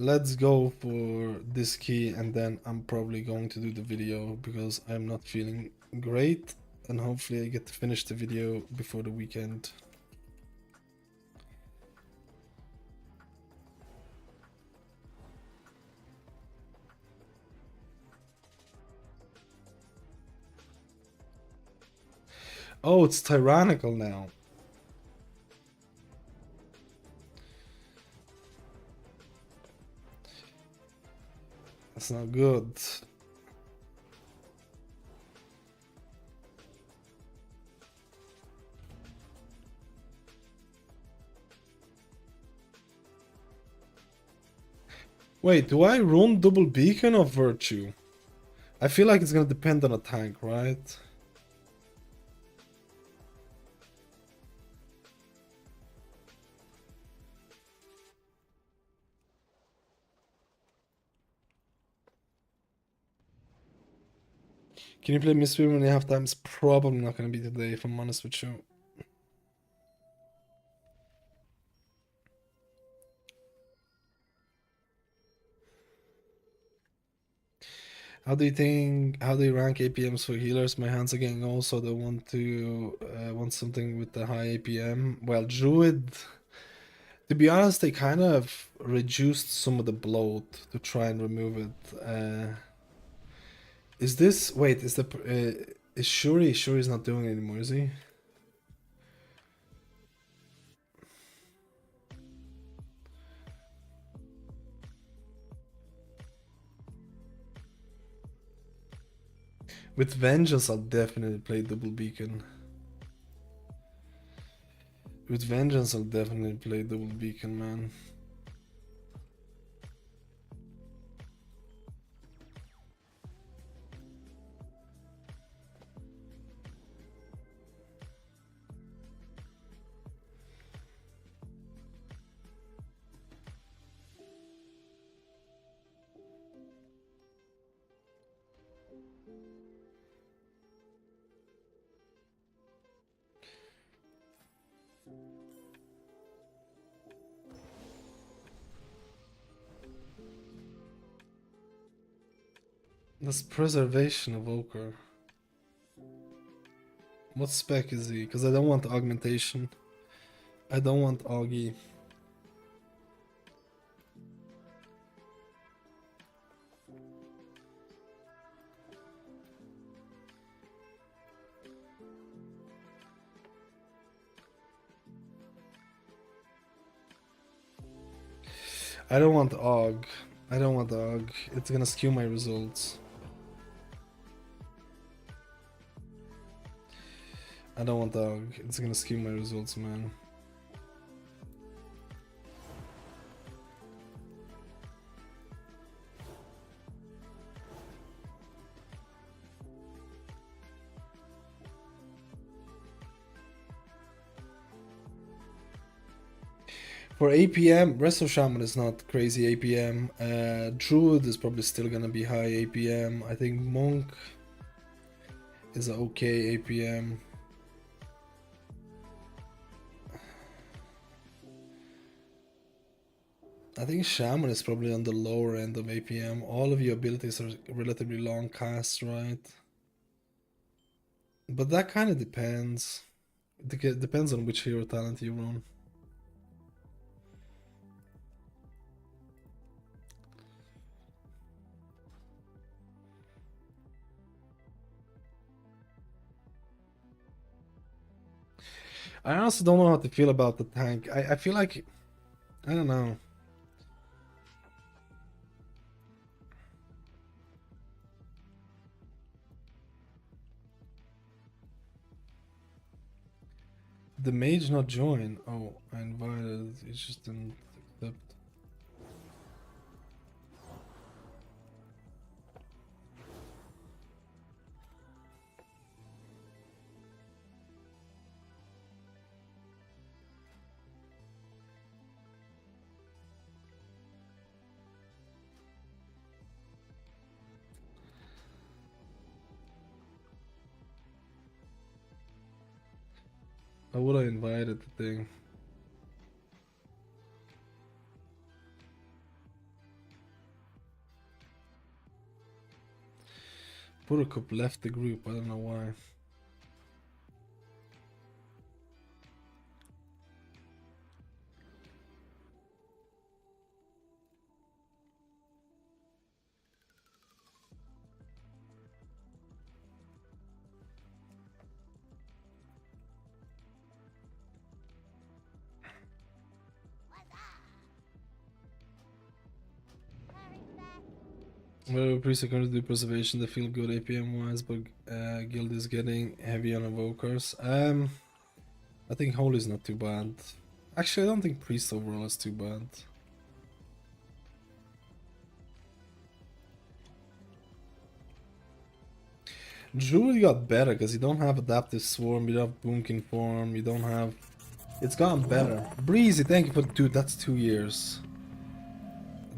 E: Let's go for this key and then I'm probably going to do the video because I'm not feeling great and hopefully I get to finish the video before the weekend. Oh, it's tyrannical now. That's not good. Wait, do I run double beacon or virtue? I feel like it's gonna depend on a tank, right? Can you play Mystery when you have time? It's probably not gonna be today, if I'm honest with you. How do you rank APMs for healers? My hands are getting old, so they want something with the high APM. Well, Druid, to be honest, they kind of reduced some of the bloat to try and remove it. Is this... wait, is Shuri? Shuri's not doing it anymore, is he? With Vengeance, I'll definitely play double beacon. With Vengeance, I'll definitely play double beacon, man. That's Preservation Evoker. What spec is he? Because I don't want Augmentation. I don't want Augie. I don't want Aug. I don't want Aug. It's gonna skew my results. I don't want Aug. It's gonna skew my results, man. For APM, Resto Shaman is not crazy APM. Druid is probably still gonna be high APM. I think Monk is a okay APM. I think Shaman is probably on the lower end of APM. All of your abilities are relatively long casts, right? But that kind of depends. It depends on which hero talent you run. I honestly don't know how to feel about the tank. I feel like, I don't know. The mage not join. Oh, I invited. It just didn't accept. I would have invited the thing. Purukup left the group. I don't know why. Well, priest are going to do preservation. They feel good APM wise, but guild is getting heavy on evokers. I think holy is not too bad. Actually, I don't think priest overall is too bad. Druid got better because you don't have adaptive swarm, you don't have boomkin form, you don't have. It's gotten better. Breezy, thank you for dude. That's 2 years.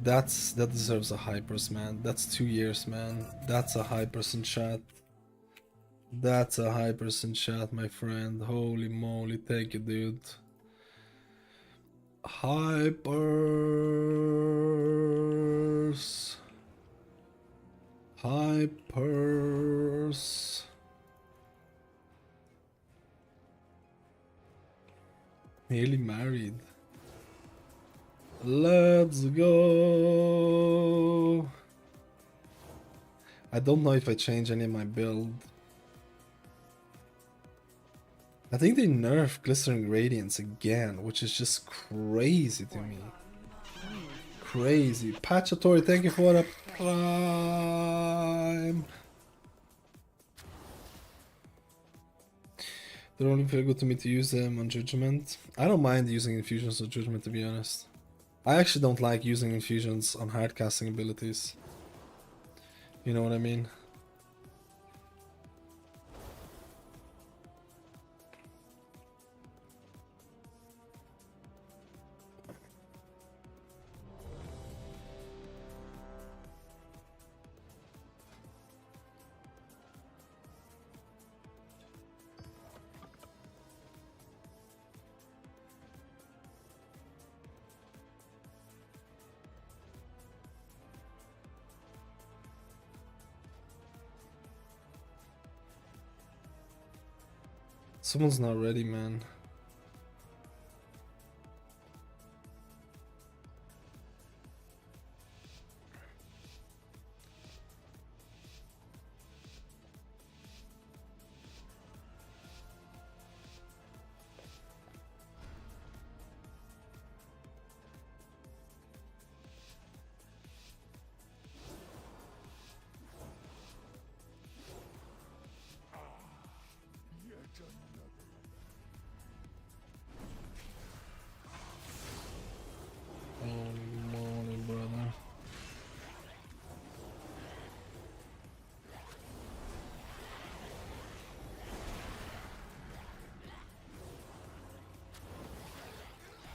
E: That deserves a hypers, man. That's 2 years, man. That's a hypers in chat. That's a hypers in chat, my friend. Holy moly, thank you, dude. Hypers. Hypers. Nearly married. Let's go. I don't know if I change any of my build. I think they nerfed Glistering Radiance again, which is just crazy to me. Crazy. Patchatori, thank you for the prime. They don't feel good to me to use them on Judgment. I don't mind using infusions on Judgment, to be honest. I actually don't like using infusions on hard casting abilities. You know what I mean? Someone's not ready, man.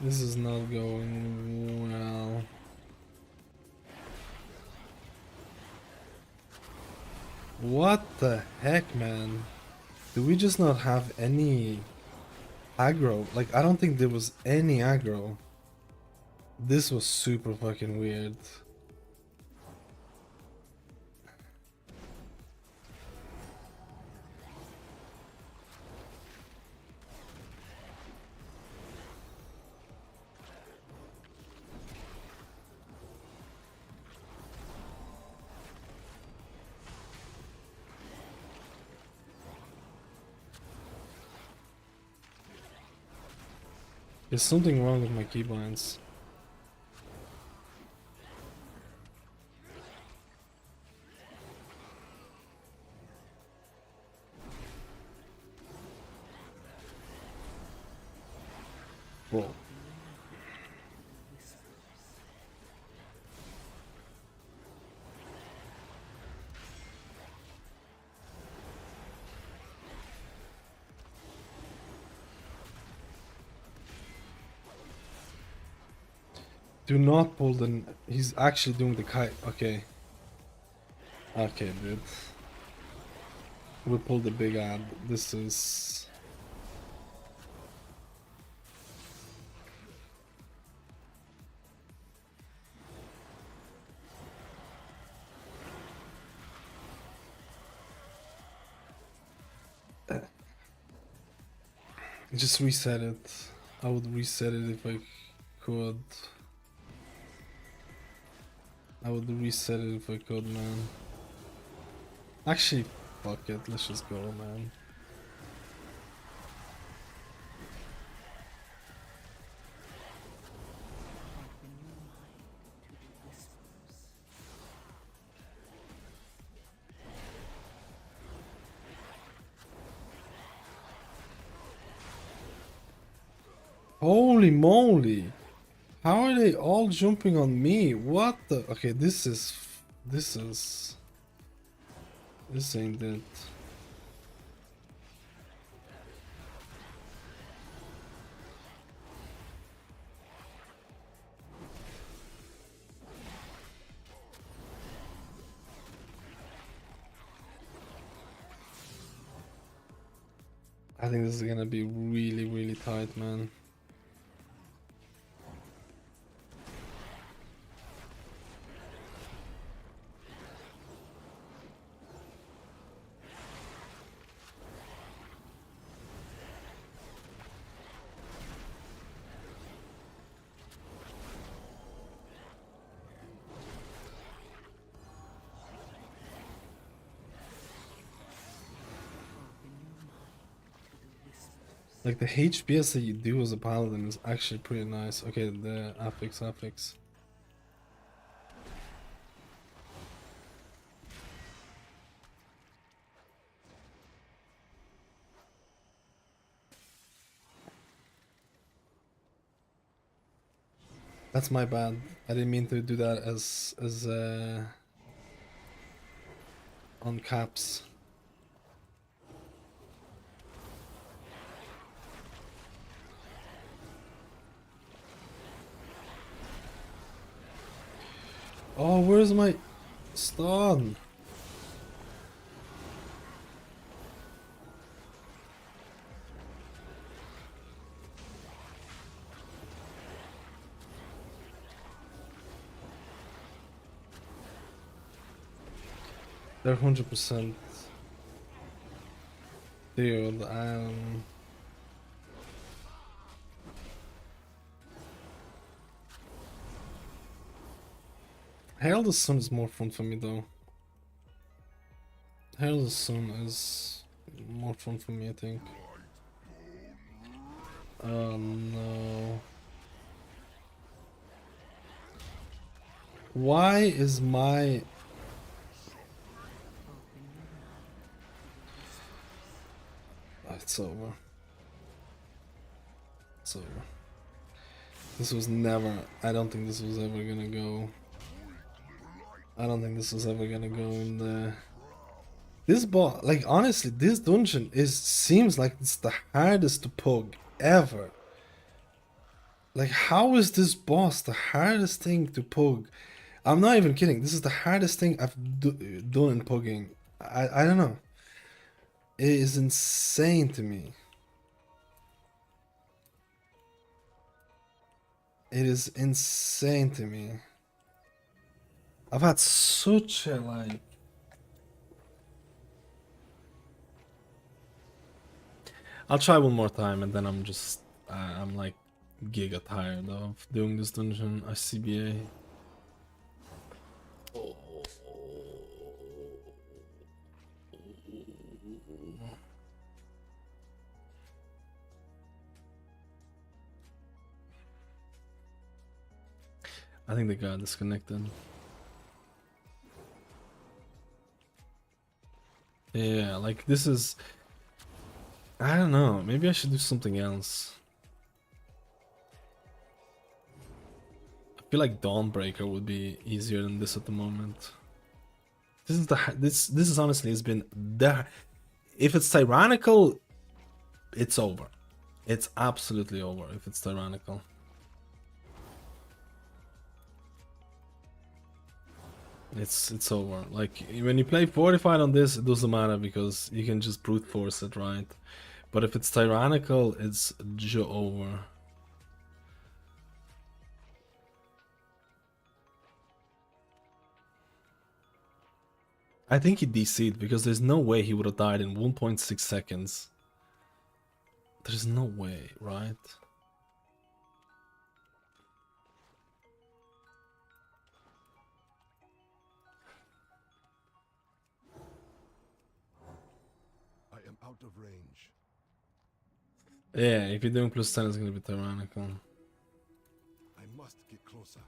E: This is not going well. What the heck, man? Do we just not have any aggro? Like, I don't think there was any aggro. This was super fucking weird. There's something wrong with my keybinds. Whoa. Do not pull the... He's actually doing the kite. Okay. Okay, dude. We pulled the big ad. This is... Just reset it. I would reset it if I could. I would reset it if I could, man. Actually, fuck it. Let's just go, man. Holy moly! How are they all jumping on me? What the? Okay, this ain't it. I think this is gonna be really, really tight, man. Like the HPS that you do as a paladin is actually pretty nice. Okay, the affix. That's my bad. I didn't mean to do that as on caps. Oh, where's my stun? They're 100%. Dude, Hail the Sun is more fun for me though. Hail the Sun is more fun for me, I think. Oh no. Why is my... It's over. It's over. This was never... I don't think this was ever gonna go... I don't think this was ever gonna go in the... This boss, like honestly, this dungeon seems like it's the hardest to pug ever. Like, how is this boss the hardest thing to pug? I'm not even kidding. This is the hardest thing I've done in pugging. I don't know. It is insane to me. It is insane to me. I've had such a like. I'll try one more time and then I'm just I'm like giga tired of doing this dungeon. ICBA. I think they got disconnected. Yeah, like this is... I don't know, maybe I should do something else. I feel like Dawnbreaker would be easier than this at the moment. This is this is honestly has been the... If it's tyrannical, it's over. It's absolutely over if it's tyrannical. It's over. Like when you play fortified on this, it doesn't matter because you can just brute force it, right? But if it's tyrannical, it's over. I think he DC'd because there's no way he would have died in 1.6 seconds. There's no way, right?
G: I am out of range.
E: Yeah, if you're doing +10, it's gonna be tyrannical.
G: I must get closer.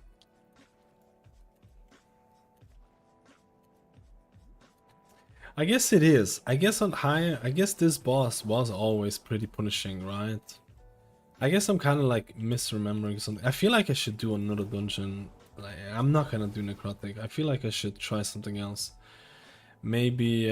E: I guess it is. I guess on higher, I guess this boss was always pretty punishing, right? I guess I'm kind of like misremembering something. I feel like I should do another dungeon. Like, I'm not gonna do Necrotic. I feel like I should try something else. Maybe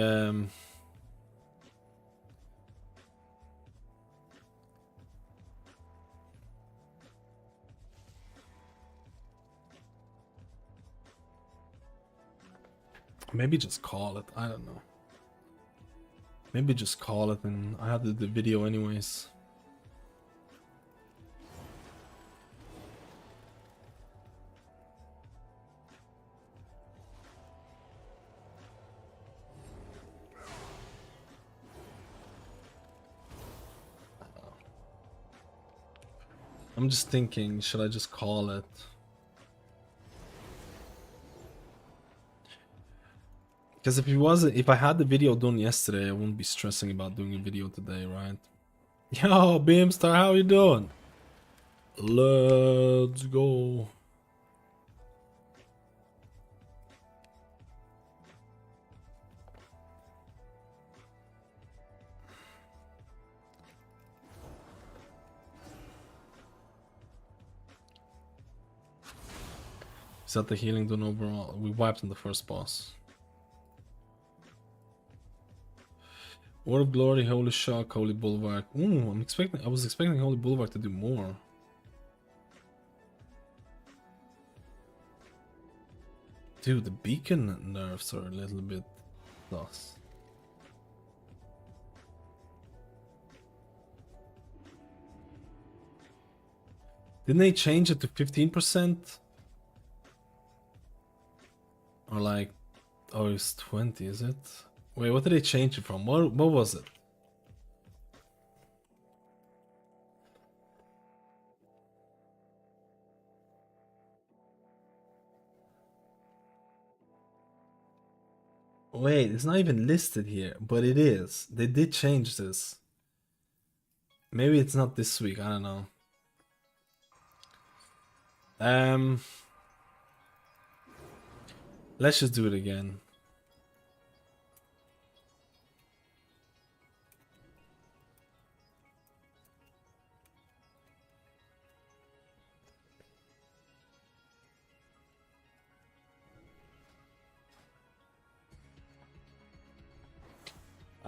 E: maybe just call it. I don't know. Maybe just call it, and I have to do the video anyways. I'm just thinking, should I just call it? Because if I had the video done yesterday, I wouldn't be stressing about doing a video today, right? Yo, Beamstar, how you doing? Let's go. Is that the healing done overall? We wiped on the first boss. Word of Glory, Holy Shock, Holy Bulwark. Ooh, I was expecting Holy Bulwark to do more. Dude, the beacon nerfs are a little bit sus. Didn't they change it to 15%? Or like, oh, it's 20, is it? Wait, what did they change it from? What was it? Wait, it's not even listed here, but it is. They did change this. Maybe it's not this week, I don't know. Let's just do it again.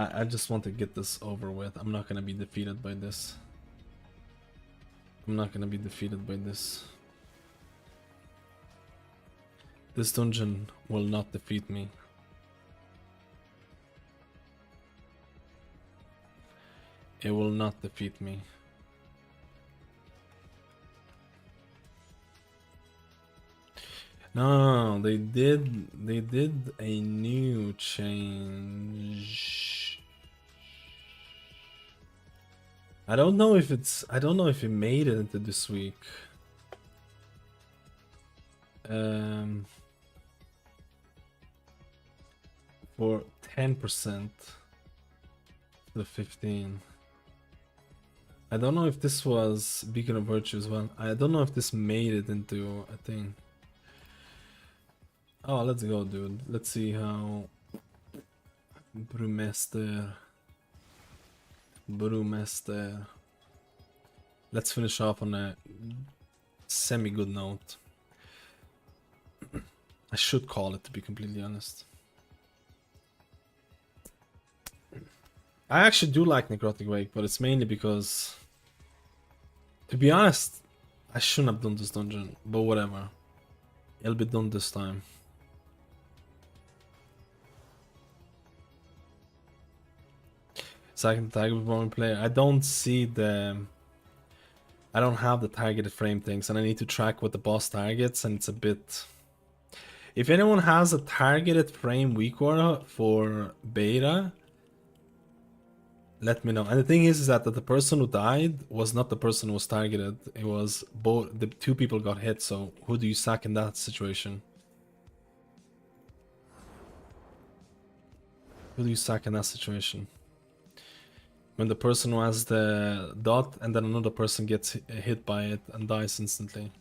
E: I just want to get this over with. I'm not gonna be defeated by this. I'm not gonna be defeated by this. This dungeon will not defeat me. It will not defeat me. No, they did a new change. I don't know if it made it into this week. For 10% to 15. I don't know if this was Beacon of Virtue as well. I don't know if this made it into a thing. Oh, let's go, dude. Let's see how Brewmaster. Let's finish off on a semi-good note. I should call it, to be completely honest. I actually do like Necrotic Wake, but it's mainly because, to be honest, I shouldn't have done this dungeon, but whatever. It'll be done this time. Second target one player. I don't have the targeted frame things, and I need to track what the boss targets, and it's a bit. If anyone has a targeted frame weak aura for beta, let me know. And the thing is that the person who died was not the person who was targeted. It was both. The two people got hit. So who do you sack in that situation? Who do you sack in that situation? When the person who has the dot and then another person gets hit by it and dies instantly.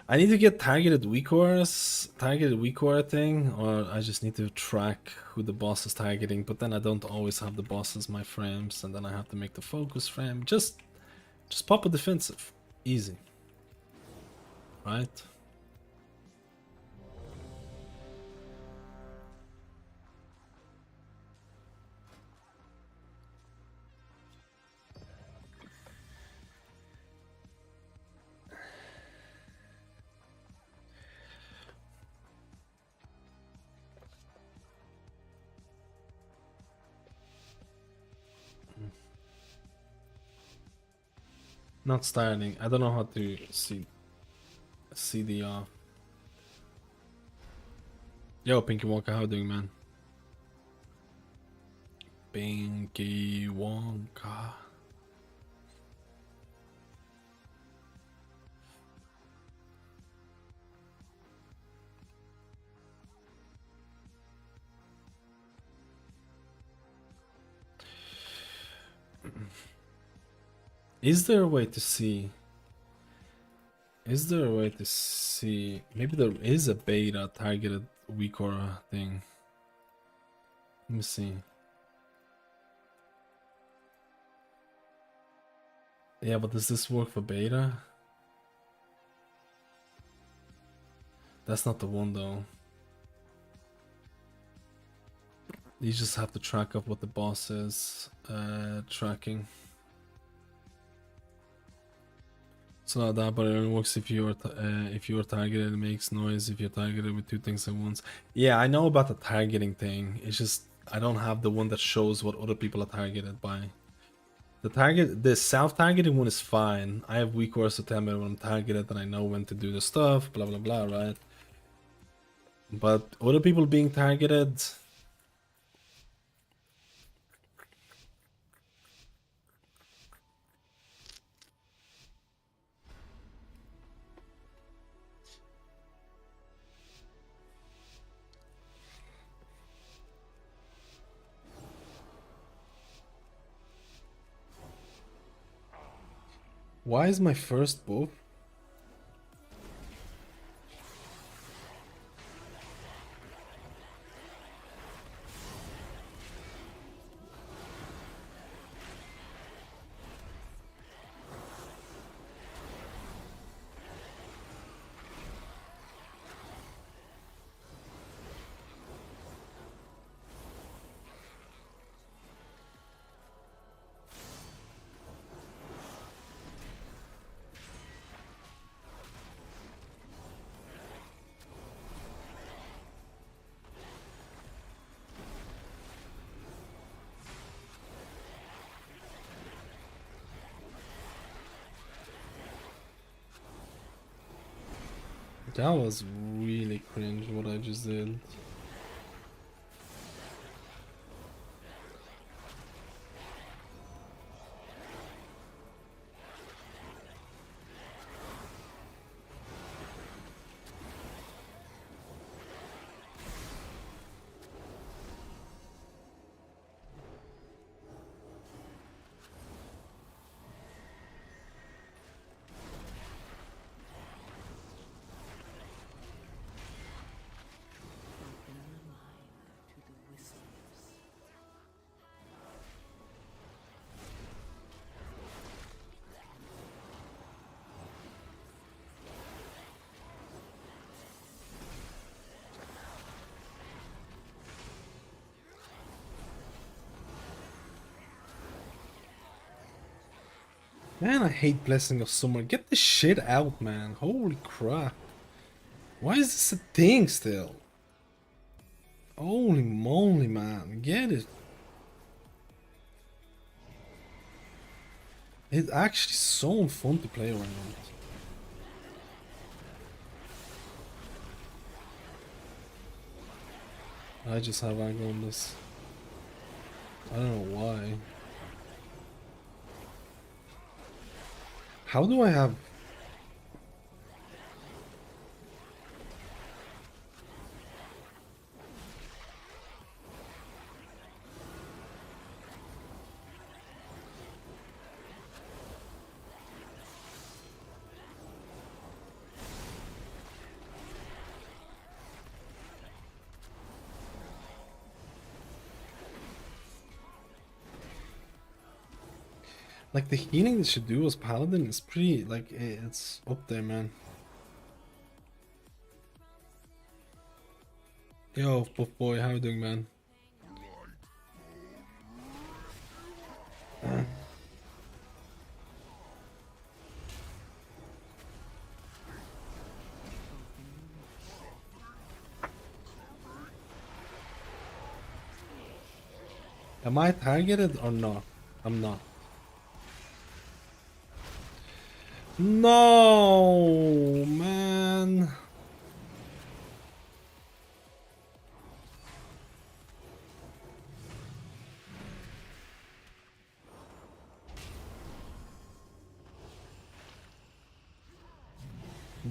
E: I need to get targeted weak aura thing, or I just need to track who the boss is targeting, but then I don't always have the boss as my frames, and then I have to make the focus frame. Just pop a defensive. Easy. Right? Not starting. I don't know how to see the Yo, Pinky Wonka, how you doing, man? Pinky Wonka. Is there a way to see? Maybe there is a beta targeted weak aura thing. Let me see. Yeah, but does this work for beta? That's not the one though. You just have to track up what the boss is tracking. It's not that, but it only works if you're targeted. It makes noise if you're targeted with two things at once. Yeah, I know about the targeting thing. It's just I don't have the one that shows what other people are targeted by. The self-targeting one is fine. I have weak auras to tell me when I'm targeted, and I know when to do the stuff. Blah blah blah. Right? But other people being targeted. Why is my first bow? That was really cringe what I just did. Man, I hate Blessing of Summer. Get this shit out, man. Holy crap. Why is this a thing still? Holy moly, man. Get it. It's actually so fun to play around. I just have aggro on this. I don't know why. How do I have... Like, the healing that should do as Paladin is pretty, like, it's up there, man. Yo, Buff Boy, how you doing, man? Am I targeted or not? I'm not. No, man.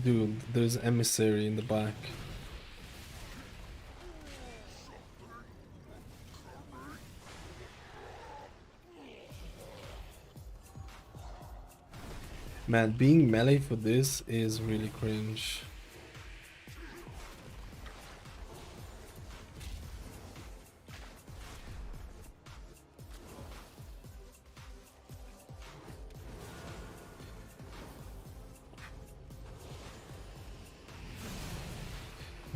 E: Dude, there's emissary in the back. Man, being melee for this is really cringe.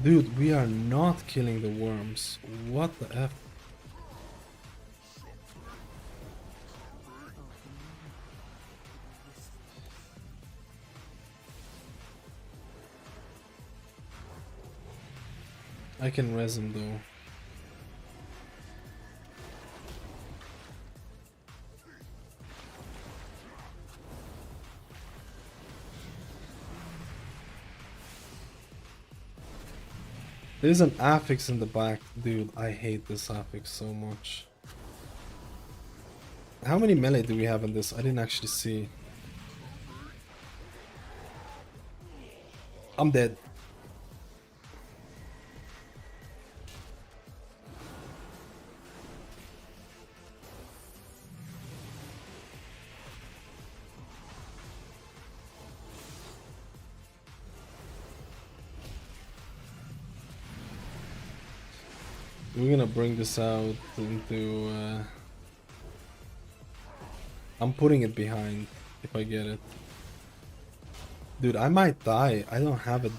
E: Dude, we are not killing the worms. What the F? I can res him though. There's an affix in the back. Dude, I hate this affix so much. How many melee do we have in this? I didn't actually see. I'm dead. We're gonna bring this out into... I'm putting it behind if I get it. Dude, I might die. I don't have it.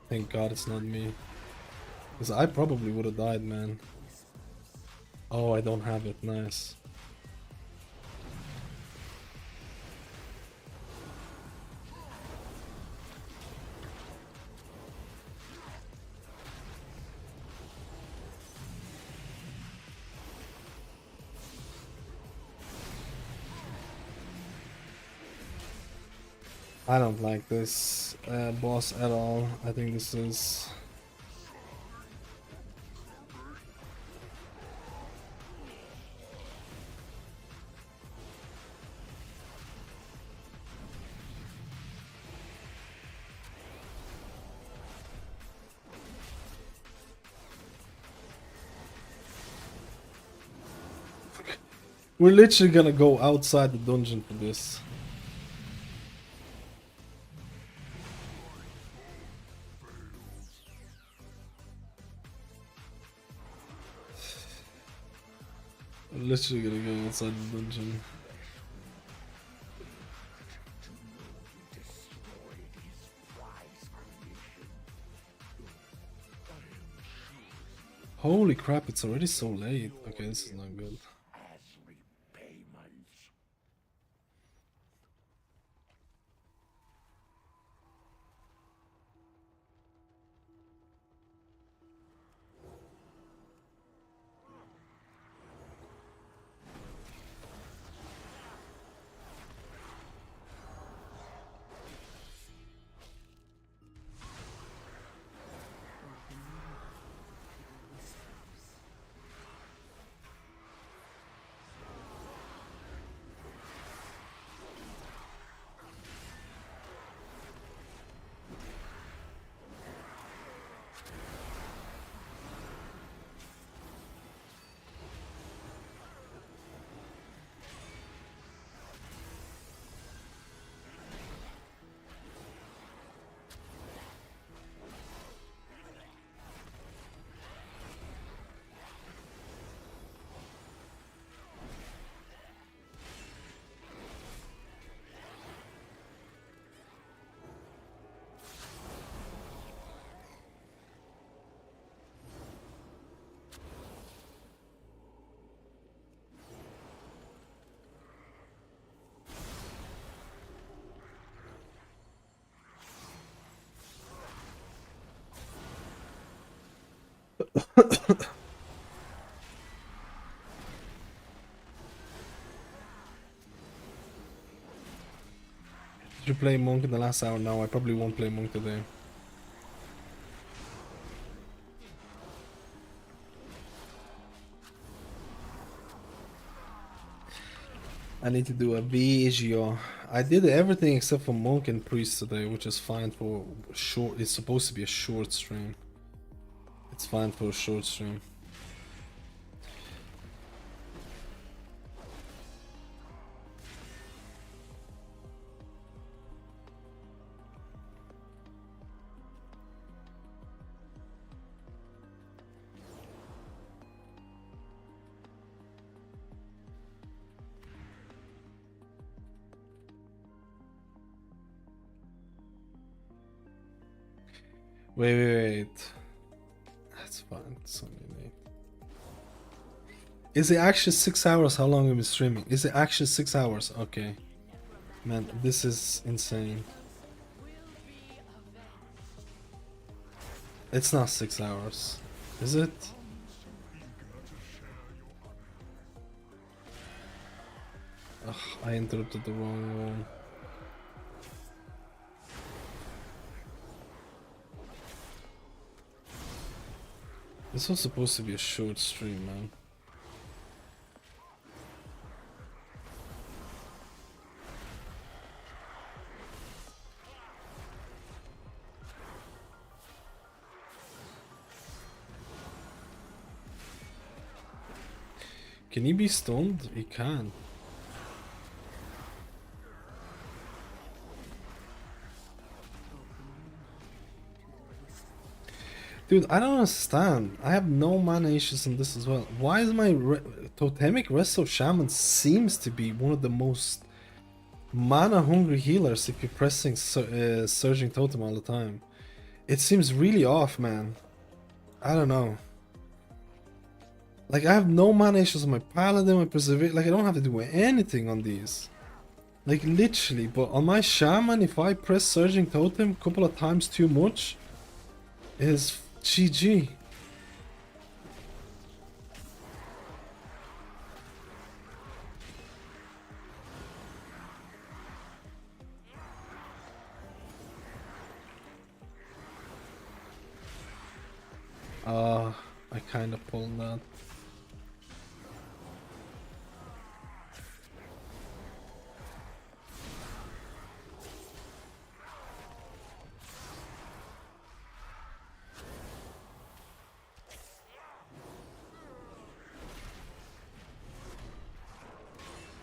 E: Thank God it's not me. Because I probably would have died, man. Oh, I don't have it. Nice. I don't like this boss at all. I think this is... We're literally gonna go outside the dungeon for this. We're literally gonna go outside the dungeon. Holy crap, it's already so late. Okay, this is not good.
G: as repayment.
E: Did you play Monk in the last hour? No, I probably won't play Monk today. I need to do a video. I did everything except for Monk and Priest today, which is fine for short. It's supposed to be a short stream. It's fine for a short stream. Wait. That's fine. It's only late. Is it actually 6 hours? How long have we been streaming? Is it actually 6 hours? Okay. Man, this is insane. It's not 6 hours. Is it? Ugh, I interrupted the wrong one. This was supposed to be a short stream, man. Can he be stunned? He can. Dude, I don't understand. I have no mana issues in this as well. Why is my totemic Resto Shaman seems to be one of the most mana hungry healers if you're pressing Surging Totem all the time? It seems really off, man. I don't know. Like, I have no mana issues on my Paladin, my Preserve. Like, I don't have to do anything on these. Like, literally. But on my Shaman, if I press Surging Totem a couple of times too much, is GG. I kind of pulled that.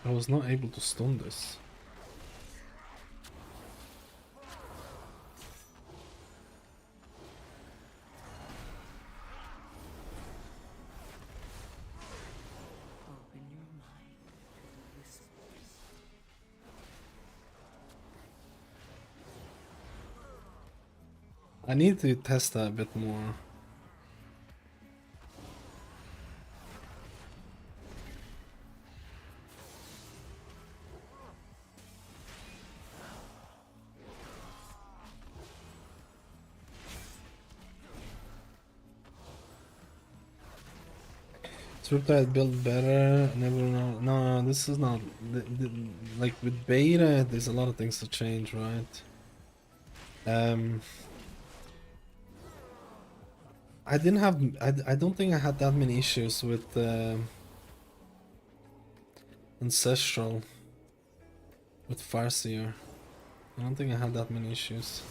E: I was not able to stun this. I need to test that a bit more. Throughput build better. Never know. No, this is not like with beta. There's a lot of things to change, right? I didn't have. I don't think I had that many issues with Ancestral with Farseer. I don't think I had that many issues.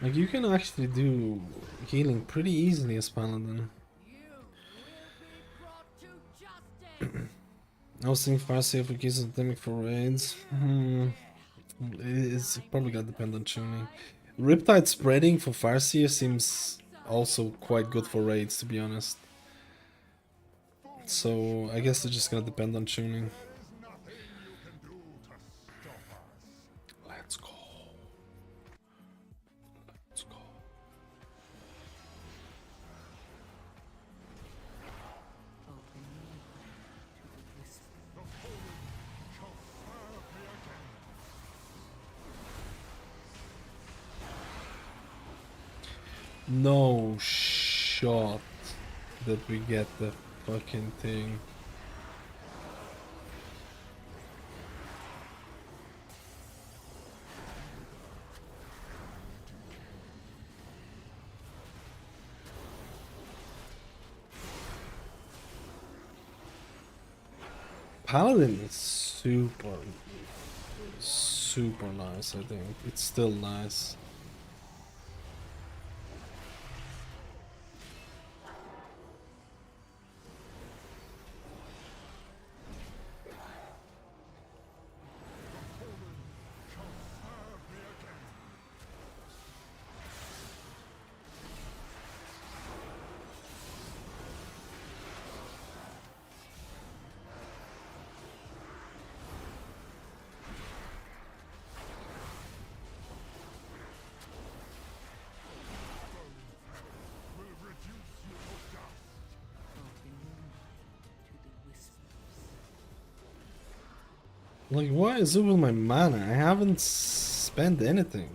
E: Like, you can actually do healing pretty easily as Paladin. I was thinking Farseer for keys of Demic for raids. It's probably gonna depend on tuning. Riptide spreading for Farseer seems also quite good for raids, to be honest. So I guess it's just gonna depend on tuning. Let's go. Let's go. No shot that we get the fucking thing. Paladin is super nice, I think. It's still nice. Like, what is it with my mana? I haven't spent anything.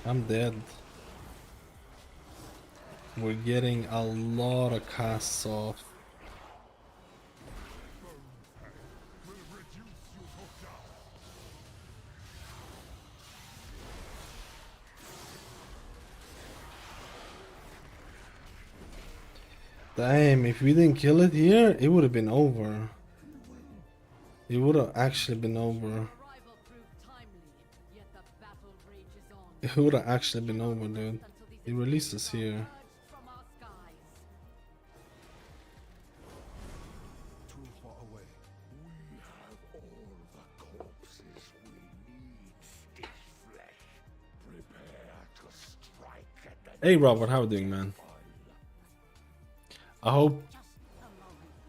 E: I'm dead. We're getting a lot of casts off. Damn, if we didn't kill it here, it would have been over. It would have actually been over. It would have actually been over, dude. It releases here.
G: Too far away. We have all the corpses we need.
E: Hey Robert, how are you doing, man? I hope,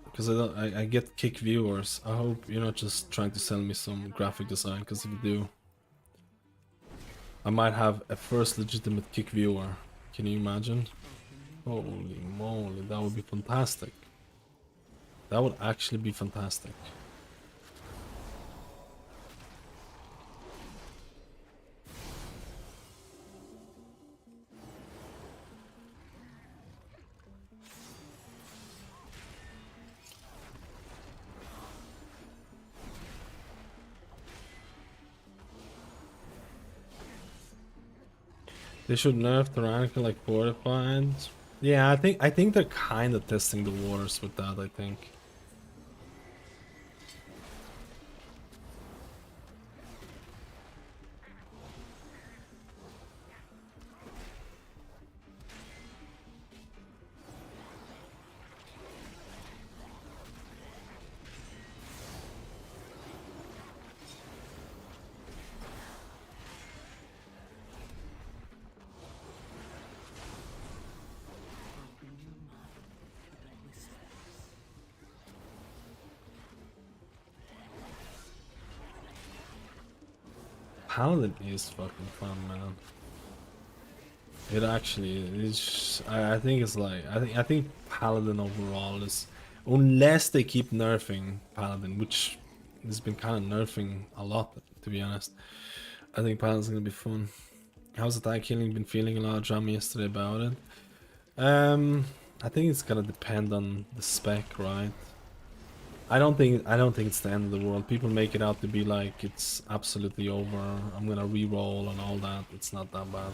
E: because I get kick viewers. I hope you're not just trying to sell me some graphic design, because if you do, I might have a first legitimate kick viewer. Can you imagine? Holy moly, that would be fantastic. That would actually be fantastic. They should nerf Tyrannical like fortified. Yeah, I think they're kind of testing the waters with that. I think. Paladin is fucking fun, man. It actually is. I think it's like I think Paladin overall is, unless they keep nerfing Paladin, which has been kind of nerfing a lot, to be honest. I think Paladin's gonna be fun. How's attack healing? Been feeling a lot of drama yesterday about it. I think it's gonna depend on the spec, right? I don't think it's the end of the world. People make it out to be like it's absolutely over. I'm gonna re-roll and all that. It's not that bad.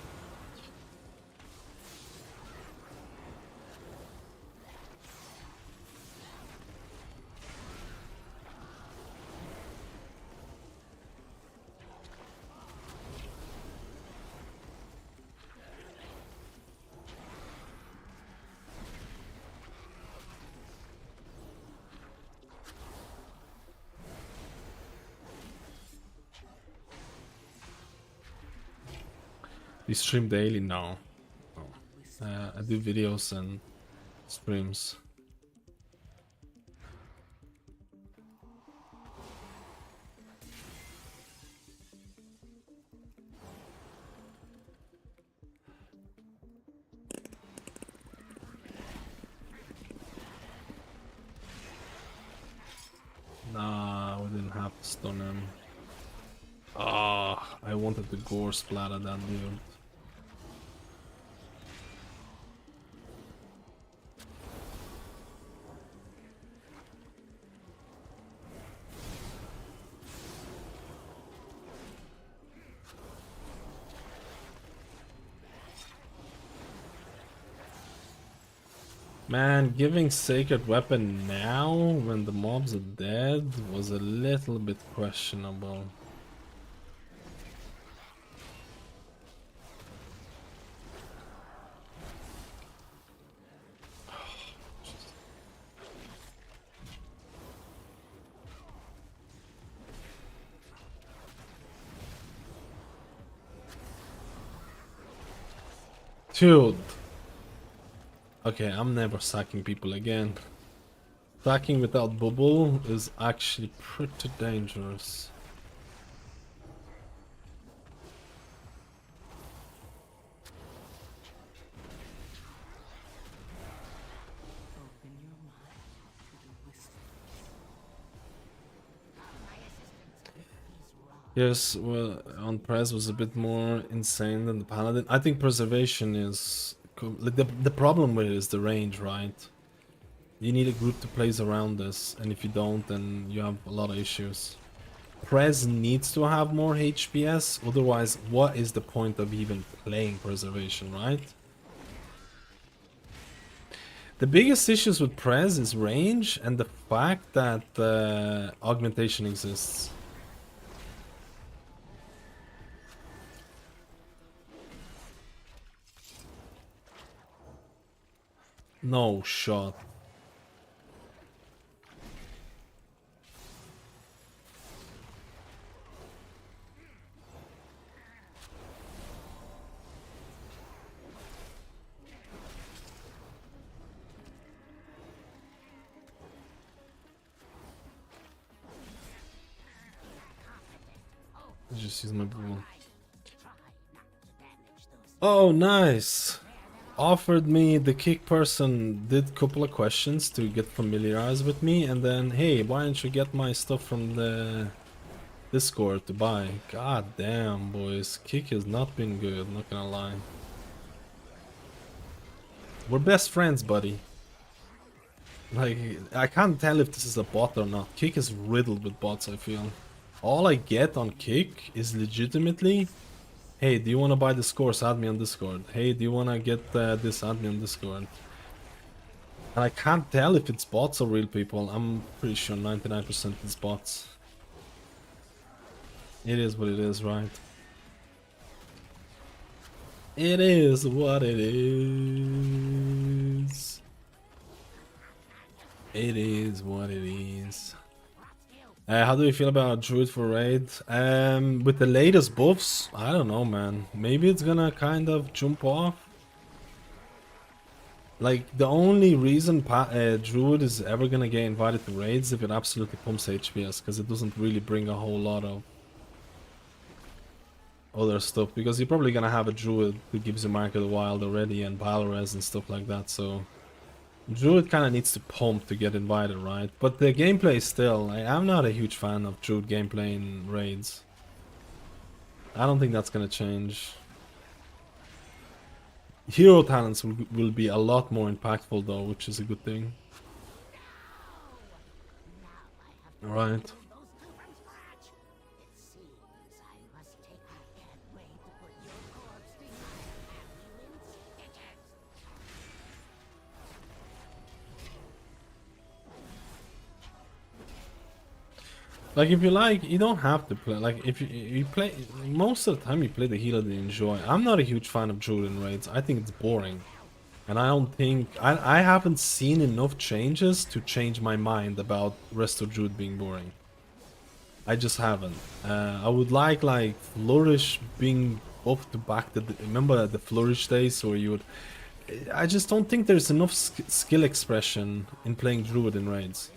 E: You stream daily? No. I do videos and streams. Nah, we didn't have to stun him. Ah, I wanted to gore splatter that dude. Man, giving Sacred Weapon now, when the mobs are dead, was a little bit questionable. Dude. Okay, I'm never sacking people again. Sacking without bubble is actually pretty dangerous. Yes, well, on Prez was a bit more insane than the Paladin. I think Preservation is... Like the problem with it is the range, right? You need a group to plays around this, and if you don't, then you have a lot of issues. Prez needs to have more HPS, otherwise what is the point of even playing Preservation, right? The biggest issues with Prez is range and the fact that augmentation exists. No shot. Let's just use my blue. Oh, nice! Offered me the kick person, did couple of questions to get familiarized with me, and then, hey, why don't you get my stuff from the Discord to buy? God damn, boys. Kick has not been good, not gonna lie. We're best friends, buddy. Like, I can't tell if this is a bot or not. Kick is riddled with bots, I feel. All I get on Kick is legitimately, hey, do you want to buy this course? Add me on Discord. Hey, do you want to get this? Add me on Discord. And I can't tell if it's bots or real people. I'm pretty sure 99% it's bots. It is what it is, right? It is what it is. It is what it is. How do you feel about Druid for raid? With the latest buffs, I don't know, man. Maybe it's gonna kind of jump off. Like, the only reason Druid is ever gonna get invited to raids if it absolutely pumps HPS, because it doesn't really bring a whole lot of other stuff, because you're probably gonna have a Druid who gives you Mark of the Wild already and Balores and stuff like that, so Druid kind of needs to pump to get invited, right? But the gameplay still, I'm not a huge fan of Druid gameplay in raids. I don't think that's gonna change. Hero talents will be a lot more impactful though, which is a good thing. Alright. Like, if you like, you don't have to play. Like, if you play, most of the time you play the healer that you enjoy. I'm not a huge fan of Druid in raids. I think it's boring. And I don't think, I haven't seen enough changes to change my mind about Resto Druid being boring. I just haven't. I would like Flourish being up to back. Remember the Flourish days where you would... I just don't think there's enough skill expression in playing Druid in raids.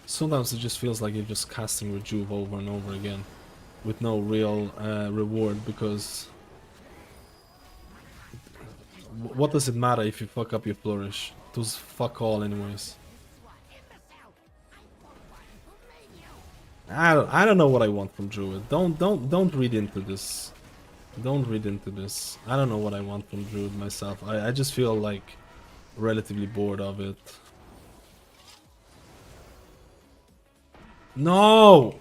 E: Sometimes it just feels like you're just casting Rejuve over and over again with no real reward, because what does it matter if you fuck up your Flourish? It does fuck all anyways. I don't know what I want from Druid. Don't read into this. Don't read into this. I don't know what I want from Druid myself. I just feel like relatively bored of it. No!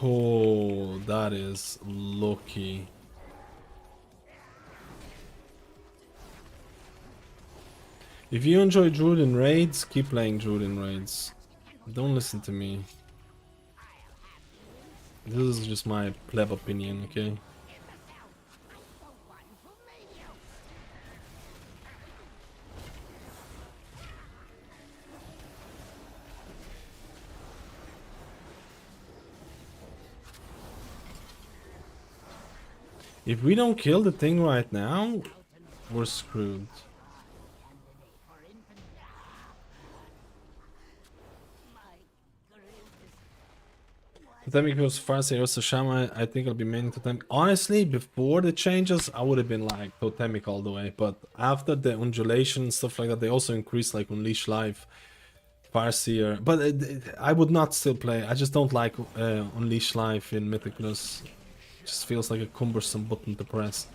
E: Oh, that is lucky. If you enjoy Druid in raids, keep playing Druid in raids. Don't listen to me. This is just my pleb opinion, okay? If we don't kill the thing right now, we're screwed. Totemic was Farsi also Shaman. I think I'll be maining Totemic. Honestly, before the changes, I would have been like Totemic all the way. But after the undulation and stuff like that, they also increased like Unleash Life, Farseer. But I would not still play. I just don't like Unleash Life in Mythic Plus. Just feels like a cumbersome button to press.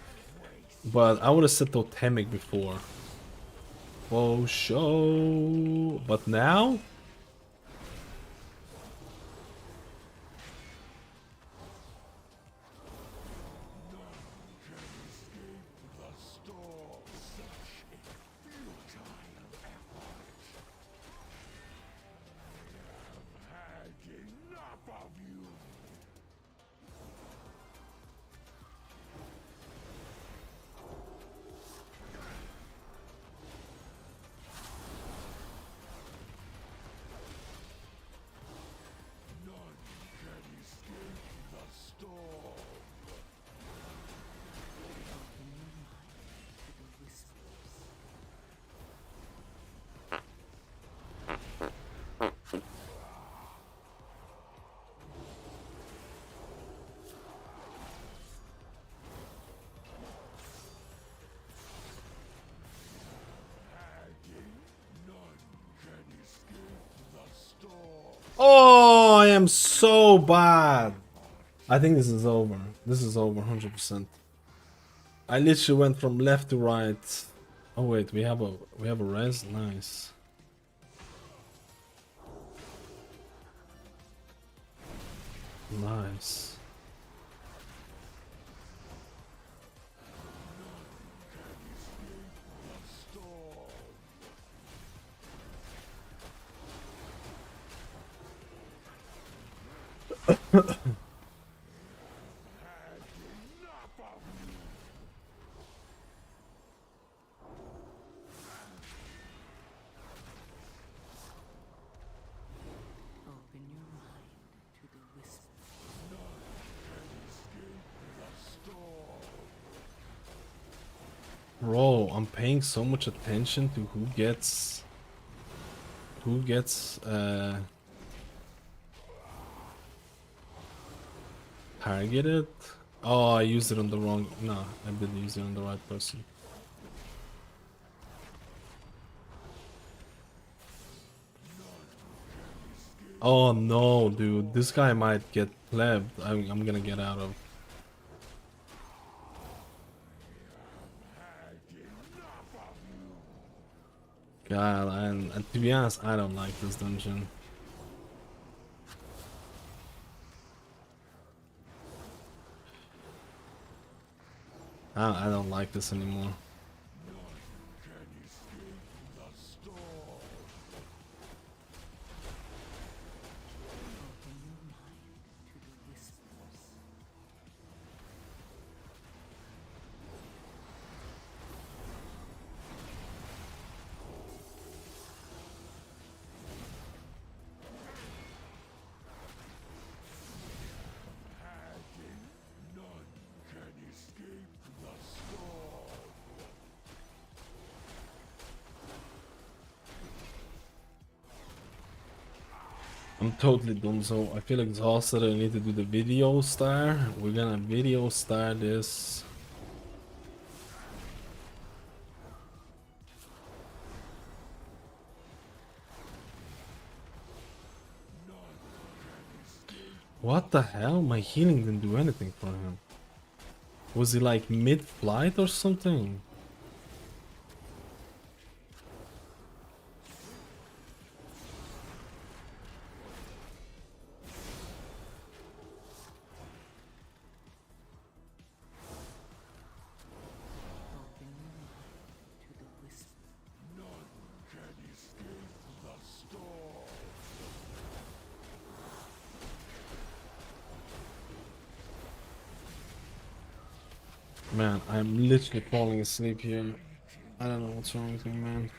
E: But I would have said Totemic before. Oh, show. But now? Oh, I am so bad. I think this is over. This is over 100%. I literally went from left to right. Oh wait, we have a res. Nice. Nice.
F: Open your mind to the whisper.
E: Bro, I'm paying so much attention to who gets targeted. Oh, I used it on the wrong. No, I didn't use it on the right person. Oh no, dude, this guy might get plebbed. I'm gonna get out of. God, and to be honest, I don't like this dungeon. I don't like this anymore. I'm totally done, so I feel exhausted. I need to do the video star. We're gonna video star this. What the hell? My healing didn't do anything for him. Was he like mid-flight or something? Man, I'm literally falling asleep here. I don't know what's wrong with me, man.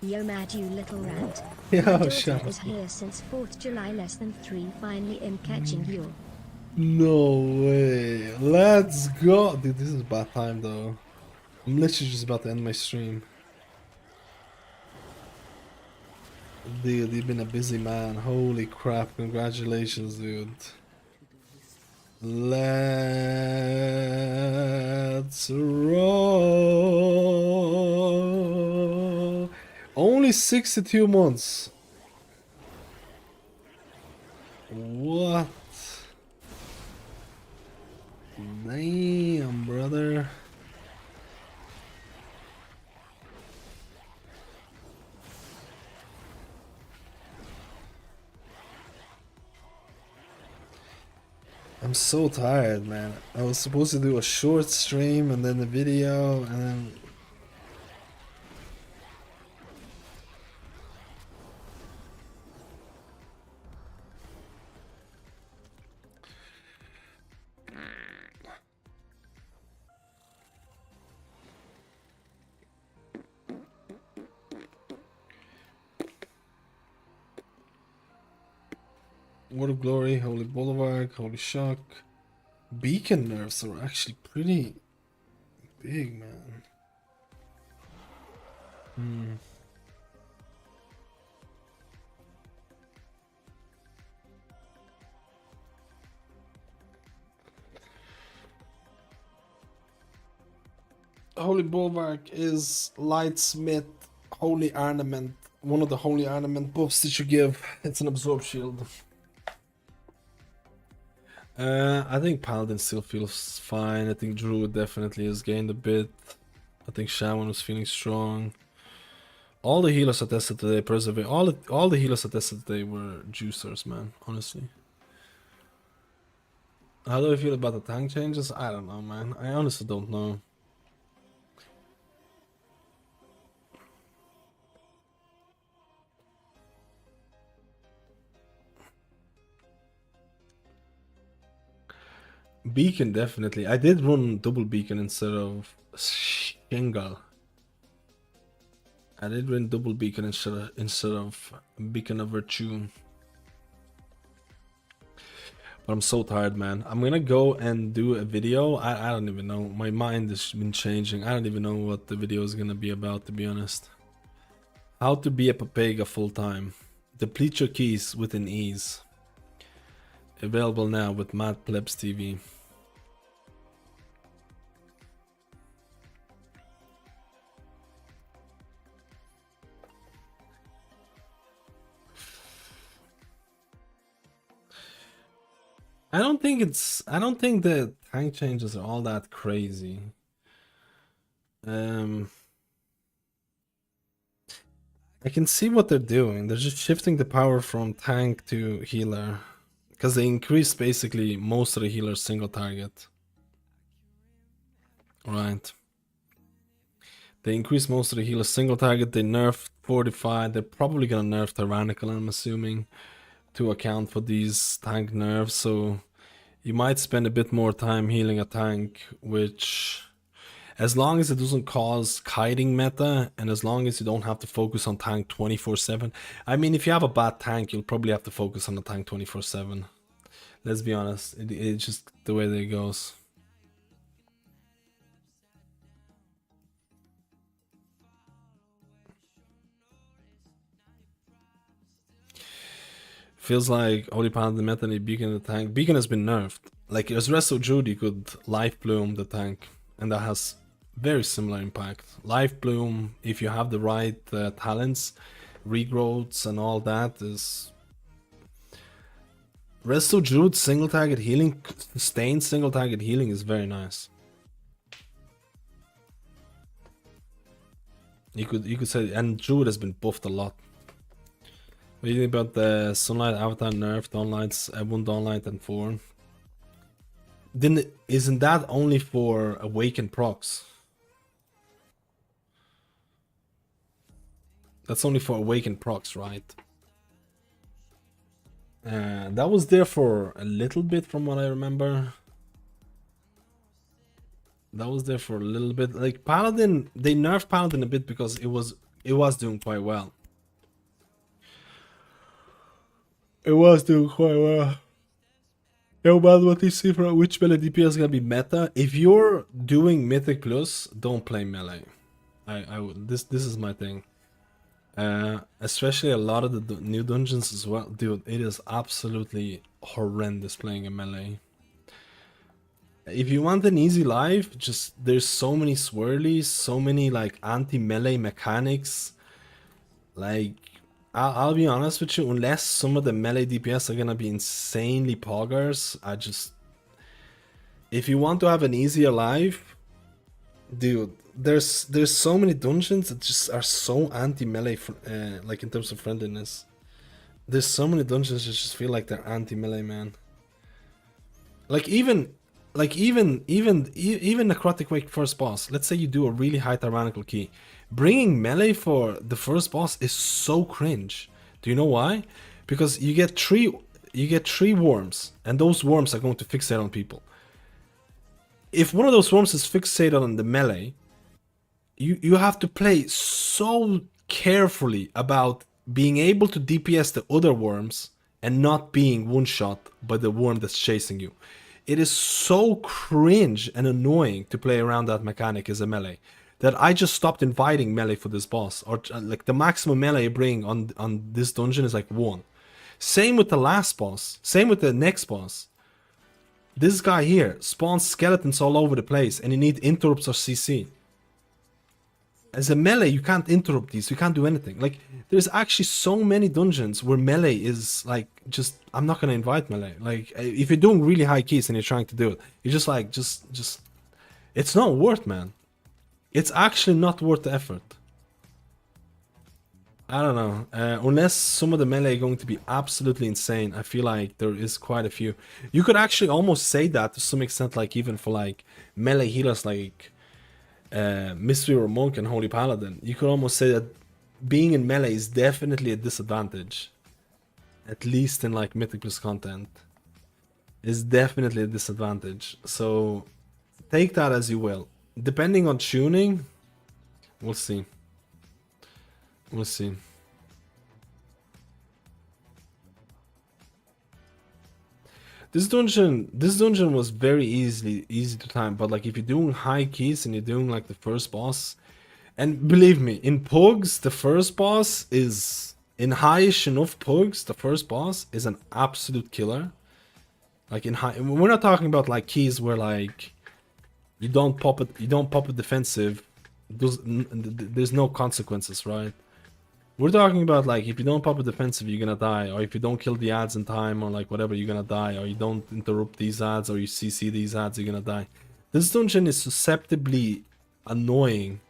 H: Yo mad you little rat.
E: Yo,
H: My daughter
E: shut
H: is
E: up.
H: here since 4th July less than 3. Finally am catching you.
E: No way. Let's go. Dude, this is bad time though. I'm literally just about to end my stream. Dude, you've been a busy man. Holy crap. Congratulations, dude. Let's roll. Only 62 months. What? Damn, brother. I'm so tired, man. I was supposed to do a short stream and then the video and then... Word of Glory, Holy Bulwark, Holy Shock. Beacon nerfs are actually pretty big, man. Holy Bulwark is Lightsmith, Holy Ornament. One of the Holy Ornament buffs that you give. It's an absorb shield. I think Paladin still feels fine. I think Druid definitely has gained a bit. I think Shaman was feeling strong. All the healers I tested today, Persevere, all the healers I tested today were juicers, man, honestly. How do I feel about the tank changes? I don't know, man. I honestly don't know. Beacon, definitely. I did run double beacon instead of Shingal. I did run double beacon instead of beacon of virtue. But I'm so tired, man. I'm gonna go and do a video. I don't even know. My mind has been changing. I don't even know what the video is gonna be about, to be honest. How to be a Papega full time. Deplete your keys within ease. Available now with Matt Plebs TV. I don't think the tank changes are all that crazy. I can see what they're doing. They're just shifting the power from tank to healer. Because they increased basically most of the healer's single target. Right. They increased most of the healer's single target. They nerfed Fortified. They're probably gonna nerf Tyrannical, I'm assuming, to account for these tank nerfs. So you might spend a bit more time healing a tank, which, as long as it doesn't cause kiting meta, and as long as you don't have to focus on tank 24/7. I mean, if you have a bad tank, you'll probably have to focus on the tank 24/7. Let's be honest, it's just the way that it goes. Feels like Holy Paladin meta and Beacon the tank. Beacon has been nerfed. Like, as Resto Druid, you could Life Bloom the tank, and that has very similar impact. Life Bloom, if you have the right talents, regrowths and all that, is... Resto Druid single target healing, sustained single target healing is very nice. You could say, and Druid has been buffed a lot. What do you think about the Sunlight Avatar nerf, Dawnlights, 1 Dawnlight and 4? Then isn't that only for Awakened procs? That's only for Awakened procs, right? That was there for a little bit from what I remember. That was there for a little bit. Like Paladin, they nerfed Paladin a bit because it was doing quite well. It was doing quite well. No matter what you see from which melee DPS is gonna be meta. If you're doing Mythic Plus, don't play melee. This is my thing. Especially a lot of the new dungeons as well, dude. It is absolutely horrendous playing a melee. If you want an easy life, just there's so many swirlies, so many like anti-melee mechanics. Like, I'll be honest with you, unless some of the melee DPS are gonna be insanely poggers, if you want to have an easier life, dude, there's so many dungeons that just are so anti-melee, like in terms of friendliness. There's so many dungeons that just feel like they're anti-melee, man. Like even Necrotic Wake first boss. Let's say you do a really high tyrannical key. Bringing melee for the first boss is so cringe. Do you know why? Because you get three worms, and those worms are going to fixate on people. If one of those worms is fixated on the melee, you have to play so carefully about being able to DPS the other worms and not being one shot by the worm that's chasing you. It is so cringe and annoying to play around that mechanic as a melee that I just stopped inviting melee for this boss. Or like the maximum melee you bring on this dungeon is like 1. Same with the last boss. Same with the next boss. This guy here spawns skeletons all over the place and you need interrupts or CC. As a melee, you can't interrupt these, you can't do anything. Like, there's actually so many dungeons where melee is like, just, I'm not gonna invite melee. Like, if you're doing really high keys and you're trying to do it, you're just like, just, it's not worth, man. It's actually not worth the effort. I don't know, unless some of the melee are going to be absolutely insane, I feel like there is quite a few. You could actually almost say that to some extent, like even for like melee healers like Mystery or Monk and Holy Paladin, you could almost say that being in melee is definitely a disadvantage. At least in like Mythic Plus content. Is definitely a disadvantage. So take that as you will. Depending on tuning, we'll see. We'll see. This dungeon was very easy to time, but like if you're doing high keys and you're doing like the first boss, and believe me, in Pugs, the first boss is, in highish enough Pugs, the first boss is an absolute killer. Like in high, we're not talking about like keys where like you don't pop a defensive, there's no consequences, right? We're talking about like if you don't pop a defensive, you're gonna die, or if you don't kill the ads in time, or like whatever, you're gonna die, or you don't interrupt these ads, or you CC these ads, you're gonna die. This dungeon is susceptibly annoying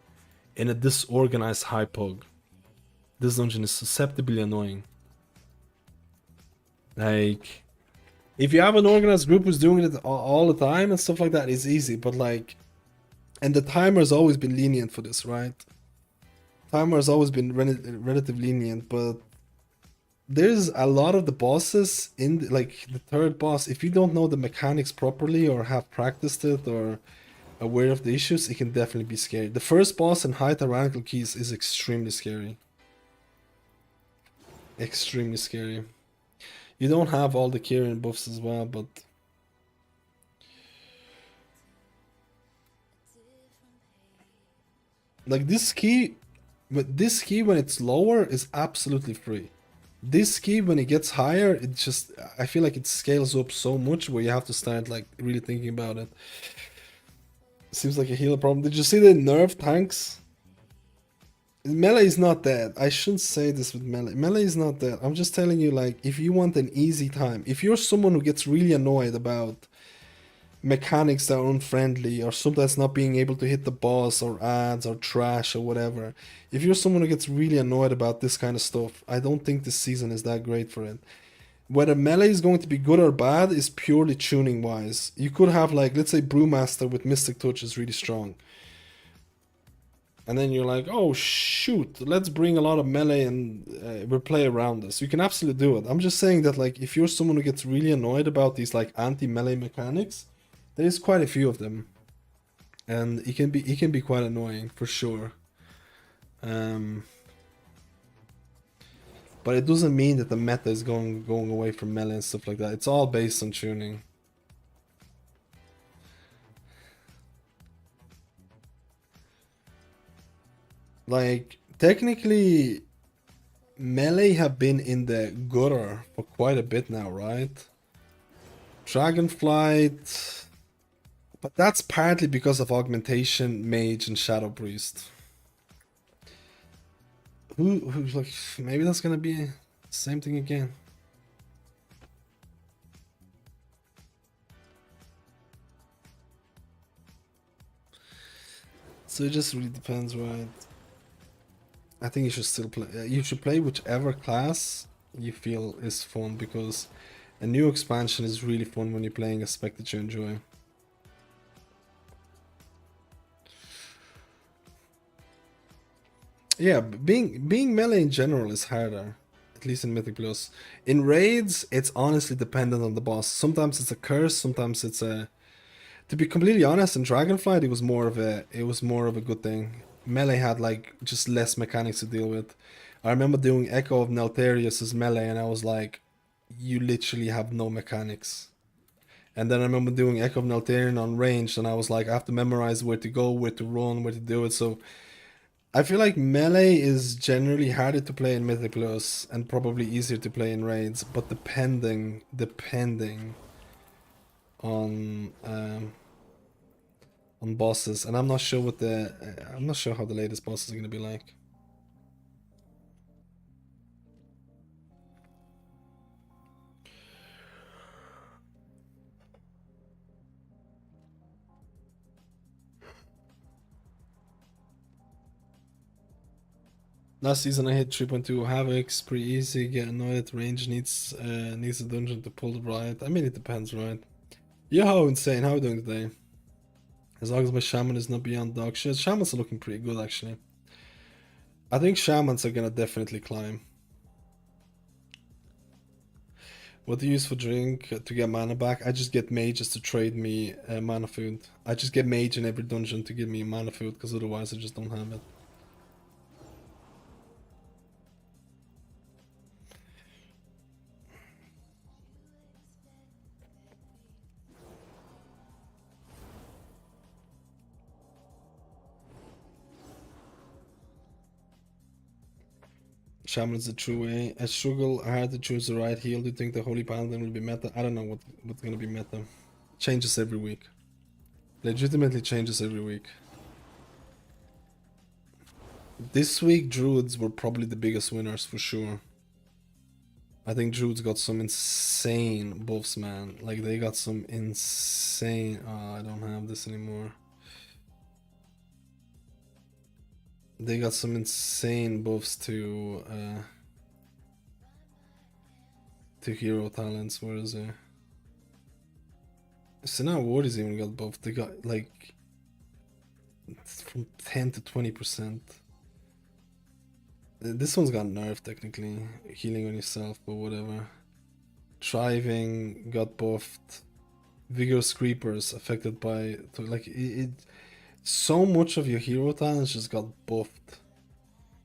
E: in a disorganized high pug. This dungeon is susceptibly annoying. Like, if you have an organized group who's doing it all the time and stuff like that, it's easy, but like, and the timer's always been lenient for this, right? Timer has always been relatively lenient, but there's a lot of the bosses in like the third boss, if you don't know the mechanics properly or have practiced it or aware of the issues, it can definitely be scary. The first boss in high tyrannical keys is extremely scary. Extremely scary. You don't have all the Kyrian buffs as well, but like this key, but this key when it's lower is absolutely free. This key when it gets higher, it just, I feel like it scales up so much where you have to start like really thinking about it. Seems like a healer problem. Did you see the nerf tanks? Melee is not dead. I shouldn't say this with melee. Melee is not dead. I'm just telling you, like, if you want an easy time, if you're someone who gets really annoyed about mechanics that are unfriendly or sometimes not being able to hit the boss or ads or trash or whatever, if you're someone who gets really annoyed about this kind of stuff, I don't think this season is that great for it. Whether melee is going to be good or bad is purely tuning wise. You could have, like, let's say Brewmaster with Mystic Touch is really strong, and then you're like, oh shoot, let's bring a lot of melee and we'll play around this. You can absolutely do it. I'm just saying that, like, if you're someone who gets really annoyed about these like anti-melee mechanics, there is quite a few of them, and it can be quite annoying for sure. But it doesn't mean that the meta is going away from melee and stuff like that. It's all based on tuning. Like, technically, melee have been in the gutter for quite a bit now, right? Dragonflight, but that's partly because of Augmentation, Mage, and Shadow Priest. Who's like, maybe that's gonna be the same thing again. So it just really depends, right? I think you should still play. You should play whichever class you feel is fun, because a new expansion is really fun when you're playing a spec that you enjoy. Yeah, being melee in general is harder, at least in Mythic Plus. In raids, it's honestly dependent on the boss. Sometimes it's a curse, sometimes it's a. To be completely honest, in Dragonflight, it was more of a good thing. Melee had like just less mechanics to deal with. I remember doing Echo of Neltharius as melee, and I was like, you literally have no mechanics. And then I remember doing Echo of Neltharion on range, and I was like, I have to memorize where to go, where to run, where to do it. So I feel like melee is generally harder to play in Mythic Plus and probably easier to play in raids, but depending on bosses, and I'm not sure how the latest bosses are gonna be like. Last season I hit 3.2 Havocs, pretty easy, get annoyed at range, needs a dungeon to pull the riot. I mean, it depends, right? Yo, insane, how are you doing today? As long as my Shaman is not beyond dog shit. Shamans are looking pretty good, actually. I think Shamans are gonna definitely climb. What do you use for drink to get mana back? I just get mages to trade me mana food. I just get mage in every dungeon to give me mana food, because otherwise I just don't have it. Shaman is the true way. I struggle hard to choose the right heal. Do you think the Holy Paladin will be meta? I don't know what's gonna be meta. Changes every week. Legitimately changes every week. This week, Druids were probably the biggest winners for sure. I think Druids got some insane buffs, man. Like, they got some insane... Oh, I don't have this anymore. They got some insane buffs to hero talents. Where is it? So now Ward is even got buffed. They got like from 10 to 20%. This one's got nerfed technically, healing on yourself, but whatever. Thriving got buffed. Vigorous creepers affected by like it. So much of your hero talents just got buffed.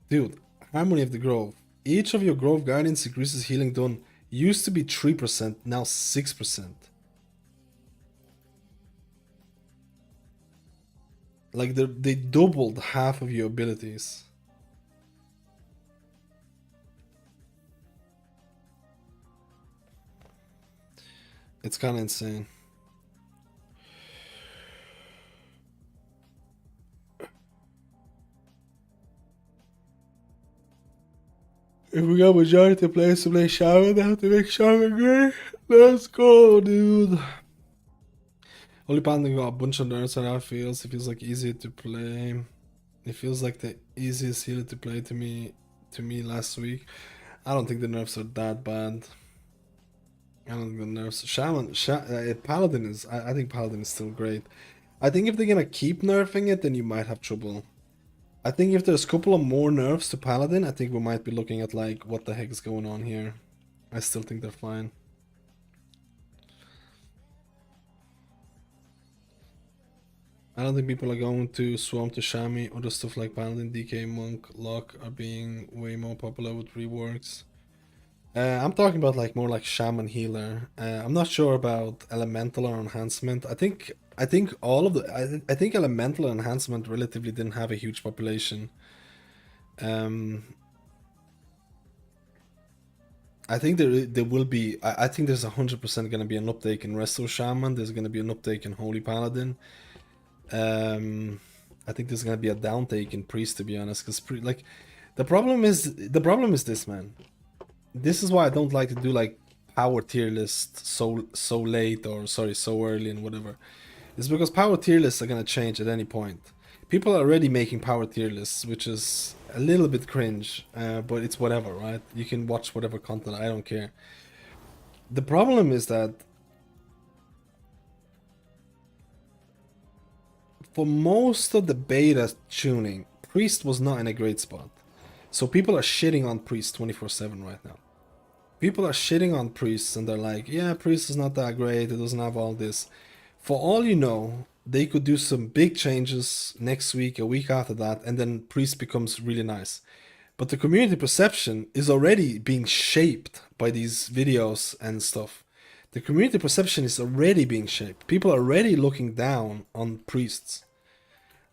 E: Dude, Harmony of the Grove. Each of your Grove Guardians increases healing done. Used to be 3%, now 6%. Like they doubled half of your abilities. It's kind of insane. If we got majority players to play Shaman, they have to make Shaman great. Let's go, dude. Holy Paladin got a bunch of nerfs on how it feels. It feels like easier to play. It feels like the easiest healer to play to me last week. I don't think the nerfs are that bad. I don't think the nerfs. Paladin is. I think Paladin is still great. I think if they're gonna keep nerfing it, then you might have trouble. I think if there's a couple of more nerfs to Paladin, I think we might be looking at like, what the heck is going on here? I still think they're fine. I don't think people are going to swarm to Shami. Other stuff like Paladin, DK, Monk, Lock are being way more popular with reworks. I'm talking about like more like Shaman healer. I'm not sure about elemental or enhancement. I think all of the I think elemental enhancement relatively didn't have a huge population. I think there will be. I think there's 100% going to be an uptake in Resto Shaman. There's going to be an uptake in Holy Paladin. I think there's going to be a downtake in Priest, to be honest, because like the problem is this, man. This is why I don't like to do like power tier list so late, or sorry, so early and whatever. It's because power tier lists are gonna change at any point. People are already making power tier lists, which is a little bit cringe, but it's whatever, right? You can watch whatever content, I don't care. The problem is that for most of the beta tuning, Priest was not in a great spot. So people are shitting on Priest 24/7 right now. People are shitting on Priests and they're like, yeah, Priest is not that great, it doesn't have all this. For all you know, they could do some big changes next week, a week after that, and then Priest becomes really nice. But the community perception is already being shaped by these videos and stuff. The community perception is already being shaped. People are already looking down on priests.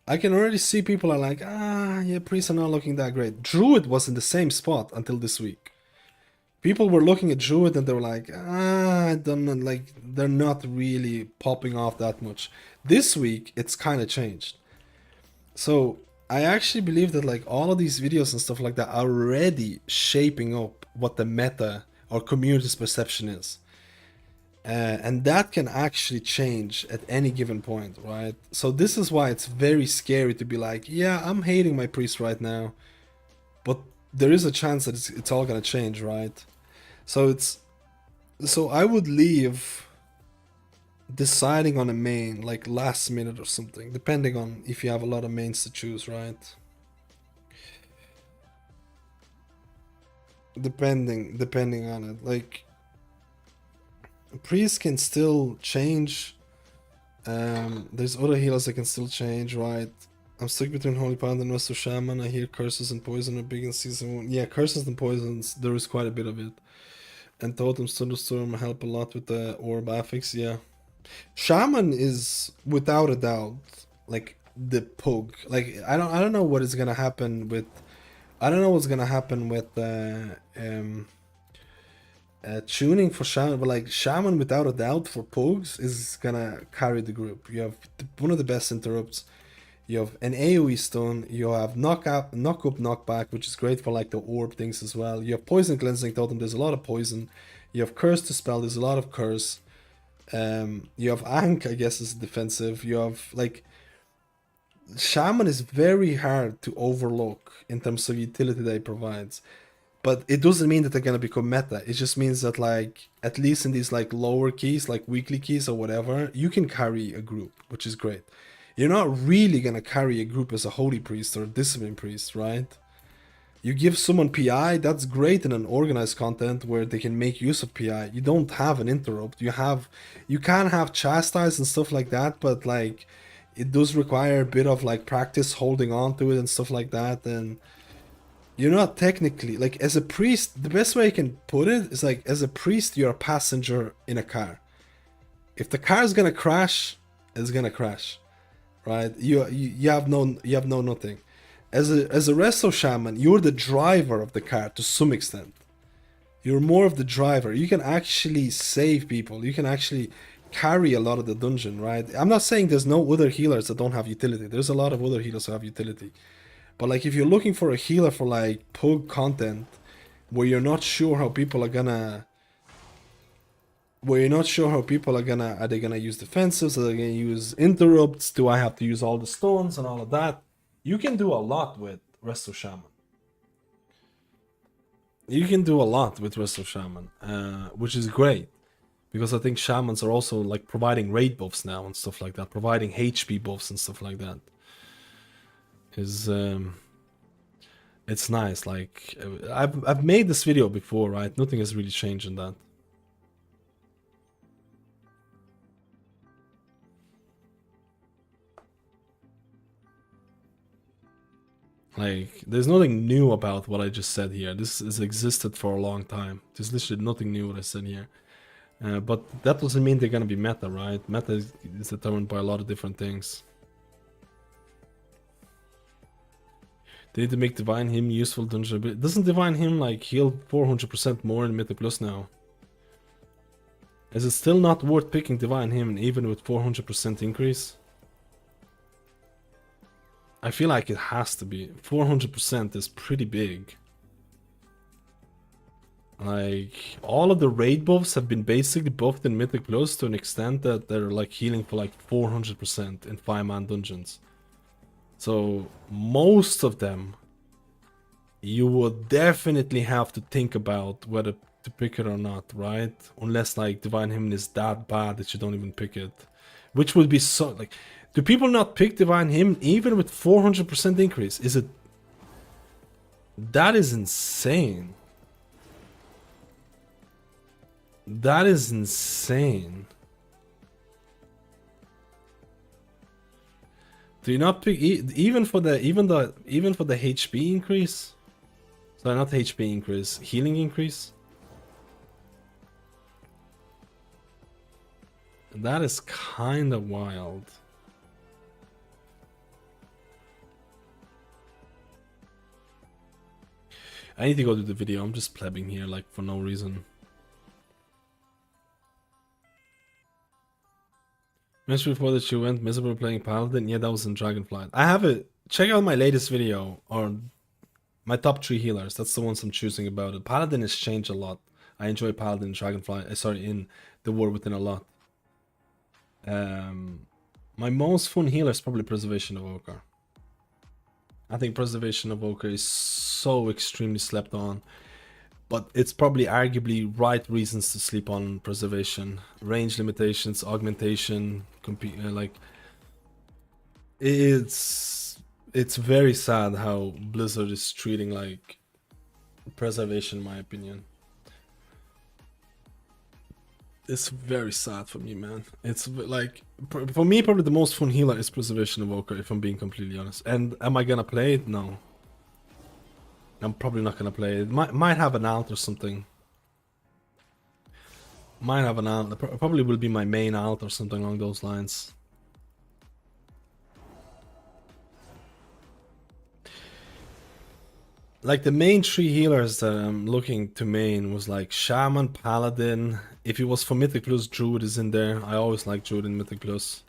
E: I can already see people are like, yeah, priests are not looking that great. Druid was in the same spot until this week. People were looking at Druid and they were like, I don't know, like, they're not really popping off that much. This week, it's kind of changed. So, I actually believe that, like, all of these videos and stuff like that are already shaping up what the meta or community's perception is. And that can actually change at any given point, right? So this is why it's very scary to be like, yeah, I'm hating my priest right now, but there is a chance that it's all gonna change, right? So I would leave deciding on a main like last minute or something, depending on if you have a lot of mains to choose, right? Depending on it, like. Priest can still change. There's other healers that can still change, right? I'm stuck between Holy Paladin and West of Shaman. I hear curses and poison are big in season 1. Yeah, curses and poisons, there is quite a bit of it. And Totem's Thunderstorm help a lot with the orb affix, yeah. Shaman is without a doubt like the pug. Like I don't know what is gonna happen with tuning for Shaman, but like Shaman without a doubt for Pogues is gonna carry the group. You have one of the best interrupts, you have an AoE stun, you have knock up, knockback, which is great for like the orb things as well. You have poison cleansing totem, there's a lot of poison. You have curse to spell, there's a lot of curse. You have Ankh, I guess, is defensive. You have like Shaman is very hard to overlook in terms of utility that it provides. But it doesn't mean that they're gonna become meta. It just means that like at least in these like lower keys, like weekly keys or whatever, you can carry a group, which is great. You're not really gonna carry a group as a holy priest or a discipline priest, right? You give someone PI, that's great in an organized content where they can make use of PI. You don't have an interrupt. You can have chastise and stuff like that, but like it does require a bit of like practice holding on to it and stuff like that. And you're not technically, like as a priest, the best way I can put it is like as a priest, you're a passenger in a car. If the car is gonna crash, it's gonna crash, right? You have no nothing. As a resto shaman, you're the driver of the car to some extent. You're more of the driver. You can actually save people. You can actually carry a lot of the dungeon, right? I'm not saying there's no other healers that don't have utility. There's a lot of other healers who have utility. But like if you're looking for a healer for like pug content where you're not sure how people are gonna are they gonna use defensives, are they gonna use interrupts, do I have to use all the stones and all of that, you can do a lot with Resto Shaman. Which is great. Because I think shamans are also like providing raid buffs now and stuff like that, providing HP buffs and stuff like that. It's nice. Like I've made this video before, right? Nothing has really changed in that. Like there's nothing new about what I just said here. This has existed for a long time. There's literally nothing new what I said here. But that doesn't mean they're gonna be meta, right? Meta is determined by a lot of different things. They need to make Divine Hymn useful dungeon. But doesn't Divine Hymn like heal 400% more in Mythic Plus now? Is it still not worth picking Divine Hymn even with 400% increase? I feel like it has to be. 400% is pretty big. Like, all of the raid buffs have been basically buffed in Mythic Plus to an extent that they're like healing for like 400% in 5-man dungeons. So, most of them, you would definitely have to think about whether to pick it or not, right? Unless like Divine Hymn is that bad that you don't even pick it. Which would be so, like, do people not pick Divine Hymn even with 400% increase? Is it... That is insane. That is insane. Do you not pick even for the HP increase? So not HP increase, healing increase. That is kind of wild. I need to go to the video. I'm just plebbing here, like, for no reason. Mentioned before that you went miserable playing Paladin. Yeah, that was in Dragonflight. I have it. Check out my latest video, or my top 3 healers. That's the ones I'm choosing about it. Paladin has changed a lot. I enjoy Paladin in Dragonflight. Sorry, in the War Within a lot. My most fun healer is probably Preservation Evoker. I think Preservation Evoker is so extremely slept on, but it's probably arguably right reasons to sleep on Preservation. Range limitations, augmentation, like it's very sad how Blizzard is treating like Preservation, in my opinion. It's very sad for me, man. It's like, for me, probably the most fun healer is Preservation Evoker, if I'm being completely honest. And am I gonna play it? No. I'm probably not gonna play it. Might have an alt or something. Might have an alt. Probably will be my main alt or something along those lines. Like the main 3 healers that I'm looking to main was like Shaman, Paladin. If it was for Mythic Plus, Druid is in there. I always like Druid in Mythic Plus.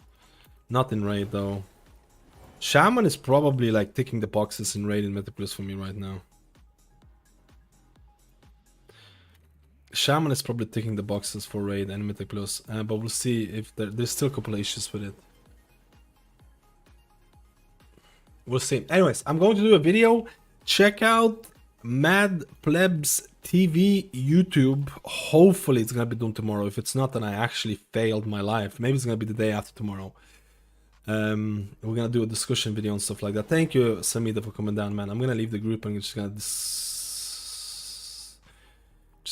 E: Not in Raid though. Shaman is probably like ticking the boxes in Raid and Mythic Plus for me right now. Shaman is probably ticking the boxes for Raid and Mythic Plus, but we'll see if there's still a couple of issues with it. We'll see. Anyways, I'm going to do a video. Check out Mad Plebs TV YouTube. Hopefully it's gonna be done tomorrow. If it's not, then I actually failed my life. Maybe it's gonna be the day after tomorrow. We're gonna do a discussion video and stuff like that. Thank you, Samida, for coming down, man. I'm gonna leave the group and just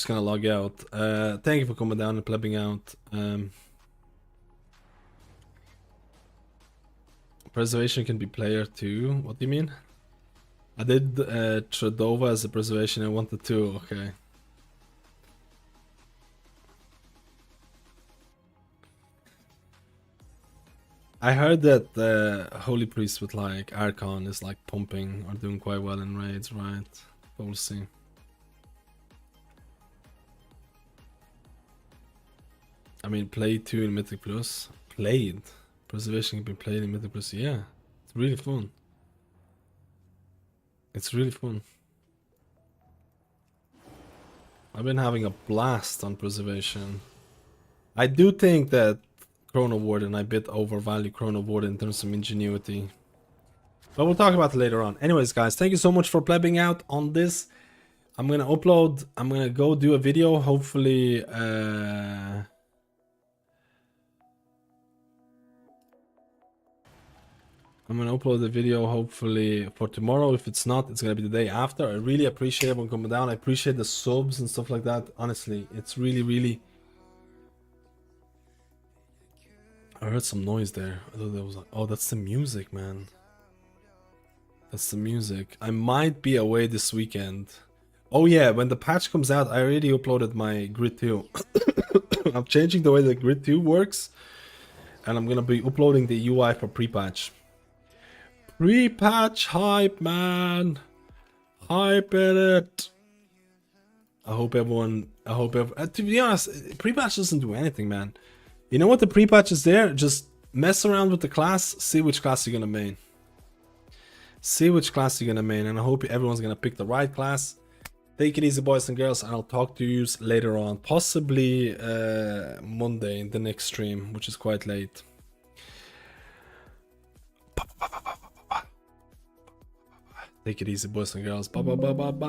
E: gonna log out. Thank you for coming down and plebbing out. Preservation can be player too. What do you mean? I did Tradova as a preservation. I wanted to. Okay. I heard that Holy Priest with like Archon is like pumping or doing quite well in raids, right? But we'll see. I mean, played 2 in Mythic Plus. Played. Preservation can be played in Mythic Plus. Yeah, it's really fun. It's really fun. I've been having a blast on Preservation. I do think that Chrono Warden, I bit overvalue Chrono Warden in terms of ingenuity. But we'll talk about it later on. Anyways, guys, thank you so much for plebbing out on this. I'm gonna upload, I'm gonna go do a video, hopefully I'm gonna upload the video hopefully for tomorrow. If it's not, it's gonna be the day after. I really appreciate everyone coming down. I appreciate the subs and stuff like that. Honestly, it's really. I heard some noise there. I thought there was like, oh, that's the music, man. That's the music. I might be away this weekend. Oh yeah, when the patch comes out, I already uploaded my Grid 2. I'm changing the way the Grid 2 works, and I'm gonna be uploading the UI for pre-patch. Pre-patch hype, man. Hype in it. I hope everyone, to be honest, pre-patch doesn't do anything, man. You know what the pre-patch is there? Just mess around with the class, see which class you're gonna main. See which class you're gonna main, and I hope everyone's gonna pick the right class. Take it easy, boys and girls, and I'll talk to you later on. Possibly Monday in the next stream, which is quite late. Take it easy, boys and girls. Bye bye bye bye bye.